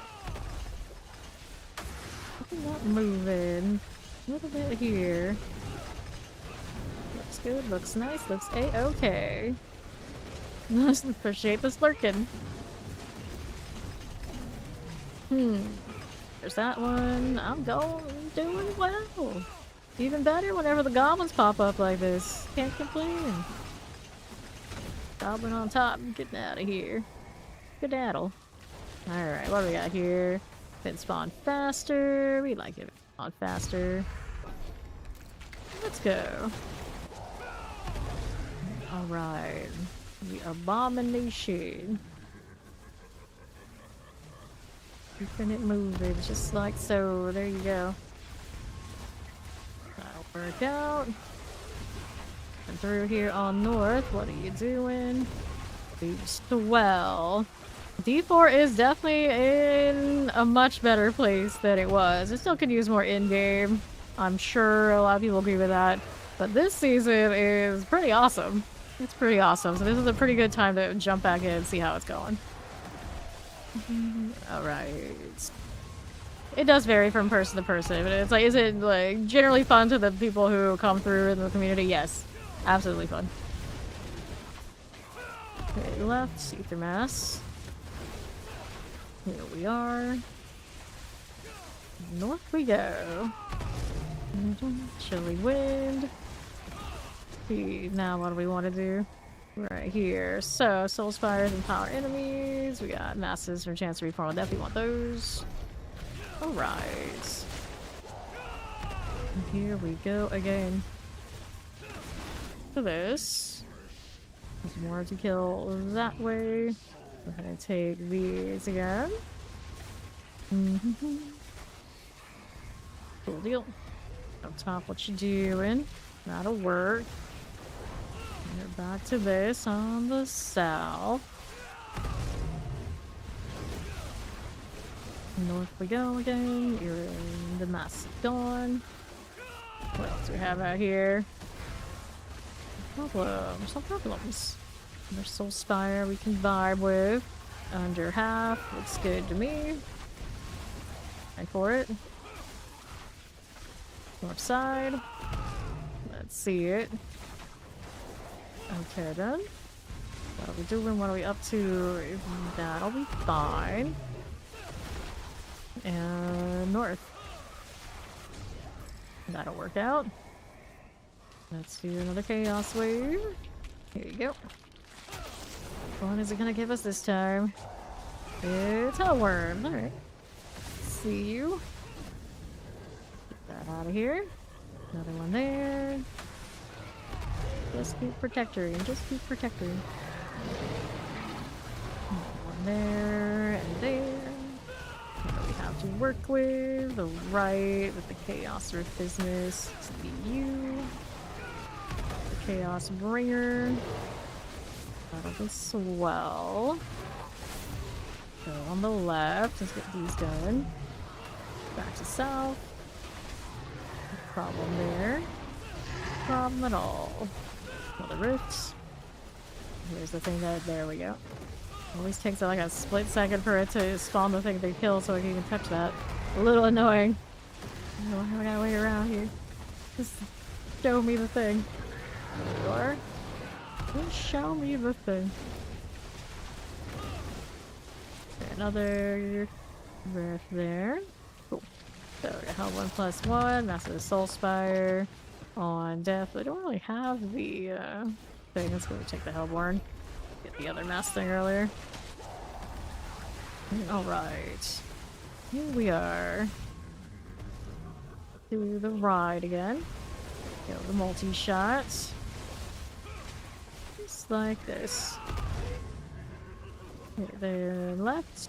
Not moving. A little bit here. Looks good, looks nice, looks a-okay. Appreciate this lurking. There's that one. I'm doing well. Even better whenever the goblins pop up like this. Can't complain. Goblin on top, getting out of here. Good daddle. Alright, what do we got here? It spawn faster. We like it spawn faster. Let's go. Alright. The abomination. Keeping it moving just like so. There you go. That'll work out. And through here on north, what are you doing? Swell. D4 is definitely in a much better place than it was. It still could use more in-game. I'm sure a lot of people agree with that. But this season is pretty awesome. It's pretty awesome. So this is a pretty good time to jump back in and see how it's going. Alright. It does vary from person to person. But it's like, is it like generally fun to the people who come through in the community? Yes. Absolutely fun. Okay, left, see through mass. Here we are. North we go. Chilly wind. Now what do we want to do? Right here. So, soul spires and power enemies. We got masses for a chance to reform. Definitely want those. Alright. Here we go again. So this. There's more to kill that way. We're gonna take these again. Cool deal. Up top, what you doing? That'll work. We're back to this on the south. North we go again. You're in the Macedon. What else do we have out here? Problems, no problems. There's Soul Spire we can vibe with. Under half, looks good to me. And for it. North side. Let's see it. Okay then. What are we doing? What are we up to? That'll be fine. And north. That'll work out. Let's do another chaos wave. Here you go. What is it gonna give us this time? It's a worm. Alright. See you. Get that out of here. Another one there. Just keep protectoring. Just keep protectoring. One there and there. What do we have to work with. The right with the Chaos Earth business. It's gonna be you. The Chaos Bringer. That'll be swell. So on the left, let's get these done. Back to south. No problem there. No problem at all. Another rifts. Here's the thing that, there we go. Always takes like a split second for it to spawn the thing they kill so I can even touch that. A little annoying. I don't know how I gotta wait around here. Just show me the thing. There you are. Just show me the thing. Another rift there. Cool. So we have 1+1. Massive Soul Spire on death. I don't really have the thing. Let's go take the Hellborn. Get the other mass thing earlier. Alright. Here we are. Do the ride again. Go the multi-shots. Just like this. Here, there, left.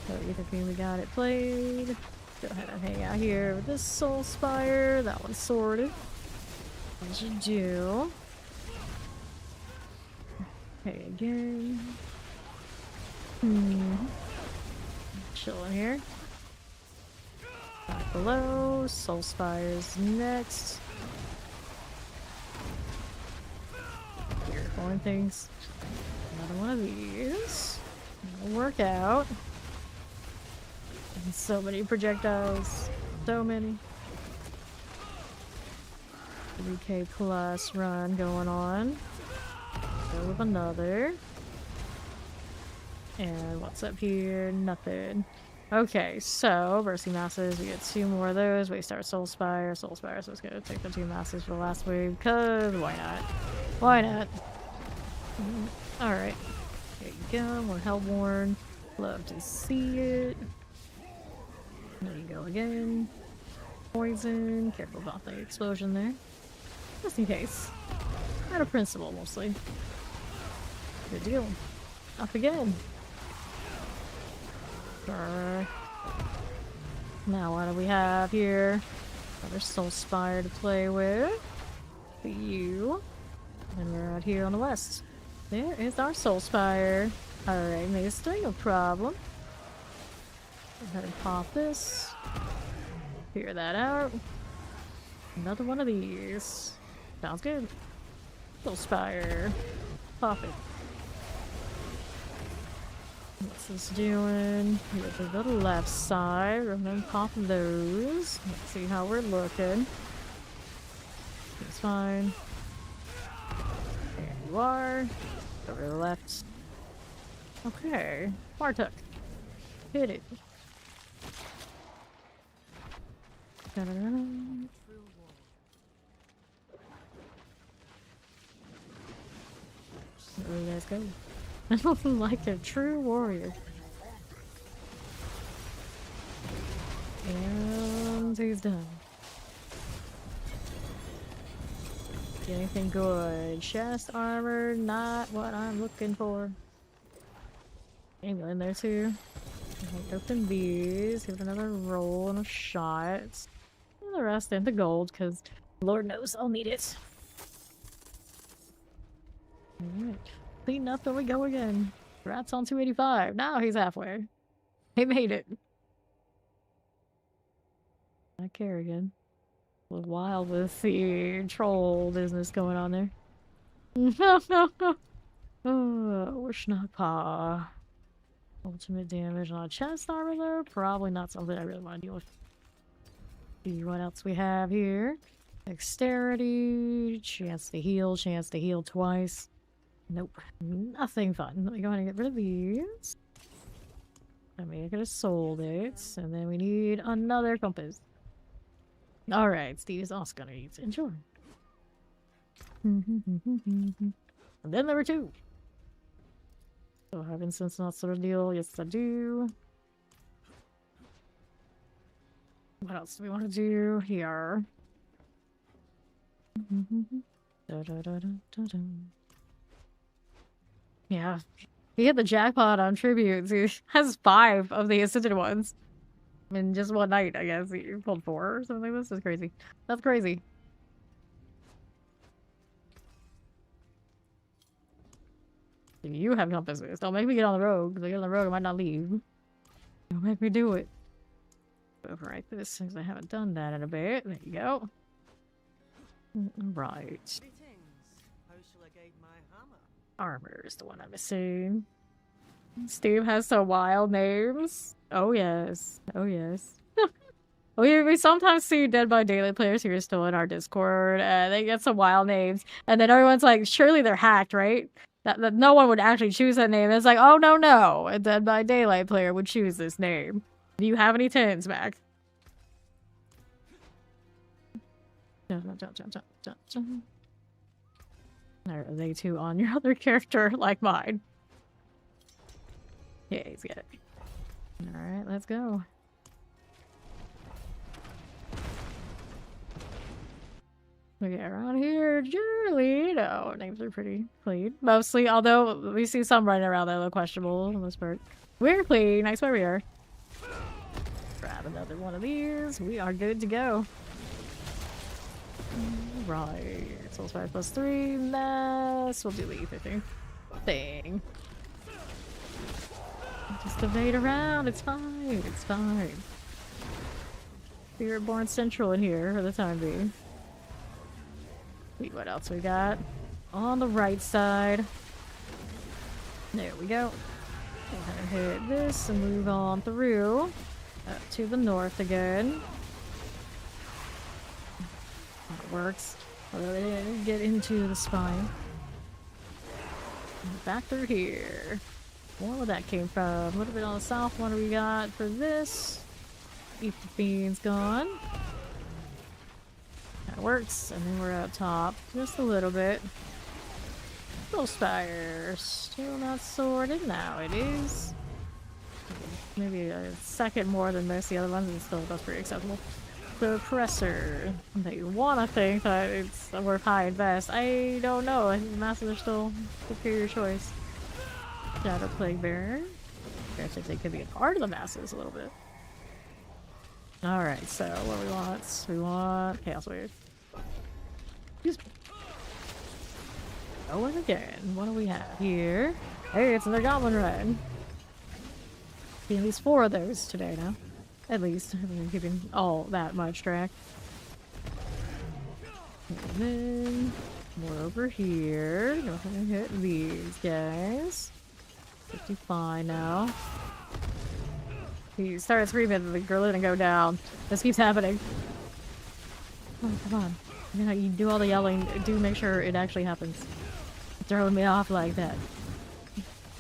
So you think we got it played. Go ahead and hang out here with this Soul Spire. That one's sorted. As you do. Okay, again. Chilling here. Back below. Soul Spires next. Here, pulling things. Another one of these. It'll work out. And so many projectiles. So many. 3K plus run going on. Go with another. And what's up here? Nothing. Okay, so bursting masses, we get 2 more of those. We start Soul Spire, so let's go take the 2 masses for the last wave, because why not? Why not? Alright. There you go, more Hellborn. Love to see it. There you go again. Poison. Careful about the explosion there. Just in case. Out of principle, mostly. Good deal. Up again. Now what do we have here? Another Soul Spire to play with. For you. And we're out here on the west. There is our Soul Spire. Alright, mister, no problem. Go ahead and pop this. Figure that out. Another one of these. Sounds good. Soul Spire. Pop it. What's this doing? Here, go to the left side. We're gonna pop those. Let's see how we're looking. It's fine. There you are. Over to the left. Okay. Martuk. Hit it. Da-da-da-da. Let's go. Like a true warrior. And he's done. Get anything good? Chest armor, not what I'm looking for. Angle in there too. Open these, give it another roll and a shot. And the rest into gold, because Lord knows I'll need it. Alright. Clean up and we go again. Rat's on 285. Now he's halfway. He made it. Not Kerrigan. A little wild with the troll business going on there. Oh, Shnapa. Ultimate damage on chest armor though? Probably not something I really want to deal with. See what else we have here. Dexterity. Chance to heal twice. Nope. Nothing fun. Let me go ahead and get rid of these. I mean, I could have sold it. And then we need another compass. Alright, Steve is also gonna eat. Enjoy. And then there were 2. So I have instance not sort of deal. Yes, I do. What else do we want to do here? Yeah. He hit the jackpot on tributes. He has 5 of the Ascended ones. in just one night, I guess. You pulled 4 or something. This is crazy. That's crazy. You have compasses. Don't make me get on the road, because I get on the road, I might not leave. Don't make me do it. Overwrite this since I haven't done that in a bit. There you go. Right. Armor is the one I'm missing. Steve has some wild names. Oh yes. Oh yes. we sometimes see Dead by Daylight players who are still in our Discord. They get some wild names, and then everyone's like, surely they're hacked, right? That no one would actually choose that name. It's like, oh no, a Dead by Daylight player would choose this name. Do you have any 10s, Mac? Are they two on your other character like mine? Yeah, he's got it. Alright, let's go. We get around here, generally, no, names are pretty clean. Mostly, although we see some running around that look questionable in this part. We're clean, nice where we are. Grab another one of these, we are good to go. Right, Soul Spires +3, mess. We'll do the ether thing. Just evade around, it's fine, it's fine. Spiritborn Central in here for the time being. See what else we got. On the right side. There we go. Go ahead and hit this and move on through. Up to the north again. That works. Although they didn't get into the spine. And back through here. Where that came from? A little bit on the south. What do we got for this? Ether Fiend's gone. That works. And then we're up top. Just a little bit. Little Spires. Still not sorted. Now it is. Maybe a second more than most of the other ones, and still that's pretty acceptable. The Presser. They wanna think that it's worth high invest. I don't know. I think the masses are still superior choice. Shadow Plague Bearer. I guess they could be a part of the masses a little bit. Alright, so what do we want? We want Chaos Wave. Excuse me. Oh, and again, what do we have here? Hey, it's another Goblin Run. Be at least 4 of those today now. At least. I'm keeping all that much track. And then more over here. Go ahead and hit these guys. 55 now. He started screaming that the girl didn't go down. This keeps happening. Oh, come on. You know, you do all the yelling. Do make sure it actually happens. Throwing me off like that.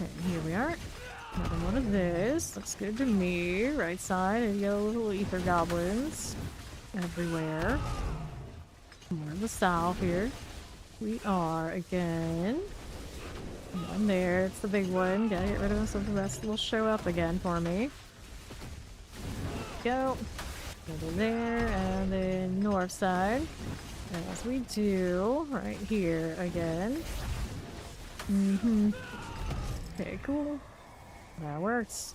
Okay, here we are. Another one of this. Looks good to me. Right side. And yellow little ether goblins. Everywhere. More in the south here. We are again. One there. It's the big one. Gotta get rid of them so the rest will show up again for me. Go. Over there. And then north side. As we do. Right here again. Okay, cool. That works.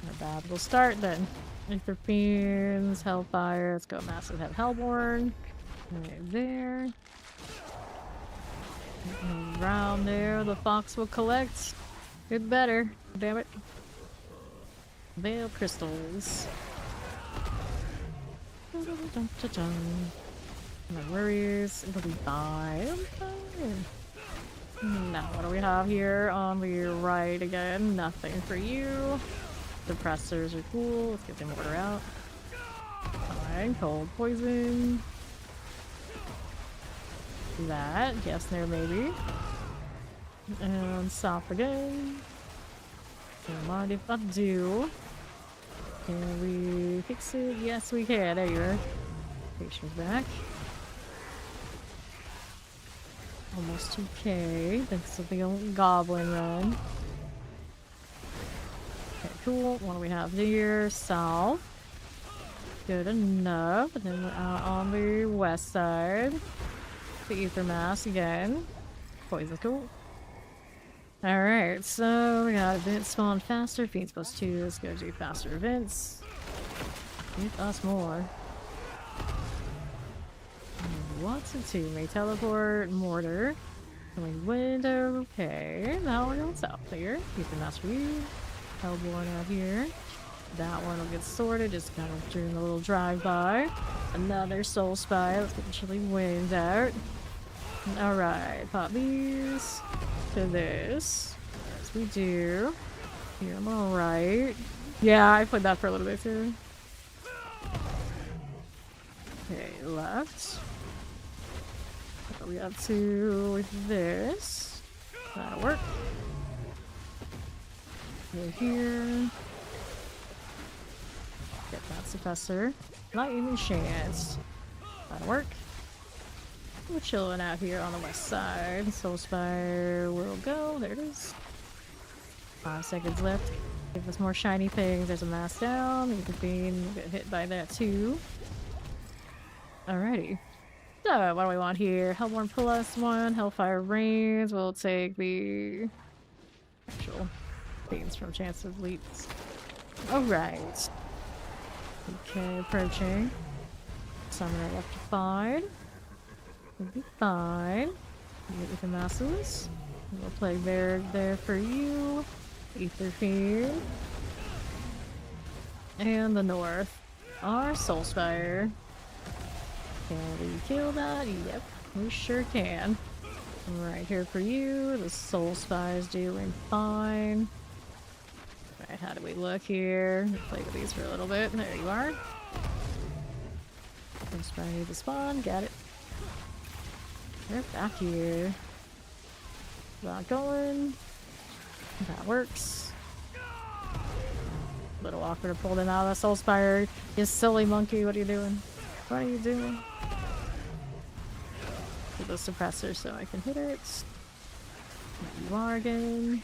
Not bad. We'll start then. Ether Fiends, Hellfire. Let's go massive head Hellborn. Right there. Around there, the fox will collect. Good better. Damn it. Veil crystals. No worries. It'll be fine. Now, what do we have here on the right again? Nothing for you. Suppressors are cool. Let's get the mortar out. Fine. Cold poison. That. Yes, there maybe. And south again. Don't mind if I do. Can we fix it? Yes, we can. There you are. Patient's back. Almost 2k. Thanks to the old Goblin Run. Okay, cool. What do we have here? South. Good enough. And then we're out on the west side. The Ether Mass again. Poison's cool. Alright, so we got events spawn faster. Fiends +2. Let's go do faster events. Give us more. What's it to me? Teleport, mortar. Window, okay. Now we're going south here. Keep the master view. Hellborn out here. That one will get sorted, just kind of doing a little drive-by. Another soul spy. Let's get the chilly winds out. Alright, pop these to this. As we do. Here, I'm alright. Yeah, I played that for a little bit too. Okay, left. What are we up to with this? That'll work. Go here. Get that suppressor. Not even chance. That'll work. We're chilling out here on the west side. Soul Spire will go. There it is. 5 seconds left. Give us more shiny things. There's a mask down. You could get hit by that too. Alrighty. So, what do we want here? Hellborn +1, Hellfire Rains. We'll take the actual things from Chance of Leaps. Alright. Okay, approaching. Summoner electrified. We'll be fine. Get with the masses. We'll play Varric there for you. Ether Fiend. And the north. Our Soul Spire. Can we kill that? Yep, we sure can. Right here for you. The Soul Spire is doing fine. Alright, how do we look here? Play with these for a little bit. There you are. Soul Spire need to spawn. Got it. They're back here. Not going. That works. A little awkward to pull them out of that Soul Spire. You silly monkey, what are you doing? What are you doing? Get the suppressor so I can hit it. You are again.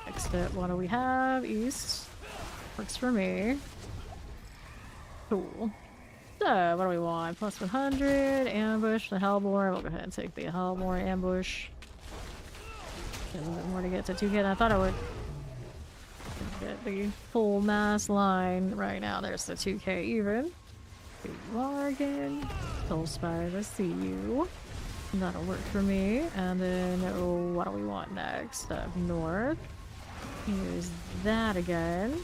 Next step, what do we have? East. Works for me. Cool. So, what do we want? +100, ambush, the Hellborn. We'll go ahead and take the Hellborn ambush. A little bit more to get to 2K than I thought I would. Get the full mass line right now. There's the 2K even. Here you are again. Soul Spire, I see you. That'll work for me. And then, oh, what do we want next? Up north. Here's that again.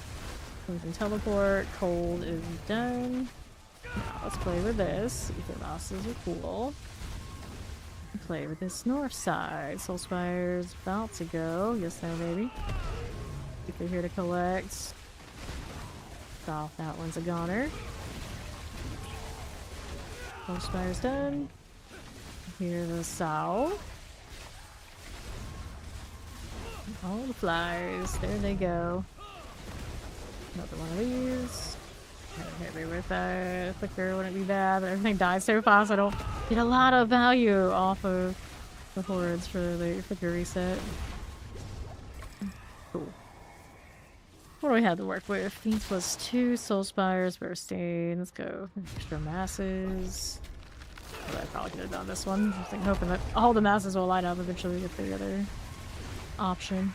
We can teleport. Cold is done. Now let's play with this. Ether Mouses are cool. Play with this north side. Soul Spire's about to go. Yes, no, maybe. If they're here to collect. Stop, that one's a goner. Soul Spire's done. Here's the south. All the flyers. There they go. Another one of these. Hit me with that flicker, wouldn't be bad, but everything dies so fast I don't get a lot of value off of the hordes for the flicker reset. Cool. What do we have to work with? These +2 Soul Spires bursting. Let's go. Extra masses. But I probably could have done this one. I'm hoping that all the masses will light up eventually with the other option.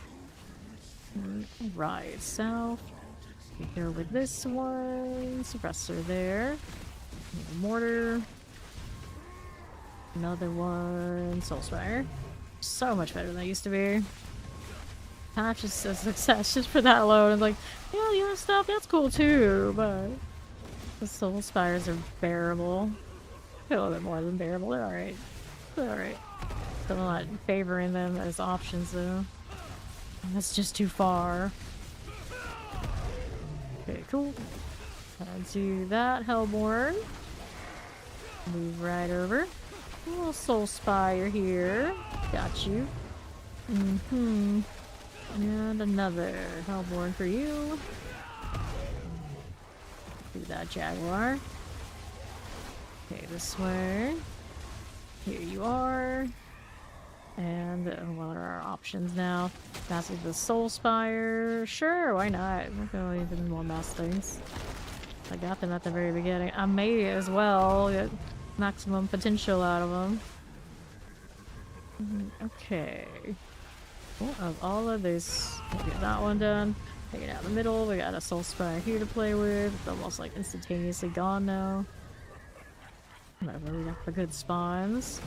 Right, south. We go with this one. Suppressor there. Mortar. Another one. Soul Spire. So much better than they used to be. Patch is a success just for that alone. It's like, yeah, the other stuff, that's cool too, but the Soul Spires are bearable. A little bit more than bearable. They're alright. They're alright. Still not favoring them as options though. That's just too far. Okay, cool. I'll do that, Hellborn. Move right over. A little Soul Spire here. Got you. And another Hellborn for you. Do that, Jaguar. Okay, this way. Here you are. And what are our options now? Massive the Soul Spire. Sure, why not? We're going even more mass things. I got them at the very beginning. I may as well get maximum potential out of them. Okay. Well, of all of this, get that one done. Hanging out in the middle, we got a Soul Spire here to play with. It's almost like instantaneously gone now. Whatever, we got the good spawns.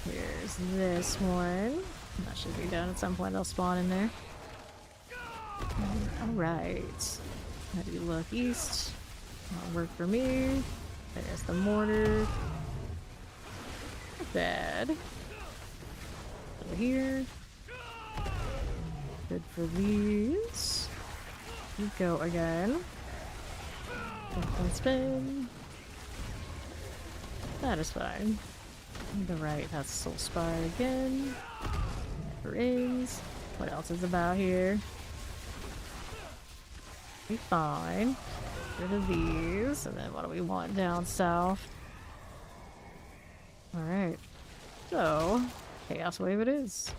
Here's this one. That should be done at some point, they'll spawn in there. Alright. How do you look east? That'll work for me. There's the mortar. Not bad. Over here. Good for these. You go again. Spin. That is fine. On the right has Soul Spire again. Never ends. What else is about here? Be fine. Get rid of these. And then what do we want down south? Alright. So, Chaos Wave it is.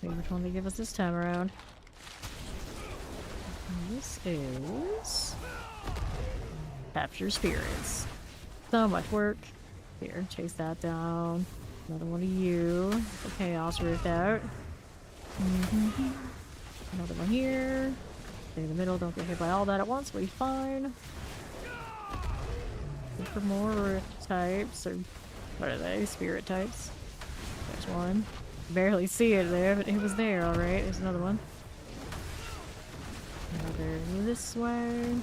See which one they give us this time around. And this is... Capture Spirits. So much work. Here, chase that down. Another one of you. The Chaos Rift out. Another one here. Stay in the middle, don't get hit by all that at once, we'll be fine. Look for more Rift types, or what are they? Spirit types. There's one. Barely see it there, but it was there, alright. There's another one. Another this way.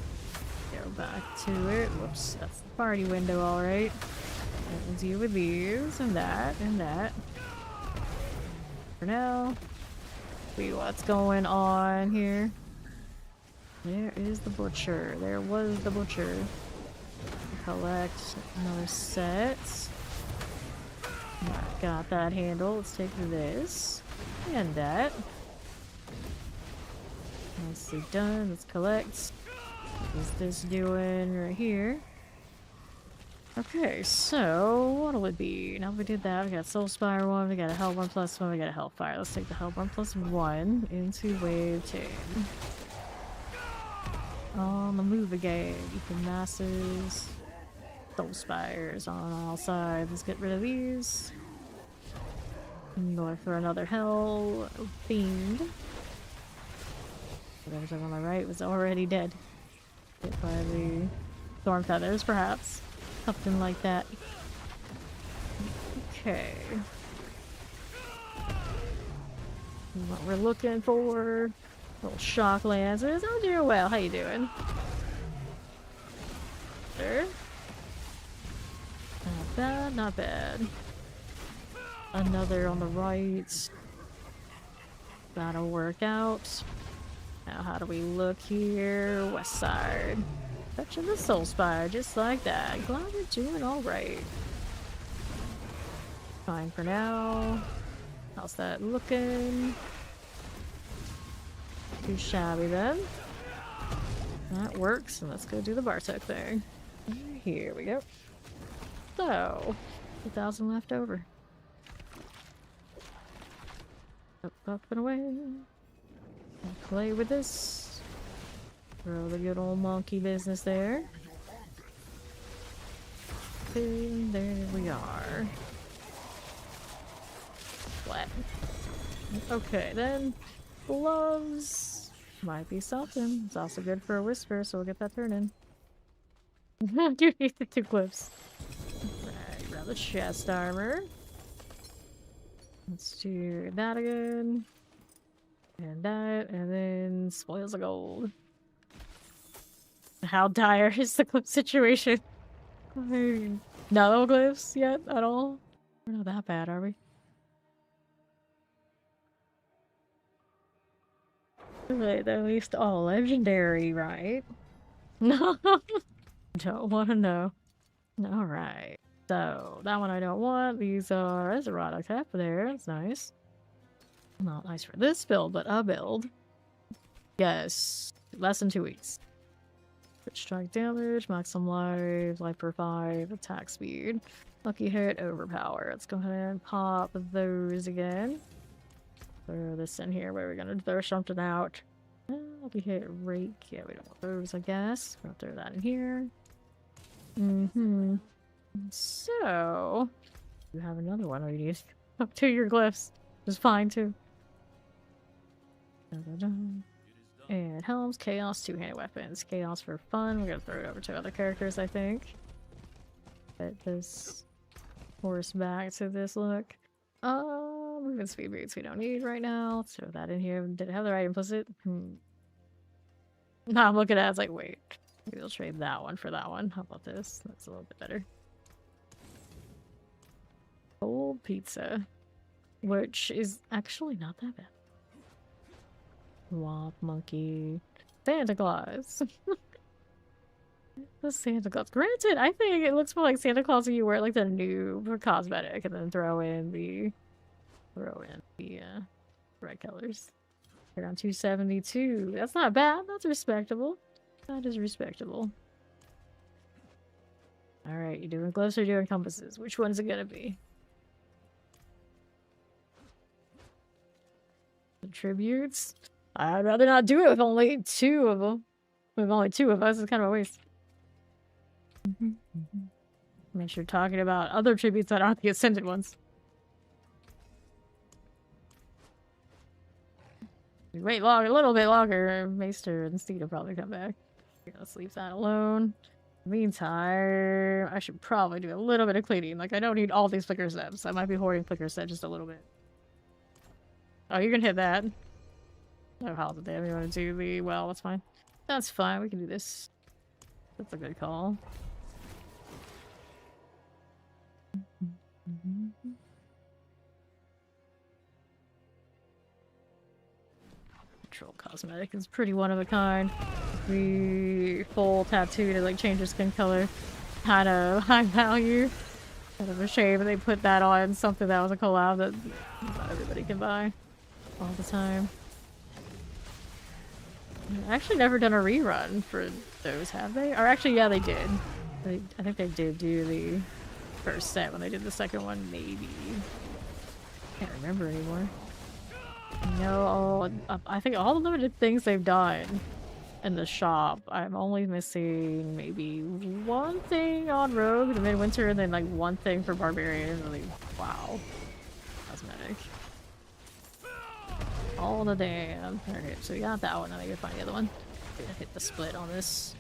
Go back to it. Whoops, that's the party window, alright. That was you with these, and that, and that. For now, see what's going on here. There is the butcher. There was the butcher. Collect another set. Got that handle. Let's take this. And that. Nicely done. Let's collect. What is this doing right here? Okay, so what'll it be? Now we did that, we got Soul Spire 1, we got a Hell 1 plus 1, we got a Hellfire. Let's take the Hell 1 plus 1 into Wave 10. On the move again, Ethan Masses, Soul Spires on all sides. Let's get rid of these. I'm going for another Hell Fiend. Whatever's over on my right was already dead. Hit by the Storm Feathers, perhaps. Something like that. Okay. What we're looking for. Little shock lancers. I'm doing well. How you doing? Sure. Not bad, not bad. Another on the right. That'll work out. Now how do we look here? West side. Touching the Soul Spire, just like that. Glad we're doing alright. Fine for now. How's that looking? Too shabby then. That works, and let's go do the Bartek thing. Here we go. So, 2,000 left over. Up and away. I'll play with this. Throw the good old monkey business there. And there we are. Flat. Okay, then. Gloves. Might be something. It's also good for a whisper, so we'll get that turning. You need the 2 clips. Right, grab the chest armor. Let's do that again. And that, and then spoils of gold. How dire is the clip situation? No glyphs yet at all? We're not that bad, are we? Right, at least all legendary, right? No, don't want to know. Alright, so that one I don't want. These are Resurrect Tap there, that's nice. Not nice for this build, but a build. Yes, less than 2 weeks. Strike damage, maximum life per 5, attack speed. Lucky hit, overpower. Let's go ahead and pop those again. Throw this in here where we're gonna throw something out. Lucky hit, rake. Yeah, we don't want those, I guess. We'll throw that in here. So, you have another one we need. Up to your glyphs. Is fine too. Dun, dun, dun. And helms, chaos, two-handed weapons. Chaos for fun. We're gonna throw it over to other characters, I think. Get this horse back to this look. Movement speed boots we don't need right now. Let's throw that in here. Did it have the right implicit? No, I'm looking at it, it's like, wait. Maybe we'll trade that one for that one. How about this? That's a little bit better. Cold pizza. Which is actually not that bad. Womp monkey. Santa Claus. The Santa Claus. Granted, I think it looks more like Santa Claus when you wear like the new cosmetic and then throw in the red colors. Around 272. That's not bad. That's respectable. That is respectable. Alright, you doing gloves or doing compasses? Which one's it gonna be? The tributes? I'd rather not do it with only two of them. With only two of us, it's kind of a waste. Make sure you're talking about other tributes that aren't the Ascended ones. Wait long, a little bit longer, Maester and Steed will probably come back. Let's leave that alone. Meantime, I should probably do a little bit of cleaning. Like, I don't need all these flicker steps. I might be hoarding flicker set just a little bit. Oh, you can hit that. No, how the damn you want to do the well, that's fine. That's fine, we can do this. That's a good call. Control cosmetic is pretty one of a kind. The full tattoo to like change your skin color. Kind of high value. Kind of a shame they put that on something that was a collab that not everybody can buy all the time. I've actually never done a rerun for those, have they? Or actually, yeah, they did. I think they did do the first set when they did the second one, maybe. Can't remember anymore. No, I think all the limited things they've done in the shop, I'm only missing maybe one thing on Rogue, the Midwinter, and then like one thing for Barbarian. Really, wow. Cosmetic. All the damn. Okay, so we got that one, now I gotta find the other one. Gonna hit the split on this.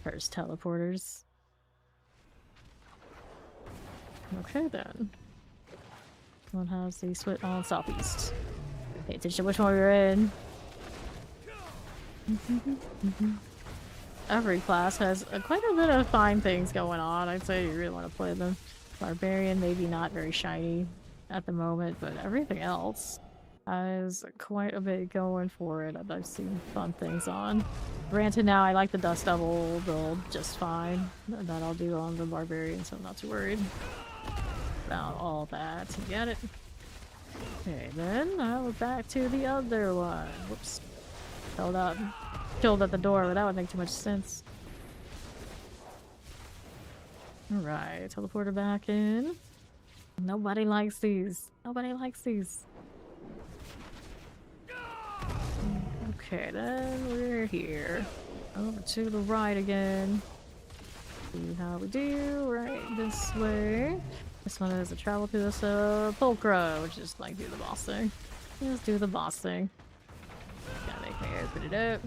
First teleporters. Okay then. One has the split on southeast. Pay attention to which one we're in. Every class has quite a bit of fine things going on. I'd say you really want to play them. Barbarian, maybe not very shiny at the moment, but everything else has quite a bit going for it. I've seen fun things on. Granted, now I like the Dust Devil build just fine. That I'll do on the Barbarian, so I'm not too worried about all that. You get it? Okay, then we're back to the other one. Whoops. Held up. Killed at the door, but that would make too much sense. Alright, teleporter back in. Nobody likes these. Nobody likes these. Okay, then we're here. Over to the right again. See how we do. Right this way. This one is a travel to this Pulcra, which is like do the boss thing. Let's do the boss thing. Gotta make me open it up.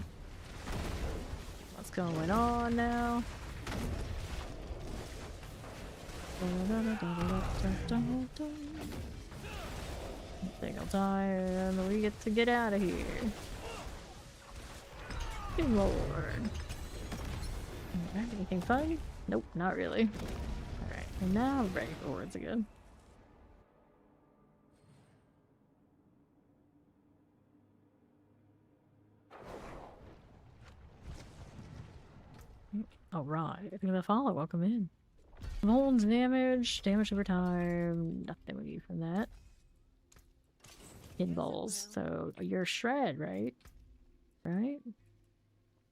What's going on now? I think I'll die and we get to get out of here. Good lord. Alright, anything fun? Nope, not really. Alright, and now I'm ready for words again. Alright, I think the follow, welcome in. Molds damage over time, nothing we need from that. Pinballs, so you're Shred, right? Right?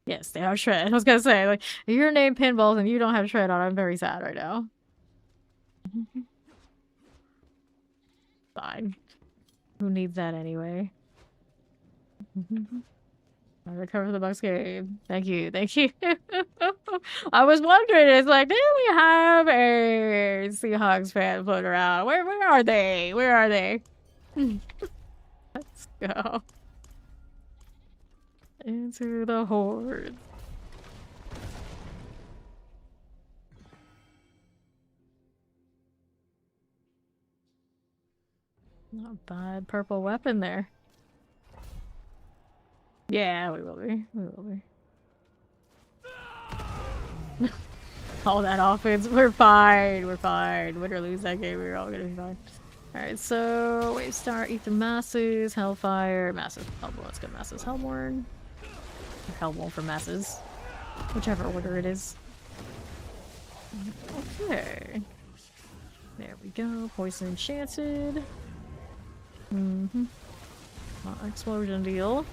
Yes, they are Shred. I was gonna say, like, if you're named Pinballs and you don't have Shred on, I'm very sad right now. Fine. Who needs that anyway? I recovered the Bucks game. Thank you, thank you. I was wondering, it's like, did we have a Seahawks fan floating around? Where are they? Where are they? Let's go. Into the horde. Not bad purple weapon there. Yeah, we will be. We will be. All that offense. We're fine. We're fine. Win or lose that game, we're all gonna be fine. Alright, so Wave Star, Ether Masses, Hellfire, Masses, Hellborn. Let's go Masses, Hellborn. Hellborn for Masses. Whichever order it is. Okay. There we go. Poison Enchanted. Explosion deal.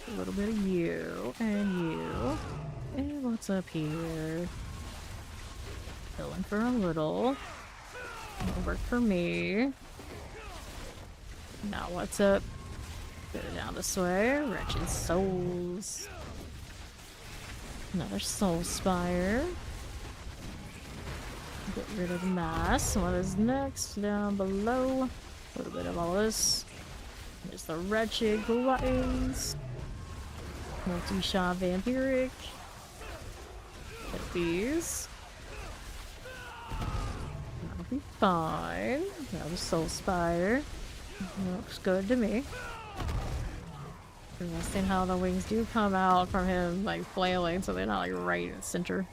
A little bit of you and you. And what's up here? Filling for a little. It'll work for me. Now what's up? Go down this way. Wretched Souls. Another Soul Spire. Get rid of the mass. What is next? Down below. A little bit of all this. There's the Wretched Gluttons. Multi-shot Vampiric. Get these. That'll be fine. Another Soul Spire. Looks good to me. Interesting how the wings do come out from him, like, flailing, so they're not, like, right in the center.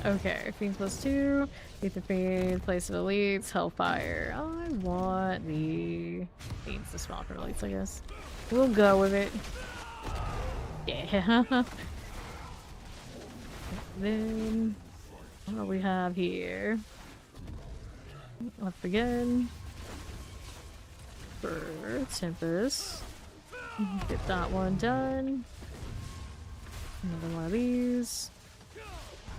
Okay, Fiends +2, Ether Fiend, Place of Elites, Hellfire. I want the Fiends to spawn for Elites, I guess. We'll go with it. Yeah. Then, what do we have here? Up again. For Tempest. Get that one done. Another one of these.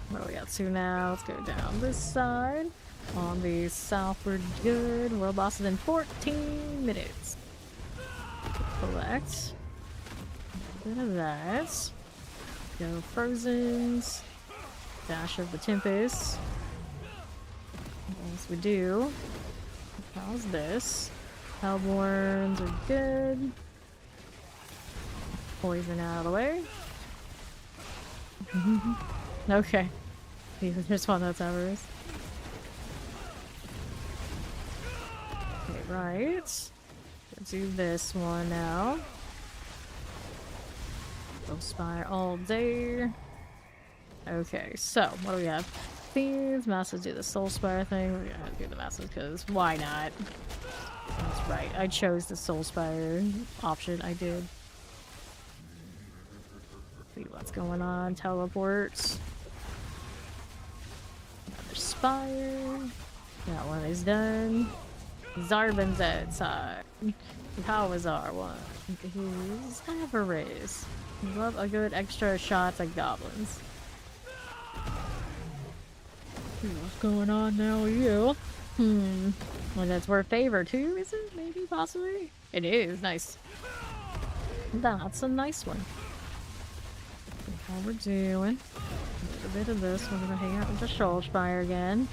What do we got to now? Let's go down this side. On the southward good. World boss is in 14 minutes. Collect. A bit of that. Go Frozen's. Dash of the Tempest. What else we do? How's this? Hellborns are good. Poison out of the way. Okay. Here's one that's ours. Okay, right. Let's do this one now. Go Spire all day. Okay, so what do we have? Thieves, Masses do the Soul Spire thing. We're gonna do the Masses because why not? That's right. I chose the Soul Spire option. I did. See what's going on. Teleports. Another Spire. Got one of these done. Zarbin's outside. How is R1? He's average. Love a good extra shots at goblins. What's going on now with you? Well, that's worth favor too, is it? Maybe, possibly? It is. Nice. That's a nice one. How we're doing. A bit of this. We're gonna hang out with the Soul Spire again.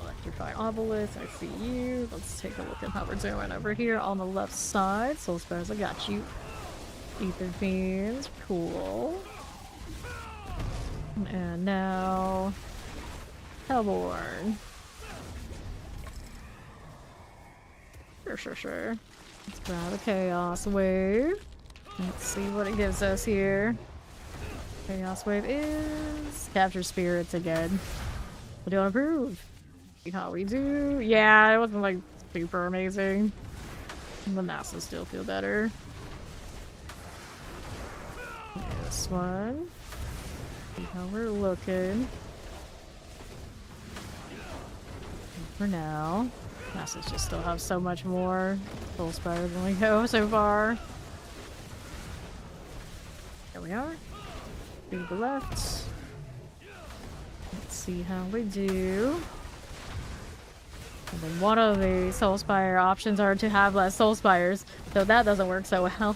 Electrified Obelisk, I see you. Let's take a look at how we're doing over here on the left side. Soul Spires, I got you. Ether Fiends, cool. And now Hellborn. Sure. Let's grab a Chaos Wave. Let's see what it gives us here. Chaos Wave is Capture Spirits again. What do you want to prove? See how we do. Yeah, it wasn't like super amazing. The masses still feel better. This one. See how we're looking. For now. Masses just still have so much more Soul Spire than we go so far. There we are. To the left. Let's see how we do. And then one of the Soul Spire options are to have less Soul Spires, so that doesn't work so well.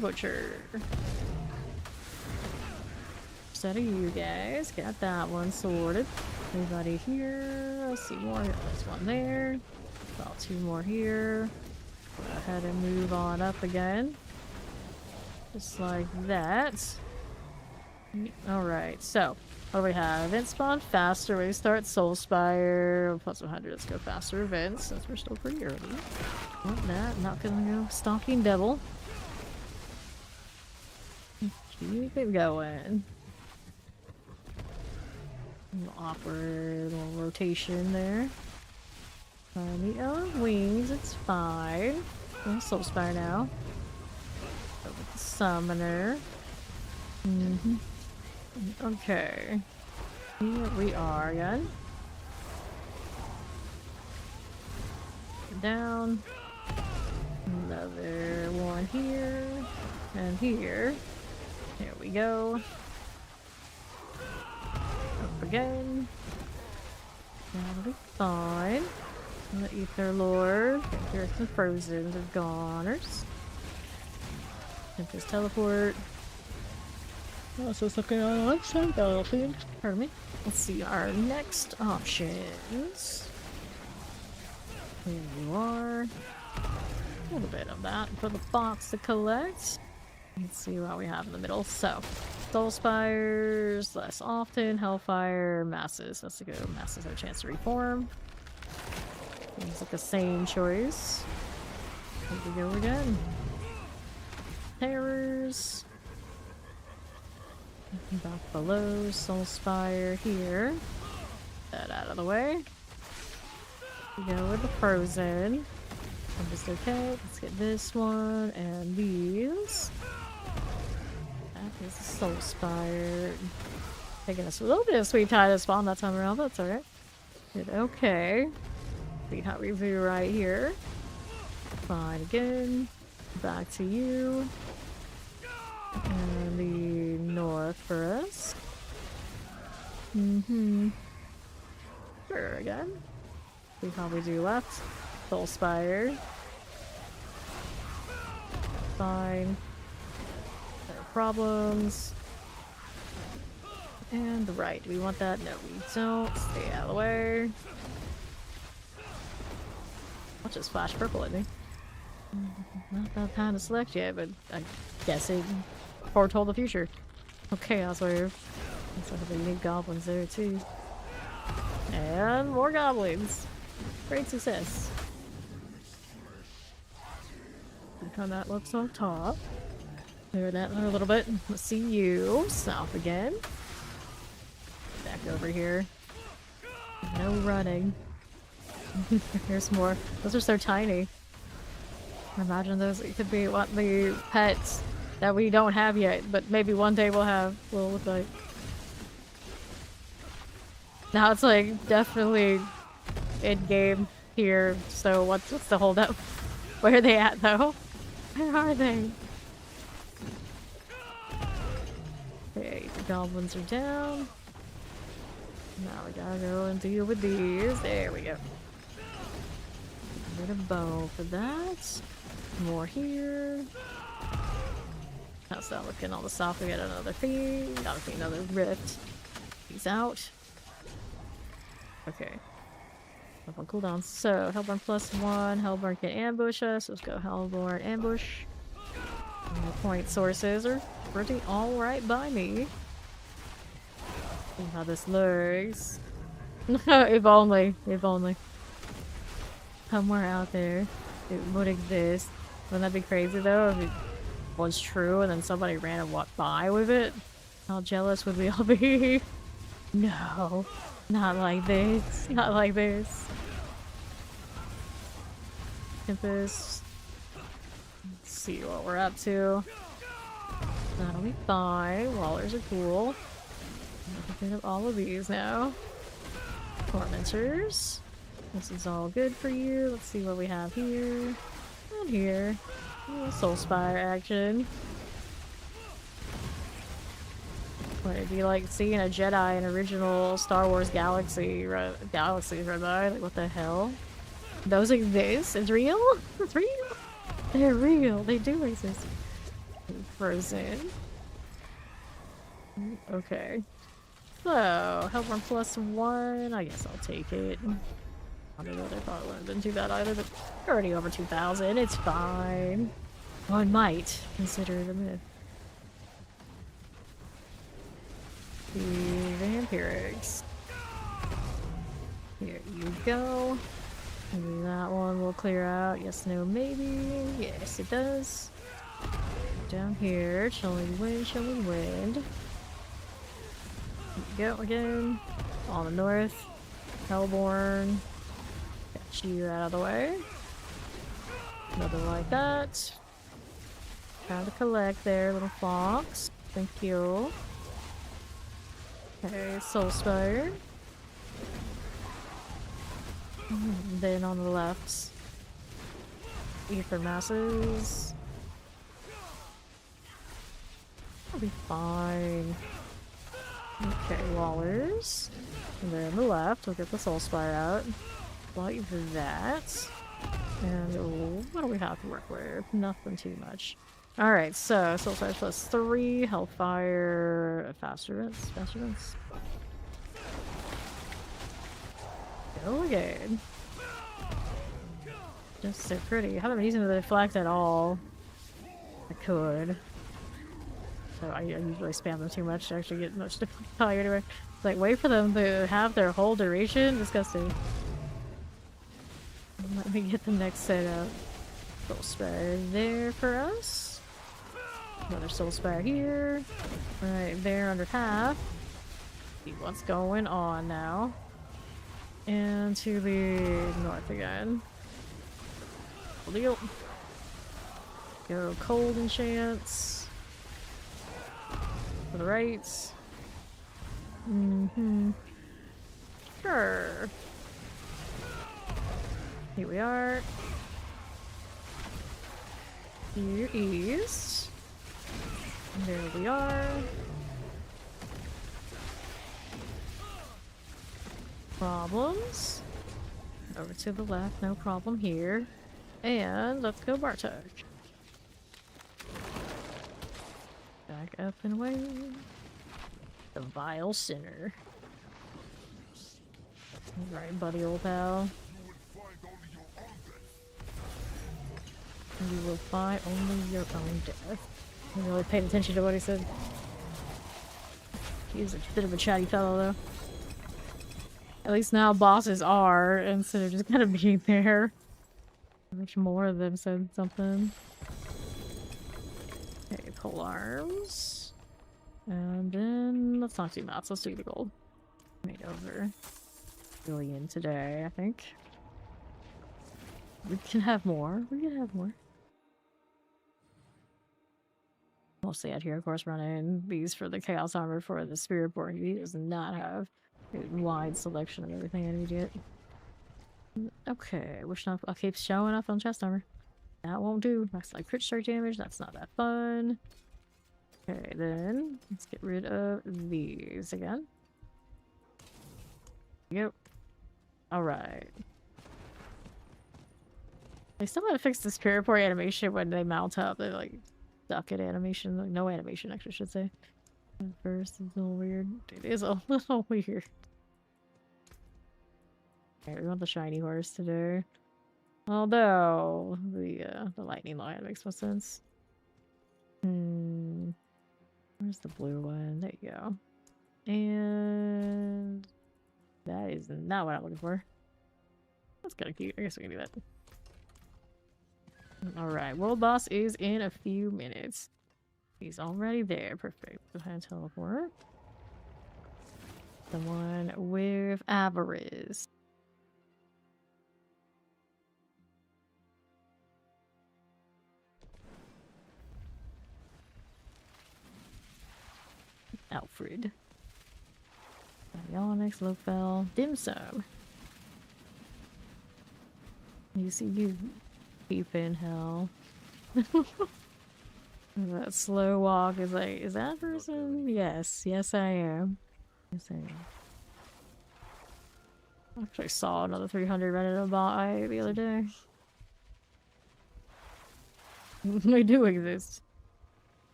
Butcher. Set of you guys. Got that one sorted. Anybody here? Let's see more. There's one there. About 2 more here. Go ahead and move on up again. Just like that. Alright, so what do we have? Event spawn faster. We start Soul Spire. Plus 100. Let's go faster events since we're still pretty early. Want that. Not gonna go Stalking Devil. Keep it going. A little awkward little rotation there. The wings, it's fine. Soul Spire now. Go with the Summoner. Okay. Here we are again. Down. Another one here. And here. There we go. Up again. That'll be fine. The Ether Lord. Here's the Frozen. The Goners. Tempest Teleport. Oh, so it's looking on one side battlefield. Pardon me. Let's see our next options. Here you are. A little bit of that for the box to collect. Let's see what we have in the middle. So, Soul Spires, less often, Hellfire, Masses. Let's go. Masses have a chance to reform. Seems like the same choice. Here we go again. Terrors. Back below, Soul Spire here. That out of the way. We go with the Frozen. I'm just okay. Let's get this one and these. That is a Soul Spire. Taking us a little bit of sweet tie to spawn that time around, but that's alright. Good, okay. See how we do right here. Fine again. Back to you. And the north for us. Sure, again. See how we do left. Soul Spire. Fine. No problems. And the right. Do we want that? No, we don't. Stay out of the way. I'll just flash purple at me. Not that time to select yet, but I guess it foretold the future. Okay, Chaos Wave. Looks like the unique goblins there too. And more goblins. Great success. Look how that looks on top. Clear that a little bit. Let's see you. South again. Back over here. No running. Here's more. Those are so tiny. Imagine those could be what the pets that we don't have yet, but maybe one day we'll have. Will look like. Now it's like definitely in game here. So what's the holdup? Where are they at though? Where are they? Okay, the goblins are down. Now we gotta go and deal with these. There we go. A bit of bow for that. More here. How's that looking on the south? We got another thing. Gotta be another rift. He's out. Okay. Up on cooldown. So, Hellborn +1. Hellborn can ambush us. Let's go Hellborn ambush. And the point sources are pretty alright by me. See how this looks. If only. If only. Somewhere out there it would exist. Wouldn't that be crazy though if it was true and then somebody ran and walked by with it? How jealous would we all be? No. Not like this. Not like this. Tempest. Let's see what we're up to. That'll be fine. Wallers are cool. I can pick up all of these now. Tormentors. This is all good for you. Let's see what we have here. And here. Soul Spire action. What, do you like seeing a Jedi in original Star Wars galaxies run by? Like, what the hell? Those exist? It's real? It's real? They're real. They do exist. Frozen. Okay. So, Hellborn +1. I guess I'll take it. I don't know, they probably wouldn't have been too bad either, but already over 2,000. It's fine. One might consider it a myth. The vampirics. Here you go. Maybe that one will clear out. Yes, no, maybe. Yes, it does. Down here, chilling wind, chilling wind. Here we go again. On the north. Hellborn. Got you out of the way. Another like that. Trying to collect there, little fox. Thank you. Okay, Soul Spire. Then on the left, Ether Masses. I'll be fine. Okay, Wallers. And then on the left, we'll get the Soul Spire out. Light for that. And what do we have to work with? Nothing too much. Alright, so Soul Spire +3, Hellfire, faster events, faster events. Go again. Just so pretty. I haven't been using the deflect at all. I could. So I usually spam them too much to actually get much deflect value anyway. It's like, wait for them to have their whole duration? Disgusting. Let me get the next set up. Soul Spire there for us. Another Soul Spire here. Right there under half. See what's going on now. And to the north again. Deal. Go cold enchants. To the right. Sure. Here we are. Here east. And there we are. Problems. Over to the left, no problem here. And let's go Bartok. Back up and away. The Vile Sinner. Right, buddy, old pal. You will find only your own death. I really paid attention to what he said. He's a bit of a chatty fellow, though. At least now bosses are, instead of just kind of being there. I wish more of them said something. Okay, pole arms. And then let's not do mats, let's do the gold. Made over billion today, I think. We can have more. We can have more. Mostly out here, of course, running these for the Chaos Armor for the Spiritborn. He does not have a wide selection of everything I need yet. Okay, wish not. I'll keep showing up on chest armor. That won't do. That's like crit strike damage. That's not that fun. Okay, then let's get rid of these again. Yep. Alright. They still gotta fix the Spiritborn animation when they mount up. They're like stuck at animation. Like, no animation, actually, I should say. At first, it's a little weird. It is a little weird. Okay, we want the shiny horse today. Although the lightning lion makes more sense. Where's the blue one? There you go. And that is not what I'm looking for. That's kind of cute. I guess we can do that. Alright, world boss is in a few minutes. He's already there. Perfect. Go ahead and teleport. The one with avarice. Alfred. Ionics, Lofel, Dim Sum. You see you deep in hell. That slow walk is like, is that person? Yes, yes I am. Yes I am. I actually saw another 300 running by the other day. They do exist.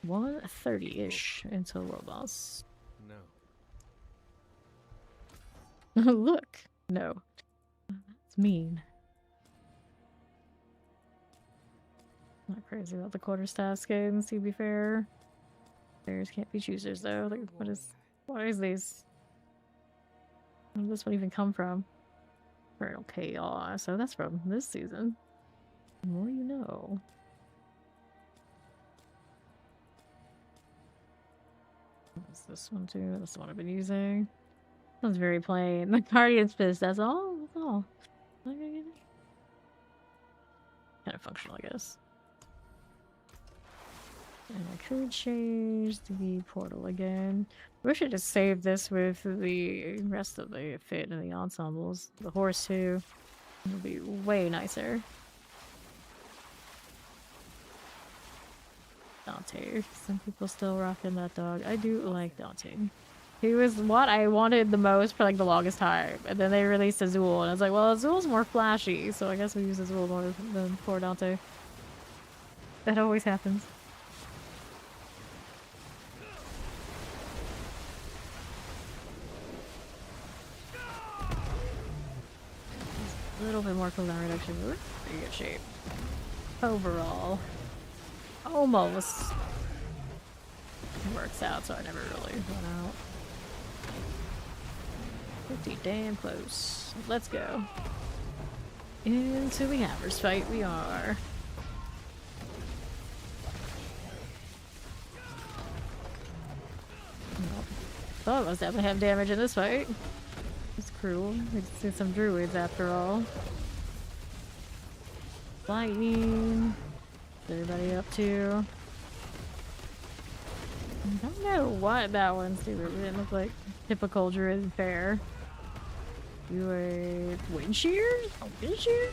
130-ish until world boss. No. Look! No. That's mean. Not crazy about the quarterstaff skins, to be fair. Bears can't be choosers though. Like, what is this? Where did this one even come from? Eternal Chaos. So that's from this season. The more you know. What's this one too? That's the one I've been using. Sounds very plain. The Guardian's Fist, that's all? That's all. Kind of functional, I guess. And I could change the portal again. We should just save this with the rest of the fit and the ensembles. The horse too. It'll be way nicer. Dante. Some people still rocking that dog. I do like Dante. He was what I wanted the most for like the longest time. And then they released Azul and I was like, well, Azul's more flashy, so I guess we use Azul more than poor Dante. That always happens. A little bit more cooldown reduction. We're in pretty good shape. Overall. Almost. It works out, so I never really went out. Pretty damn close. Let's go. Into the Hammers fight we are. Thought I was definitely have damage in this fight. It's cruel. We just see some druids after all. Lightning. What's everybody up to? I don't know what that one's doing. It didn't look like typical druid fare. Do a wind shear? A wind shear?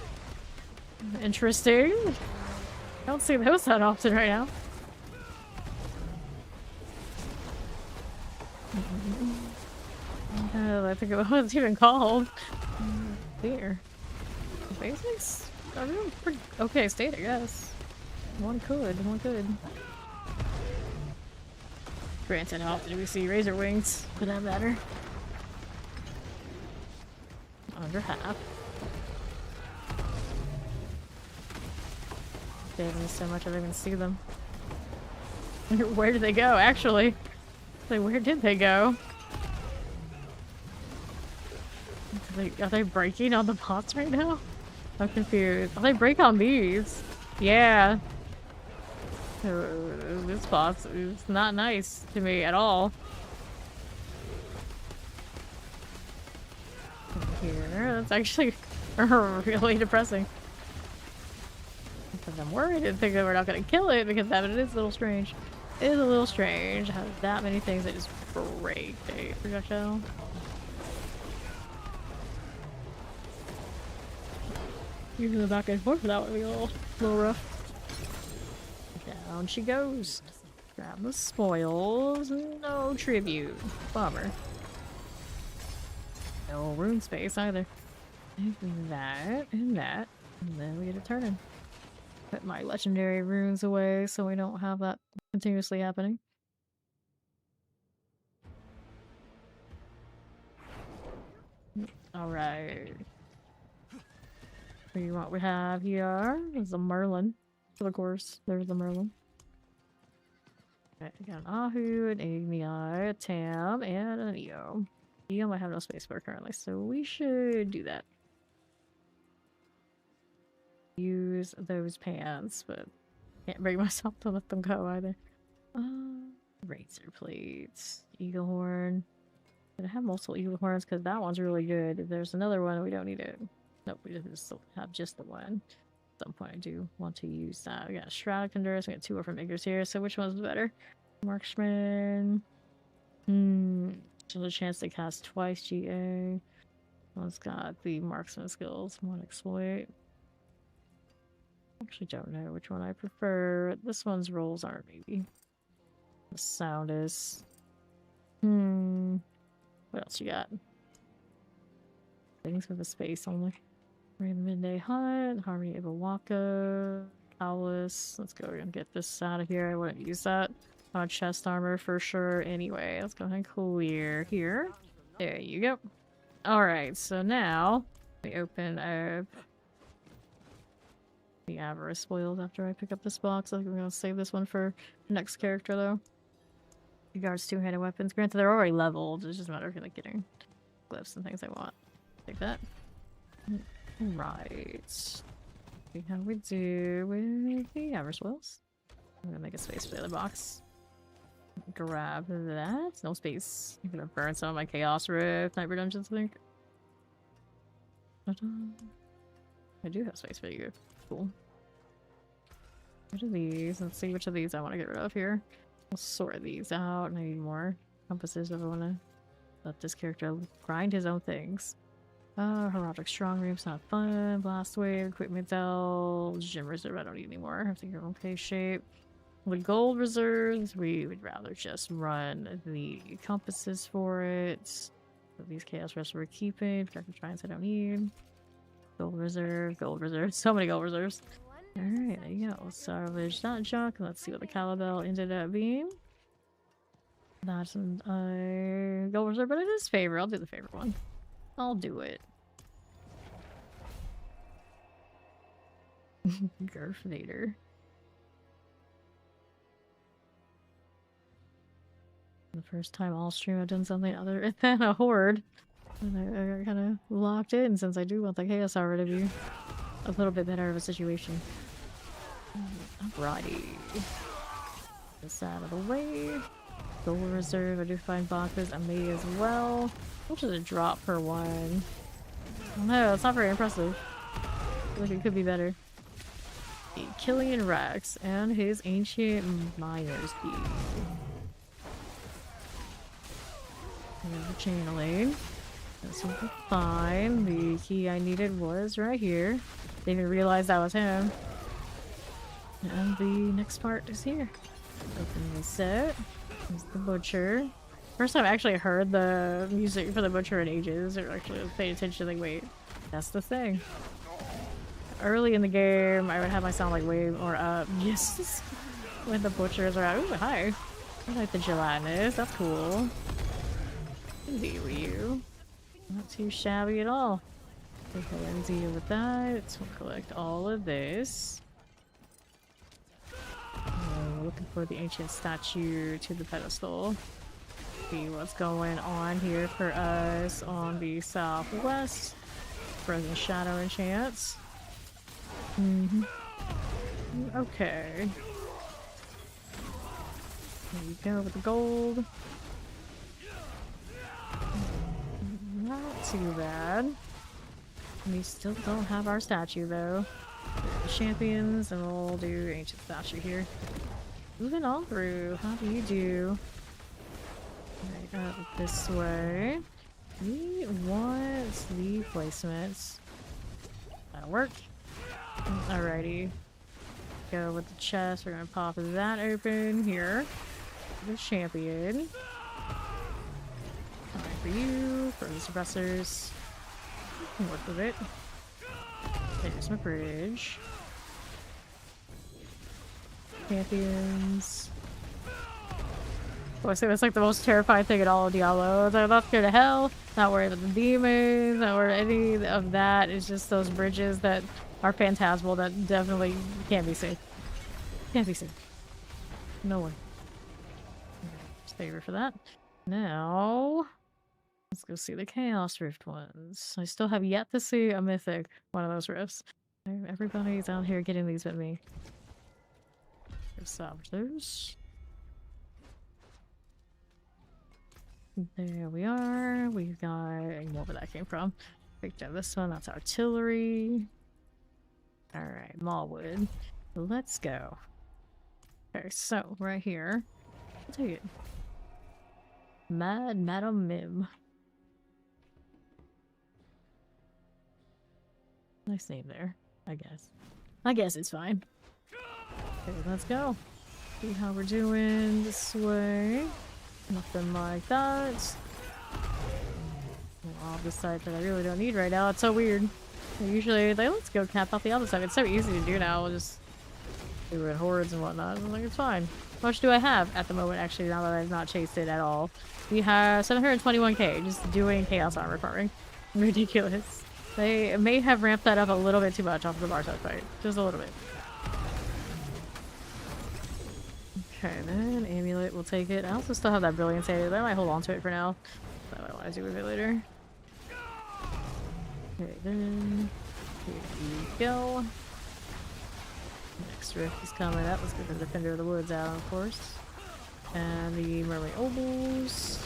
Interesting. I don't see those that often right now. I think it was even called. There. Basics are really pretty okay state, I guess. One could. Granted, how often do we see razor wings for that matter? Under half. They haven't so much I don't even see them. Where did they go, actually? Like, where did they go? Are they breaking on the pots right now? I'm confused. Oh, they break on these. Yeah. This pot is not nice to me at all. Here, that's actually really depressing. Because I'm worried and think that we're not going to kill it because that is a little strange. It is a little strange how that many things that just break a projectile. Even the back and forth for that would be a little rough. Down she goes. Grab the spoils. No tribute. Bummer. No rune space either. That and that. And then we get a turn. Put my legendary runes away so we don't have that continuously happening. Alright. What we have here is a Merlin. Of course, there's the Merlin. Okay, we got an Ahu, an Igni, a Tam, and an Eo. Eo might have no space bar currently, so we should do that. Use those pants, but can't bring myself to let them go either. Razor plates, eagle horn. I have multiple eagle horns because that one's really good. If there's another one, we don't need it. Nope, we just have just the one. At some point, I do want to use that. We got Shroud of Endurance. We got 2 Orphan Makers here. So which one's better? Marksman. There's a chance to cast twice GA. One's got the marksman skills. One exploit. Actually, don't know which one I prefer. This one's rolls aren't maybe. The sound is. What else you got? Things with a space only. Random Midday Hunt, Harmony of Awaka, Owlus. Let's go and get this out of here. I wouldn't use that. chest armor for sure anyway. Let's go ahead and clear here. There you go. Alright, so now we open up the avarice spoils after I pick up this box. I think we're gonna save this one for the next character though. Regards two-handed weapons. Granted, they're already leveled. It's just a matter of like getting glyphs and things I want. Take that. Right. See how we do with the avarice spoils. I'm gonna make a space for the other box. Grab that. No space. I'm gonna burn some of my Chaos Rift Night Redemptions, I think. I do have space for you. Cool. Which of these? Let's see which of these I want to get rid of here. I'll sort these out. I need more compasses if I want to let this character grind his own things. Heraldic Strong Room's not fun. Blast Wave, Equipment Bell, Gem Reserve I don't need anymore. I think you're okay shape. The gold reserves, we would rather just run the compasses for it. So these Chaos Rests we're keeping. Dark Shrines I don't need. Gold reserve, so many gold reserves. Alright, there you go. Salvage that junk. Let's see what the Calibel ended up being. That's a gold reserve, but it is favor. I'll do the favorite one. I'll do it. Garfinator. The first time all stream I've done something other than a horde. And I got kind of locked in since I do want the Chaos Hour to be a little bit better of a situation. Alrighty. This out of the way. Gold reserve, I do find boxes. I may as well. Which is a drop per one. I don't know, it's not very impressive. I feel like it could be better. The Killian Rex and his Ancient Miner's Key. And the channeling. This will be fine. The key I needed was right here. Didn't even realize that was him. And the next part is here. Open the set. There's the butcher. First time I actually heard the music for the butcher in ages, or actually paid attention, like, wait, that's the thing. Early in the game, I would have my sound like way more up. Yes! When the butchers are out. Ooh, hi! I like the gelatinous, that's cool. Indeed, you. Not too shabby at all. Go ahead and deal with that. We'll collect all of this. Looking for the ancient statue to the pedestal. See what's going on here for us on the southwest. Frozen Shadow enchants. Okay. There you go with the gold. Not too bad. We still don't have our statue though. The champions, and we'll do ancient statue here. Moving on through. How do you do? Right, up this way. We want the placements. That'll work. Alrighty. Go with the chest. We're gonna pop that open here. The champion. Alright, for you. For the suppressors. Can work with it. There's my bridge. Champions. Oh, I say that's like the most terrifying thing in all of Diablo. I'm not scared of hell, not worried about the demons, not worried about any of that. It's just those bridges that are phantasmal that definitely can't be safe. Can't be safe. No one. Just favor for that. Now, let's go see the Chaos Rift ones. I still have yet to see a mythic one of those rifts. Everybody's out here getting these with me. Salvage those. There we are. We've got more where that came from. Picked up this one. That's artillery. Alright, Mallwood. Let's go. Okay, so right here. I'll take it. Madam Mim. Nice name there, I guess. I guess it's fine. Okay, let's go. See how we're doing this way. Nothing like that. Off the side that I really don't need right now. It's so weird. Usually, like, let's go cap out the other side. It's so easy to do now. We'll just do it in hordes and whatnot. I'm like, it's fine. How much do I have at the moment, actually, now that I've not chased it at all? We have 721k just doing chaos armor farming. Ridiculous. They may have ramped that up a little bit too much off the Barsad fight. Just a little bit. Okay, then amulet, we'll take it. I also still have that brilliance area, but I might hold on to it for now. So I want to do with it later. Okay, then here we go. Next rift is coming up. Let's get the Defender of the Woods out, of course. And the Mermaid Obols.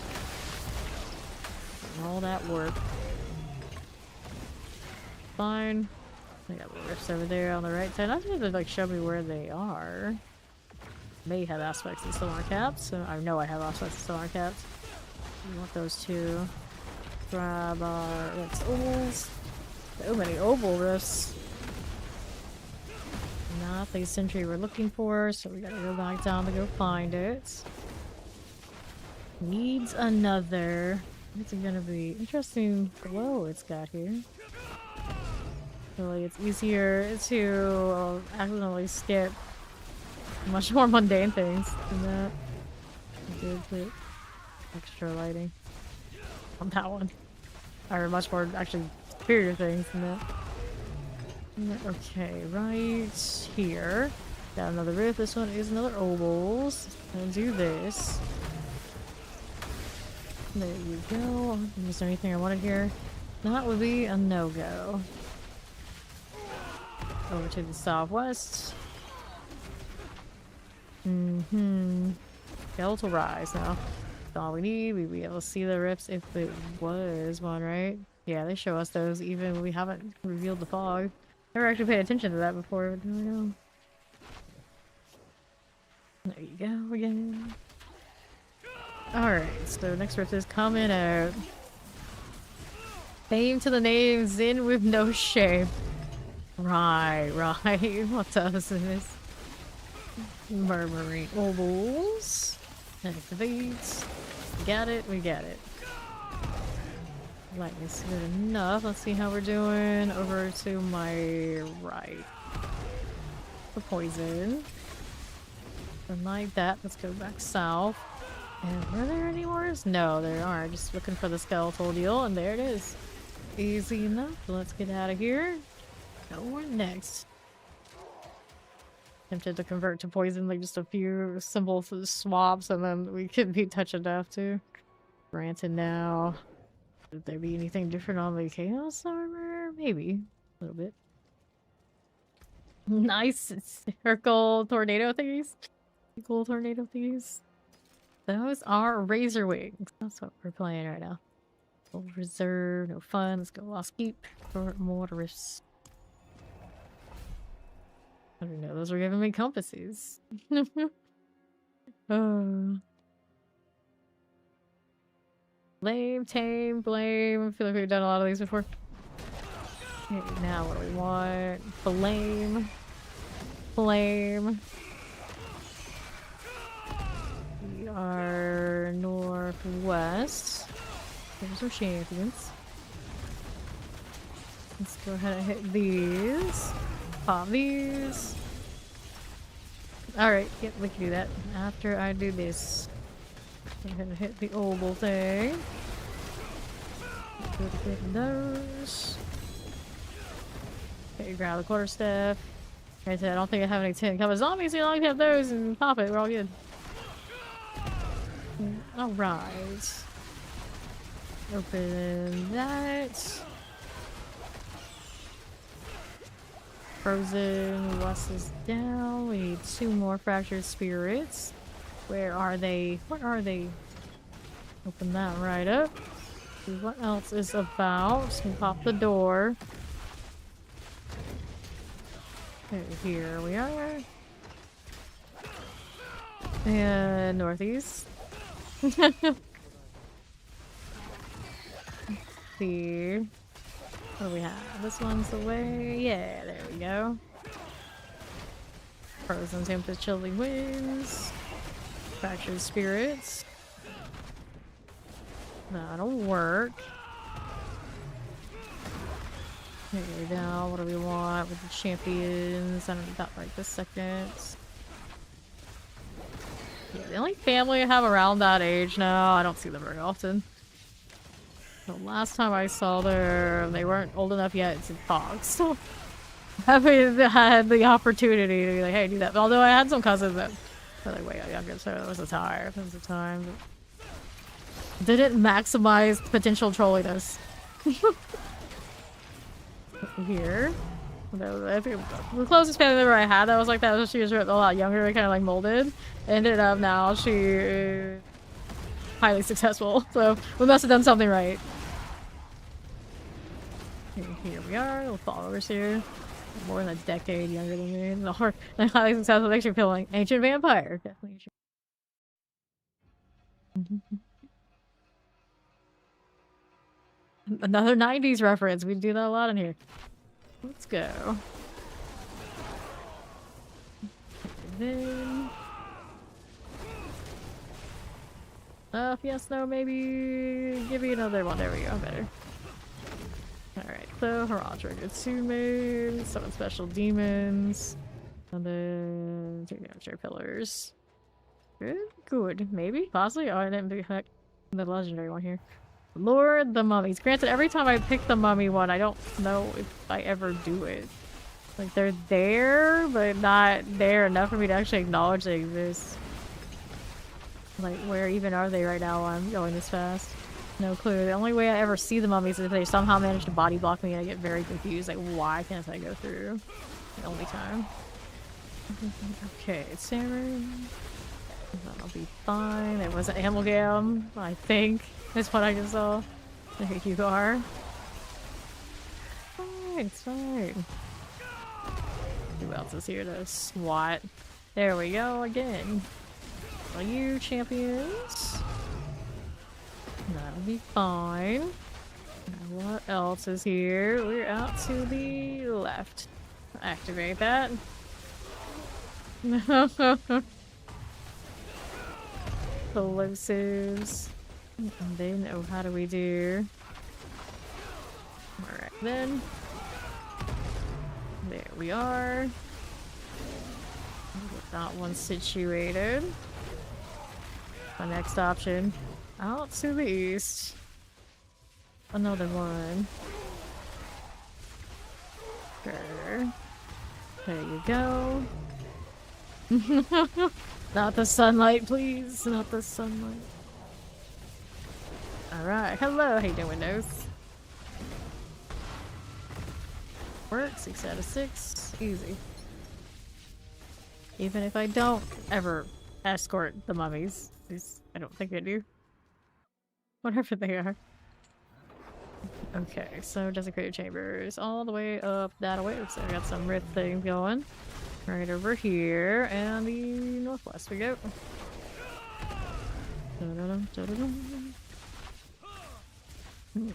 And all that work. Fine. I got little rifts over there on the right side. Not just to like show me where they are. May have aspects of solar caps, so I know I have aspects of solar caps. We want those two. Grab our ovals. So many oval rifts. Not the sentry we're looking for, so we gotta go back down to go find it. Needs another. What's it gonna be? Interesting glow it's got here. Really, it's easier to accidentally skip much more mundane things than that. I did put extra lighting on that one. Or much more actually superior things than that. Okay, right here. Got another rift. This one is another ovals. Gonna do this. There you go. Is there anything I wanted here? That would be a no-go. Over to the southwest. Skeletal rise now. That's all we need. We'd be able to see the rifts if it was one, right? Yeah, they show us those even when we haven't revealed the fog. Never actually paid attention to that before, but there we go. There you go again. Alright, so next rift is coming out. Fame to the name, Zin with no shame. Right. What else is this? Murmuring ovals. Activates. We got it. Lightness good enough. Let's see how we're doing over to my right. The poison. And like that, let's go back south. And were there any more? No, there aren't. Just looking for the skeletal deal, and there it is. Easy enough. Let's get out of here. Go on next. Tempted to convert to poison, like just a few simple swaps, and then we could be touching death too. Granted now. Would there be anything different on the chaos armor? Maybe. A little bit. Nice circle tornado thingies. Cool tornado thingies. Those are razor wings. That's what we're playing right now. Old reserve, no fun. Let's go Lost Keep for more rifts. I don't know, those were giving me compasses. Blame, tame, blame. I feel like we've done a lot of these before. Okay, now what do we want? Blame. Blame. We are northwest. There's our champions. Let's go ahead and hit these. Pop these. Alright, yep, we can do that. After I do this. Go ahead and hit the oval thing. Go to get those. Okay, grab the quarterstaff. Like I said, I don't think I have any 10 cover zombies, as long as you have those and pop it, we're all good. Alright. Open that. Frozen West is down. We need 2 more fractured spirits. Where are they? What are they? Open that right up. See what else is about. So pop the door. Okay, here we are. And northeast. See. What do we have? This one's away. Yeah, there we go. Frozen Tempest Chilly Winds. Fractured Spirits. That'll work. Okay, now what do we want with the champions? I don't know, not right this second. Yeah, the only family I have around that age now, I don't see them very often. The last time I saw them, they weren't old enough yet to talk, so I haven't had the opportunity to be like, hey, do that. Although I had some cousins that were like way younger, so it was a time. It was a time. But didn't maximize potential trolliness. Here. I think the closest family member I had that was like that was she was a lot younger and kind of like molded. Ended up now she is highly successful, so we must have done something right. Here we are, little followers here. More than a decade younger than me. The highly successful makes you feel like ancient vampire. Definitely. Another 90s reference. We do that a lot in here. Let's go. Then... yes, no, maybe... Give me another one. There we go. Better. Alright, so Haraldra Gutsume, summon special demons, and then take down share pillars. Good. Maybe? Possibly? Oh, I didn't pick the legendary one here. Lord the Mummies. Granted, every time I pick the mummy one, I don't know if I ever do it. Like, they're there, but not there enough for me to actually acknowledge they exist. Like, where even are they right now while I'm going this fast? No clue. The only way I ever see the mummies is if they somehow manage to body block me and I get very confused. Like, why can't I go through? The only time. Okay, Salmon. That'll be fine. It was an amalgam, I think. That's what I just saw. There you are. Fine, it's fine. Who else is here to swat? There we go again. Are you champions? That'll be fine. Now what else is here? We're out to the left. Activate that. Explosives. And then, oh, how do we do? Alright then. There we are. Get that one situated. My next option. Out to the east. Another one. Sure. There you go. Not the sunlight, please. Not the sunlight. Alright. Hello. How you doing, Windows? Work. 6 out of 6. Easy. Even if I don't ever escort the mummies. I don't think I do. Whatever they are. Okay, so desecrated chambers all the way up that way. So I got some rift thing going. Right over here, and the northwest we go.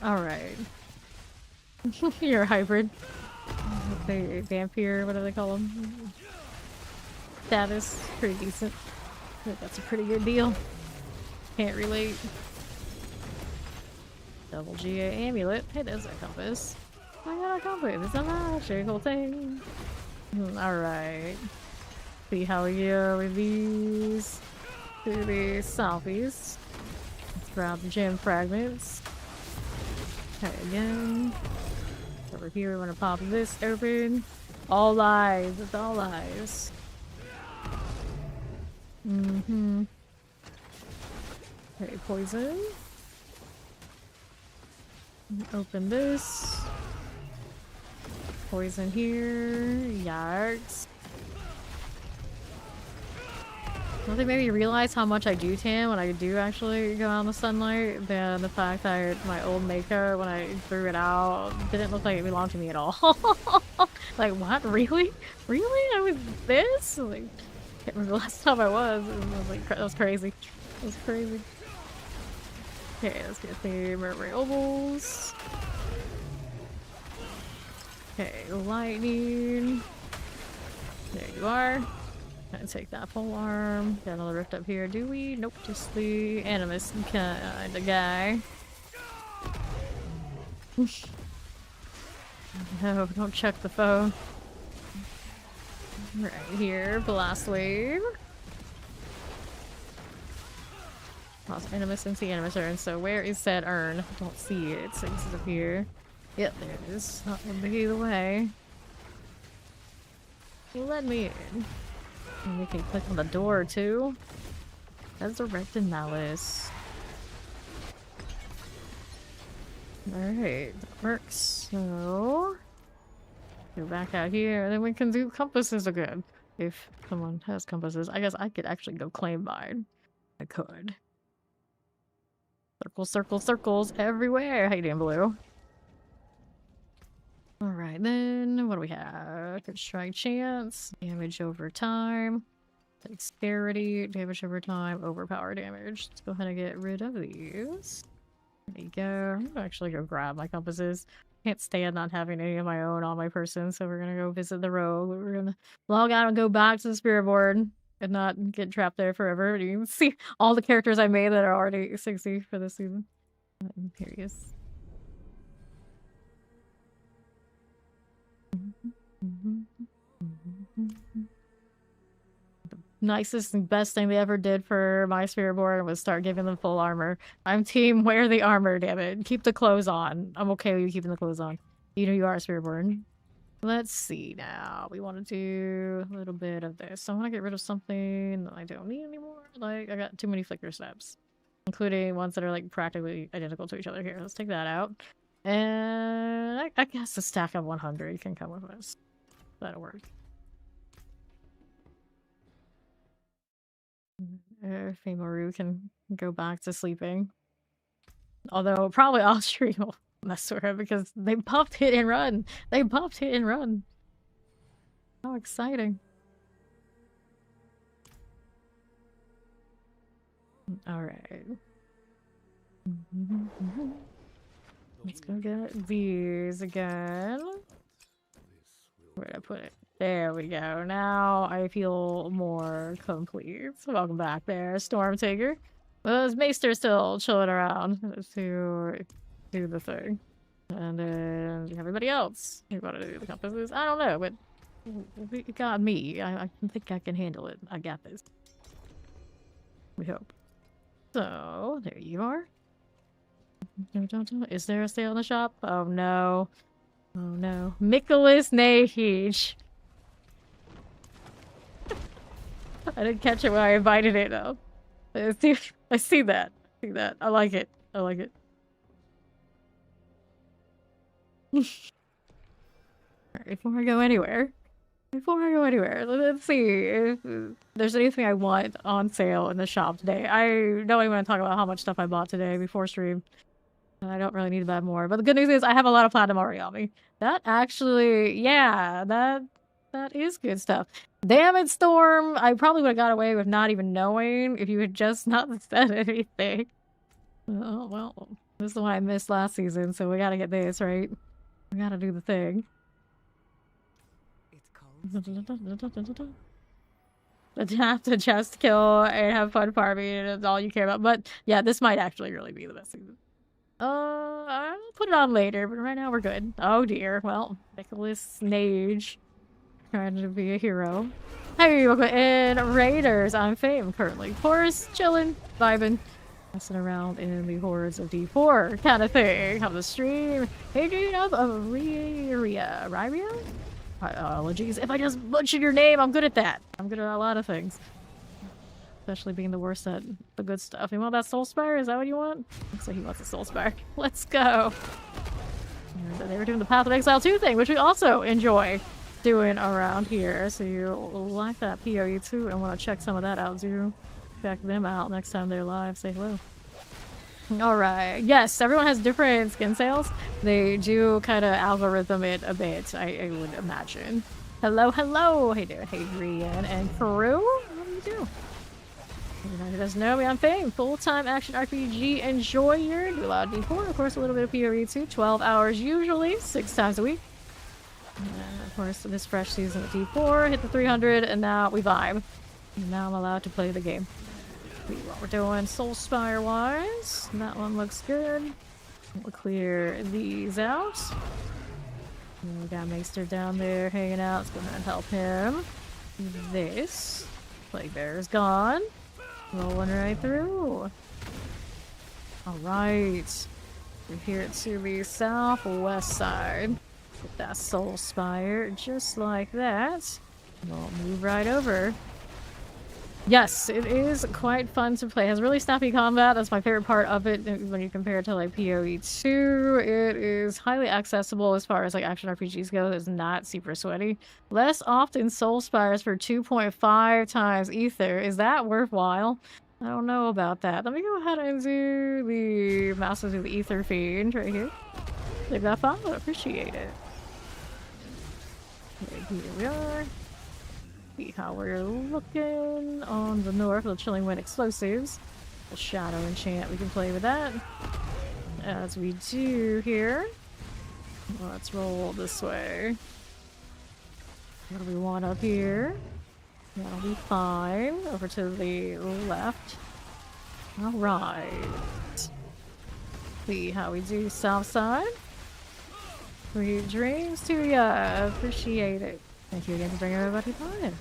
Alright. You're a hybrid. The vampire, what do they call them? Status, pretty decent. I think that's a pretty good deal. Can't relate. Double GA amulet. Hey, there's a compass. I got a compass. It's a magical thing. Alright. See how we go with these. To the southeast. Let's grab the gem fragments. Okay, again. Over here, we want to pop this open. All lies. It's all lies. Mm-hmm. Okay, poison. Open this. Poison here. Yards. Don't they maybe realize how much I do tan when I do actually go out in the sunlight than the fact that my old makeup, when I threw it out, didn't look like it belonged to me at all. Like, what? Really? Really? I was this? Like, I can't remember the last time I was. It was like, that was crazy. It was crazy. Okay, let's get the Mercury Ovals. Okay, lightning. There you are. Gonna take that pole arm. Got another rift up here. Do we? Nope, just the animus kind of guy. No, don't check the phone. Right here, blast wave. Lost animus since the animus urn. So where is said urn? Don't see it. So this is up here. Yep, there it is. Not gonna be the way. Let me in. And we can click on the door too. Resurrected Malice. Alright, that works. So go back out here, and then we can do compasses again. If someone has compasses. I guess I could actually go claim mine. I could. Circles, circles, circles everywhere. How you doing, Blue? Alright, then what do we have? Good strike chance, damage over time, dexterity, damage over time, overpower damage. Let's go ahead and get rid of these. There you go. I'm gonna actually go grab my compasses. Can't stand not having any of my own on my person, so we're gonna go visit the rogue. We're gonna log out and go back to the Spiritborn and not get trapped there forever. You can see all the characters I made that are already 60 for this season. I'm curious. The nicest and best thing they ever did for my Spiritborn was start giving them full armor. I'm team wear the armor, damn it. Keep the clothes on. I'm okay with you keeping the clothes on. You know you are a Spiritborn. Let's see now. We want to do a little bit of this. I want to get rid of something that I don't need anymore. Like, I got too many flicker steps, including ones that are like practically identical to each other here. Let's take that out. And I guess a stack of 100 can come with us. That'll work. Feymaru can go back to sleeping. Although probably off stream will mess with her because they buffed hit and run. They buffed hit and run. How exciting. Alright. Let's go get these again. Where'd I put it? There we go. Now I feel more complete. Welcome back there, Stormtaker. Well, is Maester still chilling around to do the thing? And then everybody else who wanted to do the compasses. I don't know, but it got me. I think I can handle it. I got this. We hope. So, there you are. Is there a sale in the shop? Oh no. Oh no. Nicholas Nahich. I didn't catch it when I invited it though. I see that. I see that. I like it. I like it. Alright, before I go anywhere, let's see if there's anything I want on sale in the shop today. I don't even want to talk about how much stuff I bought today before stream. I don't really need to buy more. But the good news is I have a lot of platinum already on me. That actually, yeah, that is good stuff. Damn it, Storm! I probably would have got away with not even knowing if you had just not said anything. Oh, well, this is the one I missed last season, so we gotta get this, right? We gotta do the thing. Have to just kill and have fun farming, and it's all you care about. But yeah, this might actually really be the best season. I'll put it on later, but right now we're good. Oh dear. Well, Nicholas Nage trying to be a hero. Hey, and Raiders on Fame currently. Of course, chilling, vibing, messing around in the hordes of D4 kind of thing on the stream. Hey, dude, of Ryria? Apologies if I just butchered your name. I'm good at that. I'm good at a lot of things. Especially being the worst at the good stuff. You want that Soul Spire? Is that what you want? Looks like he wants a Soul Spire. Let's go. And they were doing the Path of Exile 2 thing, which we also enjoy doing around here. So you like that PoE 2 and want to check some of that out, do check them out next time they're live. Say hello. Alright. Yes, everyone has different skin sales. They do kind of algorithm it a bit, I would imagine. Hello, hello! Hey there, hey Rian and Peru? What do you do? Everybody doesn't know me on Fame. Full-time action RPG enjoyer. Do a lot of D4, of course a little bit of PoE too. 12 hours usually, 6 times a week. And of course this fresh season of D4, hit the 300, and now we vibe. And now I'm allowed to play the game. See what we're doing Soul Spire wise. That one looks good. We'll clear these out. And we got Maester down there hanging out. Let's go ahead and help him. This Plague Bear's gone. Rolling right through. Alright. We're here to the southwest side. With that soul spire, just like that. We'll move right over. Yes, it is quite fun to play. It has really snappy combat. That's my favorite part of it when you compare it to like PoE 2. It is highly accessible as far as like action RPGs go. It's not super sweaty. Less often soul spires for 2.5 times ether. Is that worthwhile? I don't know about that. Let me go ahead and do the Masters of the Ether Fiend right here. Leave that follow. Appreciate it. Okay, here we are. See how we're looking on the north with the Chilling Wind explosives. The Shadow Enchant, we can play with that. As we do here. Let's roll this way. What do we want up here? That'll be fine. Over to the left. Alright. See how we do south side. Sweet dreams to ya. Appreciate it. Thank you again for bringing everybody by.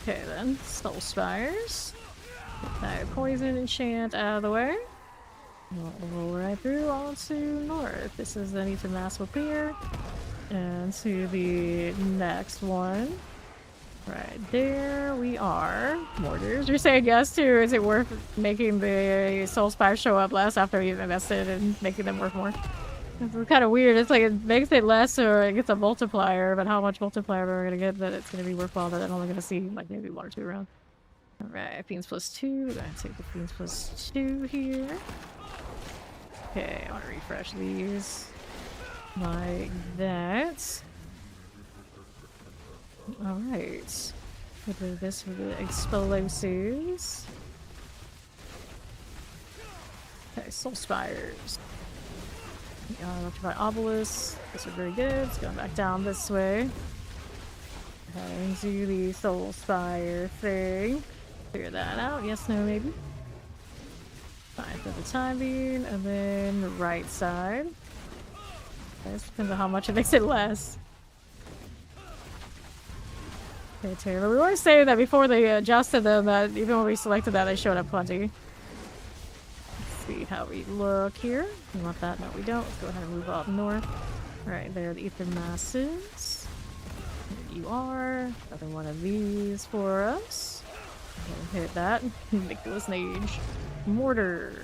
Okay then, Soul Spires. Get that poison enchant out of the way. We'll roll right through onto north. This is the Ether Mass up here. And to the next one. Right there we are. Mortars. You're saying yes to, is it worth making the Soul Spires show up less after we've invested in making them worth more? It's kind of weird. It's like it makes it less or it gets a multiplier, but how much multiplier we're gonna get that it's gonna be worthwhile that I'm only gonna see like maybe 1 or 2 around. Alright, Fiends +2. We're gonna take the Fiends +2 here. Okay, I want to refresh these. Like that. Alright. We'll do this with the explosives. Okay, Soul Spires. Electrify Obelisk. This is very good. It's going back down this way. And do the Soul Spire thing. Figure that out. Yes, no, maybe. Fine for the time being. And then the right side. This depends on how much it makes it less. Okay, Taylor. We were saying that before they adjusted them, that even when we selected that, they showed up plenty. See how we look here. We want that? No, we don't. Let's go ahead and move up north. Right there, the Ether Masses. There you are. Another one of these for us. Hit that. Nicholas Nage. Mortar.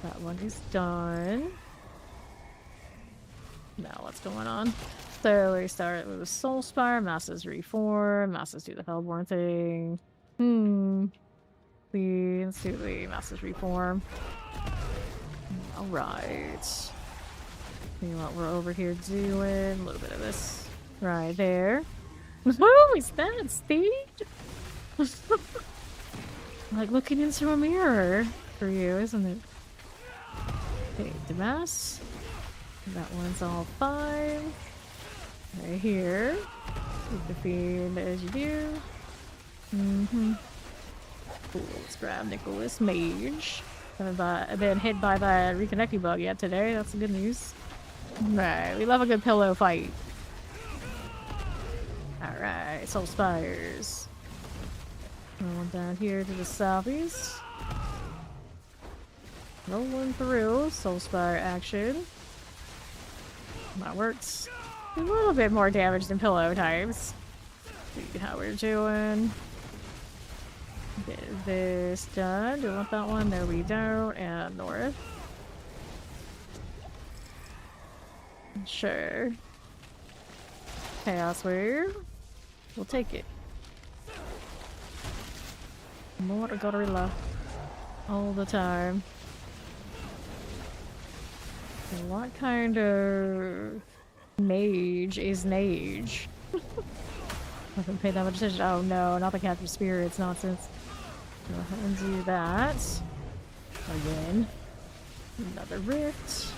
That one is done. Now what's going on? So we start with the Soul Spire. Masses reform. Masses do the Hellborn thing. Let's do the Masters Reform. Alright. See what we're over here doing. A little bit of this right there. Who is that, Steve? Like looking into a mirror for you, isn't it? Okay, Damas. That one's all fine. Right here. Keep the fiend as you do. Cool, let's grab Nicholas Mage. Haven't been hit by that reconnecting bug yet today. That's good news. Right, we love a good pillow fight. Alright, Soul Spires. Rolling down here to the southeast. Rolling through. Soul Spire action. That works. A little bit more damage than pillow types. See how we're doing. Get this done. Do we want that one? There we go. And north. Sure. Chaos Wave. We'll take it. More gorilla. All the time. What kind of mage is Nage? I haven't paid that much attention. Oh no, not the captive spirits nonsense. Go ahead and do that. Again. Another rift.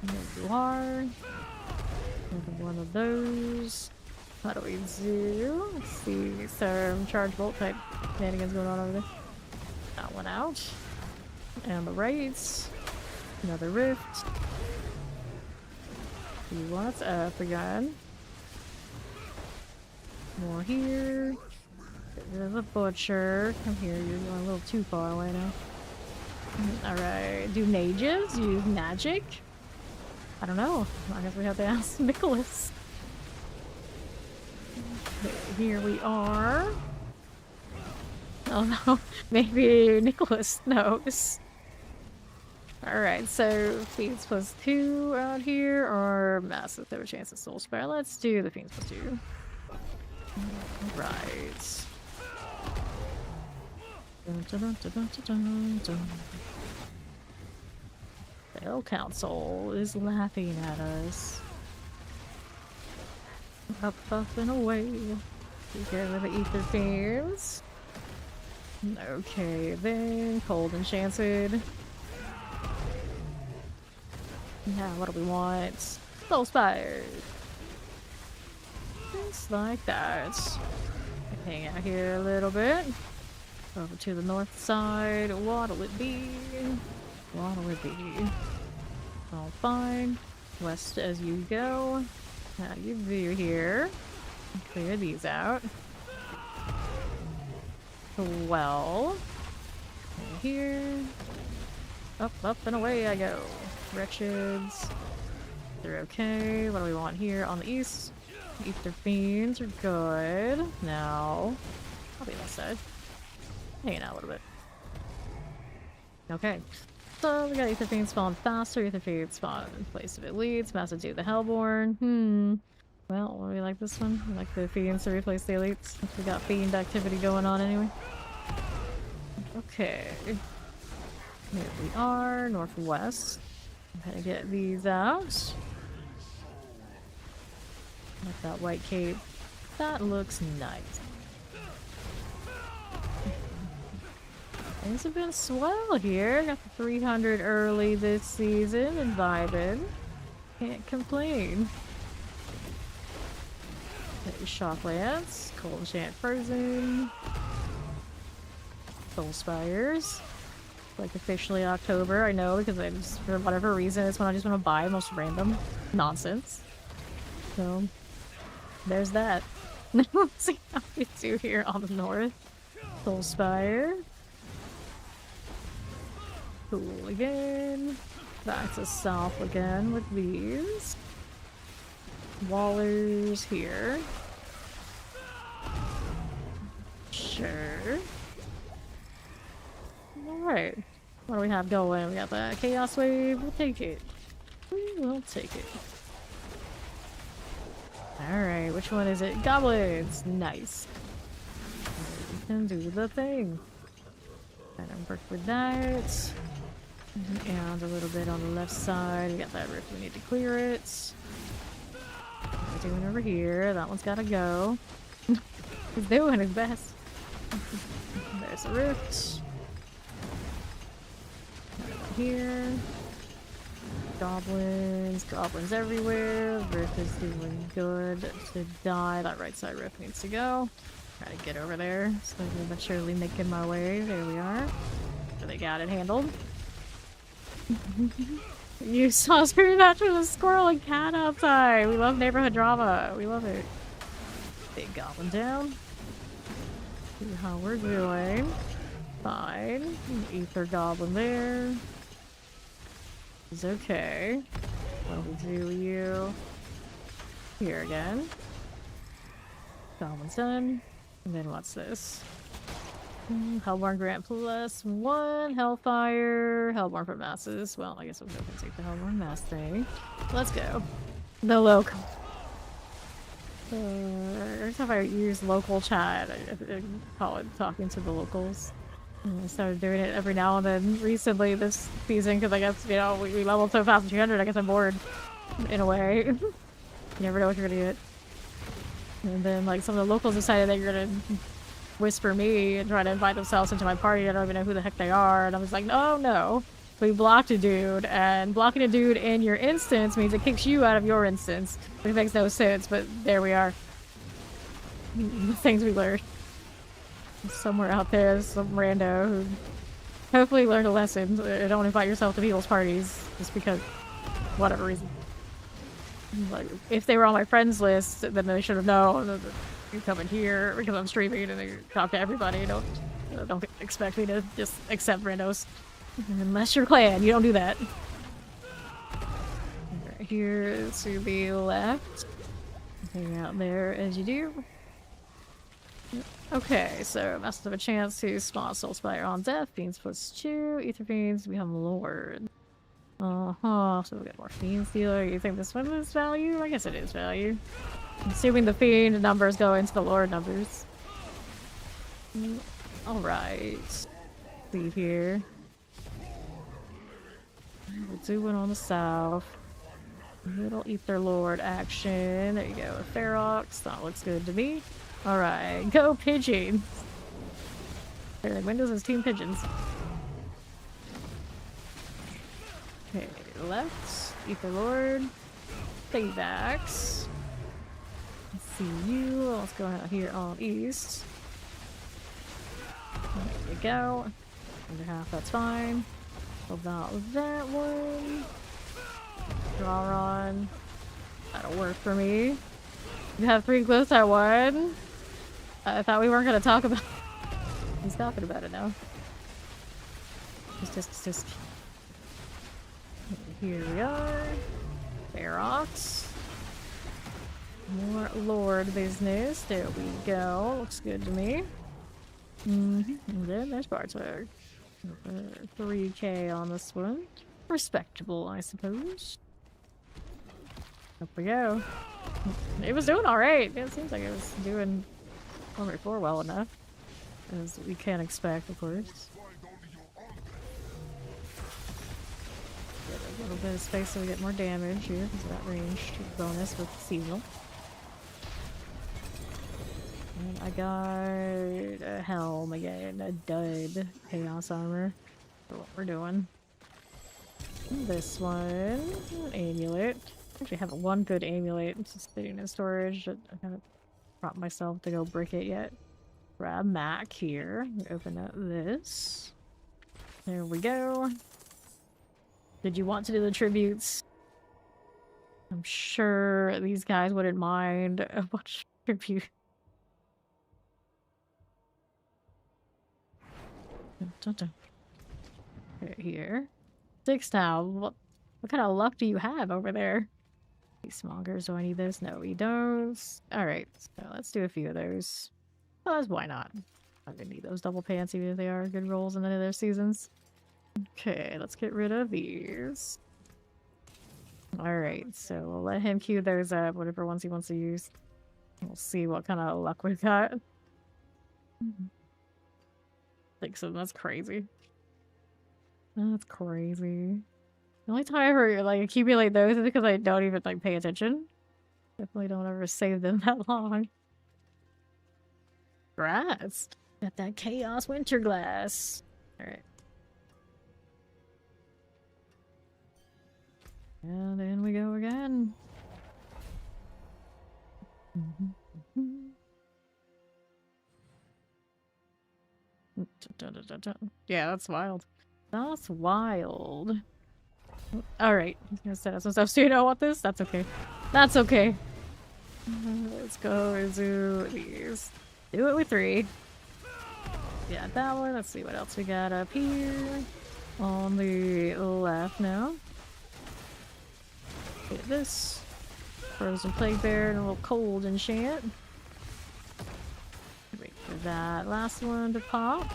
There you are. Another one of those. How do we do? Let's see. Some charge bolt type shenanigans going on over there. That one out. And the right. Another rift. See what's up again. More here. There's a butcher. Come here, you're going a little too far away now. Alright, do mages use magic? I don't know. I guess we have to ask Nicholas. Okay, here we are. Oh no, maybe Nicholas knows. Alright, so Fiends +2 out here, or Massive 30 chance of Soul Spire. Let's do the Fiends +2. Right. Dun, dun, dun, dun, dun, dun, dun. The Hell Council is laughing at us. Up, up, and away. Together with the Ether Fiends. Okay, then Cold Enchanted. Now, what do we want? Soul Spires. Just like that. Hang out here a little bit. Over to the north side. What'll it be? What'll it be? All fine. West as you go. How do you do here? Clear these out. Well. Here. Up, up, and away I go. Wretcheds. They're okay. What do we want here on the east? Ether Fiends are good. Now, I'll be on this side. Hanging out a little bit. Okay. So we got Ether Fiends spawn faster. Ether Fiends spawn in place of it leads. Massive do the Hellborn. Well, we like this one. We like the Fiends to replace the elites. We got Fiend activity going on anyway. Okay. Here we are. Northwest. I'm gonna get these out. Like that white cape. That looks nice. Things have been swell here. Got the 300 early this season and vibing. Can't complain. Okay, Shock Lance, Cold Enchant Frozen, Soul Spires. Like officially October, I know, because I just, for whatever reason, it's when I just want to buy the most random nonsense. So, there's that. Let's see how we do here on the north. Soul Spire. Cool again. Back to south again with these. Wallers here. Sure. Alright. What do we have going? We got the Chaos Wave. We'll take it. We will take it. Alright, which one is it? Goblins! Nice. We can do the thing. And I'm work with that. And a little bit on the left side. We got that rift. We need to clear it. What are we doing over here? That one's gotta go. He's doing his best. There's a rift. Here. Goblins. Goblins everywhere. Rift is doing good to die. That right side rift needs to go. Try to get over there. Slowly but surely making my way. There we are. They got it handled. You saw Spirit Match with a squirrel and cat outside. We love neighborhood drama. We love it. Big goblin down. See how we're doing. Fine. Ether goblin there. Is okay. What do we do with you? Here again. Goblin's done. And then what's this? Hellborn Grant +1, Hellfire, Hellborn for masses. Well, I guess we'll go and take the Hellborn mass thing. Let's go. The local. Every time I use local chat, I call it talking to the locals. And I started doing it every now and then recently this season because I guess, you know, we leveled so fast in 300, I guess I'm bored in a way. You never know what you're gonna get. And then, like, some of the locals decided they were gonna whisper me and try to invite themselves into my party. I don't even know who the heck they are. And I was like, oh no. We blocked a dude, and blocking a dude in your instance means it kicks you out of your instance. Which makes no sense, but there we are. The things we learned. Somewhere out there, some rando who hopefully learned a lesson. Don't invite yourself to people's parties just because, whatever reason. Like, if they were on my friends list, then they should have known. You come in here because I'm streaming and you talk to everybody. Don't expect me to just accept randos. Unless you're clan, you don't do that. Right here to the left. Hang out there as you do. Okay, so must have a chance to spawn Soul Spire on death. Fiends +2. Ether Fiends become Lord. So we'll get more Fiend Stealer. You think this one is value? I guess it is value. Assuming the Fiend numbers go into the Lord numbers. Alright. Leave here. We'll do one on the south. Little Ether Lord action. There you go. With Ferox. That looks good to me. Alright. Go Pigeons! Windows is Team Pigeons. Okay, left. Ether Lord. Paybacks. Let's see you. Let's go out here on east. There we go. Under half, that's fine. About that one. Draw on. That'll work for me. You have 3 glyphs at 1. I thought we weren't gonna talk about. He's talking about it now. Just. Here we are. Ferox. More Lord business. There we go. Looks good to me. And then there's Bartog. 3k on this one. Respectable, I suppose. Up we go. It was doing alright. It seems like it was doing 1/4 well enough. As we can expect, of course. Get a little bit of space so we get more damage here, because of that range bonus with seasonal. And I got a helm again, a dud chaos armor for what we're doing. And this one, amulet. Actually, I have one good amulet. It's just sitting in storage. I haven't brought myself to go brick it yet. Grab Mac here. Open up this. There we go. Did you want to do the tributes? I'm sure these guys wouldn't mind a bunch of tribute. Right here. 6 now. What kind of luck do you have over there? These smongers, do I need this? No, we don't. Alright, so let's do a few of those. Because why not? I'm gonna need those double pants even if they are good rolls in the other seasons. Okay, let's get rid of these. Alright, so we'll let him queue those up, whatever ones he wants to use. We'll see what kind of luck we've got. Like, so that's crazy. That's crazy. The only time I ever like accumulate those is because I don't even like pay attention. Definitely don't ever save them that long. Congrats! Got that Chaos Winter Glass. Alright. And in we go again. Yeah, that's wild. That's wild. Alright, he's gonna set up some stuff so you don't want this? That's okay. That's okay. Let's go and do these. Do it with 3. Yeah, that one. Let's see what else we got up here. On the left now. Get this. Frozen Plague Bear and a little cold enchant. Wait for that last one to pop.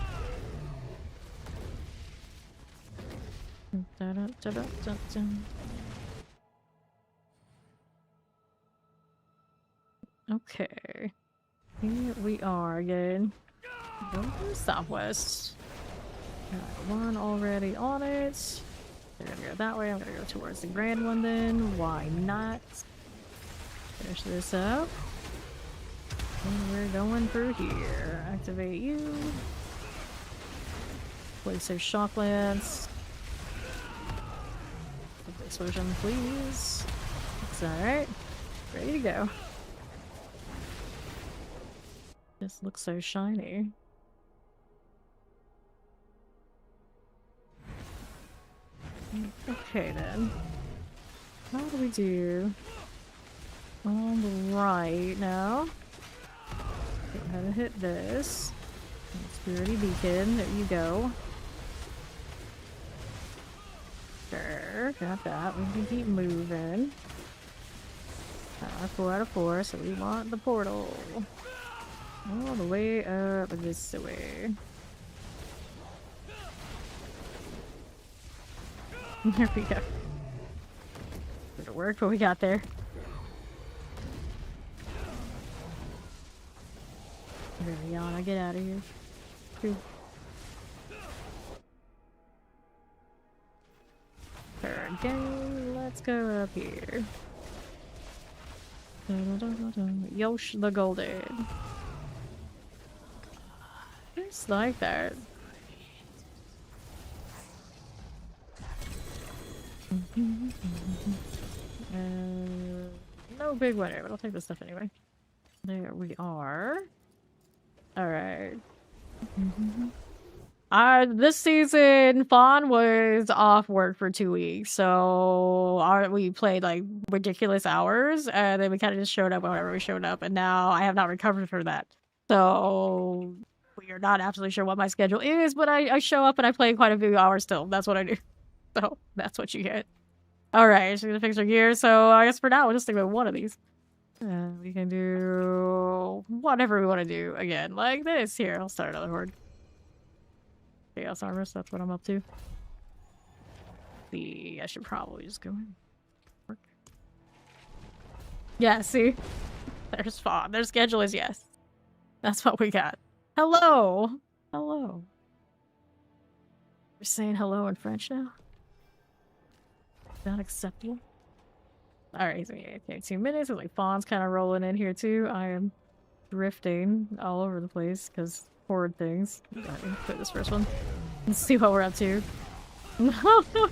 Okay. Here we are again. Go to the southwest. Got one already on it. They're gonna go that way. I'm gonna go towards the grand one then. Why not? Finish this up. And we're going through here. Activate you. Place a shock lance. Explosion, please. It's alright. Ready to go. This looks so shiny. Okay then. How do we do? On the right now. Go ahead and hit this. Spirity Beacon, there you go. Sure, got that. We can keep moving. 4 out of 4, so we want the portal. All the way up this way. There we go. It worked what we got there. Yana, get out of here. Ooh. Again, let's go up here. Yosh the Golden. Just like that. No big winner, but I'll take this stuff anyway. There we are. Alright. This season, Fawn was off work for 2 weeks, so we played like ridiculous hours, and then we kind of just showed up whenever we showed up, and now I have not recovered from that. So we are not absolutely sure what my schedule is, but I show up and I play quite a few hours still. That's what I do. So that's what you get. Alright, she's gonna fix her gear, so I guess for now we'll just stick with one of these. We can do whatever we want to do again, like this. Here, I'll start another horde. Chaos armor, so that's what I'm up to. I should probably just go in. Work. Yeah, see? There's Fawn. Their schedule is yes. That's what we got. Hello! Hello. You're saying hello in French now? Not acceptable? Alright, so yeah, okay, 2 minutes. It's like Fawn's kind of rolling in here too. I am drifting all over the place because horde things. Put this first one. Let's see what we're up to. No, no.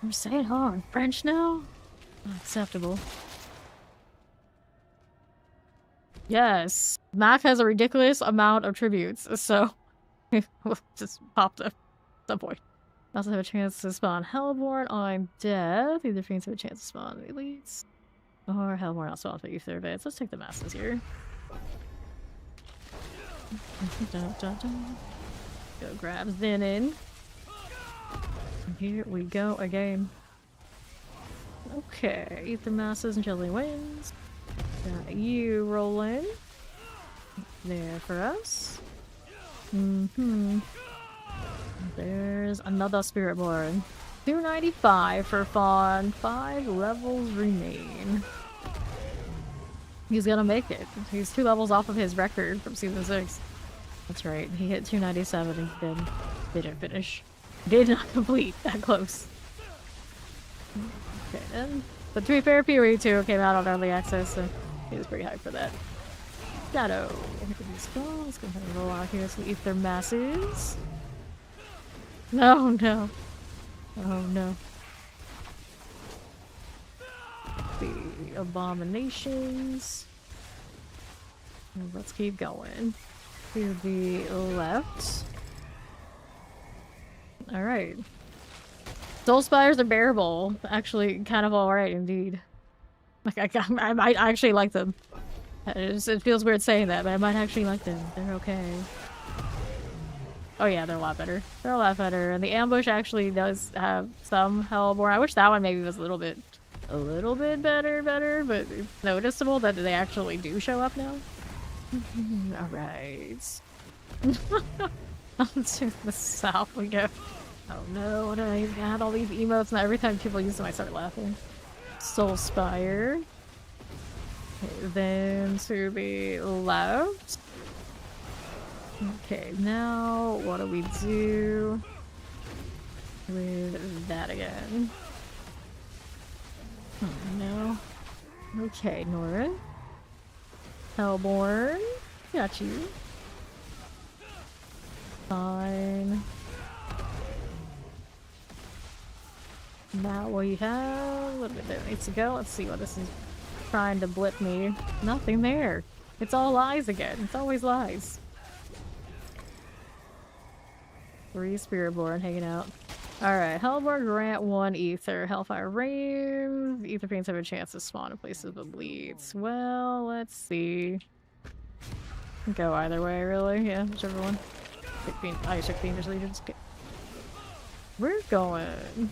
I'm saying hello in French now? Not acceptable. Yes. Mac has a ridiculous amount of tributes, so we'll just pop them at some point. Also have a chance to spawn Hellborn on death. Either fiends have a chance to spawn elites. Or Hellborn also spawn for youth advance. Let's take the masses here. Go grab Zenin. Here we go again. Okay, eat the masses until he wins. Got you rolling. There for us. There's another Spiritborn. 295 for Fawn. 5 levels remain. He's gonna make it. He's 2 levels off of his record from season 6. That's right. He hit 297 and didn't finish. Did not complete. That close. Okay then. But to be fair, Fury 2 came out on early access, so he was pretty hyped for that. Shadow. Let's go ahead and roll out here so we eat their masses. No, no. Oh no. The abominations. Let's keep going. To the left. Alright. Soul Spires are bearable. Actually, kind of alright indeed. Like, I might actually like them. It feels weird saying that, but I might actually like them. They're okay. Oh yeah, they're a lot better. They're a lot better. And the ambush actually does have some Hellborn. I wish that one maybe was a little bit better, but it's noticeable that they actually do show up now. Alright. To the south we go. Oh no, I had all these emotes and every time people use them I start laughing. Soul Spire. Okay, then to the left. Okay, now what do we do with that again? Oh no. Okay, Norrin. Hellborn. Got you. Fine. Now we have a little bit there needs to go. Let's see what this is trying to blip me. Nothing there. It's all lies again. It's always lies. 3 Spiritborn hanging out. Alright, Hellborn grant 1 Ether. Hellfire Rain. Ether Fiends have a chance to spawn in places with bleeds. Well, let's see. Go either way, really. Yeah, whichever one. I check Fiendish Legions. Okay. We're going.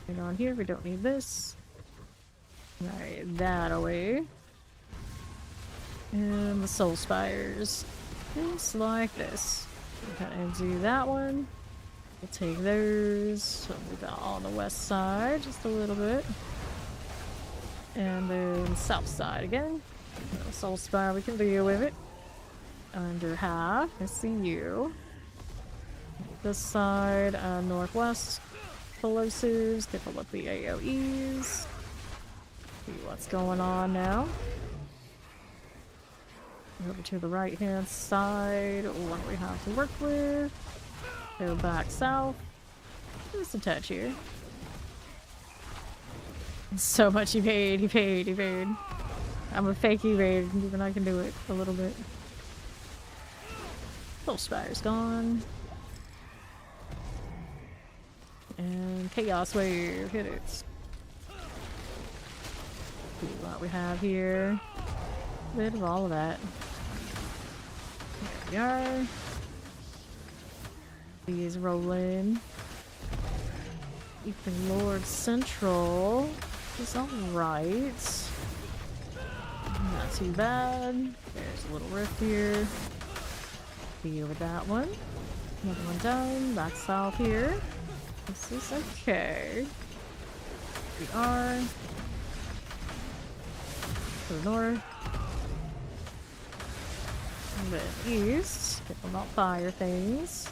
We're going here. We don't need this. Alright, that away. And the Soul Spires. Just like this. We're gonna do that one. We'll take those. We'll move that on the west side just a little bit. And then south side again. No Soul Spire, we can deal with it. Under half. I see you. This side, northwest. Explosives. Take a look at the AoEs. See what's going on now. Over to the right hand side. What do we have to work with? Go back south. Just a touch here. So much evade, evade, evade. I'm a fake evade, even I can do it a little bit. Soul Spire's gone. And Chaos Wave, hit it. See what we have here. A bit of all of that. There we are. These roll in. Ethan Lord Central is alright. Not too bad. There's a little rift here. Deal with that one. Another one done. Back south here. This is okay. We are. To the north. And then east. Get them out fire things.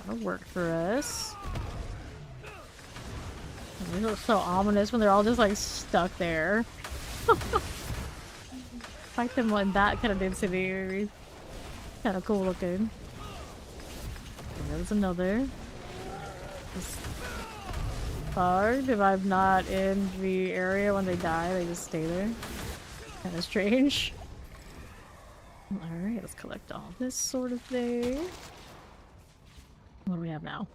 That'll work for us. These look so ominous when they're all just like stuck there. Fight them like that kind of density. Kind of cool looking. And there's another. Just hard if I'm not in the area when they die, they just stay there. Kind of strange. Alright, let's collect all this sort of thing. What do we have now?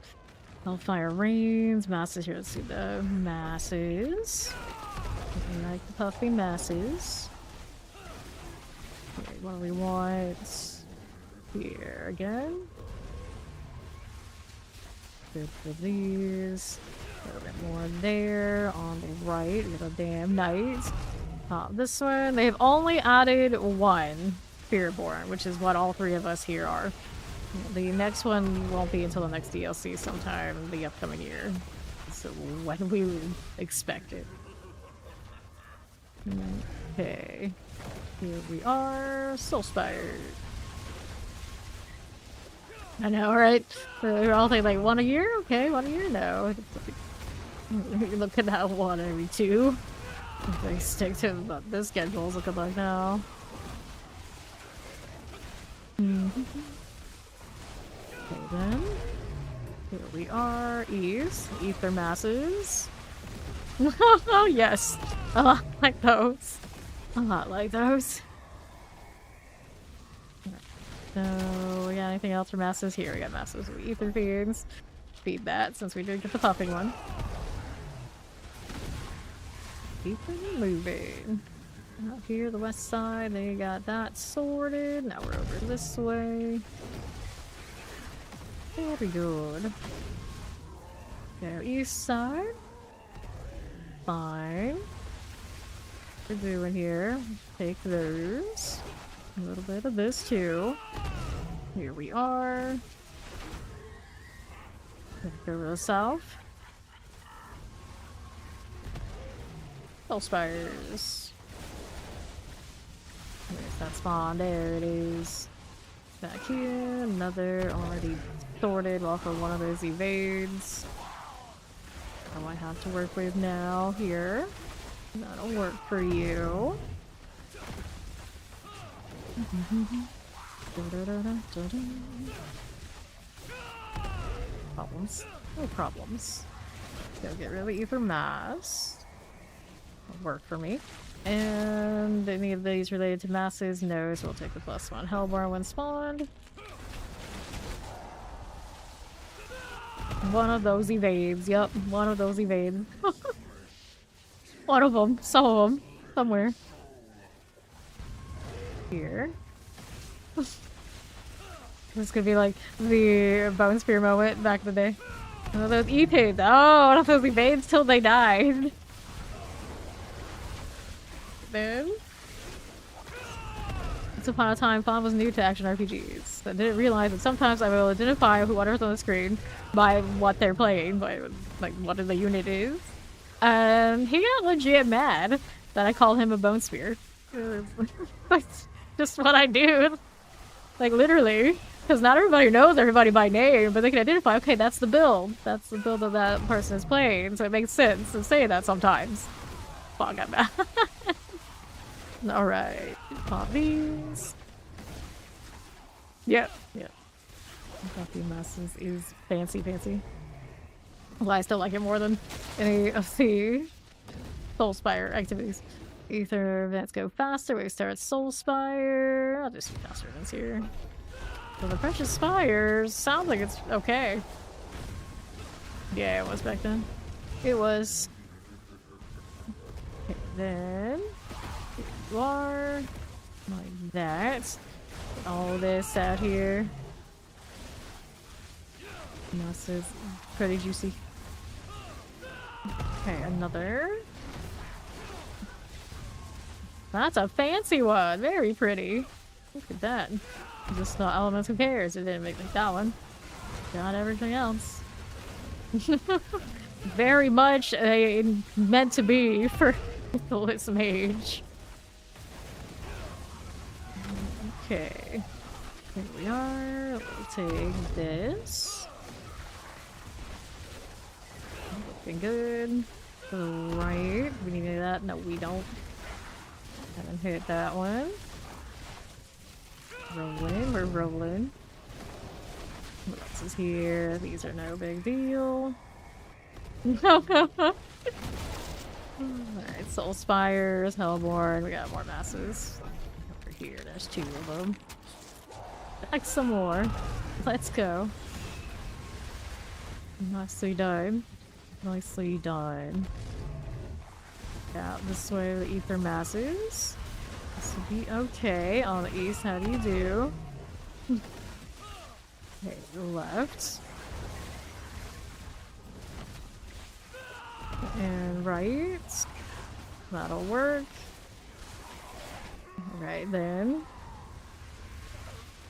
Hellfire Rains, masses here. Let's see the masses. I like the puffy masses. Okay, what do we want? Here again. Good for these. A little bit more there. On the right, little damn knights. This one, they've only added one Spiritborn, which is what all three of us here are. The next one won't be until the next DLC sometime the upcoming year. So when we would expect it. Okay. Here we are. Soul Spire. I know, right? We're all thinking like 1 a year? Okay, 1 a year? No. You're looking at 1 every 2. If they stick to what this schedule's looking like now. Okay then. Here we are. East. Ether masses. Oh yes. A lot like those. A lot like those. So we got anything else for masses? Here we got masses with ether fiends. Feed that since we did get the puffing one. Keep it moving. Out here, the west side, they got that sorted. Now we're over this way. Very good. Go east side. Fine. What we're doing here. Take those. A little bit of this too. Here we are. Go to the south. Soul Spires. Where's that spawn? There it is. Back here, another already sorted off of one of those evades. What do I have to work with now? Here. That'll work for you. Problems. No problems. Go get rid of ether mass. That'll work for me. And any of these related to masses? No, so we'll take the +1. Hellborn when spawned. One of those evades. Yep, one of those evades. One of them. Some of them. Somewhere. Here. This could be like the Bone Spear moment back in the day. Oh, those Ethans. Oh, not those evades till they died. Then, once upon a time, Fawn was new to action RPGs. I didn't realize that sometimes I will identify whoever's on the screen by what they're playing, by like what the unit is. He got legit mad that I called him a Bone Spear. That's just what I do. Like literally. Because not everybody knows everybody by name, but they can identify, okay, that's the build. That's the build that person is playing, so it makes sense to say that sometimes. Fuck, I'm bad. Alright. Pop these. Yep. Coffee masses is fancy. Well, I still like it more than any of the Soul Spire activities. Ether events go faster. We start Soul Spire. I'll just do faster events here. So the Precious Spires sounds like it's okay. Yeah, it was back then. It was. Okay, then here you are. Like that. Put all this out here. And this is pretty juicy. Okay, another. That's a fancy one. Very pretty. Look at that. Just not elements, who cares? It didn't make like that one. Got everything else. Very much meant to be for the Lis Mage. Okay. Here we are. We'll take this. Looking good. To the right. We need that. No, we don't. Haven't hit that one. Rolling, we're rolling. What else is here? These are no big deal. Alright, Soul Spires, Hellborn, we got more masses. Over here, there's 2 of them. Back some more. Let's go. Nicely done. Nicely done. Out this way, the Ether masses. This will be okay. On the east, how do you do? Okay, left. And right. That'll work. Right then.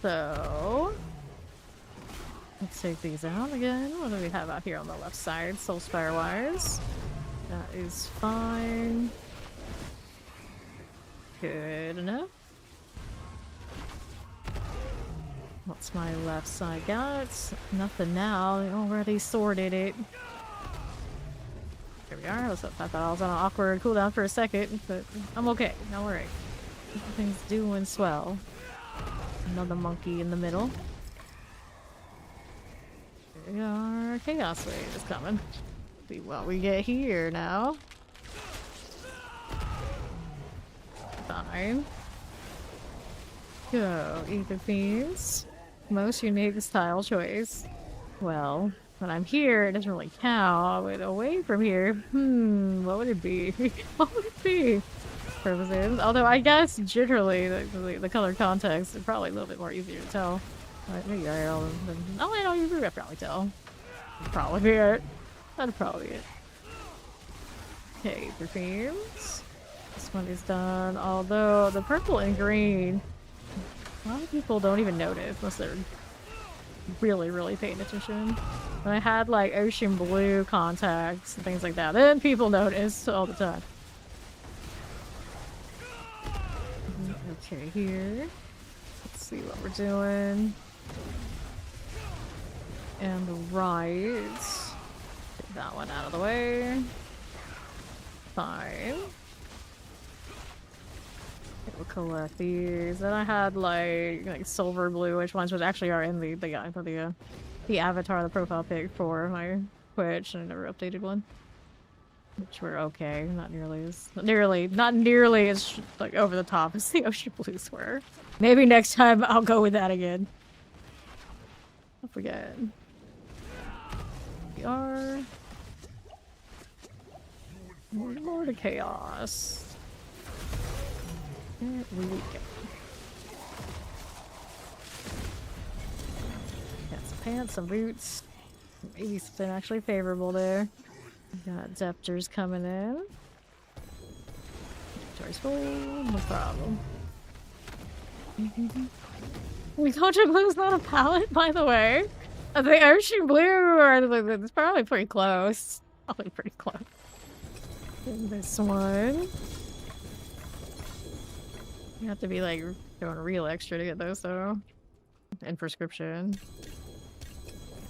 So let's take these out again. What do we have out here on the left side? Soul Spire wise. That is fine. Good enough. What's my left side got? Nothing now. They already sorted it. There we are. I thought I was on an awkward cooldown for a second, but I'm okay. Don't worry. Everything's doing swell. Another monkey in the middle. There we are. Chaos Wave is coming. See what we get here now. Fine. Go, Ether Fiends. Most unique style choice. Well, when I'm here, it doesn't really count. But away from here, what would it be? What would it be? Purposes. Although I guess generally the color context is probably a little bit more easier to tell. Like, maybe I don't know, you could probably tell. That'd probably be it. That'd probably be it. Okay, Ether Fiends. This one is done, although the purple and green, a lot of people don't even notice unless they're really paying attention. When I had like ocean blue contacts and things like that, then people notice all the time. Okay, here. Let's see what we're doing. And the right. Take that one out of the way. Fine. We'll collect these. Then I had like silver blue, which ones actually are in the avatar, the profile pic for my Twitch, and I never updated one. Which were okay, not nearly as like over the top as the ocean blues were. Maybe next time I'll go with that again. I forget. We are more to chaos. There we go. pants, some boots. Maybe something actually favorable there. Got Zeptors coming in. Inventory's full, no problem. We told you blue's not a palette, by the way. The ocean blue, it's probably pretty close. Probably pretty close. This one. You have to be like going real extra to get those though. And prescription.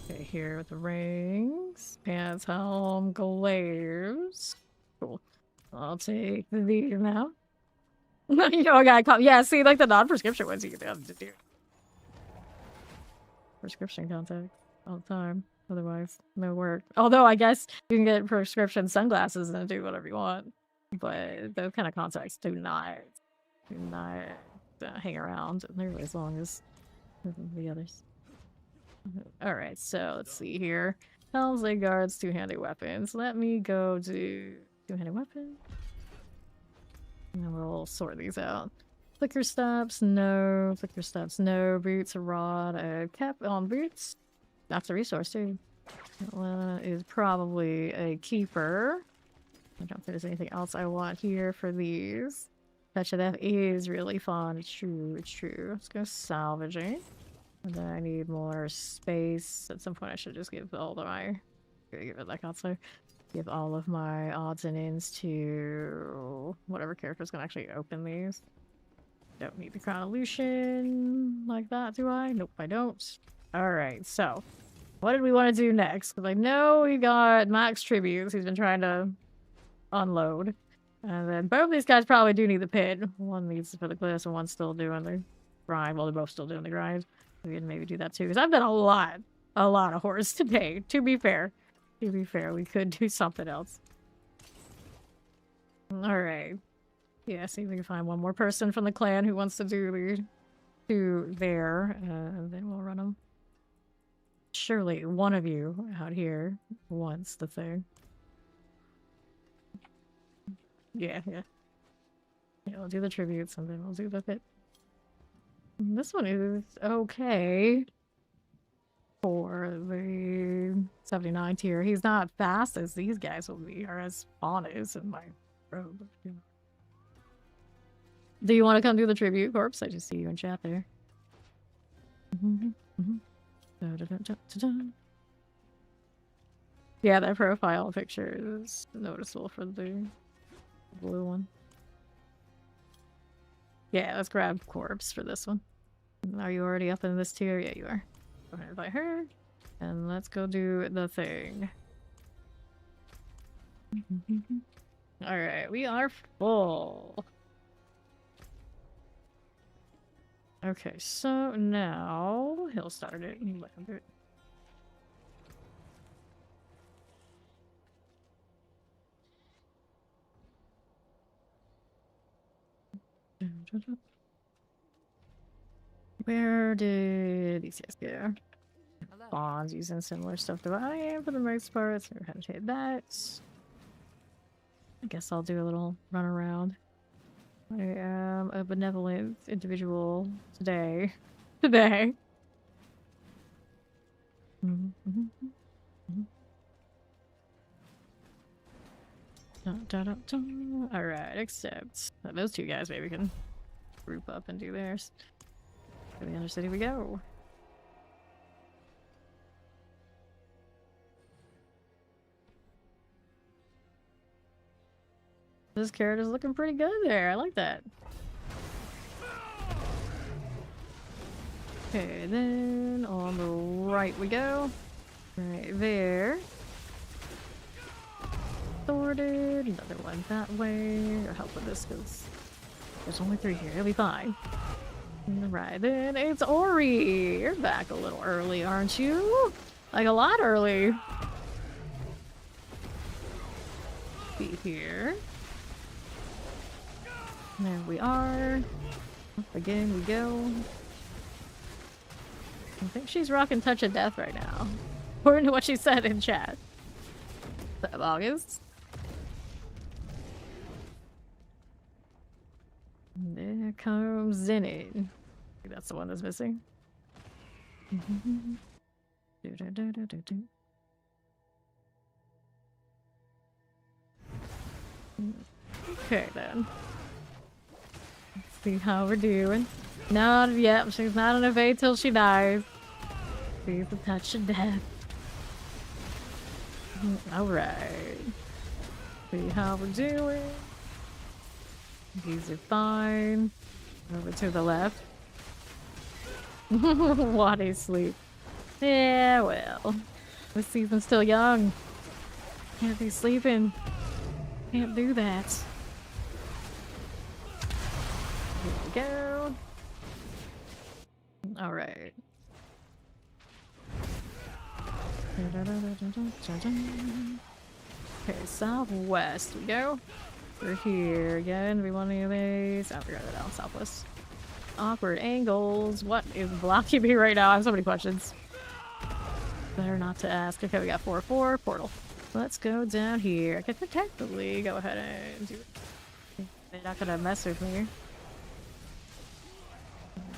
Okay, here with the rings, pants, helm, glaives. Cool. I'll take these now. You know, I gotta come. Yeah, see, like the non-prescription ones you can have to do. Prescription contacts all the time. Otherwise, no work. Although I guess you can get prescription sunglasses and do whatever you want. But those kind of contacts do not hang around nearly as long as the others. Alright, so let's see here. Helms, leg guards, two-handed weapons. Let me go to two-handed weapon. And then we'll sort these out. Flicker stops, no. Flicker stops, no. Boots, a rod, a cap on boots. That's a resource too. That is probably a keeper. I don't think there's anything else I want here for these. Touch of Death is really fun. It's true, it's true. Let's go salvaging. And then I need more space. At some point I should just give all of my... give it like outside. Give all of my odds and ends to whatever character's gonna actually open these. Don't need the Crown Illusion like that, do I? Nope, I don't. Alright, so what did we want to do next? Because I know we got max tributes he's been trying to unload. And then both of these guys probably do need the pit. One needs for the glyphs and one's still doing the grind. Well, they're both still doing the grind. We can maybe do that too. Because I've done a lot of horrors today. To be fair, we could do something else. Alright. Yeah, see if we can find one more person from the clan who wants to do the two there. And then we'll run them. Surely one of you out here wants the thing. Yeah. Yeah, we'll do the tributes and then we'll do the pit. This one is okay for the 79 tier. He's not fast as these guys will be, or as Fawn is in my robe. Do you want to come do the tribute, Corpse? I just see you in chat there. Yeah, that profile picture is noticeable for the blue one. Yeah, let's grab Corpse for this one. Are you already up in this tier? Yeah, you are. Go ahead and invite her. And let's go do the thing. Alright, we are full. Okay, so now he'll start it and land it. Where did these guys go? Bonds using similar stuff to what I am for the most part, so we're gonna take that. I guess I'll do a little run around. I am a benevolent individual today. Alright, except those two guys maybe can group up and do theirs. To the other city we go. This character's looking pretty good there. I like that. Okay, then on the right we go. Right there. Sorted. Another one that way. Or help with this because there's only 3 here. It'll be fine. Right then, it's Ori. You're back a little early, aren't you? Like a lot early. Be here. There we are. Up again we go. I think she's rocking Touch of Death right now. According to what she said in chat. Of August. There comes Zenith. That's the one that's missing. Do-do-do-do-do-do. Okay then. Let's see how we're doing. Not yet. She's not an evade till she dies. She's a touch of death. Alright. See how we're doing. These are fine. Over to the left. What a sleep. Yeah, well. This season's still young. Can't be sleeping. Can't do that. Here we go. Alright. Okay, southwest we go. We're here again. Do we want any of these? Oh, we got it down southwest. Awkward angles. What is blocking me right now? I have so many questions. Better not to ask. Okay, we got 4-4 portal. Let's go down here. I could technically go ahead and do it. They're not gonna mess with me.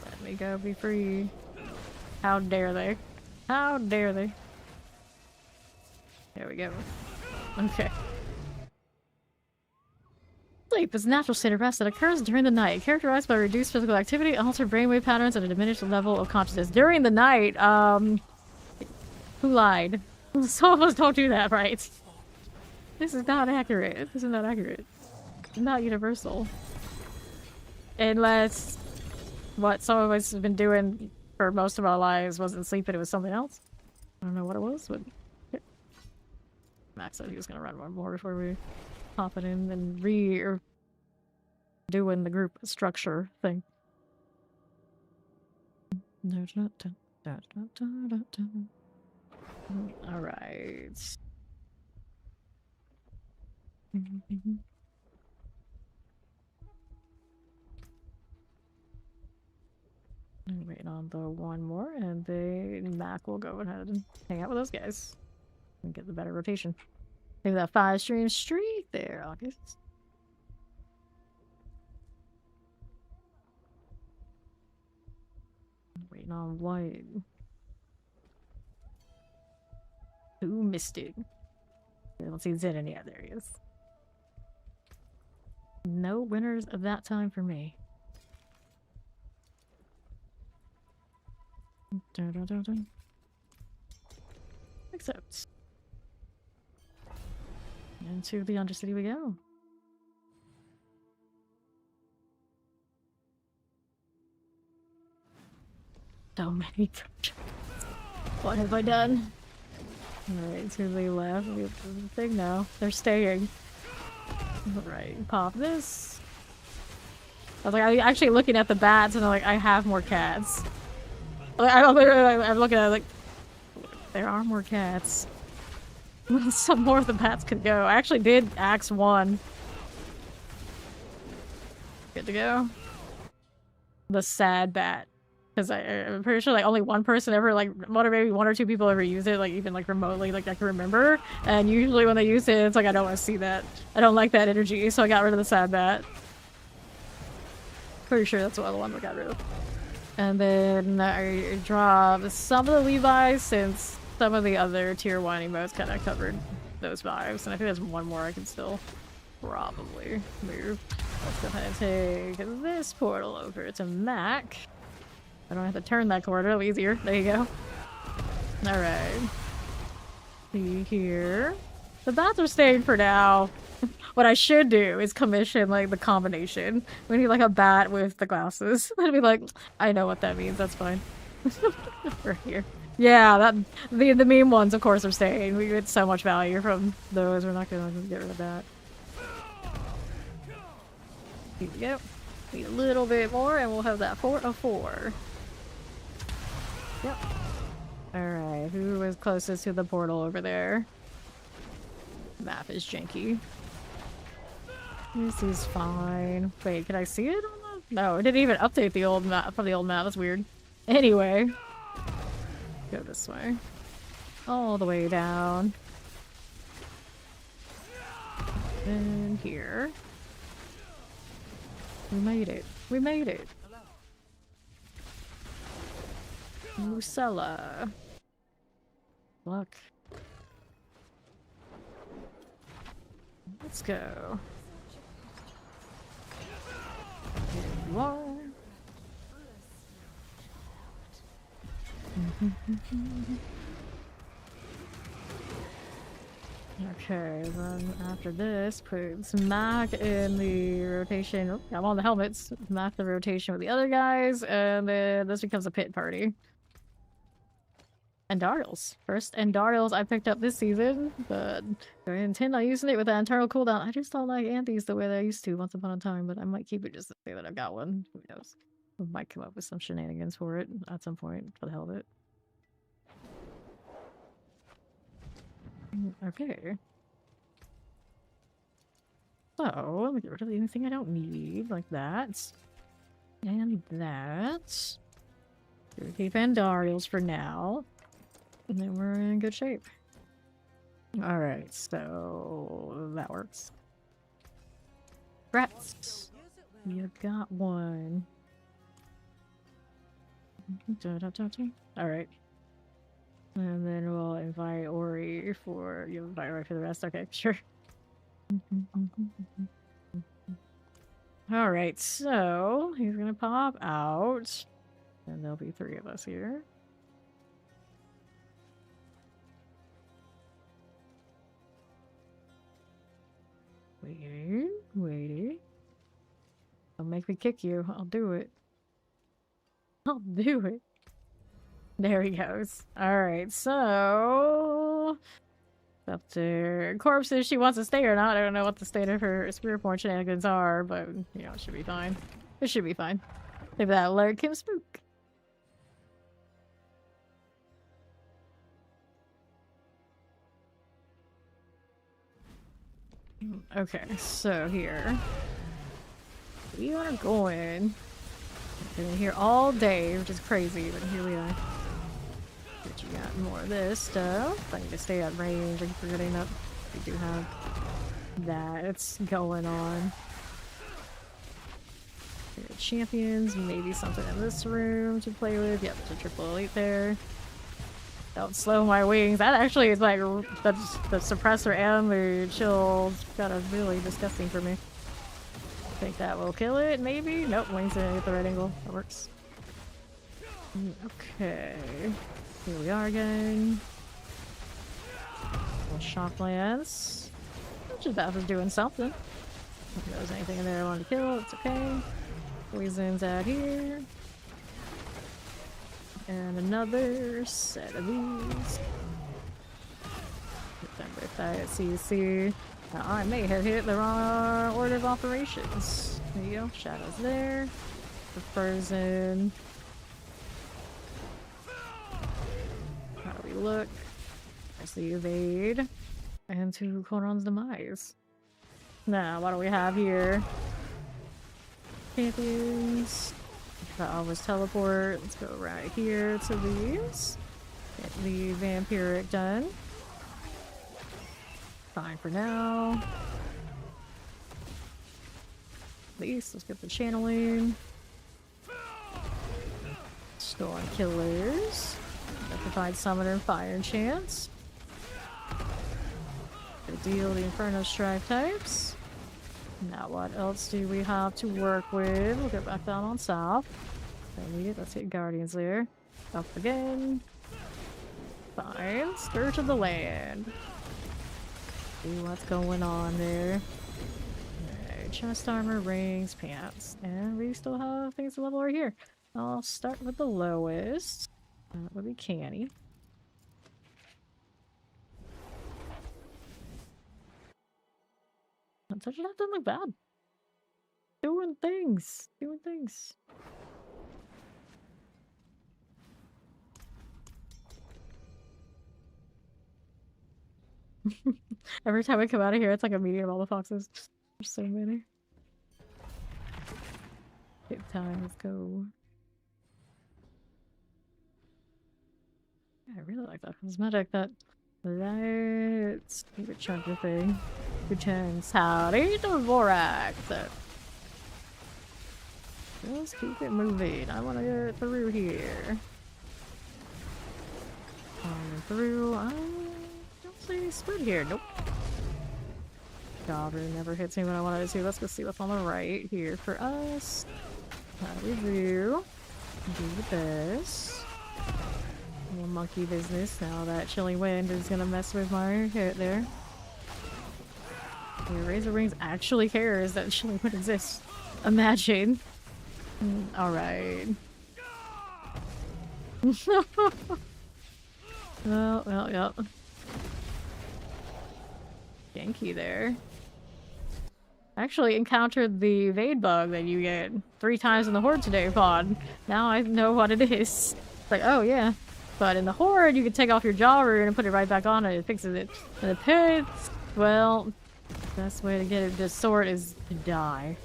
Let me go be free. How dare they? How dare they? There we go. Okay. Sleep is a natural state of rest that occurs during the night, characterized by reduced physical activity, altered brainwave patterns, and a diminished level of consciousness. During the night, who lied? Some of us don't do that, right? This is not accurate. This is not accurate. It's not universal. Unless what some of us have been doing for most of our lives wasn't sleeping, it was something else. I don't know what it was, but Max said he was gonna run one more before we pop it in and doing the group structure thing. All right. I'm waiting on the one more, and then Mac will go ahead and hang out with those guys and get the better rotation. Maybe that 5-stream streak there, August. Waiting on White. Who missed it? I don't see Zen yet. There he is. No winners of that time for me. Except into the Undercity we go. So many projects. What have I done? Alright, to the left. We have the thing now. They're staying. Alright, pop this. I was like, I'm actually looking at the bats and I'm like, I have more cats. I'm looking at it like, there are more cats. Some more of the bats could go. I actually did axe one. Good to go. The sad bat. Because I'm pretty sure like only one person ever, like maybe 1 or 2 people ever use it, like even like remotely, like I can remember. And usually when they use it, it's like I don't want to see that. I don't like that energy, so I got rid of the sad bat. Pretty sure that's one of the ones I got rid of. And then I dropped some of the Levi's since some of the other tier 1 emotes kind of covered those vibes. And I think there's one more I can still probably move. Let's go ahead and take this portal over to Mac. I don't have to turn that corner, it'll be easier. There you go. Alright. See here. The bats are staying for now. What I should do is commission like the combination. We need like a bat with the glasses. I'd be like, I know what that means, that's fine. We're here. Yeah, that the meme ones of course are staying. We get so much value from those, we're not gonna get rid of that. Here we go. Need a little bit more and we'll have that 4/4. Yep. Alright, who was closest to the portal over there? Map is janky. This is fine. Wait, can I see it on the... No, it didn't even update the old map from the old map. That's weird. Anyway. Go this way. All the way down. And here. We made it. We made it. Musella. Luck. Let's go. Here you are. Okay, then after this, put some Mac in the rotation. Oh, I'm on the helmets. Mac the rotation with the other guys, and then this becomes a pit party. Andariels. First Andariels I picked up this season, but I intend on using it with the internal cooldown. I just don't like Anthes the way that I used to once upon a time, but I might keep it just to say that I've got one. Who knows? I might come up with some shenanigans for it at some point, for the hell of it. Okay. So, let me get rid of anything I don't need, like that. And that. We'll keep Andariels for now. And then we're in good shape. Alright, so that works. Rats! You got one. Alright. And then we'll invite Ori for... You'll invite Ori for the rest? Okay, sure. Alright, so he's gonna pop out. And there'll be 3 of us here. Waiting. Don't make me kick you. I'll do it. I'll do it. There he goes. Alright, so... Up to corpses, she wants to stay or not. I don't know what the state of her Spiritborn shenanigans are, but, you know, it should be fine. It should be fine. Maybe that'll let Kim spook. Okay, so here. We are going. We've been here all day, which is crazy, but here we are. But you got more of this stuff. I need to stay at range. I'm forgetting that we do have that going on. Champions, maybe something in this room to play with. Yep, there's a triple elite there. Don't slow my wings. That actually is like the suppressor and the chill's kind of really disgusting for me. I think that will kill it, maybe? Nope, wings didn't get the right angle. That works. Okay. Here we are again. Little shock lance. Which is about as doing something. If there was anything in there I wanted to kill, it's okay. Poison's out here. And another set of these. Remember if I at CC. Now, I may have hit the wrong order of operations. There you go. Shadows there. The frozen. How do we look? There's the evade. And to Koron's demise. Now, what do we have here? Champions. I'll always teleport. Let's go right here to these. Get the vampiric done. Fine for now. Let's get the channeling. Storm killers. Provide summoner fire and chance. Deal the Inferno Strike types. Now what else do we have to work with? We'll get back down on south. Let's hit Guardians there. Up again. Fine. Scourge of the Land. See what's going on there. Alright, chest armor, rings, pants. And we still have things to level over here. I'll start with the lowest. That would be Canny. That doesn't look bad. Doing things. Every time I come out of here, it's like a meeting of all the foxes. There's so many. Take time, let's go. Yeah, I really like that cosmetic. Let's keep it chunky thing. Good chance. Howdy, the Vorak. Just keep it moving. I want to get through here. Coming through. I don't see Squid here. Nope. Jobber never hits me when I wanted to. Let's go see what's on the right here for us. How do we do? Do this. Little monkey business. Now that chilling wind is gonna mess with my hit there. The Razor Wings actually cares that chilling wind exists. Imagine. Alright. Well, yep. Yankee there. I actually encountered the evade bug that you get 3 times in the Horde today, Pod. Now I know what it is. It's like, oh yeah. But in the Horde, you can take off your jaw rune and put it right back on and it fixes it. In the pits, well, the best way to get it to sort is to die.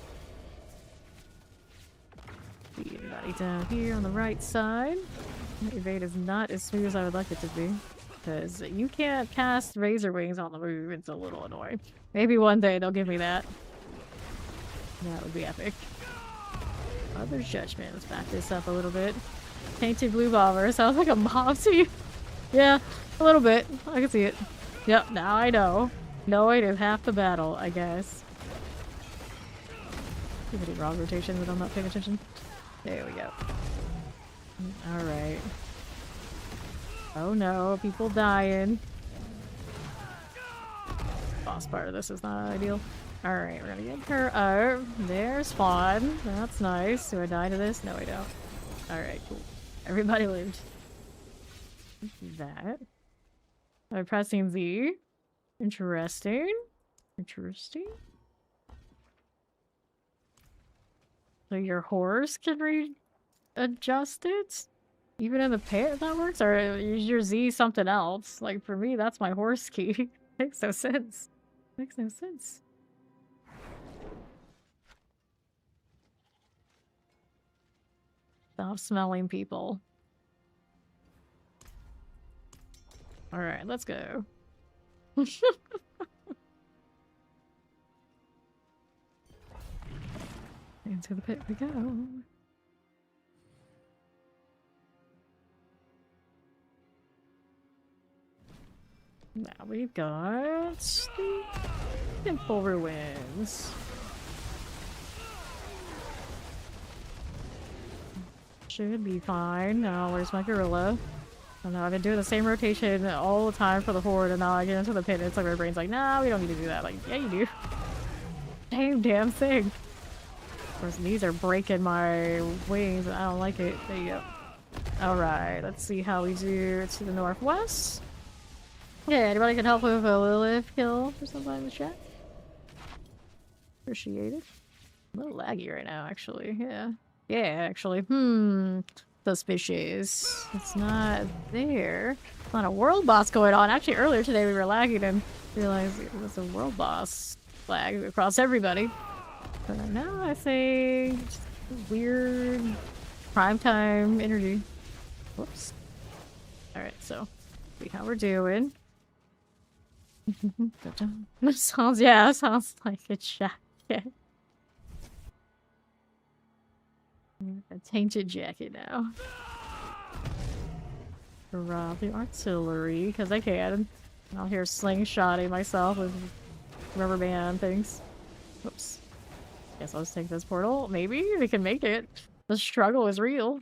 See anybody down here on the right side. The evade is not as smooth as I would like it to be. Because you can't cast Razor Wings on the move. It's a little annoying. Maybe one day they'll give me that. That would be epic. Other Judgment. Let's back this up a little bit. Tainted Blue Bomber. Sounds like a mob to you. Yeah, a little bit. I can see it. Yep, now I know. Knowing is half the battle, I guess. You hitting wrong rotation, but I'm not paying attention. There we go. Alright. Oh no, people dying. Boss part of this is not ideal. Alright, we're gonna get her up. There's Fawn. That's nice. Do I die to this? No, I don't. Alright, cool. Everybody lived. That. By pressing Z. Interesting. Interesting. So your horse can readjust it? Even in the pit that works? Or is your Z something else? Like for me, that's my horse key. Makes no sense. Makes no sense. Stop smelling people. Alright, let's go. Into the pit we go. Now we've got the Simple Ruins. Should be fine. Now, where's my gorilla? I know I've been doing the same rotation all the time for the Horde, and now I get into the pit and it's like my brain's like, nah, we don't need to do that. Like, yeah, you do. Damn thing. Of course, these are breaking my wings, and I don't like it. There you go. Alright, let's see how we do to the northwest. Yeah, anybody can help with a Lilith kill or something in the chat? Appreciate it. A little laggy right now, actually. Yeah. Yeah, actually. Suspicious. It's not there. Not a world boss going on. Actually, earlier today we were lagging and realized it was a world boss lag across everybody. But now I think weird primetime energy. Whoops. Alright, so see how we're doing. sounds like a jacket. A tainted jacket now. Rob the artillery, because I can. I'll hear slingshotting myself with rubber band things. Whoops. Guess I'll just take this portal. Maybe we can make it. The struggle is real.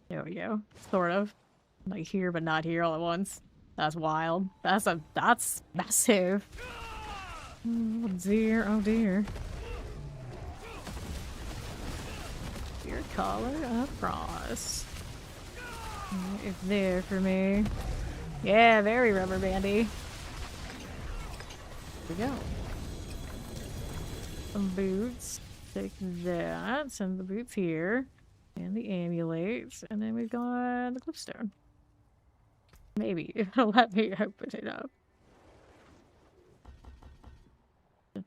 There we go. Sort of. Like here but not here all at once. That's wild. That's massive. Oh dear, oh dear. Your collar across. It's there for me. Yeah, very rubber bandy. Here we go. Some boots. Take that. Send the boots here. And the amulets. And then we've got the cliffstone. Maybe if it'll let me open it up. On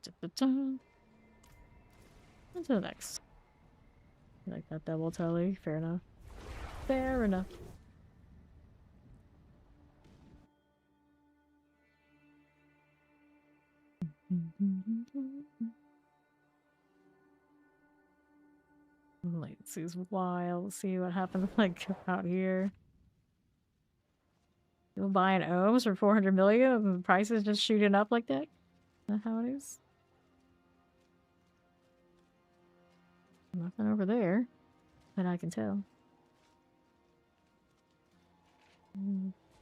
to the next. Like that double telly. Fair enough. Fair enough. Latency's wild. Let's see what happens like out here. People buying ohms for 400 million and the price is just shooting up like that? Is that how it is? Nothing over there that I can tell.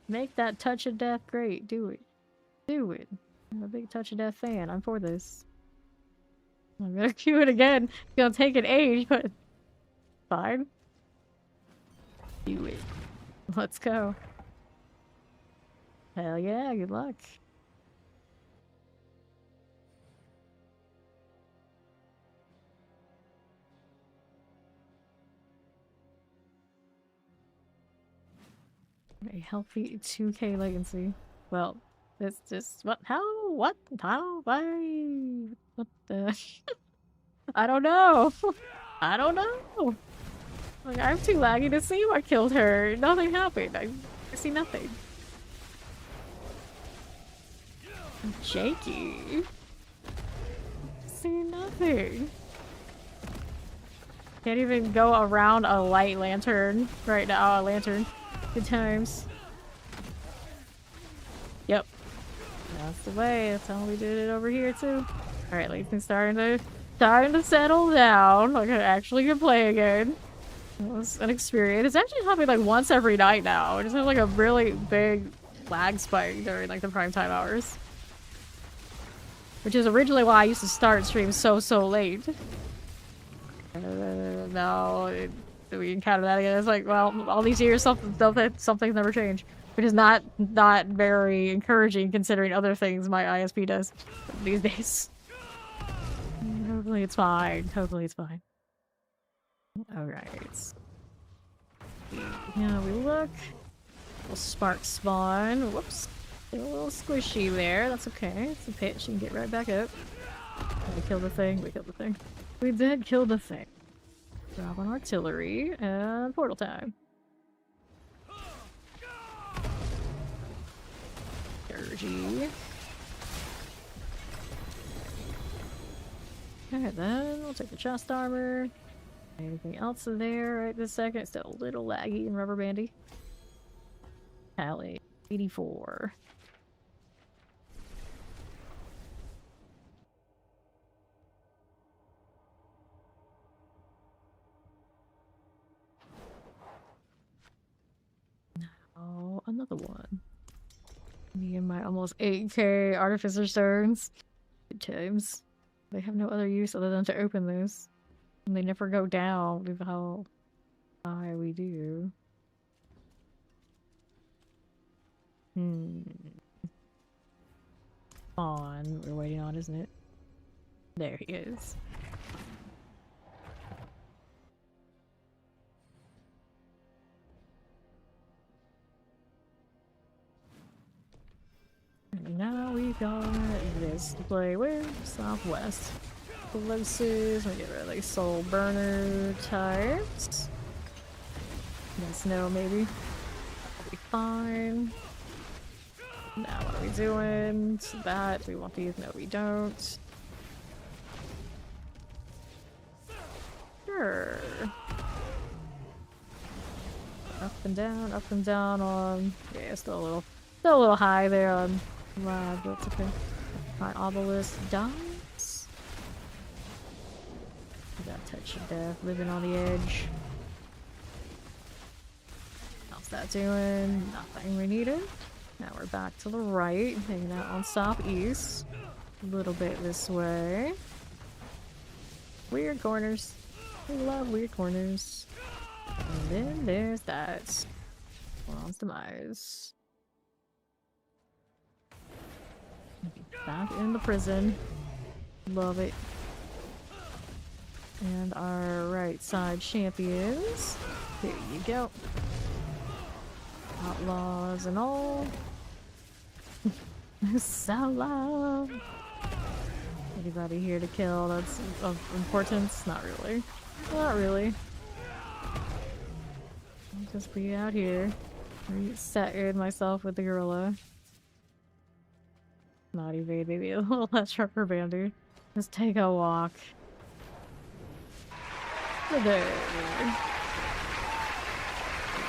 Make that touch of death great. Do it. Do it. I'm a big touch of death fan. I'm for this. I'm gonna queue it again. It's gonna take an age, but fine. Do it. Let's go. Hell yeah, good luck. A healthy 2K latency. Well, it's just what? How? What? How? Why? What the? I don't know. I don't know. Like, I'm too laggy to see what killed her. Nothing happened. I see nothing. Shaky. See nothing. Can't even go around a light lantern right now. A lantern. Good times. Yep. That's the way. That's how we did it over here too. Alright, Lathan's starting to settle down. Like I actually can play again. It was an experience. It's actually happening like once every night now. I just have like a really big lag spike during like the prime time hours. Which is originally why I used to start streams so late. Now we encounter that again. It's like, well, all these years something's never changed. Which is not very encouraging considering other things my ISP does these days. Hopefully it's fine. Hopefully it's fine. Alright. Yeah, we look. Little spark spawn. Whoops. A little squishy there. That's okay. It's a pitch. You can get right back up. We killed the thing. We killed the thing. We did kill the thing. Drop on artillery and portal time. Dirgy. Alright then, we'll take the chest armor. Anything else in there right this second? It's still a little laggy and rubber bandy. Tally 84. Now another one. Me and my almost 8K artificer stones. Good times. They have no other use other than to open those. And they never go down with how high we do. On. We're waiting on, isn't it? There he is. And now we've got this to play with. Southwest. Closest. We get rid of like soul burner types. And snow maybe. That'll be fine. Now what are we doing? So that we want these. No, we don't. Sure. Up and down on. Yeah, still a little high there on lab, but it's okay. Alright, obelisk dies. We got touch of death, living on the edge. How's that doing? Nothing we needed. Now we're back to the right, hanging out on southeast. A little bit this way. Weird corners. We love weird corners. And then there's that. World's demise. Back in the prison. Love it. And our right side champions. Here you go. Outlaws and all. Solo. Anybody here to kill that's of importance? Not really. Not really. I'll just be out here. Resetting myself with the gorilla. Not evade, maybe a little less rubber bandy. Just take a walk. There. There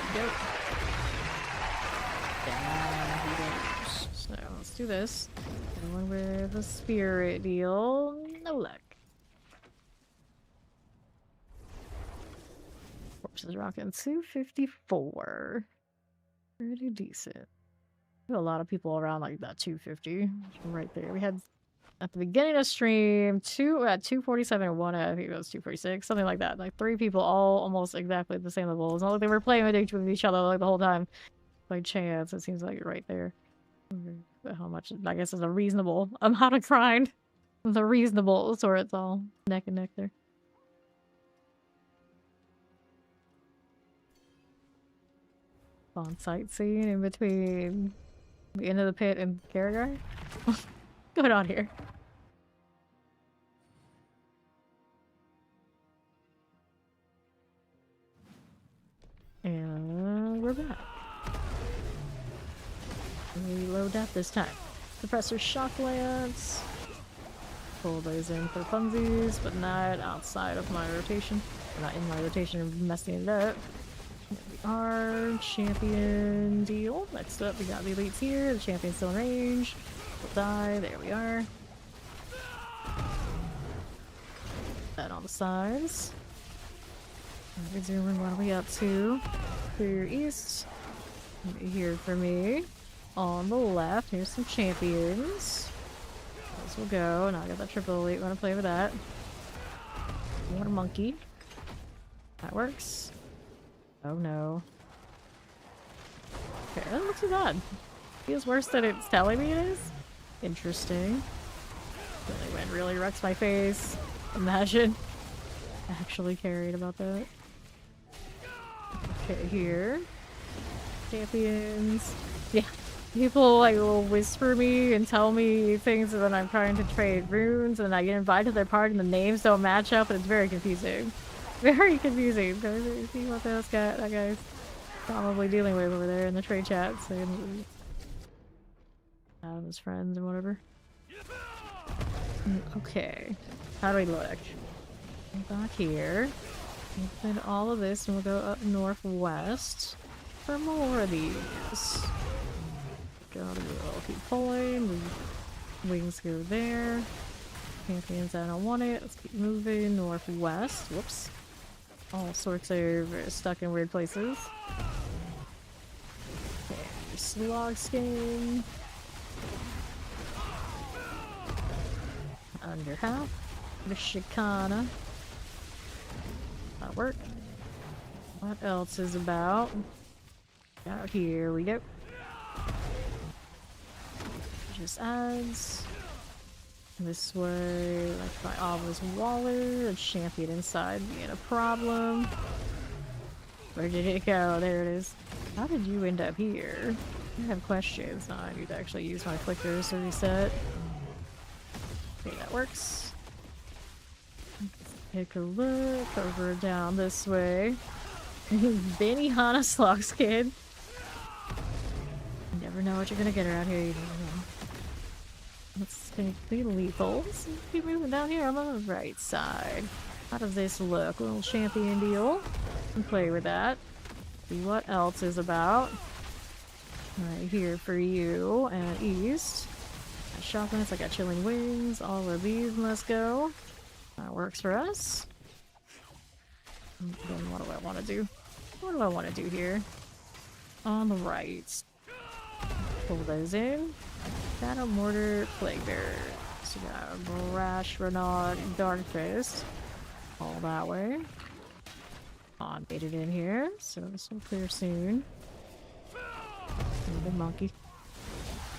you go. Down. do this. And one with a spirit deal. No luck. Corpse is rocking 254. Pretty decent. We have a lot of people around like that 250 right there. We had at the beginning of stream at 247 and one I think it was 246, something like that. Like 3 people all almost exactly at the same level. It's not like they were playing with each other like the whole time. By chance, it seems like right there. How much I guess is a reasonable amount of grind. The reasonable sort, it's all neck and neck there. Fun sightseeing in between the end of the pit and Karagar. What's going on here? And we're back. Reload that this time. Suppressor shock lance. Pull those in for funsies, but not outside of my rotation. Or not in my rotation, messing it up. Here we are. Champion deal. Next up, we got the elites here. The champion's still in range. We'll die. There we are. That on the sides. Resuming what are we up to? Clear east. Here for me. On the left, here's some champions. Those will go. Now I got that triple elite. Wanna play with that. Water monkey. That works. Oh no. Okay, that looks too bad. Feels worse than it's telling me it is. Interesting. Really went really wrecks my face. Imagine. Actually carried about that. Okay, here. Champions. Yeah. People like will whisper me and tell me things when I'm trying to trade runes, and I get invited to their party and the names don't match up, and it's very confusing. Very confusing. See what that guy's probably dealing with over there in the trade chat, saying his friends and whatever. Okay. How do we look? Back here. Open all of this and we'll go up northwest for more of these. Gotta keep pulling. Wings go there. Champions, I don't want it. Let's keep moving northwest. Whoops. All sorts of stuck in weird places. Okay, slog skin. Under half. The Shikana. That'll work. What else is about? Out here we go. Just adds. This way, like my Ava's Waller, a champion inside being a problem. Where did it go? There it is. How did you end up here? I have questions. Now I need to actually use my flickers to reset. Okay, that works. Take a look over down this way. Benihana Slog Skin. You never know what you're gonna get around here. You never know. Let's take the lethals. Keep moving down here on the right side. How does this look? A little champion deal. And play with that. See what else is about. Right here for you and east. Shotguns, I got chilling wings. All of these must go. That works for us. Then what do I want to do? What do I want to do here? On the right. Pull those in. Shadow Mortar, Plague Bearer. So we got Brash, Renard, and Darkfist. All that way. On, baited in here, so this will clear soon. The monkey.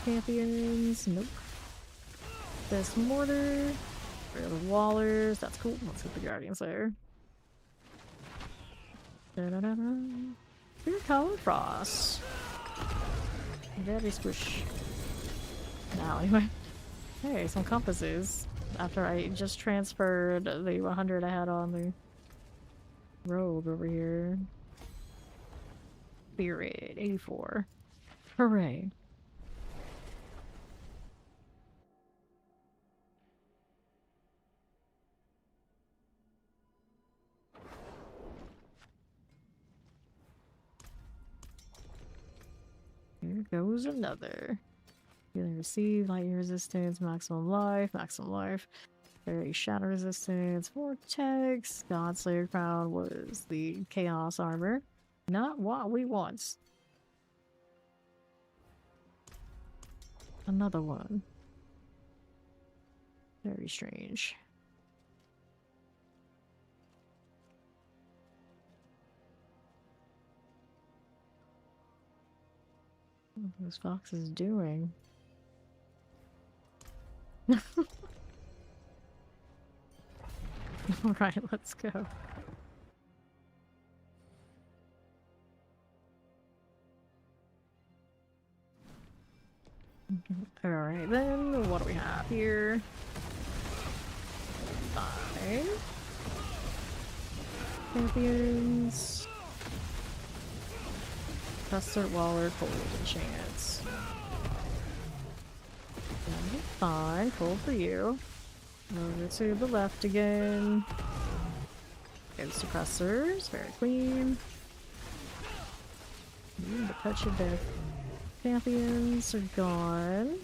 Champions, nope. This mortar. For the Wallers, that's cool. Let's hit the Guardians there. Here comes Frost. Very squish. Now, anyway. Hey, some compasses. After I just transferred the 100 I had on the robe over here. Spirit, 84. Hooray. Here goes another. Healing receive, lightning resistance, maximum life, very shadow resistance, vortex, Godslayer crown was the chaos armor. Not what we want. Another one. Very strange. What are those foxes doing? Alright, let's go. Alright then, what do we have here? 5 champions. Custard Waller, cold enchants. Fine, cold for you. Over to the left again. Goes suppressors, very clean. The touch of death. Champions are gone.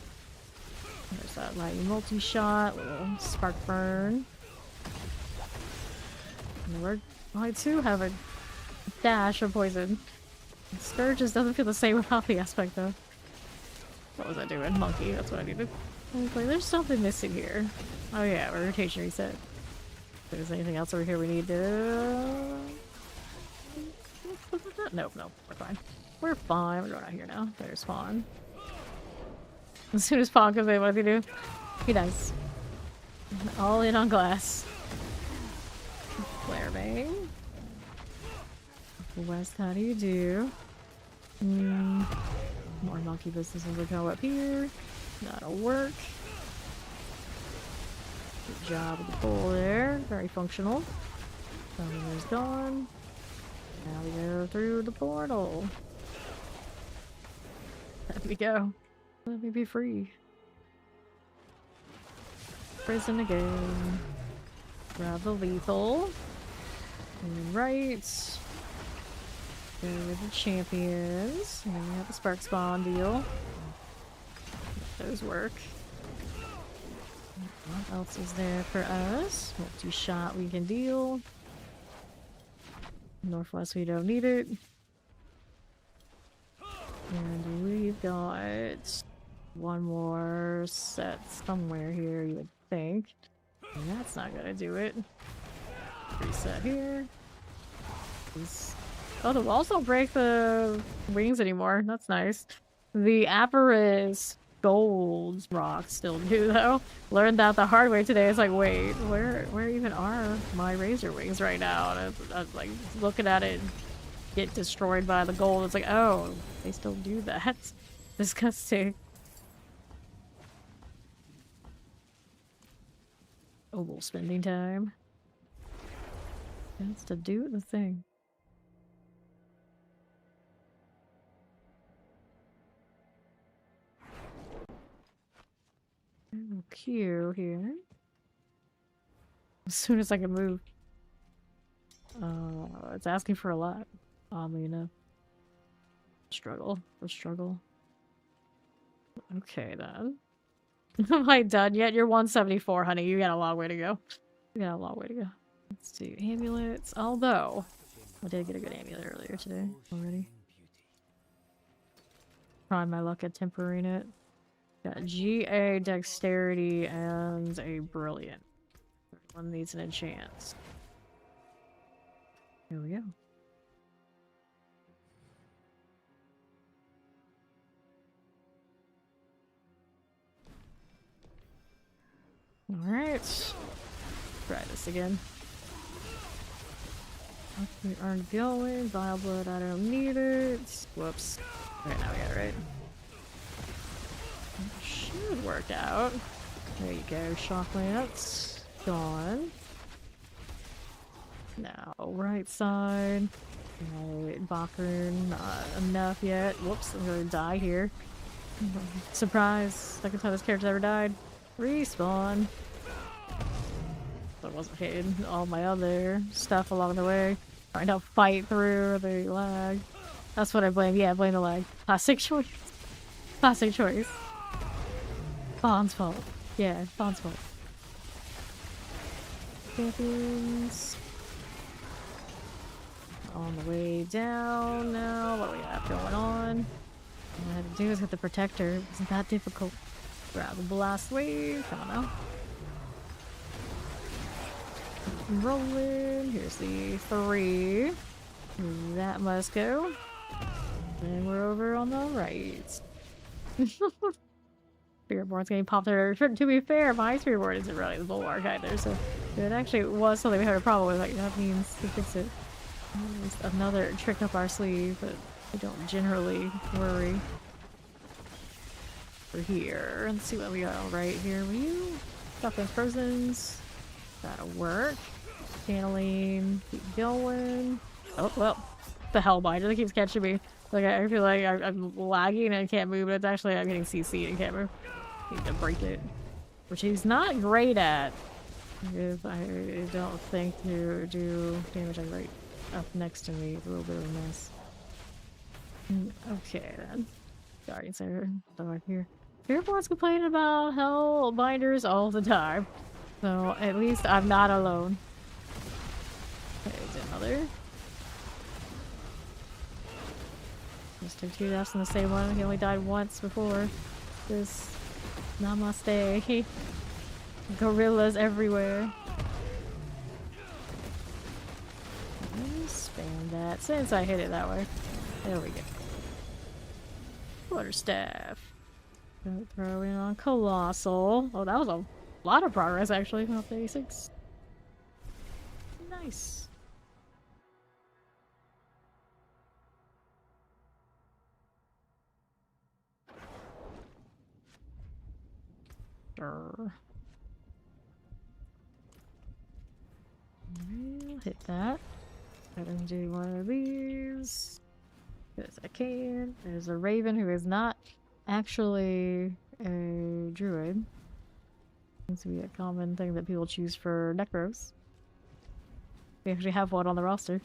There's that lightning multi-shot, little spark burn. And I too have a dash of poison. Scourge just doesn't feel the same without the aspect though. What was I doing? Monkey, that's what I needed. I was like, there's something missing here. Oh yeah, rotation reset. If there's anything else over here we need to... Nope, we're fine. We're fine, we're going out here now. There's Fawn. As soon as Fawn comes in, what does he do? He dies. All in on glass. Flare Bang. West, how do you do? More monkey business as we go up here. That'll work. Good job with the pull there. Very functional. Summoner's gone. Now we go through the portal. Let me go. Let me be free. Prison again. Grab the lethal. And right. Go with the champions. And then we have the spark spawn deal. Those work. What else is there for us? Multi-shot we can deal. Northwest we don't need it. And we've got one more set somewhere here, you would think. And that's not gonna do it. Reset here. Oh, the walls don't break the wings anymore. That's nice. The Aperis gold rocks still do though. Learned that the hard way today. It's like, wait, where even are my razor wings right now? And I was like looking at it get destroyed by the gold. It's like, oh, they still do that. Disgusting. Oh, spending time. That's to do the thing. Queue here. As soon as I can move. It's asking for a lot, oddly enough. Struggle. Okay then. Am I done yet? You're 174, honey. You got a long way to go. Let's do amulets. Although, I did get a good amulet earlier today already. Trying my luck at tempering it. Got GA, dexterity, and a brilliant. One needs an enchant. Here we go. Alright. Try this again. We aren't going. Vile blood, I don't need it. Whoops. Right now we got it right. Should work out. There you go, shock lance. Gone. Now, right side. Right, Bakern, not enough yet. Whoops, I'm gonna die here. Surprise, second time this character's ever died. Respawn. So I wasn't hitting all my other stuff along the way. Trying to fight through the lag. That's what I blame. Yeah, I blame the lag. Classic choice. Fawn's fault. Yeah, Fawn's fault. Champions. On the way down now. What do we have going on? All I had to do is hit the protector. It wasn't that difficult. Grab the blast wave. Come on now. Rolling. Here's the 3. That must go. And we're over on the right. Spiritborn's getting popped there. To be fair, my Spiritborn isn't really the bulwark either, so it actually was something we had a problem with. Like, that means to fix it. It's another trick up our sleeve, but we don't generally worry. We're here. Let's see what we got right here. Will you stop those prisons? That'll work. Channeling. Keep going. Oh, well. The Hellbinder that keeps catching me. Like, I feel like I'm lagging and I can't move, but it's actually I'm getting CC'd and can't move. Need to break it. Which he's not great at. Because I don't think to do damage like right up next to me. It's a little bit of a mess. Okay then. Guardians are right here. Spiritborn's complaining about Hellbinders all the time. So at least I'm not alone. Okay, there's another. Just took 2 deaths in the same one. He only died once before. This namaste. Gorillas everywhere. Spam that since I hit it that way. There we go. Quarterstaff. Throw in on Colossal. Oh, that was a lot of progress actually. 36. Nice. We'll hit that. I'm gonna do one of these. Yes, I can. There's a Raven who is not actually a druid. Seems to be a common thing that people choose for Necros. We actually have one on the roster.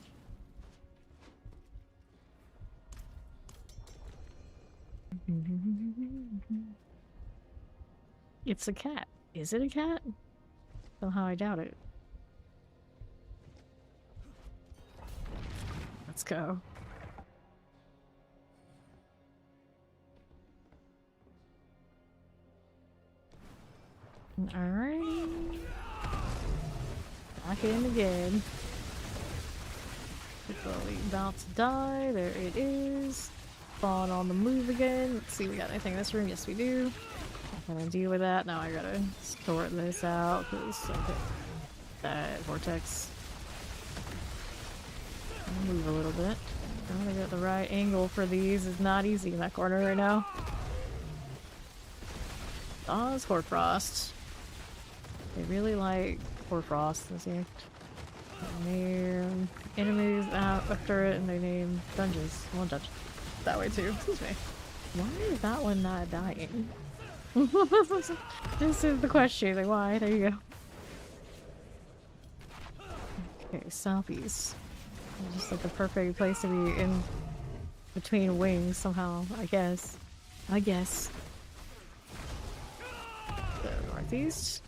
It's a cat. Is it a cat? Somehow I doubt it. Let's go. Alright. Back in again. Probably about to die. There it is. Spawn on the move again. Let's see, we got anything in this room? Yes, we do. I'm gonna deal with that. Now I gotta sort this out because that vortex. I'll move a little bit. Trying to get the right angle for these is not easy in that corner right now. Oh, it's Hoarfrost. They really like Hoarfrost this year. They name enemies out after it, and they name dungeons. One dungeon. That way too. Excuse me. Why is that one not dying? This is the question. Like, why? There you go. Okay, southeast. Just like the perfect place to be in between wings somehow, I guess. So, northeast.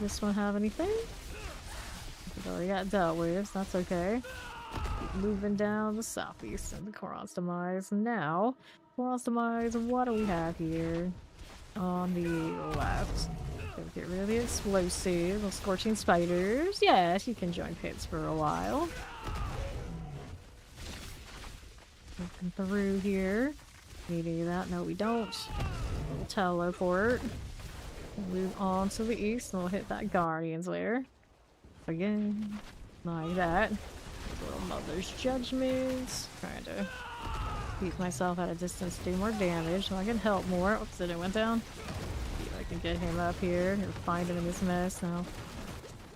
This one have anything? We've already got dealt with, so that's okay. Keep moving down the southeast and the Koron's Demise. Now, Koron's Demise, what do we have here? On the left. Gonna get rid of the explosive. Well, Scorching Spiders. Yes, you can join pits for a while. Looking through here. Need any of that? No, we don't. We'll teleport. We'll move on to the east and we'll hit that Guardian's lair. Again. Like that. Little Mother's Judgment. Trying to keep myself at a distance to do more damage so I can help more. Oops, it went down. See if I can get him up here and find him in this mess now.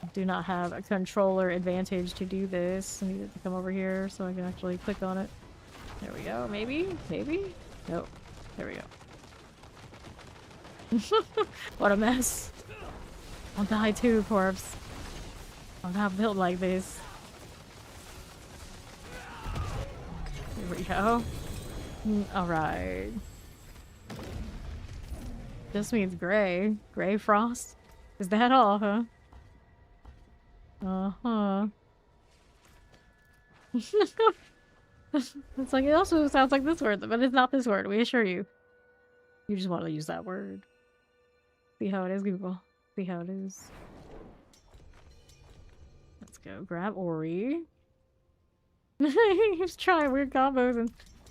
I do not have a controller advantage to do this. I need it to come over here so I can actually click on it. There we go. Maybe? Maybe? Nope. There we go. What a mess. I'll die too, corpse. I'm not built like this. There we go. Alright. This means gray. Gray frost? Is that all, huh? Uh-huh. It's like, it also sounds like this word, but it's not this word, we assure you. You just want to use that word. See how it is, Google. See how it is. Let's go grab Ori. He's trying weird combos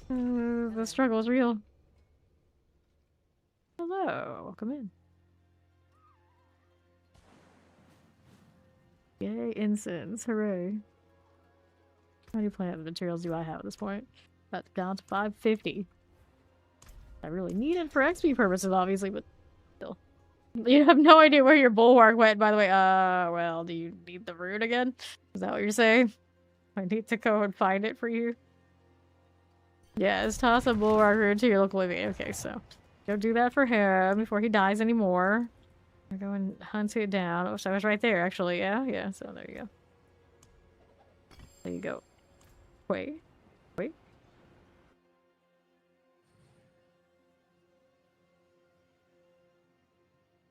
and the struggle is real. Hello, welcome in. Yay, incense, hooray. How many plant materials do I have at this point? That's down to 550. I really need it for XP purposes, obviously, but still. You have no idea where your bulwark went, by the way. Well, do you need the rune again? Is that what you're saying? I need to go and find it for you. Yes, toss a bulwark rune to your local enemy. Okay, so go do that for him before he dies anymore. We're going to hunt it down. Oh, so I was right there, actually. Yeah, so there you go. There you go. Wait.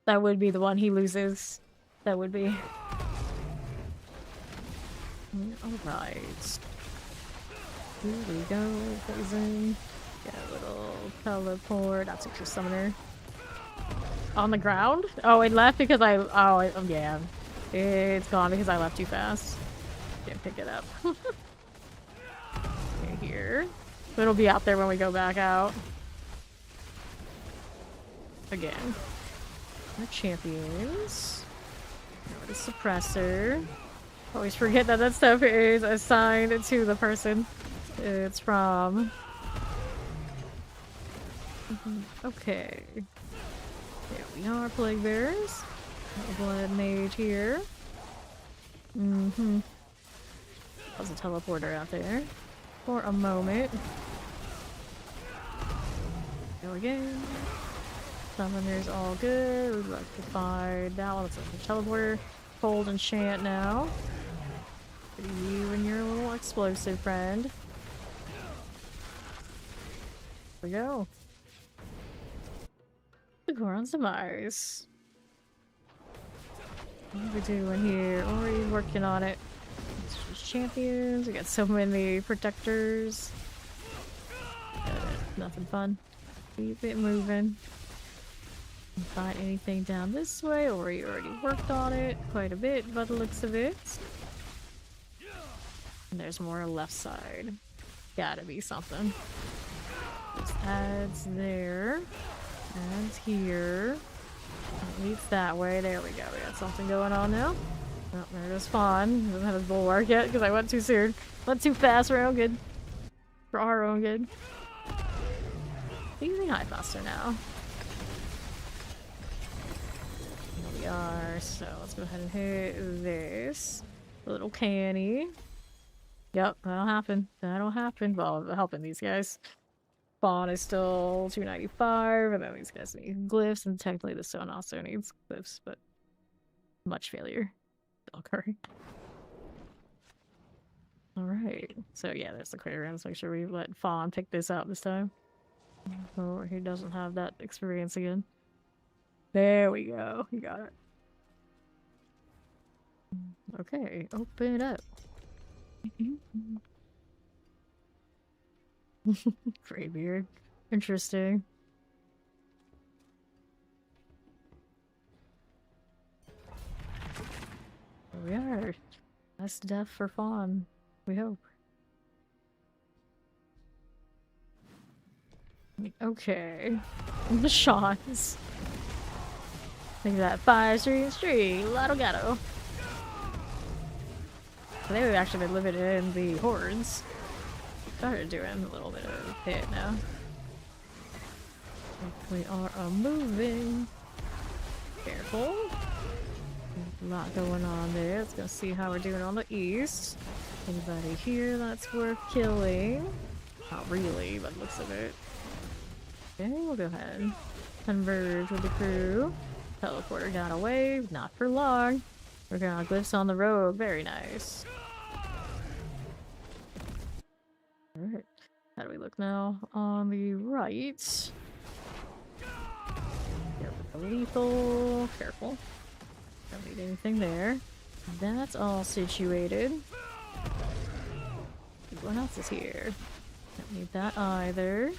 That would be the one he loses. That would be. Alright. Here we go. Poison. Get a little teleport. That's a summoner. On the ground? Oh, it left because yeah. It's gone because I left too fast. Can't pick it up. Okay, here. It'll be out there when we go back out. Again. Our champions. The suppressor. Always forget that that stuff is assigned to the person it's from. Okay. There we are, plague bearers. Blood mage here. There's a teleporter out there. For a moment. Go again. Summoner's all good. We'd like to find that one. It's a teleporter. Cold enchant now. You and your little explosive friend. Here we go. The Goron's Demise. What are we doing here? Ori working on it. It's just champions. We got so many protectors. Nothing fun. Keep it moving. Find anything down this way, or you already worked on it quite a bit by the looks of it. And there's more left side. Gotta be something. Just adds there. Adds here. It leads that way. There we go. We got something going on now. Oh, there goes Fawn. Doesn't have his bulwark yet because I went too soon. Went too fast for our own good. For our own good. Using high faster now. Here we are. So let's go ahead and hit this. A little canny. Yep, that'll happen. That'll happen. Well, helping these guys. Fawn is still 295, and then these guys need glyphs, and technically the stone also needs glyphs, but much failure. Okay. Alright. So yeah, there's the clear room. Let's make sure we let Fawn pick this up this time. So he doesn't have that experience again. There we go. You got it. Okay, open it up. Graybeard. Interesting. Here we are. Last death for Fawn. We hope. Okay. The shots. Look at that. 5-3-3. Lotto Gatto. They've actually been living in the hordes. Started doing a little bit of hit now. We are moving. Careful. There's a lot going on there. Let's go see how we're doing on the east. Anybody here that's worth killing? Not really, but looks of it. Okay, we'll go ahead. Converge with the crew. Teleporter got away. Not for long. We're gonna glyphs on the road. Very nice. Alright. How do we look now? On the right. Yep, lethal. Careful. Don't need anything there. That's all situated. What else is here? Don't need that either.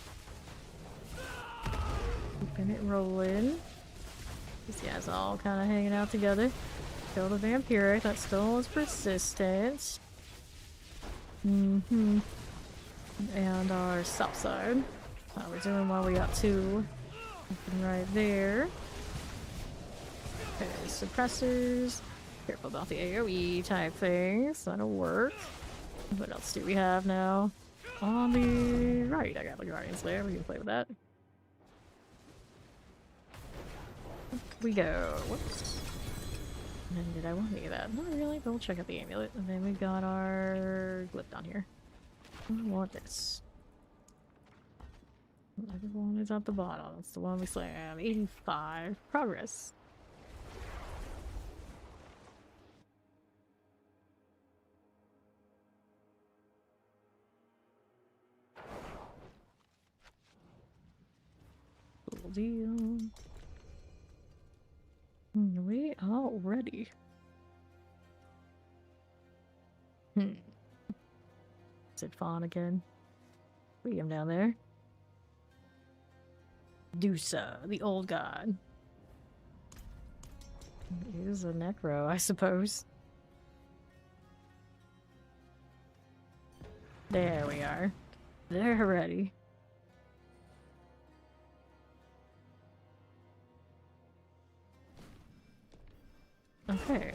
Keeping it rolling. These guys all kind of hanging out together. Kill the vampiric. That still is persistent. And our south side. How we're doing while we got two. Right there. Okay, suppressors. Careful about the AoE type things. That'll work. What else do we have now? On the right, I got the Guardian Slayer. We can play with that. Up we go. Whoops. And did I want any of that? Not really, but we'll check out the amulet. And then we got our glyph down here. I want this. Everyone is at the bottom. That's the one we slam. 85. Progress. Cool deal. We all ready. Is it Fawn again? See him down there. Dusa, the old god. He is a necro, I suppose. There we are. They're ready. Okay.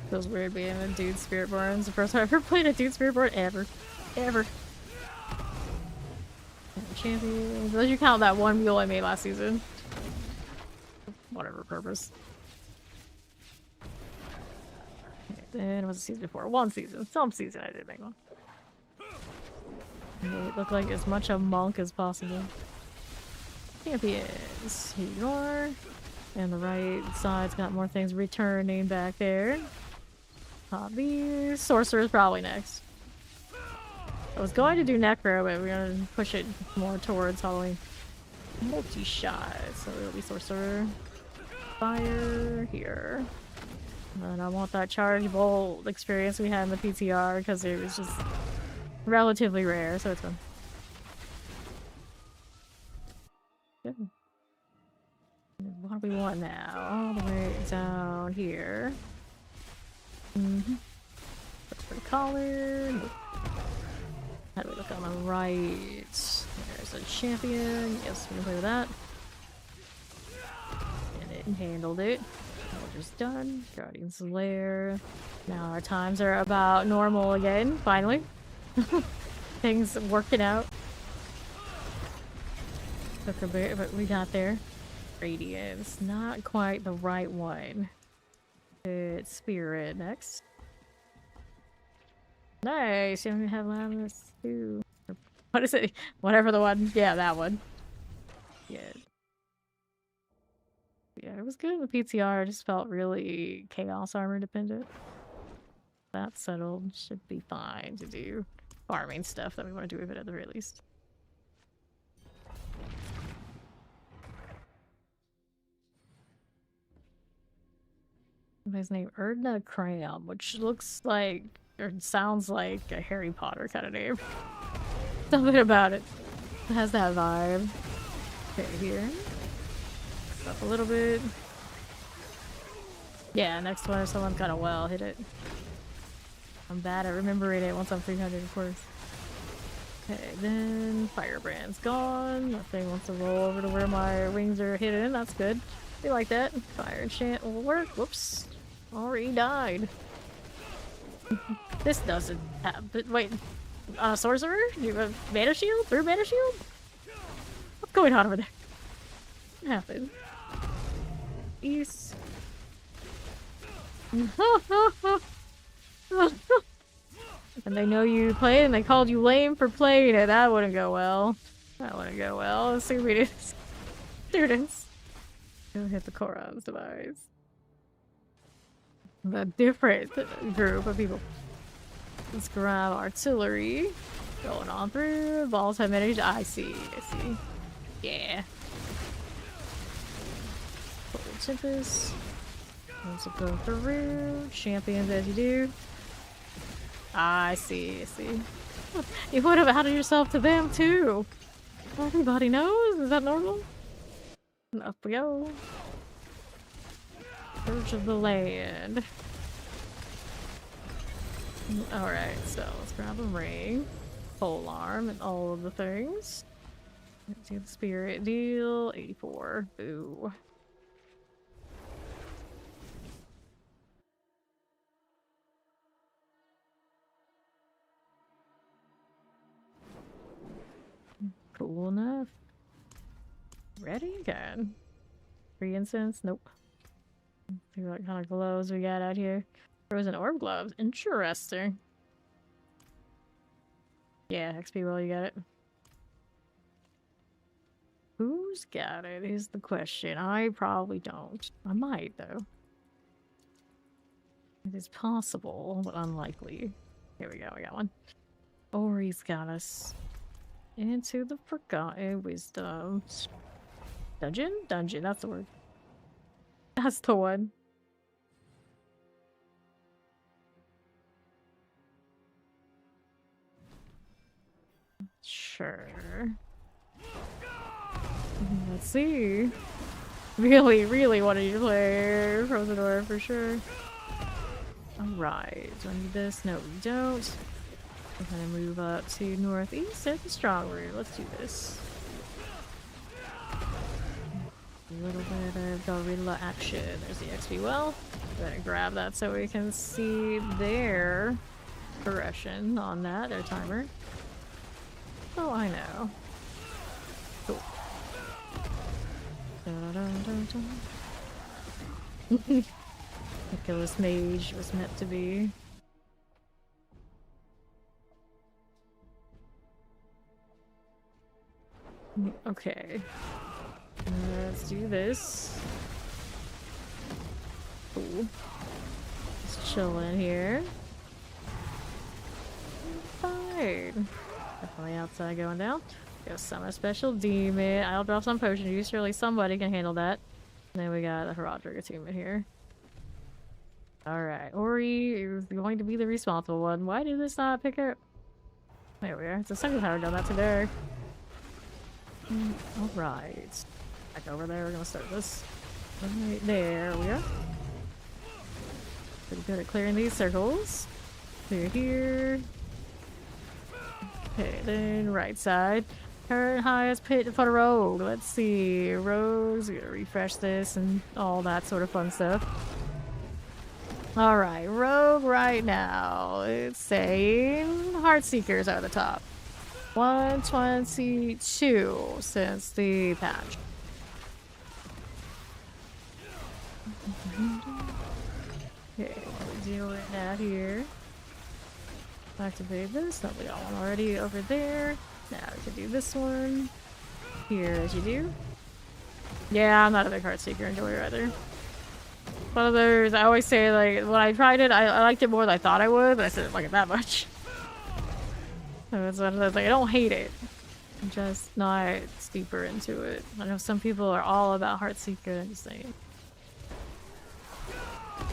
Feels weird being a dude Spiritborn. It's the first time I've ever played a dude Spiritborn ever. Ever. Champions. Unless you count that one mule I made last season. Whatever purpose. Okay, then it was a season before. One season. Some season I did make one. It looked like as much a monk as possible. Champions. Here you are. And the right side's got more things returning back there. These sorcerer's probably next. I was going to do necro, but we're gonna push it more towards Halloween. Multi-shot, so it'll be sorcerer. Fire here. And I want that charge bolt experience we had in the PTR because it was just relatively rare, so it's fun. Good. What do we want now? All the way down here. For the collar. How do we look on the right? There's a champion. Yes, we can play with that. And it handled it. Soldier's done. Guardian's Lair. Now our times are about normal again, finally. Things working out. Took a bit, but we got there. Radiance. Not quite the right one. It's Spirit next. Nice! You don't have Lavis too. What is it? Whatever the one. Yeah, that one. Yeah. Yeah, it was good in the PTR. It just felt really Chaos Armor dependent. That's settled. Should be fine to do farming stuff that we want to do with it at the very least. His name Erdna Cram, which looks like or sounds like a Harry Potter kind of name. Something about it has that vibe. Okay, here. Up a little bit. Yeah, next one, someone's got a well. Hit it. I'm bad at remembering it once I'm 300, of course. Okay, then Firebrand's gone. Nothing wants to roll over to where my wings are hidden. That's good. We like that. Fire enchant will work. Whoops. Already died. This doesn't have. But wait. Sorcerer? You have mana shield? Through mana shield? What's going on over there? What happened? East. And they know you played and they called you lame for playing it. That wouldn't go well. That wouldn't go well. Let's see if we did. Students. Go hit the Koron's device. A different group of people. Let's grab artillery. Going on through. Balls have managed. I see. I see. Yeah. Tempest. Also go through. Champions as you do. I see, I see. You would have added yourself to them too. Everybody knows. Is that normal? And up we go. Search of the land. Alright, so let's grab a ring, pole arm, and all of the things. Let's do the spirit deal. 84. Ooh. Cool enough. Ready again. Free incense? Nope. See what kind of gloves we got out here. Frozen orb gloves. Interesting. Yeah, XP well, you got it. Who's got it is the question. I probably don't. I might, though. It is possible, but unlikely. Here we go, we got one. Ori's got us into the Forgotten Wisdoms. Dungeon? Dungeon, that's the word. That's the one. Sure. Let's see. Really, really wanted you to play Frozen Orb for sure. Alright, do I need this? No, we don't. We're gonna move up to northeast at the strong room. Let's do this. A little bit of gorilla action. There's the XP well. We're gonna grab that so we can see their progression on that, their timer. Oh, I know. Cool. Nicholas Mage was meant to be. Okay. Let's do this. Cool. Just chill in here. Fine. Definitely outside going down. Go summon a special demon. I'll drop some potion use. Surely somebody can handle that. And then we got the Herodric attunement here. Alright, Ori is going to be the responsible one. Why did this not pick up? There we are. It's the second time we've done that today. Alright. Back over there, we're gonna start this. Right there we are. Pretty good at clearing these circles. Clear here. Okay, then right side. Current highest pit for the rogue. Let's see. Rogues, we're gonna refresh this and all that sort of fun stuff. Alright, rogue right now. It's saying Heartseekers are the top. 122 since the patch. Okay, what are we doing out here? Activate this. No, we got one already over there. Now we can do this one. Here as you do. Yeah, I'm not a big Heartseeker enjoyer either. One of those, I always say, like, when I tried it, I liked it more than I thought I would, but I didn't like it that much. So it's one of those, like, I don't hate it. I'm just not deeper into it. I know some people are all about Heartseeker, I'm just saying.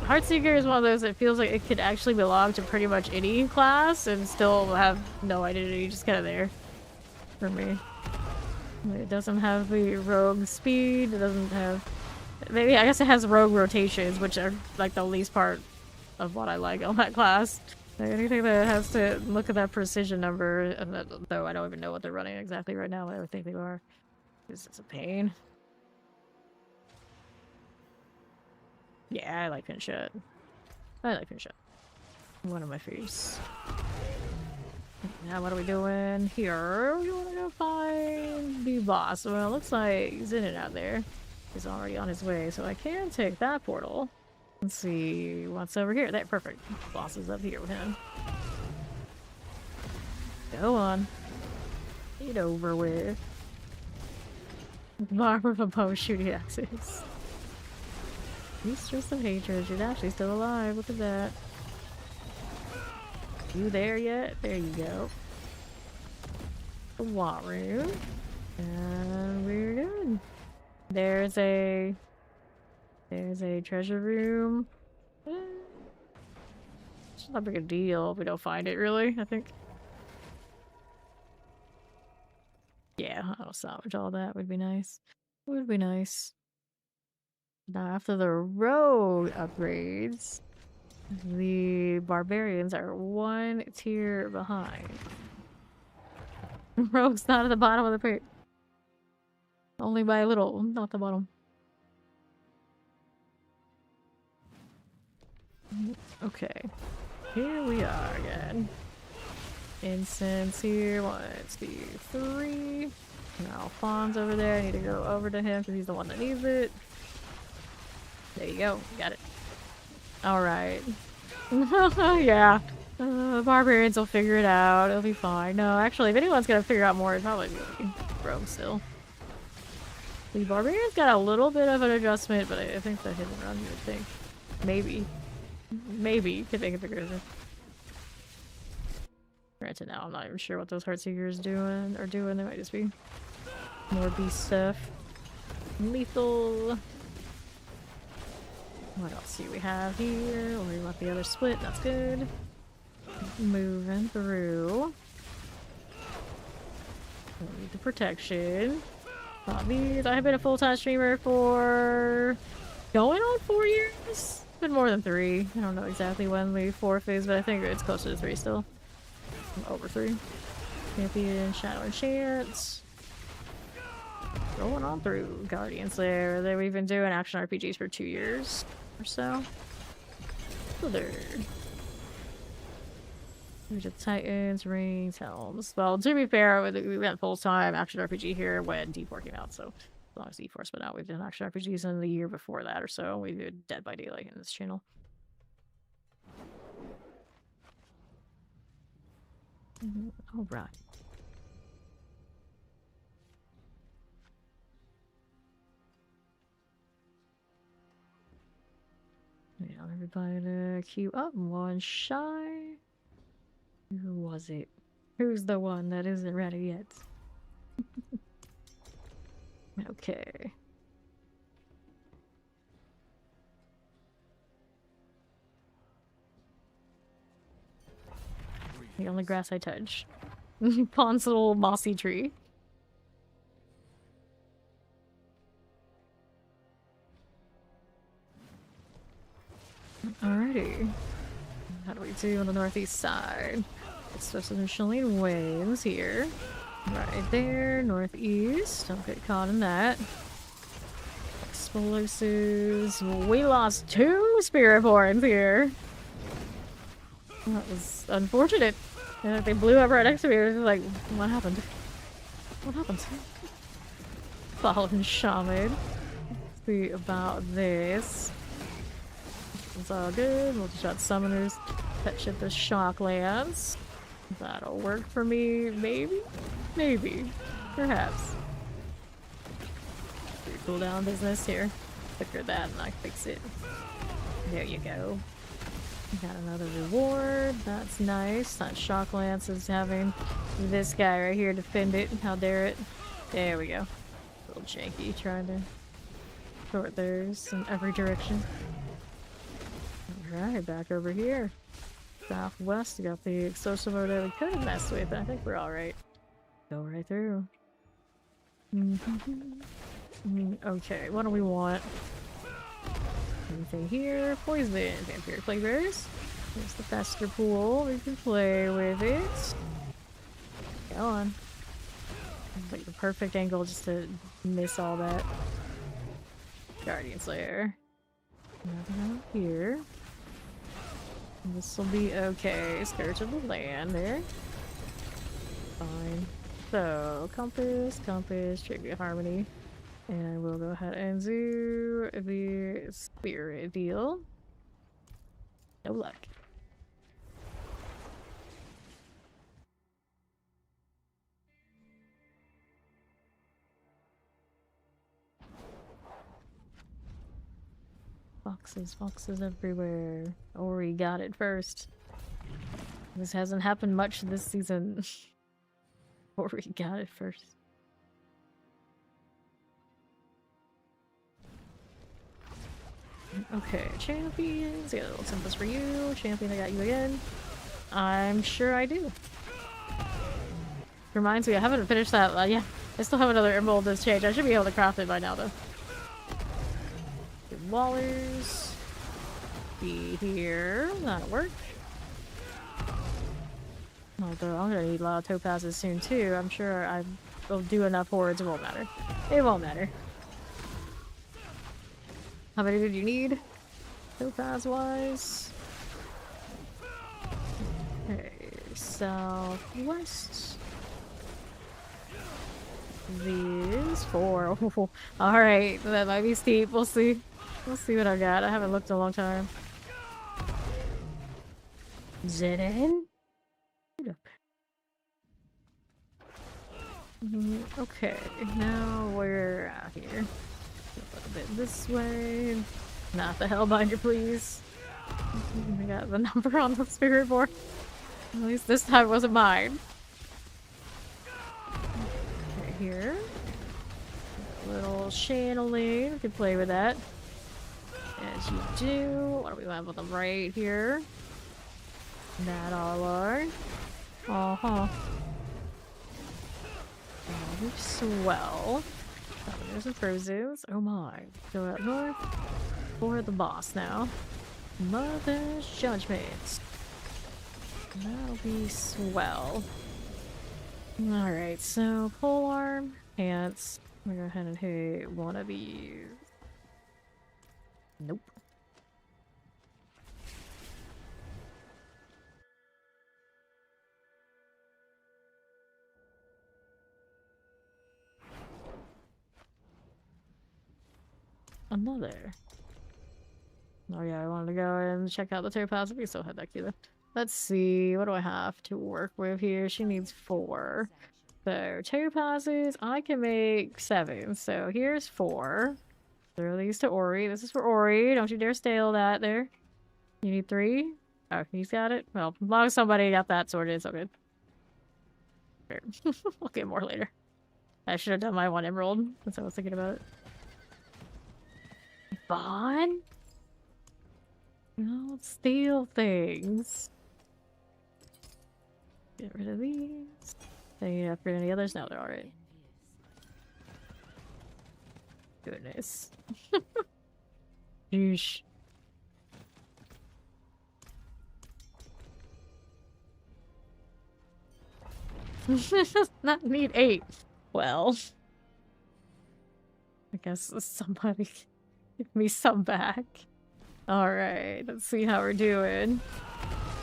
Heartseeker is one of those that feels like it could actually belong to pretty much any class and still have no identity, just kind of there for me. It doesn't have the rogue speed, it doesn't have... Maybe, I guess it has rogue rotations, which are like the least part of what I like on that class. Like, anything that has to look at that precision number, and that, though I don't even know what they're running exactly right now, what I think they are. This is a pain. Yeah, I like Pinshot. I like Pinshot. One of my faves. Now what are we doing here? We want to go find the boss. Well, it looks like he's in and out there. He's already on his way, so I can take that portal. Let's see what's over here. There, perfect. Boss is up here with him. Go on. Get over with. Barb with a bow shooting axes. Mistress of Hatred. She's actually still alive. Look at that. You there yet? There you go. The Wat room. And we're good. There's a There's a treasure room. It's not a big a deal if we don't find it, really, I think. Yeah, I'll salvage all that. Would be nice. Would be nice. Now, after the rogue upgrades, the barbarians are one tier behind. Rogue's not at the bottom of the page. Only by a little, not the bottom. Okay. Here we are again. Incense here. 1, 2, 3. Now Fawn's over there. I need to go over to him because he's the one that needs it. There you go. Got it. Alright. Yeah. Barbarians will figure it out. It'll be fine. No, actually, if anyone's gonna figure out more, it's probably be Rogue still. The barbarians got a little bit of an adjustment, but I think the hit and run, you would think. Maybe. Maybe. Could make it bigger. Granted, now I'm not even sure what those Heartseekers are doing. They might just be more beast stuff. Lethal. What else do we have here? We left the other split. That's good. Moving through. Need the protection. Not these. I have been a full-time streamer for going on 4 years. It's been more than 3. I don't know exactly when the 4th is, but I think it's closer to 3 still. Over 3. Champion, Shadow and Chance. Going on through Guardian Slayer. We've been doing action RPGs for 2 years or so. There's Titans, Rings, Helms. Well, to be fair, we went full-time action RPG here when D4 came out, so as long as D4's been out, we've done action RPGs in the year before that or so. We did Dead by Daylight in this channel. All right. Yeah, everybody to queue up. One shy. Who was it? Who's the one that isn't ready yet? Okay. The only grass I touch. Pond's little mossy tree. Alrighty. How do we do on the northeast side? So some Shalene Waves here. Right there, northeast. Don't get caught in that. Explosives. We lost 2 Spiritborns here. That was unfortunate. They blew up right next to me. It was like, what happened? What happened? Fallen Shaman. Let's see about this. It's all good. We'll just shot summoners. That shit the shock lands. That'll work for me. Maybe? Maybe. Perhaps. Pretty cool down business here. Clicker that and I fix it. There you go. Got another reward. That's nice. That shock lance is having this guy right here defend it. How dare it. There we go. A little janky trying to sort theirs in every direction. Alright, back over here. Southwest, we got the explosive mode that we could have messed with, but I think we're alright. Go right through. Okay, what do we want? Anything here? Poison, vampire plague bears. There's the fester pool. We can play with it. Go on. Like the perfect angle just to miss all that. Guardian Slayer. Nothing out here. This will be okay. Scourge of the land there. Fine. So, compass, tribute harmony. And we'll go ahead and do the spirit deal. No luck. Foxes everywhere. Ori got it first. This hasn't happened much this season. Ori got it first. Okay, champions. Yeah, a little tempest for you. Champion, I got you again. I'm sure I do. Reminds me, I haven't finished that. Yeah, I still have another emerald that's changed. I should be able to craft it by now, though. Good wallers. Be here. That'll work. Although I'm gonna need a lot of topazes soon, too. I'm sure I will do enough hordes. It won't matter. It won't matter. How many did you need? Topaz-wise? Okay, southwest. These 4. Alright, that might be steep. We'll see. We'll see what I got. I haven't looked in a long time. Zedin? Okay, now we're out here. A little bit this way. Not the Hellbinder, please. I got the number on the Spiritborn. At least this time it wasn't mine. Right here. A little channeling. We can play with that. As you do. What do we have with them right here? That all are. Uh-huh. Oh, swell. There's some Frozos. Oh my. Go up north. For the boss now. Mother's Judgment. That'll be swell. Alright, so polearm, pants. I'm gonna go ahead and hit one of these. Nope. Another. Oh yeah, I wanted to go and check out the topaz. We still had that key though. Let's see, what do I have to work with here? She needs 4. So, topazes, I can make 7. So here's 4. Throw these to Ori. This is for Ori. Don't you dare steal that there. You need 3? Oh, he's got it? Well, as long as somebody got that sorted, it's all good. Sure. I'll get more later. I should have done my 1 emerald. That's what I was thinking about it. Vaughn? Don't steal things. Get rid of these. They need to upgrade any others? No, they're alright. Goodness. Yeesh. Not need 8. Well. I guess somebody give me some back. Alright, let's see how we're doing.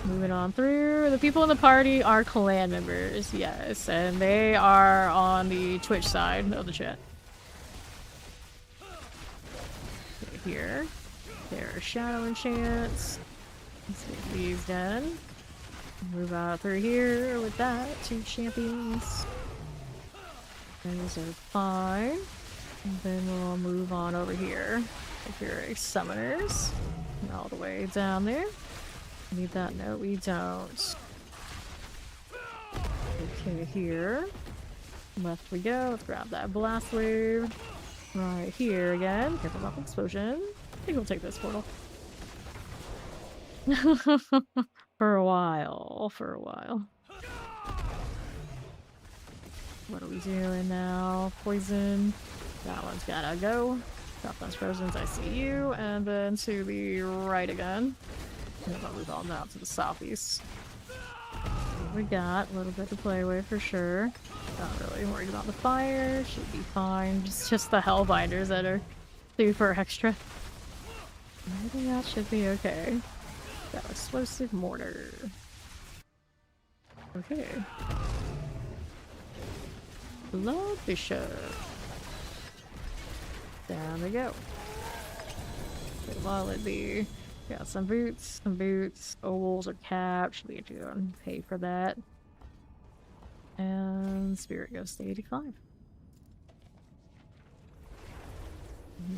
Moving on through. The people in the party are clan members, yes, and they are on the Twitch side of the chat. Okay, here. There are shadow enchants. Let's get these done. Move out through here with that. 2 champions. Those are fine. And then we'll move on over here. If you're a summoners. And all the way down there. Need that? No, we don't. Okay, here. Left we go. Let's grab that blast wave. Right here again. Careful about the explosion. I think we'll take this portal. For a while. For a while. What are we doing now? Poison. That one's gotta go. Drop those frozen. I see you. And then to the right again. And then I'll move on now to the southeast. We got a little bit to play with for sure. Not really worried about the fire. Should be fine. Just the hellbinders that are super extra. Everything else should be okay. Got explosive mortar. Okay. Blood Bishop. Down we go. While it be. Got some boots, Owls are capped. Should be able to pay for that. And spirit goes to 85.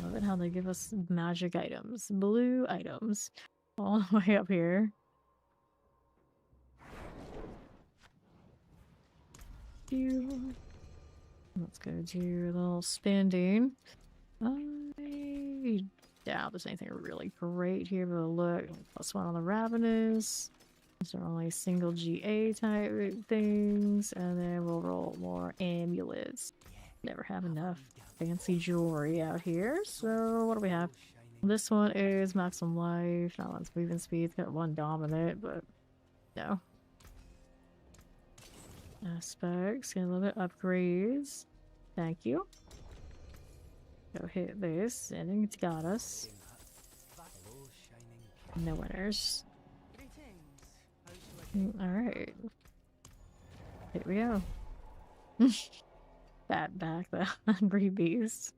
Love it how they give us magic items. Blue items. All the way up here. Let's go do a little spending. I doubt there's anything really great here, but look, +1 on the Ravenous. These are only single GA type things, and then we'll roll more amulets. Never have enough fancy jewelry out here, so what do we have? This one is maximum life, that one's moving speed, it's got 1 dominant, but no. Aspects, get a little bit upgrades. Thank you. Go hit this, and it's got us. No winners. Alright. Here we go. Bat back the hungry beast.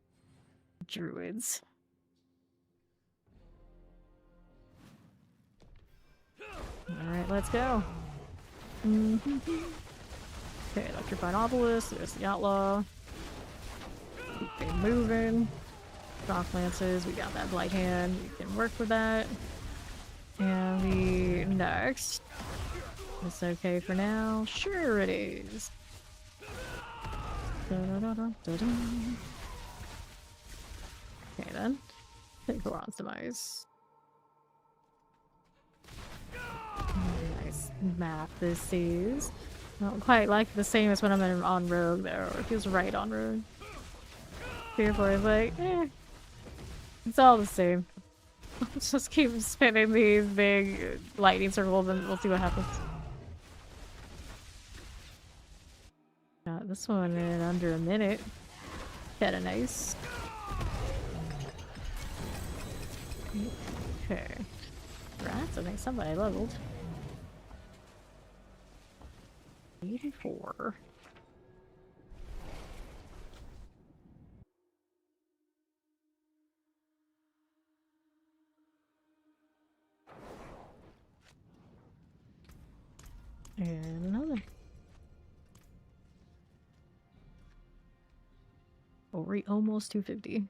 Druids. Alright, let's go. Okay, Electrified Obelisk, there's the Outlaw. Keep it moving. Rock Lances, we got that Blight Hand, we can work with that. And the next. It's okay for now. Sure it is. Okay then. Take Goron's Demise. Nice map this is. Not quite like the same as when I'm on Rogue though. It feels right on Rogue. Fearful is like, it's all the same. Let's just keep spinning these big lightning circles and we'll see what happens. Got this one in under a minute. Kinda nice. Okay. Rats, I think somebody leveled. 84. And another. Oh, we're almost 250.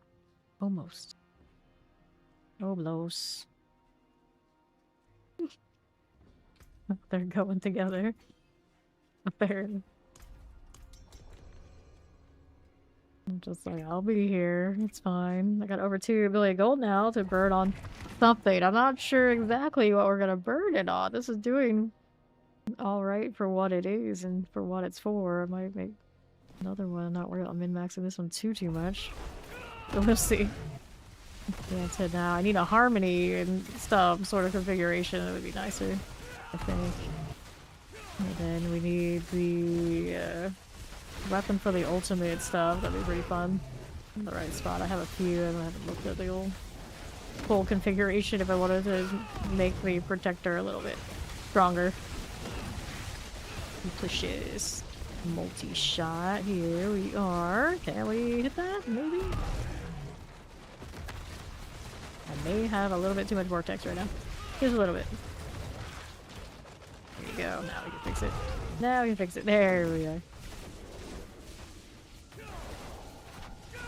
Almost. Almost. They're going together. Apparently. I'm just like, I'll be here. It's fine. I got over 2 billion gold now to burn on something. I'm not sure exactly what we're gonna burn it on. This is doing alright for what it is and for what it's for. I might make another one. I'm not worried about min-maxing this one too much. But we'll see. Yeah, until now. I need a harmony and stuff sort of configuration. It would be nicer, I think. And then we need the weapon for the ultimate stuff. That'd be pretty fun. In the right spot. I have a few and I haven't looked at the old full configuration if I wanted to make the protector a little bit stronger. Pushes. Multi-shot. Here we are. Can we hit that? Maybe? I may have a little bit too much vortex right now. Just a little bit. There you go. Now we can fix it. Now we can fix it. There we are.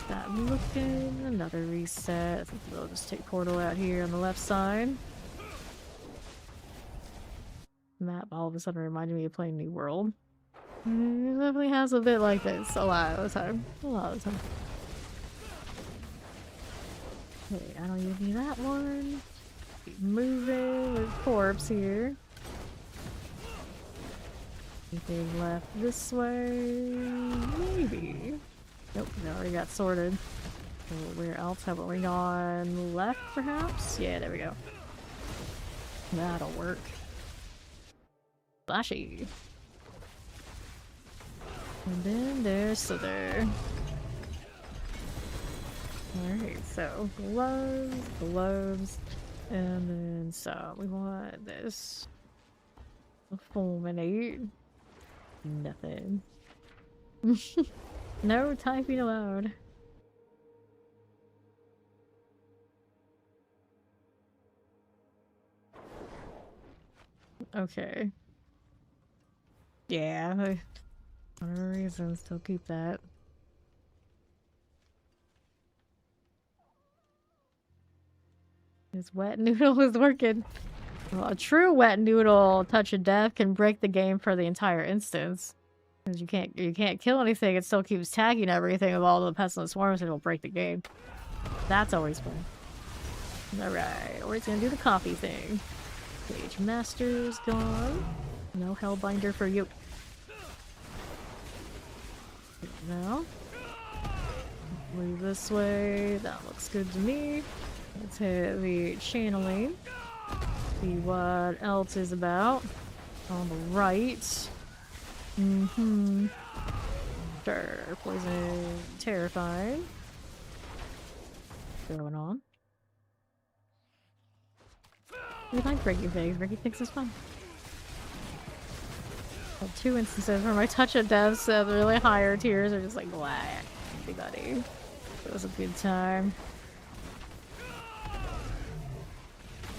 That looking. Another reset. I think we'll just take portal out here on the left side. Map all of a sudden reminded me of playing New World. It definitely has a bit like this a lot of the time. A lot of the time. Okay, I don't even need that one. Keep moving with corpse here. Anything left this way? Maybe. Nope, they already got sorted. So where else have we gone? Left, perhaps? Yeah, there we go. That'll work. Flashy. And then there's Slither. Alright, so gloves, and then so we want this. Fulminate. Nothing. No typing allowed. Okay. Yeah, for whatever reason, still keep that. This wet noodle is working. Well, a true wet noodle touch of death can break the game for the entire instance. Because you can't kill anything, it still keeps tagging everything with all the pestilent swarms and it'll break the game. That's always fun. Alright, we're gonna do the coffee thing. Page Master's gone. No Hellbinder for you. Now. Move this way. That looks good to me. Let's hit the channeling. See what else is about. On the right. Sure. Poison. Terrifying. What's going on? We like breaking things. Breaking things is fun. Had 2 instances where my touch of death said really higher tiers are just like black. Everybody. It was a good time.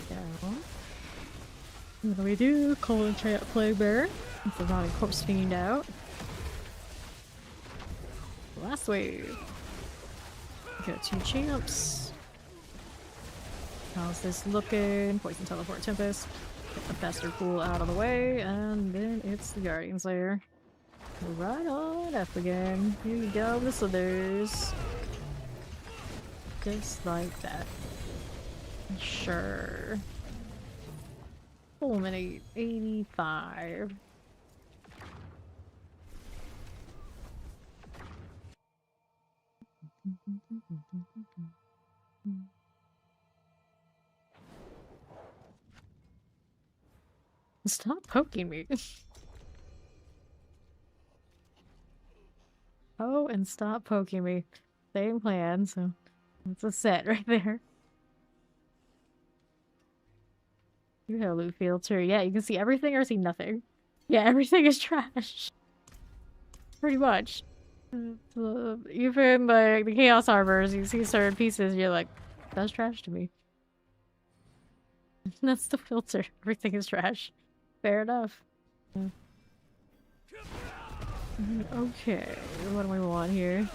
Down. What do we do? Cold Enchant Plague Bearer. If we're not a Corpse Fiend out. Last wave. Got 2 champs. How's this looking? Poison Teleport Tempest. Get the Fester Pool out of the way, and then it's the Guardian Slayer. Right on up again. Here you go, listeners. Just like that. Sure. Fulminate 85. Stop poking me. Oh, and stop poking me. Same plan, so it's a set right there. You have a loot filter. Yeah, you can see everything or see nothing. Yeah, everything is trash. Pretty much. Even like the Chaos Harbors, you see certain pieces, you're like, that's trash to me. That's the filter. Everything is trash. Fair enough. Yeah. Okay, what do we want here?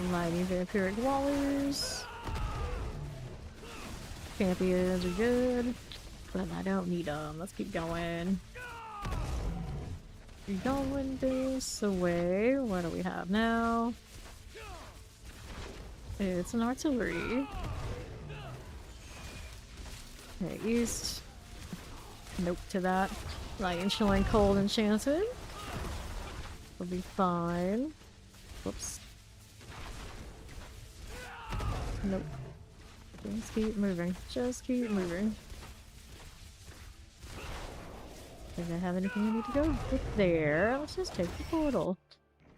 Mighty Vampiric Wallers. Champions are good, but I don't need them. Let's keep going. We're going this away. What do we have now? It's an artillery. Okay, east. Nope to that. Light and chilling, cold enchanted. We'll be fine. Whoops. Nope. Just keep moving. Just keep moving. Think I have anything I need to go with there. Let's just take the portal.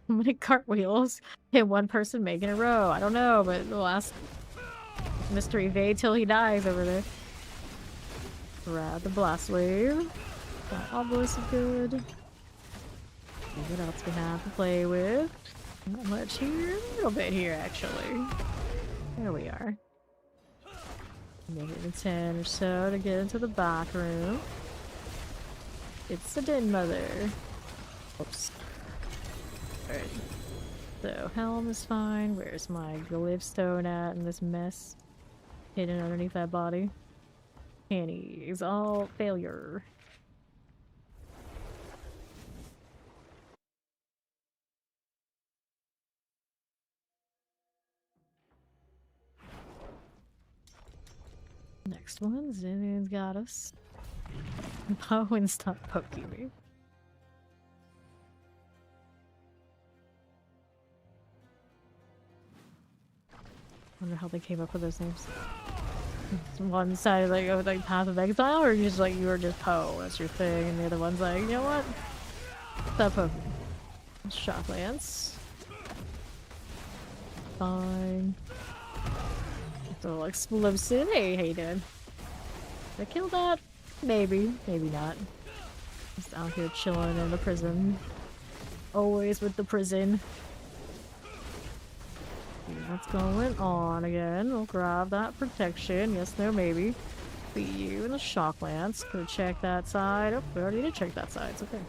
How many cartwheels can one person make in a row? I don't know, but we'll ask Mr. Evade till he dies over there. Grab the blast wave. That obelisk is good. See what else we have to play with. Not much here. A little bit here, actually. There we are. Maybe 10 or so to get into the back room. It's the Den Mother. Oops. Alright. So, helm is fine. Where's my glivestone at in this mess? Hidden underneath that body. Panties. All failure. Next one, Zin's got us. Bowen, stop poking me. Wonder how they came up with those names. One side like Path of Exile, or just like you were just Poe, that's your thing, and the other one's like, you know what? Stop poking. Shock Lance. Fine. So explosive. Hey, how you doing? Did I kill that? Maybe, maybe not. Just out here chilling in the prison. Always with the prison. What's going on again? We'll grab that protection. Yes, no, maybe. Be you and the shock lance. Could check that side. Oh, we already did check that side. It's okay.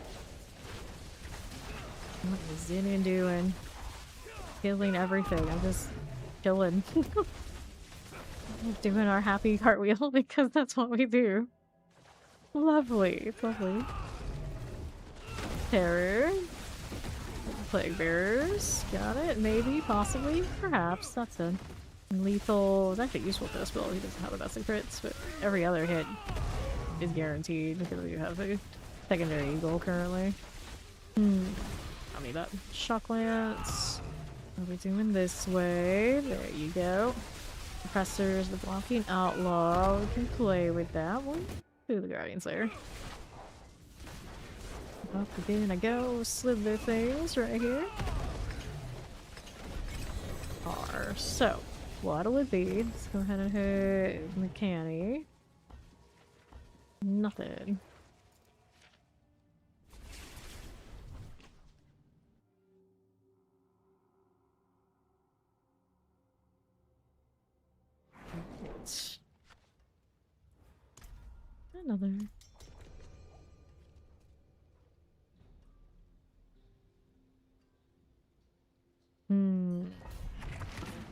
What is Zinian doing? Killing everything. I'm just chilling. Doing our happy cartwheel because that's what we do. Lovely. It's lovely. Terror. Plague bearers. Got it. Maybe. Possibly. Perhaps. That's a Lethal is actually useful for this build. He doesn't have the best of crits, but every other hit is guaranteed because you have a secondary goal currently. Tell me that. Shock Lance. Are we doing this way? There you go. Suppressors, the blocking outlaw. We can play with that one. Do the Guardian Slayer. Up again I go. Slither things right here. So, what'll it be? Let's go ahead and hit Mechani. Nothing. Another.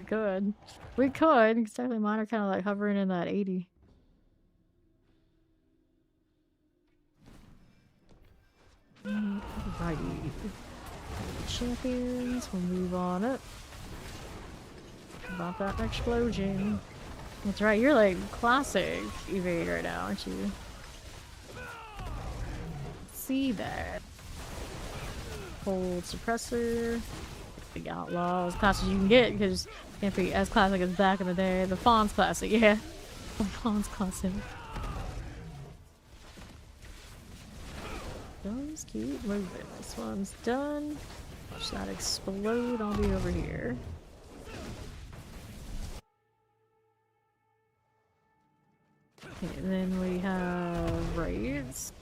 Could. We could. Exactly. Mine are kind of like hovering in that 80. Alrighty. Champions. We'll move on up. About that explosion. That's right. You're like classic evade right now, aren't you? See that. Hold suppressor. Big outlaw. As classic as you can get because can't be as classic as back in the day. The Fawn's classic, yeah. The Fawn's classic. Just keep moving. This one's done. Watch that explode. I'll be over here. Okay, then we have raids.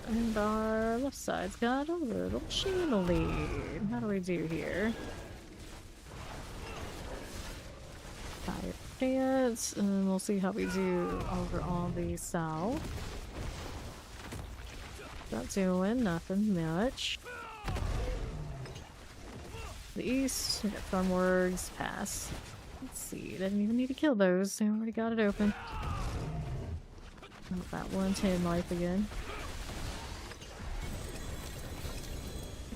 And our left side's got a little channel lead. How do we do here? Fire chance, and then we'll see how we do over on the south. Not doing nothing much. The east, we got Thornworks, pass. Let's see, didn't even need to kill those, they already got it open. Oh, that 110 life again.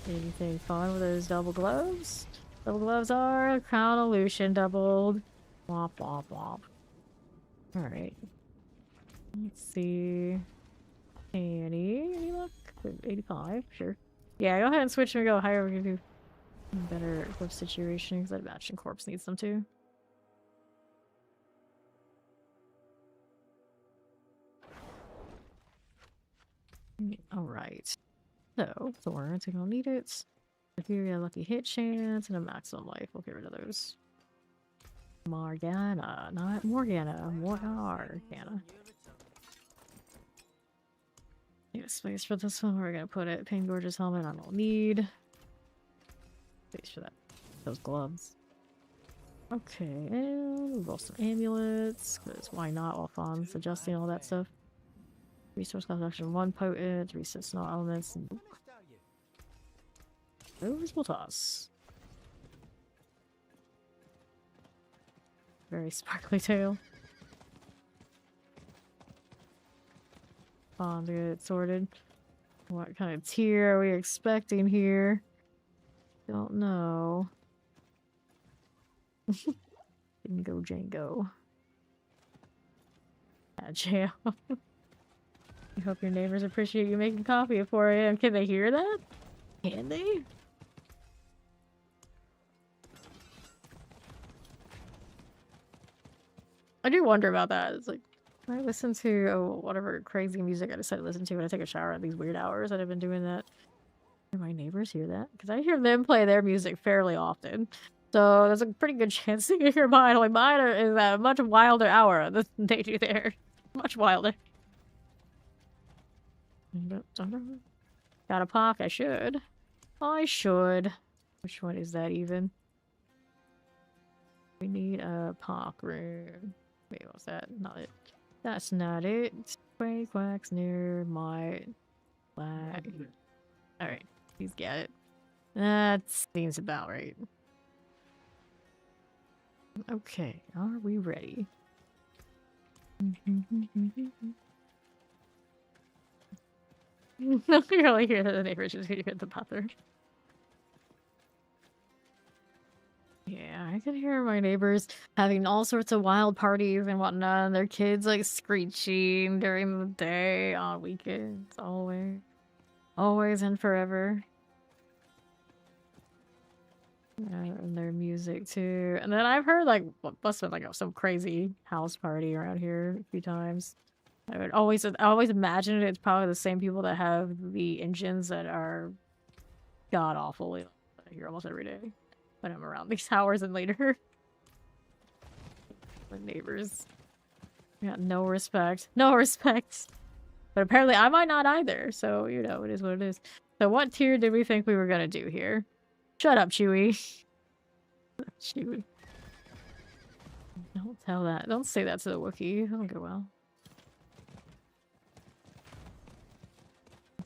Anything fun with those double gloves? Double gloves are Crown Illusion doubled. Womp womp womp. Alright. Let's see. Any luck? 85, sure. Yeah, go ahead and switch and go higher. We can do better equip situation because I'd imagine Corpse needs them too. Alright. So, Thorns, we don't need it. Etheria, lucky hit chance, and a maximum life. We'll get rid of those. Morgana, not Morgana. Morgana. Need a space for this one. We're gonna put it. Pain Gorgeous helmet. I don't need space for that. Those gloves. Okay, and we'll roll some amulets. Because why not? While Fawn's adjusting all that stuff. Resource cost action 1 potent. Reset snow elements. And those we'll toss. Very sparkly tail. Fawn to get sorted. What kind of tier are we expecting here? Don't know. Bingo Jango. Yeah, jail. I hope your neighbors appreciate you making coffee at 4 AM. Can they hear that? Can they? I do wonder about that. It's like, I listen to whatever crazy music I decided to listen to when I take a shower at these weird hours. I've been doing that. Do my neighbors hear that? Because I hear them play their music fairly often. So there's a pretty good chance they can hear mine. Only mine is at a much wilder hour than they do there. Much wilder. Got a pock, I should. I should. Which one is that even? We need a pock rune. Wait, what's that? Not it. That's not it. Quake wax near my flag. Alright, he's got it. That seems about right. Okay, are we ready? You really hear the neighbors just hear the bathroom. Yeah, I can hear my neighbors having all sorts of wild parties and whatnot, and their kids like screeching during the day, on weekends, always. Always and forever. And their music too. And then I've heard like must have been like some crazy house party around here a few times. I always imagine it's probably the same people that have the engines that are god awful. I hear almost every day when I'm around these hours and later. My neighbors got no respect. No respect. But apparently I might not either, so you know, it is what it is. So what tier did we think we were gonna do here? Shut up, Chewie. Chewie. Don't tell that. Don't say that to the Wookiee. That'll go well.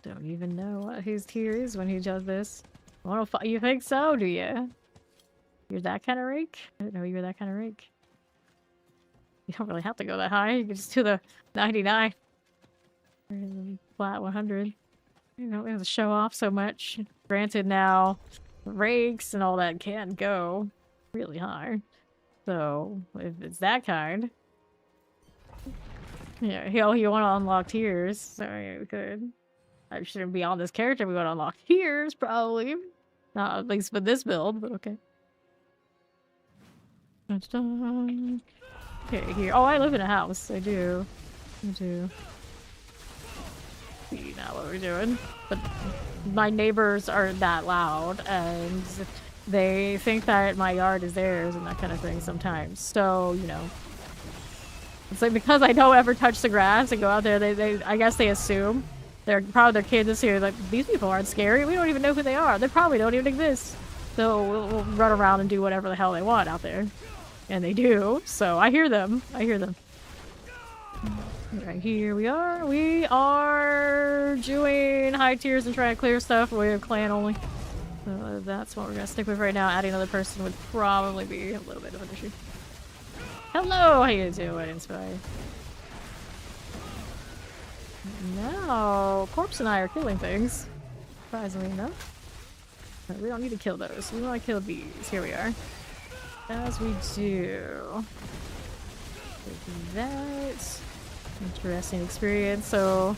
Don't even know what his tier is when he does this. You think so, do you? You're that kind of rake? I didn't know you were that kind of rake. You don't really have to go that high. You can just do the 99. Flat 100. You don't have to show off so much. Granted, now rakes and all that can go really high. So if it's that kind, yeah, you want to unlock tiers. So yeah, we could. I shouldn't be on this character. We want to unlock tiers, probably. Not at least with this build, but okay. Okay, here. Oh, I live in a house. I do. I do. See now what we're doing. But my neighbors are that loud, and they think that my yard is theirs and that kind of thing sometimes. So, you know. It's like because I don't ever touch the grass and go out there, they I guess they assume. They're proud of their kids this year. Like, these people aren't scary. We don't even know who they are. They probably don't even exist. So we'll run around and do whatever the hell they want out there. And they do. So I hear them. I hear them. Right here we are. We are doing high tiers and trying to clear stuff. We have clan only. So that's what we're going to stick with right now. Adding another person would probably be a little bit of an issue. Hello! How you doing, Spires? Now, Corpse and I are killing things. Surprisingly enough. But we don't need to kill those. We want to kill these. Here we are. As we do. That. Interesting experience. So,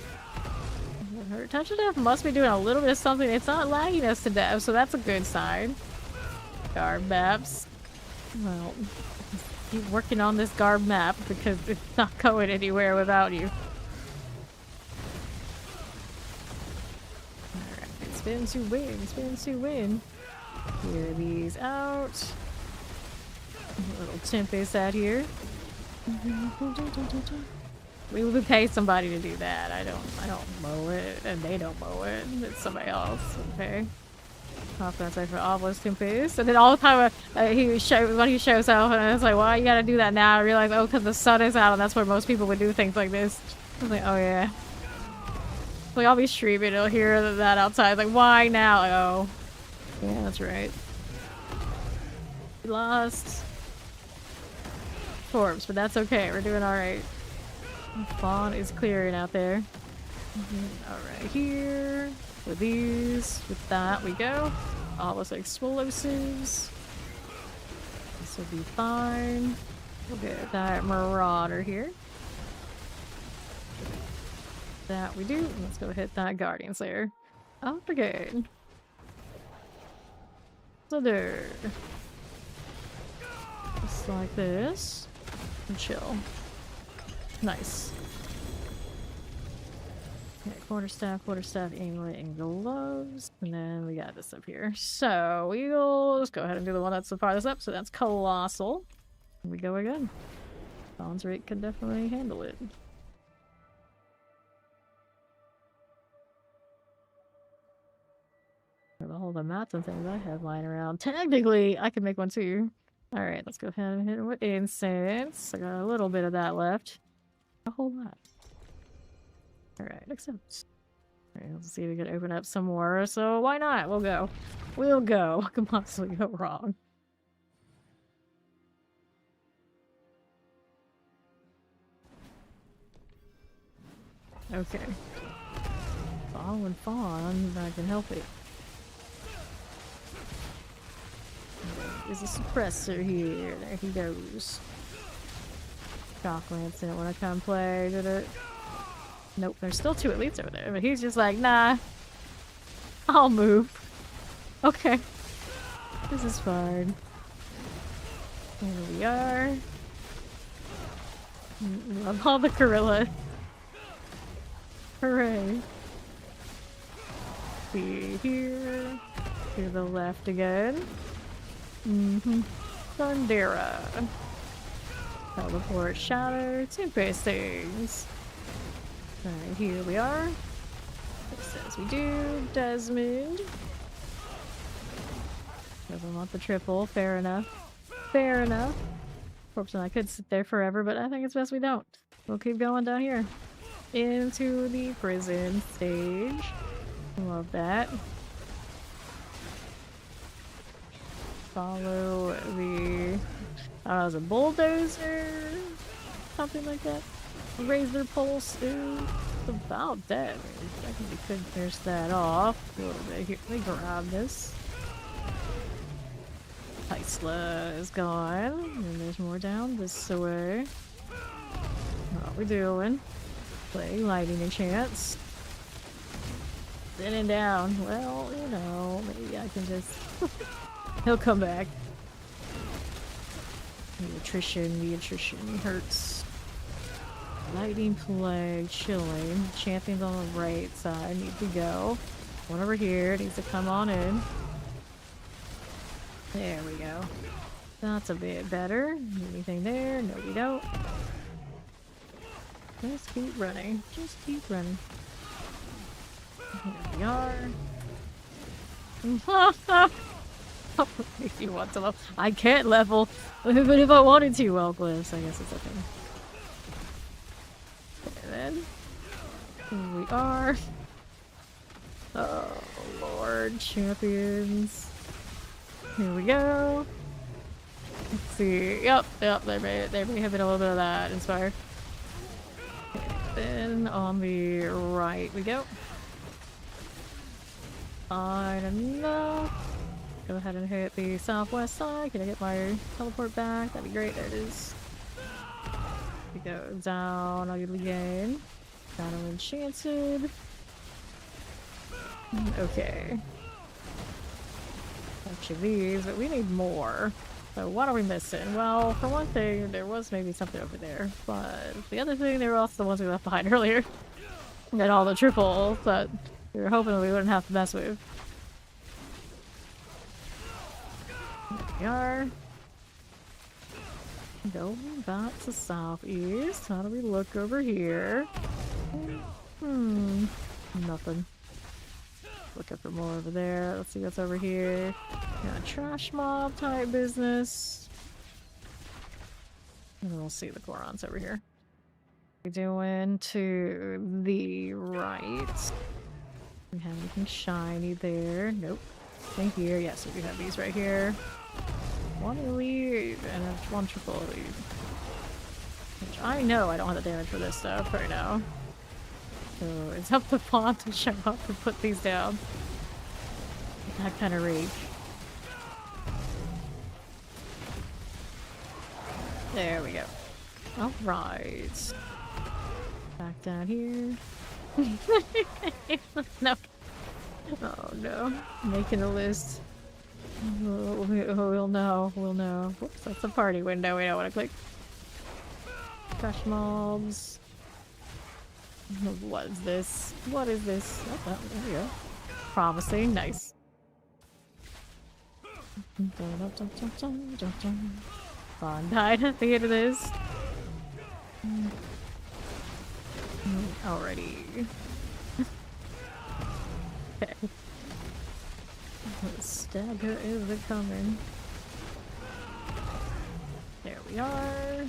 her touch to death must be doing a little bit of something. It's not lagging us to death, so that's a good sign. Garb maps. Well, keep working on this garb map because it's not going anywhere without you. Spin to win, spin to win. Clear these out. A little Tempest out here. We would pay somebody to do that. I don't mow it, and they don't mow it. It's somebody else. Okay. Off that side for Obelisk Tempest. And then all the time when he shows up, and it's like, why you gotta do that now? I realize, oh, because the sun is out, and that's where most people would do things like this. I was like, oh yeah. Like, I'll be streaming, I'll hear that outside. Like, why now? Like, oh. Yeah, that's right. We lost Corpse, but that's okay. We're doing alright. Fawn is clearing out there. Alright, here. With these. With that, we go. All those explosives. This will be fine. We'll get that Marauder here. That we do. Let's go hit that Guardian Slayer. Oh, we're good. So there. Just like this. And chill. Nice. Okay, quarterstaff, amulet, and gloves. And then we got this up here. So we'll just go ahead and do the one that's the farthest up. So that's Colossal. Here we go again. Fawn's rate can definitely handle it. The whole the mats and things I have lying around. Technically, I could make one too. Alright, let's go ahead and hit it with incense. I got a little bit of that left. A whole lot. Alright, accept. Alright, let's see if we can open up some more. So why not? We'll go. We'll go. What could possibly go wrong? Okay. Following Fawn, if I can help it. There's a suppressor here. There he goes. Shocklance didn't want to come play, did it? Nope, there's still 2 elites over there, but he's just like, nah. I'll move. Okay. This is fine. Here we are. Love all the gorilla. Hooray. See here. To the left again. Thundera. Teleport, shatter, 2 base things. Alright, here we are. It says we do. Desmond. Doesn't want the triple. Fair enough. Fair enough. Corpse and I could sit there forever, but I think it's best we don't. We'll keep going down here. Into the prison stage. Love that. Follow the... I don't know, is a bulldozer? Something like that. Razor pulse. It's about that. I think we could finish that off a little bit here. Let me grab this. Heisla is gone. And there's more down this way. What are we doing? Play lighting a chance. Sitting down. Well, you know, maybe I can just... He'll come back. The attrition hurts. Lightning plague, chilling. Champions on the right side need to go. One over here needs to come on in. There we go. That's a bit better. Anything there? No, we don't. Just keep running. Just keep running. Here we are. If you want to level. I can't level, even if I wanted to. Well, glyphs, I guess it's okay. And then here we are. Oh Lord, champions. Here we go. Let's see. Yep, there may have been a little bit of that. Inspire. Then on the right we go. Fine enough. Go ahead and hit the southwest side. Can I get my teleport back? That'd be great. There it is. We go down. I'll get the game. Down to enchanted. Okay. Bunch of these, but we need more. So what are we missing? Well, for one thing, there was maybe something over there, but the other thing, they were also the ones we left behind earlier. And all the triples that we were hoping we wouldn't have to mess with. There we are. Going back to southeast. How do we look over here? Nothing. Looking for more over there. Let's see what's over here. Got trash mob type business. And we'll see the Gorons over here. We're doing to the right. We have anything shiny there? Nope. Thing here. Yes, we do have these right here. One elite and one triple elite. Which I know I don't have the damage for this stuff right now. So it's up to Fawn to show up and put these down. That kind of rage. There we go. Alright. Back down here. No. Oh no. Making a list. We'll know. We'll know. Whoops, that's a party window. We don't want to click. Crush mobs. What is this? What is this? Oh, there we go. Promising. Nice. Fawn died at the end of this. Alrighty. Okay. Stagger is coming. There we are.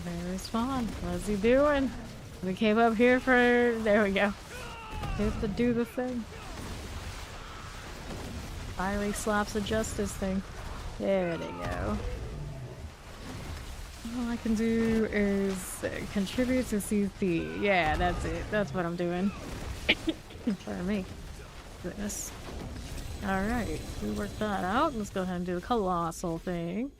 There's Fawn. What's he doing? We came up here for... There we go. We have to do the thing. Fiery slaps of justice thing. There they go. All I can do is contribute to CC. Yeah, that's it. That's what I'm doing. Pardon me. Goodness. Alright, we worked that out. Let's go ahead and do the colossal thing.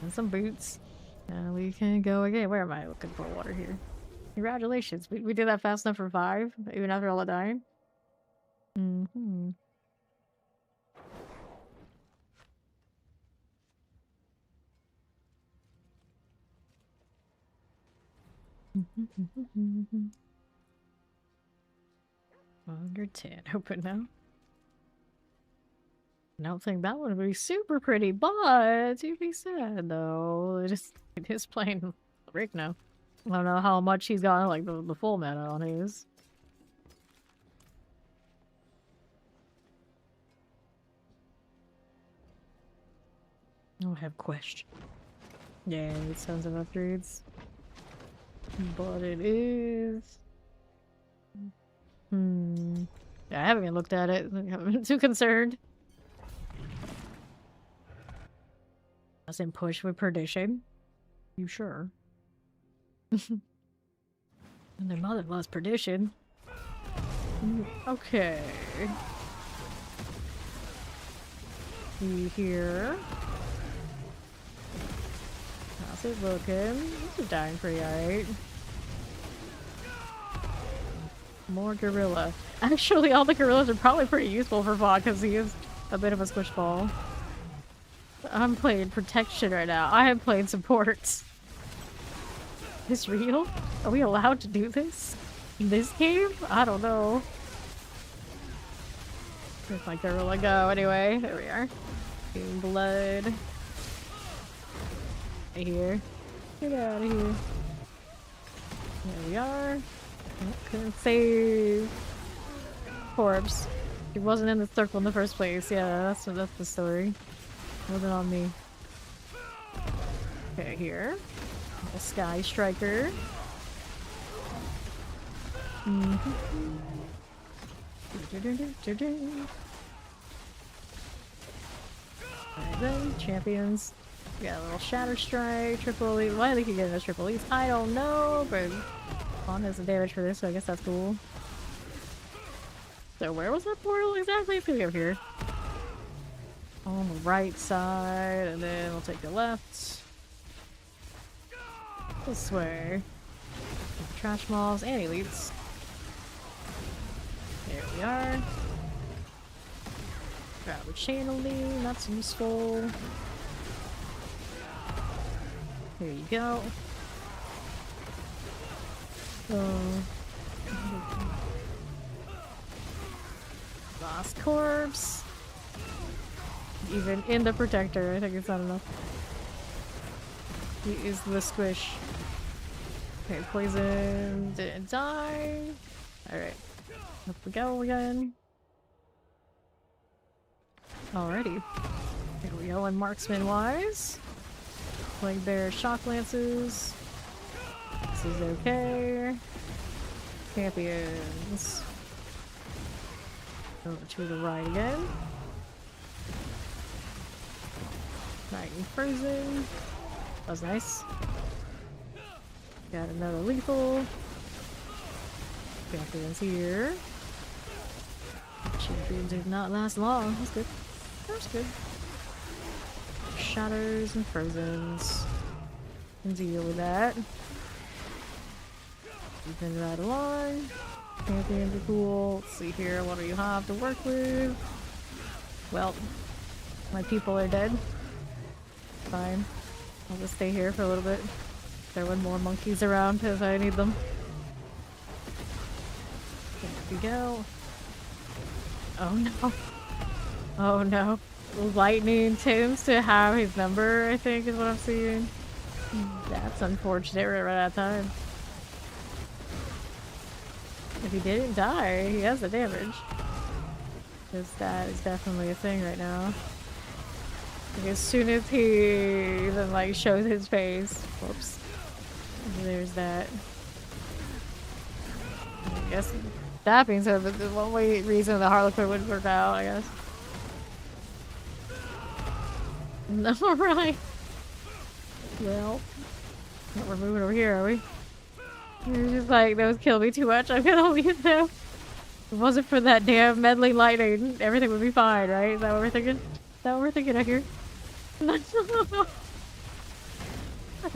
And some boots. And we can go again. Where am I looking for water here? Congratulations. We did that fast enough for 5, even after all the dying. Mm-hmm. Under 10. Open now. I don't think that one would be super pretty, but to be said though, it is playing Rick now. I don't know how much he's got like the full meta on his. I have question. Yeah, it sounds of upgrades. But it is. Yeah, I haven't even looked at it. I haven't been too concerned. Doesn't push with perdition. You sure? And their mother loves perdition. Okay. See here. How's it looking? This is dying pretty alright. More gorilla. Actually, all the gorillas are probably pretty useful for Vaughn because he is a bit of a squish ball. I'm playing protection right now. I am playing supports. Is this real? Are we allowed to do this? In this game? I don't know. Where's my gorilla go anyway? There we are. Getting blood. Right here. Get out of here. There we are. Couldn't save. Corpse. He wasn't in the circle in the first place. Yeah, that's the story. Wasn't on me. Okay, here. A Sky Striker. And then champions. We got a little Shatter Strike, Triple Elite. Why they could get a Triple Elite? I don't know, but Vaughn has the damage for this, so I guess that's cool. So where was that portal exactly? It's gonna be over here. On the right side, and then we'll take the left. This way. Trash mobs and elites. There we are. Grab a channeling, that's useful. Here you go. Lost corpse. Even in the protector, I think it's not enough. He is the squish. Okay, poison didn't die. Alright. Up we go again. Alrighty. Here we go, and marksman wise. Plague Bear shock lances. This is okay. Champions. Over to the right again. Night and frozen. That was nice. Got another lethal. Champions here. Champions did not last long. That's good. That's good. Shatters and frozens. Can deal with that. Moving right along. Champions are cool. Let's see here. What do you have to work with? Well, my people are dead. Fine. I'll just stay here for a little bit. There were more monkeys around because I need them. There we go. Oh no. Oh no. Lightning tends to have his number, I think is what I'm seeing. That's unfortunate right at that time. If he didn't die, he has the damage. Because that is definitely a thing right now. Like as soon as he even like shows his face, whoops. There's that. I guess that being said, the one reason the Harlequin wouldn't work out, I guess. Alright. Well, we're moving over here, are we? You're just like, those kill me too much, I'm gonna leave them. If it wasn't for that damn meddling lightning, everything would be fine, right? Is that what we're thinking? Is that what we're thinking out here?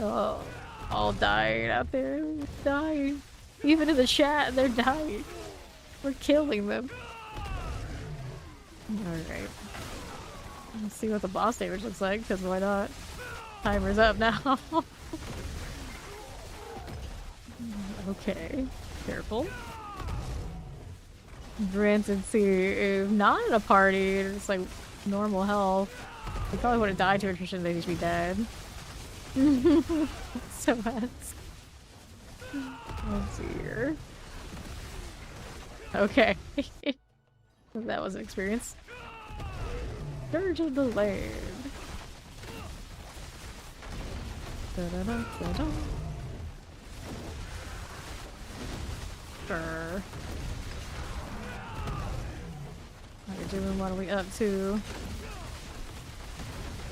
Oh, all dying out there. Dying. Even in the chat, they're dying. We're killing them. Alright. Let's see what the boss damage looks like, because why not? Timer's up now. Okay. Careful. Granted, see, if not in a party, it's like normal health. They probably would have died to attrition, they'd just be dead. So that's... Let's see here. Okay. That was an experience. Dirge of the Land. Da-da-da-da-da. Sure. How you doing? What are we up to?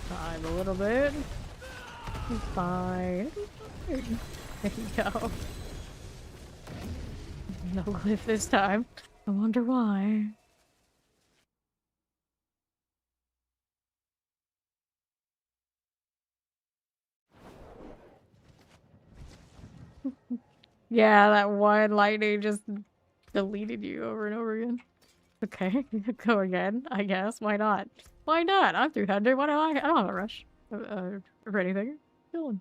5 a little bit. Fine. There you go. No glyph this time. I wonder why. Yeah, that one lightning just deleted you over and over again. Okay, go again, I guess. Why not? Why not? I'm 300. Why do I don't have a rush for anything. Chilling.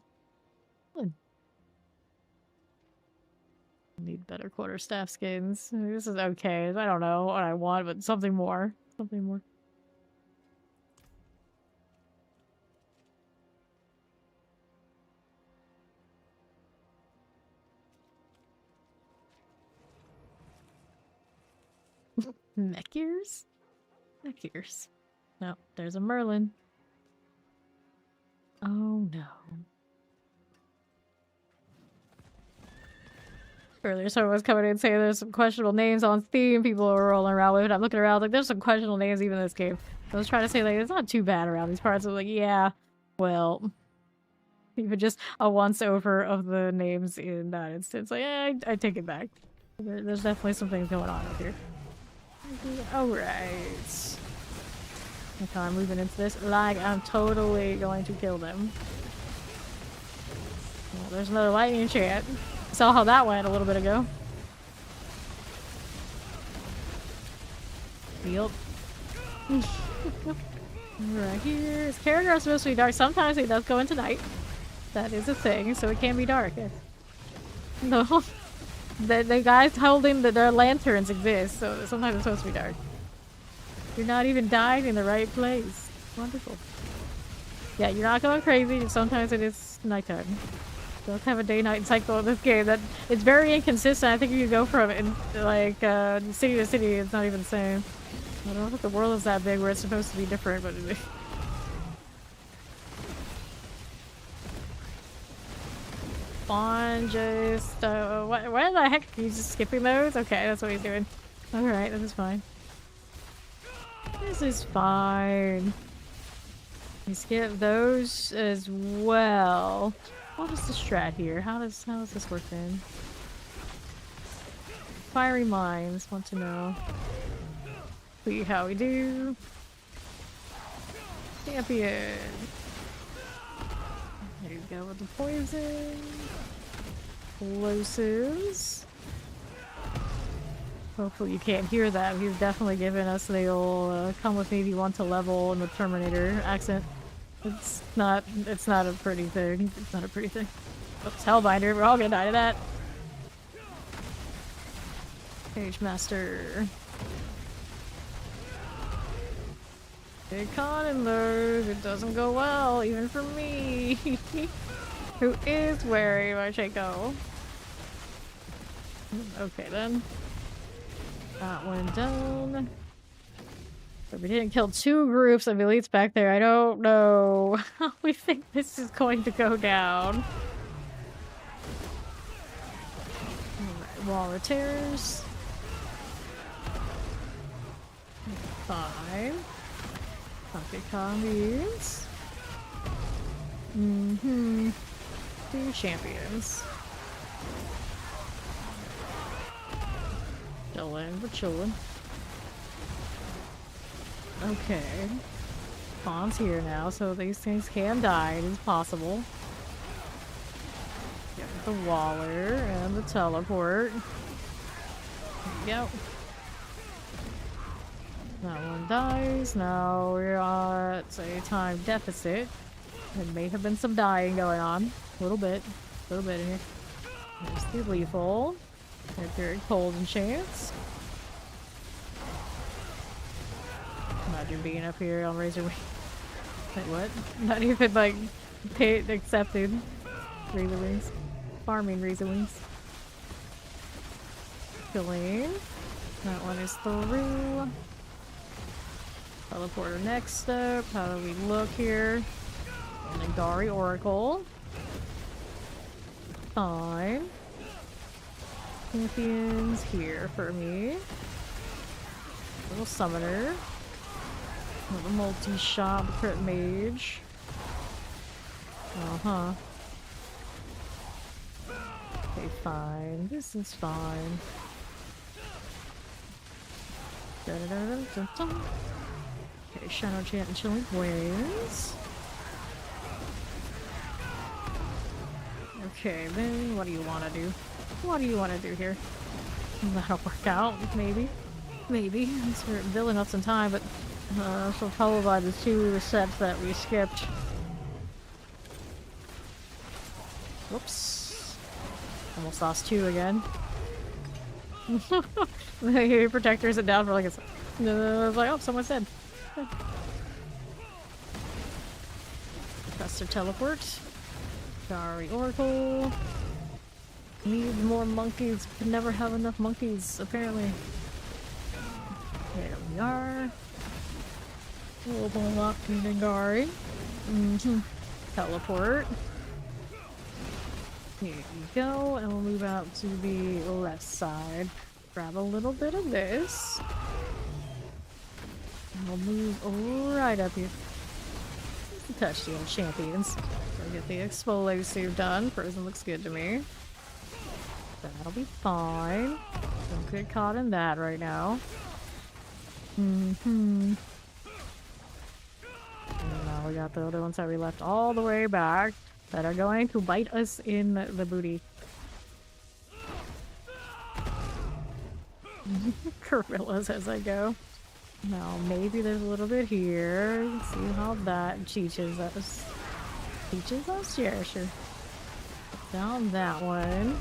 Need better quarterstaff skins. This is okay. I don't know what I want, but something more. Something more. Neck ears? Neck ears. No, there's a Merlin. Oh no. Earlier, someone was coming in saying there's some questionable names on Steam. People are rolling around with it. I'm looking around like there's some questionable names even in this game. I was trying to say like it's not too bad around these parts. I was like, yeah, well, even just a once over of the names in that instance. Like, yeah, I take it back. There's definitely some things going on up here. Alright. Okay, I'm moving into this. Like, I'm totally going to kill them. Well, there's another lightning chant. Saw how that went a little bit ago. Yep. Right here. His character is supposed to be dark. Sometimes he does go into night. That is a thing, so it can be dark. Yes. No. The guys holding their lanterns exist, so sometimes it's supposed to be dark. You're not even dying in the right place. Wonderful. Yeah, you're not going crazy. Sometimes it is nighttime. Don't have a day-night cycle in this game. That it's very inconsistent. I think you go from like city to city. It's not even the same. I don't know if the world is that big where it's supposed to be different, but it is. Spawn just what the heck? He's just skipping those? Okay, that's what he's doing. Alright, this is fine. This is fine. We skip those as well. What is the strat here? How does this work then? Fiery Minds want to know. See how we do. Champion. There you go with the poison. Explosives. Hopefully you can't hear that. He's definitely given us the old come with me if you want to level in the Terminator accent. It's not a pretty thing. It's not a pretty thing. Oops, Hellbinder, we're all gonna die to that. Page Master. Big con in those. It doesn't go well, even for me. Who is wearing my Shaco? Okay then. That one down. But we didn't kill 2 groups of elites back there. I don't know how we think this is going to go down. Alright, Wall of Terrors. 5. Pocket combies. 2 champions. Chilling, we're chilling. Okay. Spawn's here now, so these things can die. It is possible. Get the Waller and the teleport. There we go. That one dies. Now we're at a time deficit. There may have been some dying going on. A little bit in here. There's the lethal. Very cold and chance. Imagine being up here on Razor Wing. Wait, what? Not even like paid accepted Razor Wings. Farming Razor Wings. Killing. That one is through. Teleporter next up. How do we look here? And then Gari Oracle. Fine. Champions here for me. Little summoner. Little multi-shot crit mage. Uh-huh. Okay, fine. This is fine. Da-da-da-da-da-da. Okay, Shadow Chant and Chilling Winds. Okay, then what do you want to do? What do you want to do here? That'll work out, maybe. Maybe. We're building up some time, but so followed by the 2 sets that we skipped. Whoops. Almost lost 2 again. The protectors it down for like a second. I was like, oh, someone's dead. Faster teleport. Sorry, Oracle. Need more monkeys. Could never have enough monkeys, apparently. There we are. We'll unlock Ningari. Teleport. Here you go, and we'll move out to the left side. Grab a little bit of this. And we'll move right up here. Just to touch the old champions. We'll get the explosive done. Frozen looks good to me. That'll be fine. Don't get caught in that right now. And now we got the other ones that we left all the way back that are going to bite us in the booty. Gorillas as I go. Now maybe there's a little bit here. Let's see how that teaches us. Teaches us? Yeah, sure. Down that one.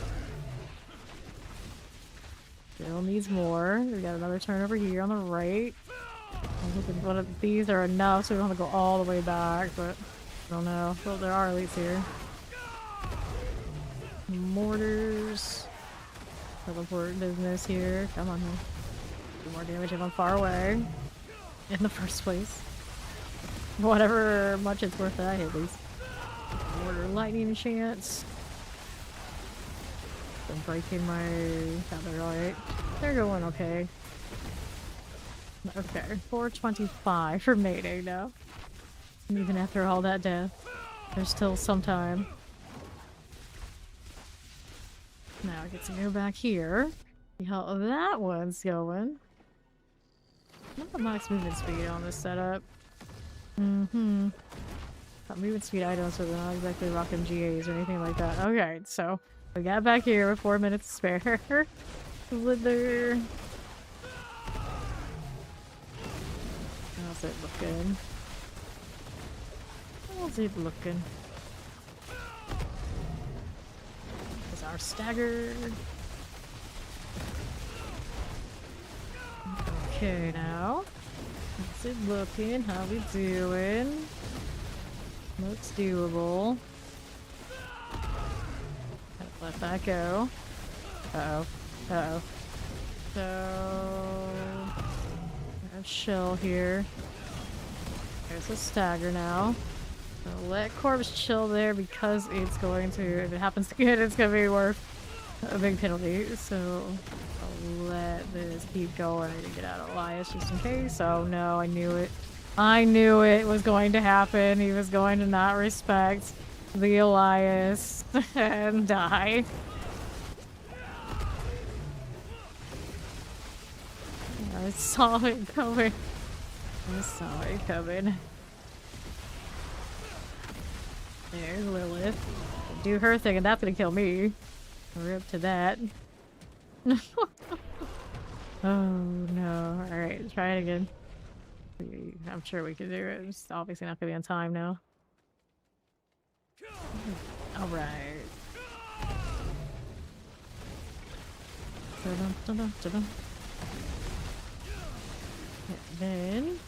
Still needs more. We got another turn over here on the right. I'm hoping one of these are enough so we don't have to go all the way back, but I don't know. Well, there are elites here. Mortars. Teleport business here. Come on, man. Do more damage if I'm far away. In the first place. Whatever much it's worth that, at least. Mortar lightning chance. I'm breaking my... they're alright. They're going okay. Okay, 425 for Mayday now. Even after all that death, there's still some time. Now I get to go back here. See how that one's going. Not max movement speed on this setup. Not movement speed items, so they're not exactly rocking GAs or anything like that. Okay, so we got back here with 4 minutes to spare. Slither. How's it looking? How's it looking? Is our stagger? Okay, now. How's it looking? How we doing? Looks doable. Let that go. Uh-oh. Uh-oh. So... let's chill here. There's a stagger now. So let Corpse chill there because it's going to, if it happens to get, it's going to be worth a big penalty. So I'll let this keep going. I need to get out of Elias just in case. Oh no, I knew it. I knew it was going to happen. He was going to not respect the Elias and die. I saw it coming. I saw it coming. There's Lilith. Do her thing and that's gonna kill me. We're up to that. Oh no. Alright, try it again. I'm sure we can do it. It's obviously not gonna be on time now. Alright. And then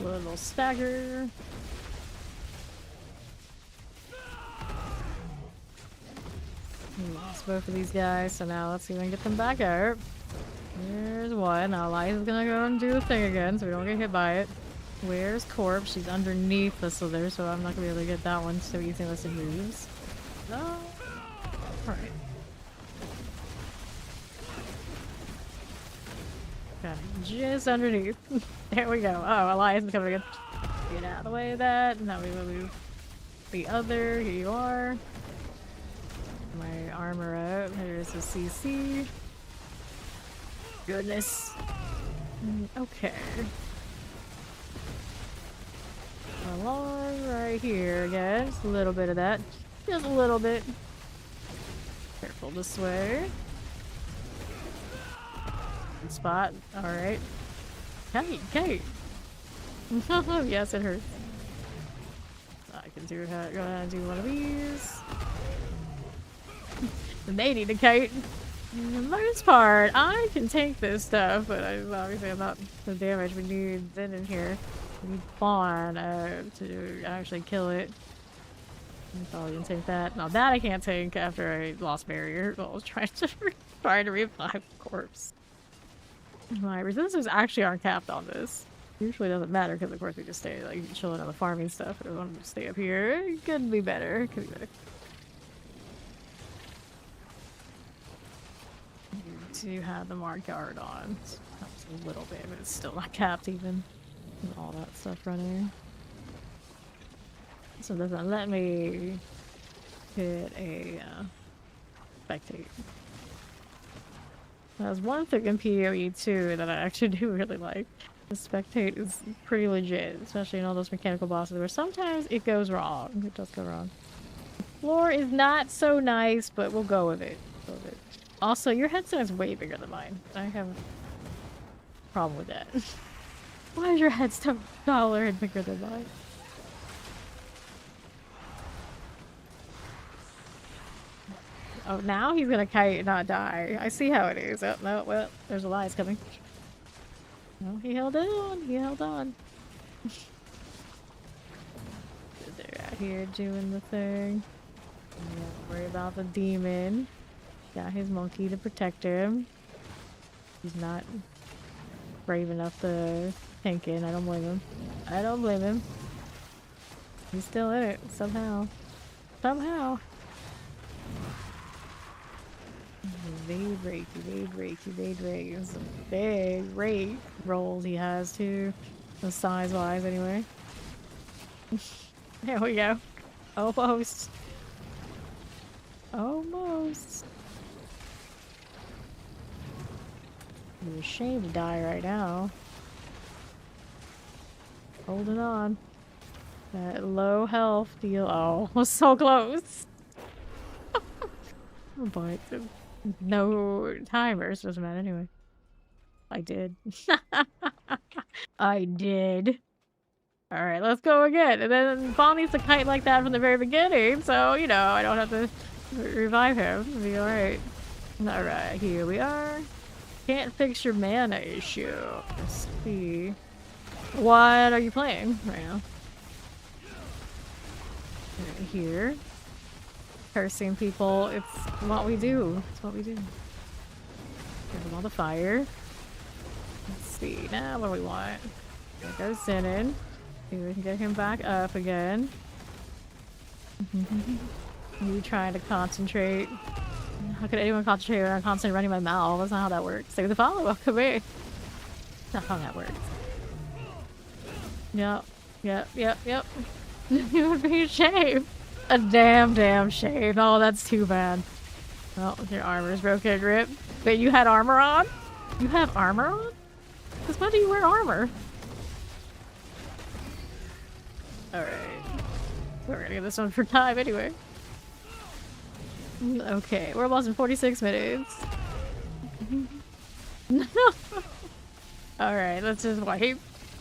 little stagger. We lost both of these guys, so now let's see if we can get them back out. There's one. Now Eliza's gonna go and do the thing again, so we don't get hit by it. Where's Corpse? She's underneath the slither, so I'm not gonna be able to get that one so easy unless it moves. No. Alright. Got it just underneath. There we go. Oh, Elias is coming again. Get out of the way of that. Now we will move the other. Here you are. My armor up. Here's the CC. Goodness. Okay. Along right here again. Just a little bit of that. Just a little bit. Careful this way. Good spot. Alright. Kate! Kate! Yes, it hurts. I can do go ahead and do one of these. They need a kite. For the most part, I can take this stuff, but obviously I'm not the damage we need then in here. We need Fawn to actually kill it. I'm probably gonna take that. Now that I can't take after I lost barrier while I was trying to revive Corpse. My resistances actually aren't capped on this. Usually doesn't matter because of course we just stay like chilling on the farming stuff. But I want to stay up here. It could be better. It could be better. You do have the mark guard on. So helps a little bit, but it's still not capped even. With all that stuff running. So it doesn't let me hit a spectate. There's one thing in PoE too that I actually do really like. The spectate is pretty legit, especially in all those mechanical bosses where sometimes it goes wrong. It does go wrong. The floor is not so nice, but we'll go with it. Also, your headset is way bigger than mine. I have a problem with that. Why is your headset taller and bigger than mine? Oh, now he's gonna kite and not die. I see how it is. Oh, no, well, there's a Elias coming. No, he held on. He held on. They're out here doing the thing. Don't worry about the demon. Got his monkey to protect him. He's not brave enough to tank in. I don't blame him. I don't blame him. He's still in it somehow. Somehow. Evade rake, evade rake, evade rake. It's a big rake rolls he has too. Size wise anyway. There we go. Almost. Almost. It'd be a shame to die right now. Holding on. That low health deal. Oh, was so close. But no timers doesn't matter anyway. I did. I did. Alright, let's go again. And then Paul needs to kite like that from the very beginning, so, you know, I don't have to revive him. It'll be alright. Alright, here we are. Can't fix your mana issue. Let's see. What are you playing right now? Right here. Cursing people, it's what we do. It's what we do. Give them all the fire. Let's see, now what do we want? There goes Zenon. See if we can get him back up again. You trying to concentrate. How could anyone concentrate when I'm constantly running my mouth? That's not how that works. Say the follow-up, come here. That's not how that works. Yep. It would be a shame. A damn shame. Oh, that's too bad. Well, your armor's broken, rip. Wait, you had armor on? You have armor on? Because why do you wear armor? Alright. We're gonna get this one for time anyway. Okay, we're almost in 46 minutes. Alright, let's just wipe.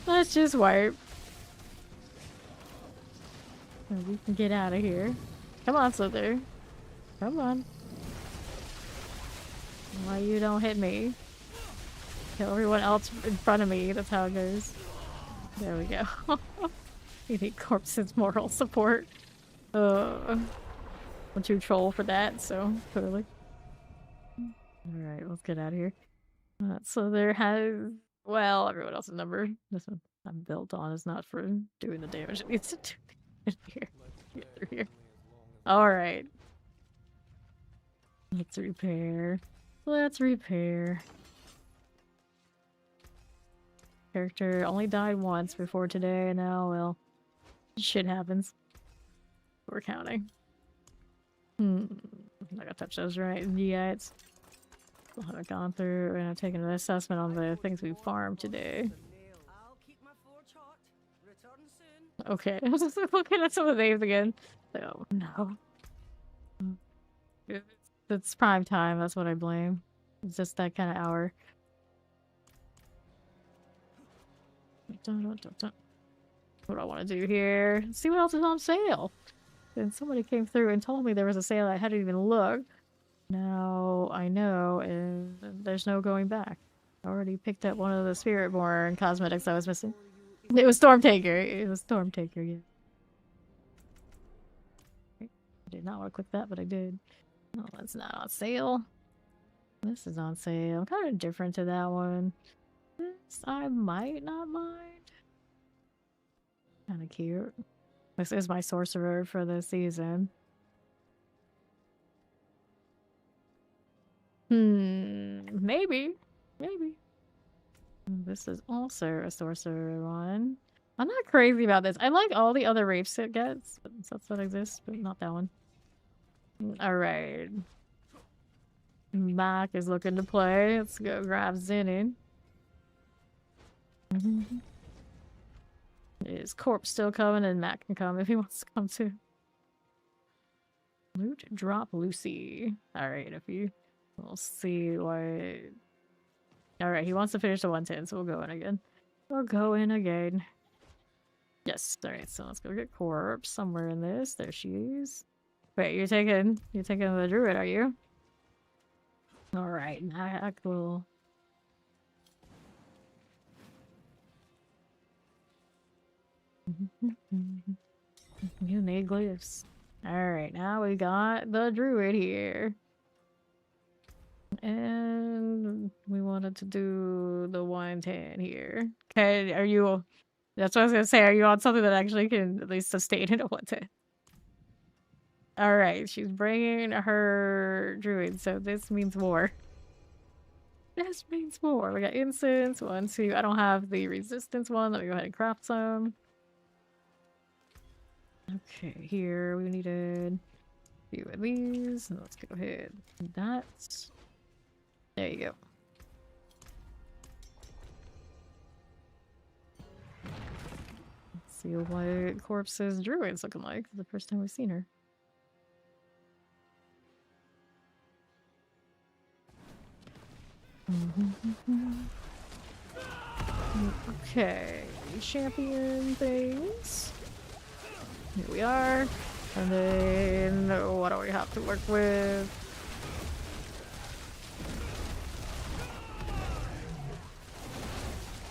Let's just wipe. So we can get out of here. Come on, Slither. Come on. Why you don't hit me? Kill everyone else in front of me. That's how it goes. There we go. You need corpse's moral support. I'm too troll for that, so totally. Alright, let's get out of here. So there has... Well, everyone else's number. This one I'm built on is not for doing the damage it needs to do. Get here. Get through here. Alright. Let's repair. Let's repair. Character only died once before today, and now, well, shit happens. We're counting. I gotta touch those right. Yeah, it's... I haven't gone through and I've taken an assessment on the things we farmed today. Okay, I was just looking at some of the names again. Oh no. It's prime time, that's what I blame. It's just that kind of hour. What do I want to do here? See what else is on sale. And somebody came through and told me there was a sale. I hadn't even looked. Now I know, and there's no going back. I already picked up one of the Spiritborn cosmetics I was missing. It was Stormtaker. It was Stormtaker, yeah. I did not want to click that, but I did. Oh, that's not on sale. This is on sale. Kind of different to that one. This I might not mind. Kind of cute. This is my sorcerer for the season. Maybe. Maybe. This is also a sorcerer one. I'm not crazy about this. I like all the other rapes it gets. That's what exists, but not that one. Alright. Mac is looking to play. Let's go grab Zinnin. Is Corpse still coming? And Mac can come if he wants to come too. Loot drop Lucy. Alright, if you... We'll see what... Alright, he wants to finish the 110, so we'll go in again. We'll go in again. Yes, alright, so let's go get Corpse somewhere in this. There she is. Wait, you're taking the druid, are you? Alright, Mac will... You need glyphs. Alright, now we got the druid here. And we wanted to do the 110 here. Okay, are you... That's what I was gonna say. Are you on something that actually can at least sustain it a 110? Alright, she's bringing her druid, so this means more. This means more. We got incense, 1, 2. I don't have the resistance one. Let me go ahead and craft some. Okay, here we needed a few of these. Let's go ahead and do that. There you go. Let's see what Corpse's druid's looking like. The first time we've seen her. Okay, champion things. Here we are. And then what do we have to work with?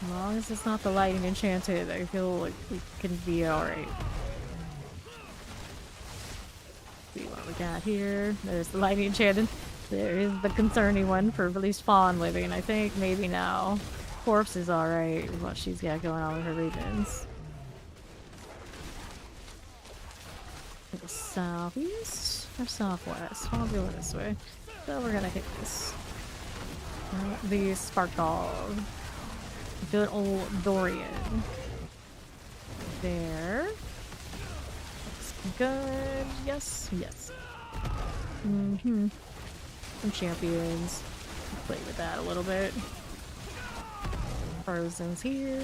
As long as it's not the lightning enchanted, I feel like we can be alright. See what we got here. There's the lightning enchanted. There is the concerning one for at least Fawn living. I think maybe now Corpse is alright with what she's got going on with her regions. Southeast or southwest? I'll go this way. So we're gonna hit this. The Spark Dog. Good old Dorian. There. Looks good. Yes, yes. Some champions. Play with that a little bit. Frozen's here.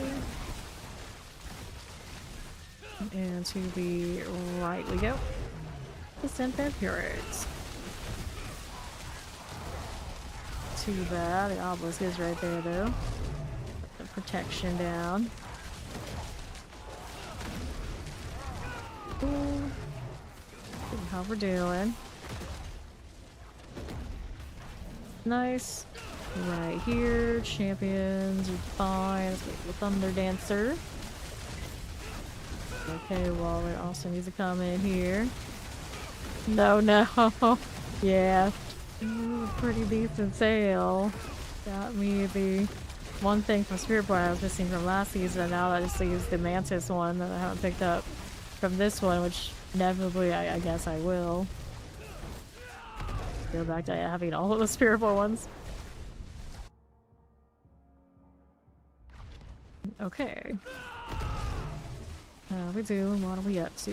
And to the right we go. Descent Vampirics. Too bad. The obelisk is right there though. Put the protection down. Cool. See how we're doing. Nice. Right here. Champions are fine. Let's get the Thunder Dancer. Okay, Waller also needs to come in here. No, no. Yeah. Pretty decent sale. Got me the one thing from Spiritborn I was missing from last season, and now I just used the Mantis one that I haven't picked up from this one, which inevitably I guess I will. Go back to having all of the Spiritborn ones. Okay. How we doing? What are we up to?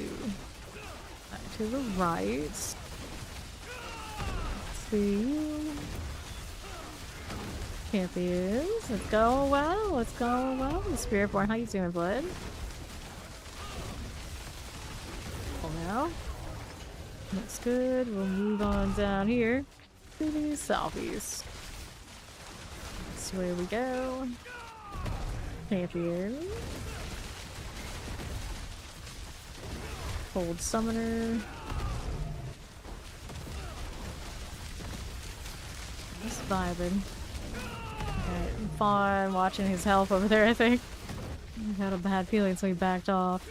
Back to the right. Let's see. Champions. Let's go well. Let's go well. Spiritborn, how you doing, bud? Well, now. Looks good. We'll move on down here to the southeast. This way we go. Champion. Cold Summoner. Just vibing. Okay, fun watching his health over there, I think. I had a bad feeling, so he backed off.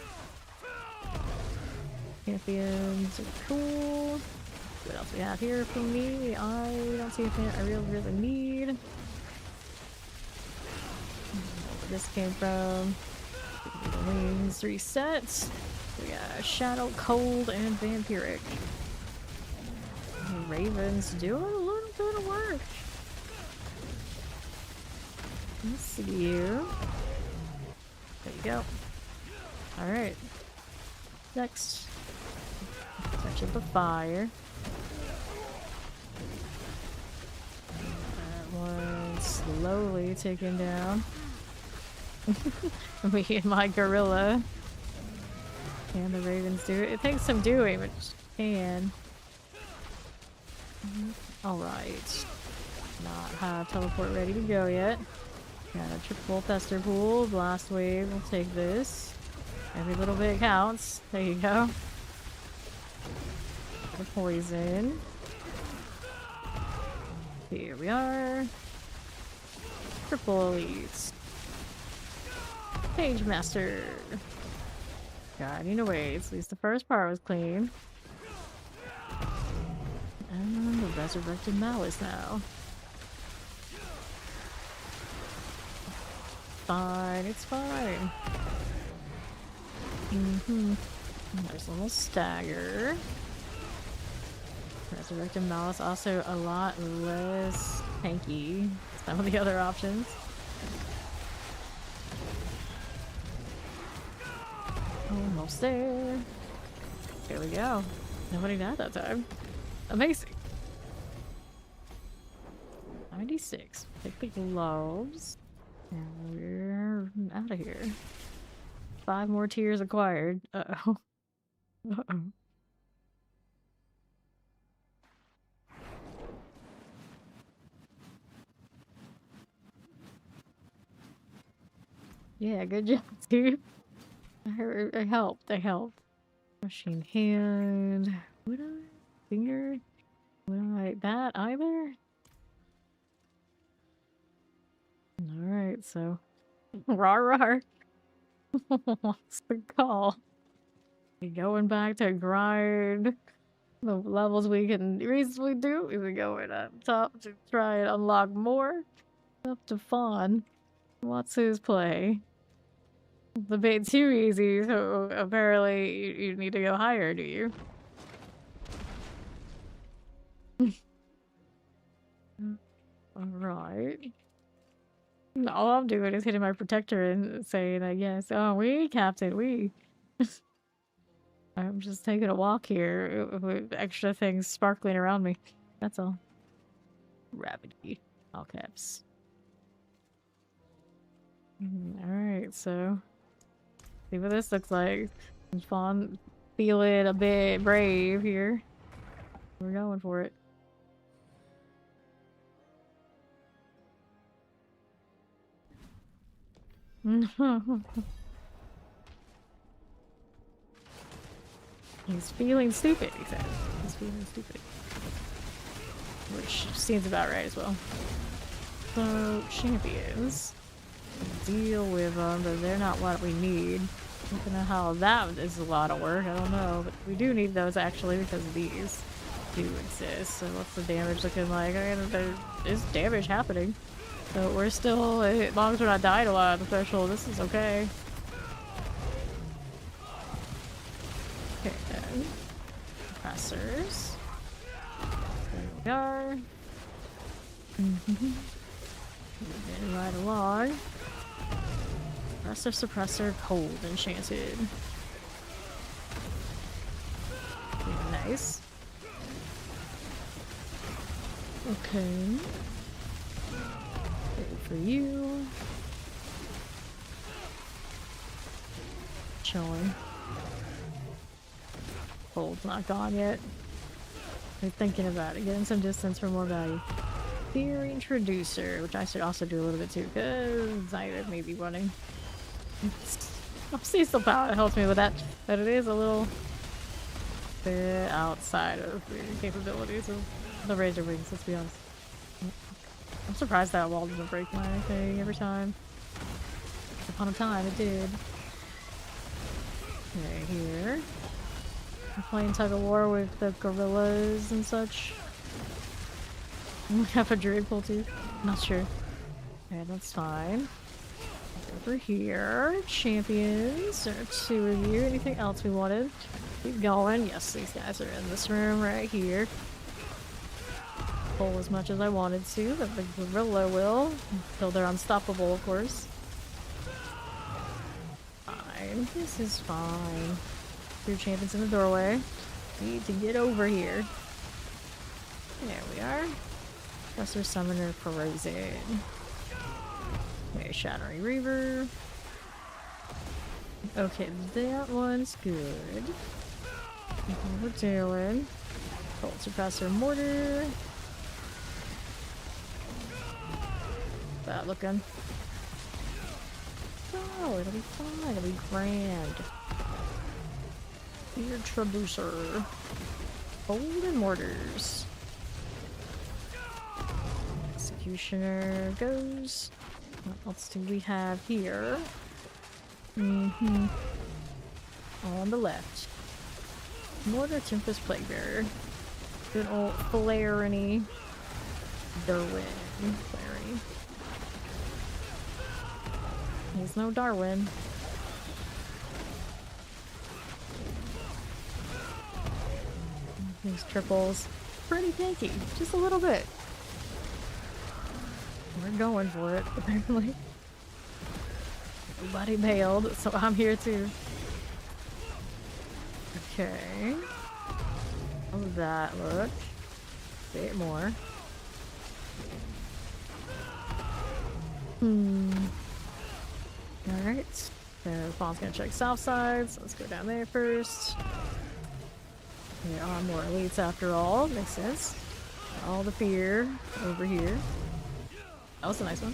Champions are cool. What else we have here for me? I don't see anything I really need. Where this came from. The wings reset. We got Shadow, Cold, and Vampiric. Raven's doing a little bit of work. Let's see you. There you go. Alright. Next. Touch of the fire. That one slowly taken down. Me and my gorilla. Can the ravens do it? It takes some doing, which can. Alright. Not have teleport ready to go yet. Got a triple pester pool. Blast wave. We'll take this. Every little bit counts. There you go. The poison. Here we are. Triple elites. Page Master. Guiding away. At least the first part was clean. And the resurrected malice now. Fine, it's fine. There's a little stagger. Resurrected malice also a lot less tanky than some of the other options. Almost there. Here we go. Nobody died that time. Amazing. 96. Take the gloves. And we're out of here. 5 more tiers acquired. Uh-oh. Uh-oh. Yeah, good job, dude. I helped. I helped. Machine hand. Would I? Finger? Would I? That either? Alright, so. Rawr rawr. What's the call? We going back to grind the levels we can reasonably do. Is we going up top to try and unlock more? Up to fun. What's his play? It's a bit too easy, so apparently you need to go higher, do you? Alright. All I'm doing is hitting my protector and saying, yes, oh, we, Captain, we. I'm just taking a walk here with extra things sparkling around me. That's all. Rabbity. All caps. Alright, so see what this looks like. Fawn feeling a bit brave here. We're going for it. He's feeling stupid, he said. He's feeling stupid. Which seems about right as well. So, champions. Deal with them, but they're not what we need. I don't know how that is a lot of work, I don't know. But we do need those actually because these do exist. So what's the damage looking like? There is damage happening. So we're still, as long as we're not dying a lot at the threshold, this is okay. Okay, then. Compressors. There we are. Moving right along. Suppressor, suppressor, cold, enchanted. Nice. Okay. Wait for you. Chilling. Cold's not gone yet. We're thinking about it. Getting some distance for more value. Fear Introducer, which I should also do a little bit too, because I may be running. Seasonal power helps me with that, but it is a little bit outside of the capabilities of the Razor Wings, let's be honest. I'm surprised that wall doesn't break my thing every time. Once upon a time, it did. Right here. I'm playing tug of war with the gorillas and such. We have a druid pull too. Not sure. Okay, that's fine. Over here, champions. There are two of you. Anything else we wanted? Keep going. Yes, these guys are in this room right here. Pull as much as I wanted to, but the gorilla will. Until they're unstoppable, of course. Fine. This is fine. Two champions in the doorway. Need to get over here. There we are. Professor Summoner Frozen. Okay, Shattering Reaver. Okay, that one's good. What we're doing. Cold Suppressor Mortar. That looking. Oh, it'll be fine. It'll be grand. Fear Traducer. Golden Mortars. Executioner goes. What else do we have here? On the left. Mortar Tempest Plaguebearer. Good old Flareny. Darwin. Flareny. He's no Darwin. These triples. Pretty tanky. Just a little bit. We're going for it, apparently. Nobody bailed, so I'm here too. Okay. How does that look? A bit more. Alright. So Fawn's gonna check south side, so let's go down there first. There are more elites after all, makes sense. All the fear over here. That was a nice one.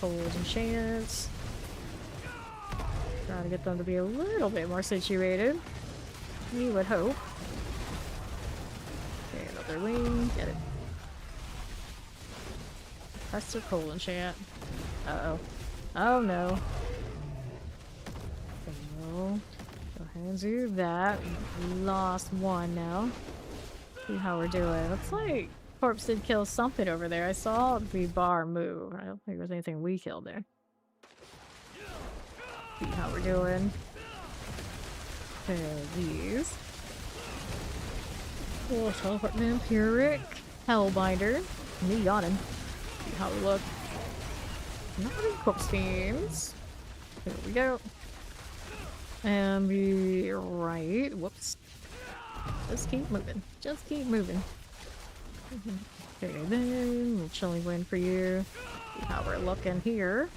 Cold enchants. Trying to get them to be a little bit more situated. You would hope. Okay, another wing. Get it. Press their cold enchant. Uh-oh. Oh no. So, go ahead and do that. We lost one now. See how we're doing. Looks like Corpse did kill something over there. I saw the bar move. I don't think there was anything we killed there. See how we're doing. Okay, these. Oh, Teleport Vampiric. Hellbinder. Me yawning. See how we look. Not any Corpse Fiends. There we go. And the right. Whoops. Just keep moving. Just keep moving. Okay, then we'll chilling win for you. See how we're looking here.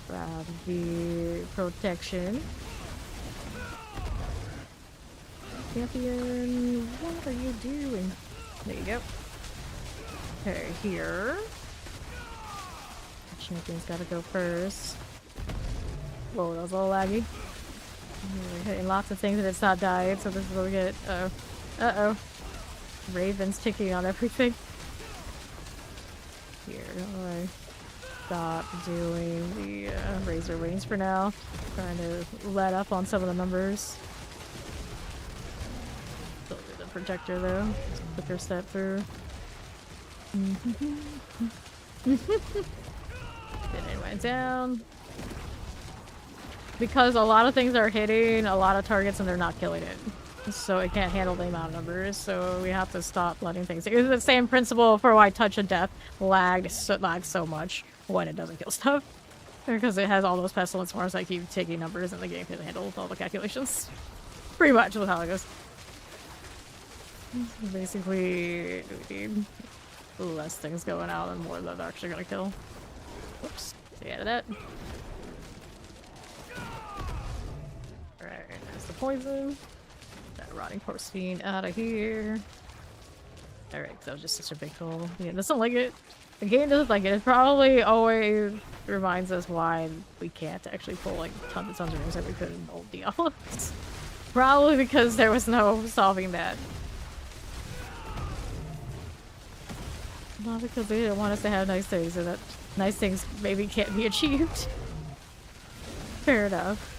Grab the protection. Champion, what are you doing? There you go. Okay, here. The champion's gotta go first. Whoa, that was a little laggy. We're hitting lots of things and it's not died, so this is what we get. Uh-oh. Raven's ticking on everything. Here, I stop doing the razor wings for now. Trying to let up on some of the numbers. Still do the protector though. Just put their step through. Then it went down. Because a lot of things are hitting a lot of targets and they're not killing it. So it can't handle the amount of numbers, so we have to stop letting things... It's the same principle for why Touch of Death lags so much when it doesn't kill stuff. Because it has all those pestilence forms that keep taking numbers and the game can handle all the calculations. Pretty much is how it goes. Basically, we need less things going out and more that they're actually gonna kill. Whoops. Stay out of that. Alright, there's the poison. That rotting corpse fiend out of here. Alright, that was just such a big hole. Yeah, it doesn't like it. The game doesn't like it. It probably always reminds us why we can't actually pull like tons and tons of rooms that we could in old Diablo. Probably because there was no solving that. Not because they didn't want us to have nice things, and that nice things maybe can't be achieved. Fair enough.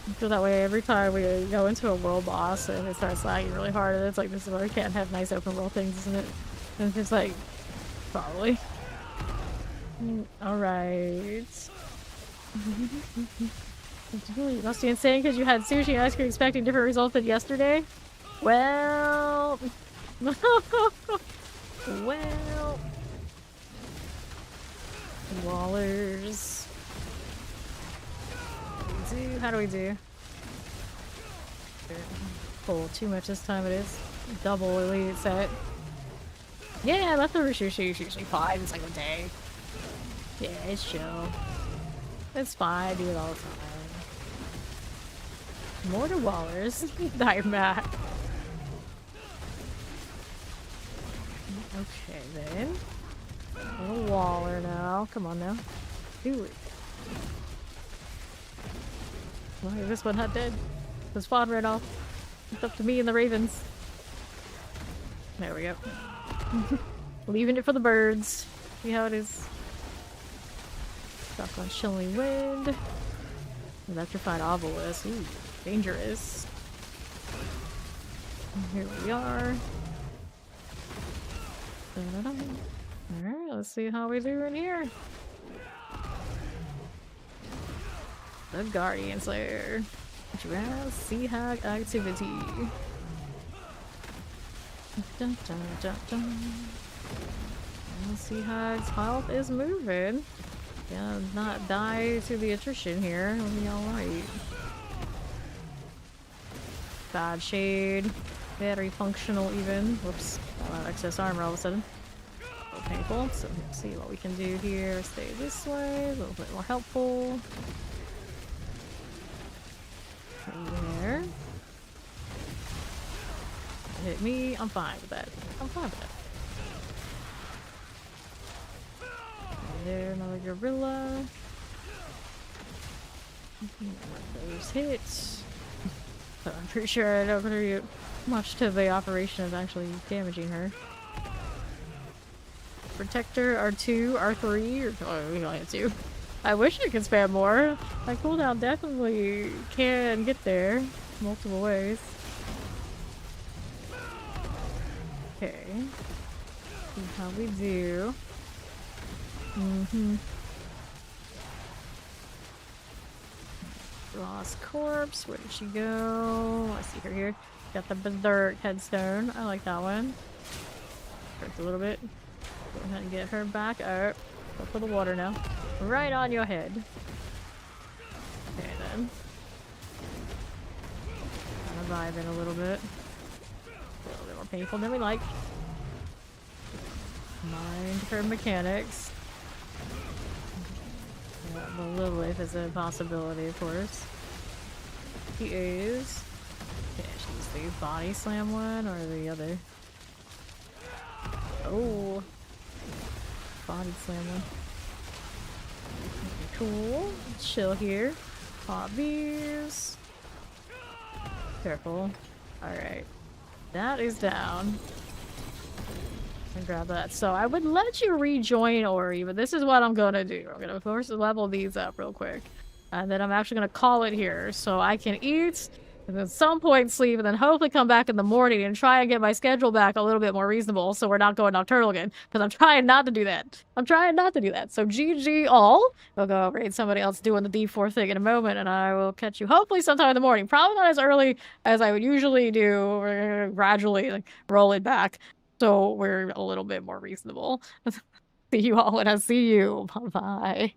I feel that way every time we go into a world boss and it starts lagging really hard, and it's like, this is why we can't have nice open world things, isn't it? And it's just like, probably. Alright. You must be insane because you had sushi and ice cream expecting different results than yesterday? Well... well... Wallers... How do we do? Oh, too much this time it is. Double elite set. Yeah, leftover sushi is usually fine. It's like a day. Yeah, it's chill. It's fine. I do it all the time. More to Wallers. I'm mad. Okay, then. A little Waller now. Come on now. Do it. Why is this one not dead? The spawn right off. It's up to me and the ravens. There we go. Leaving it for the birds. See how it is. Stuck on chilling wind. Electrified obelisk. Ooh, dangerous. And here we are. Alright, let's see how we do in here. The Guardian Slayer. Drow Sea Hag activity. Dun, dun, dun, dun. And Sea Hag's health is moving. Yeah, not die to the attrition here. We'll be alright. Bad shade. Very functional even. Whoops. I have excess armor all of a sudden. A little painful. So let's see what we can do here. Stay this way. A little bit more helpful. There. Hit me. I'm fine with that. I'm fine with that. There, another gorilla. Those hits. So I'm pretty sure I don't contribute much to the operation of actually damaging her. Protector, R2, R3, or oh, we only have 2. I wish I could spam more. My cooldown definitely can get there multiple ways. Okay. See how we do. Lost corpse. Where did she go? I see her here. Got the berserk headstone. I like that one. Hurts a little bit. Go ahead and get her back up. Go for the water now. Right on your head. Okay then. Kind of vibing a little bit. A little bit more painful than we like. Mind her mechanics. Yeah, the Lilith is a possibility, of course. He is. Yeah, she's the body slam one or the other. Oh. Body slam one. Cool. Chill here. Pop these. Careful. Alright. That is down. And grab that. So I would let you rejoin Ori, but this is what I'm gonna do. I'm gonna first level these up real quick. And then I'm actually gonna call it here. So I can eat, and then at some point sleep, and then hopefully come back in the morning and try and get my schedule back a little bit more reasonable so we're not going nocturnal again. Because I'm trying not to do that. I'm trying not to do that. So GG all. We'll go raid somebody else doing the D4 thing in a moment, and I will catch you hopefully sometime in the morning. Probably not as early as I would usually do. We're gonna gradually like, roll it back. So we're a little bit more reasonable. See you all when I see you. Bye-bye.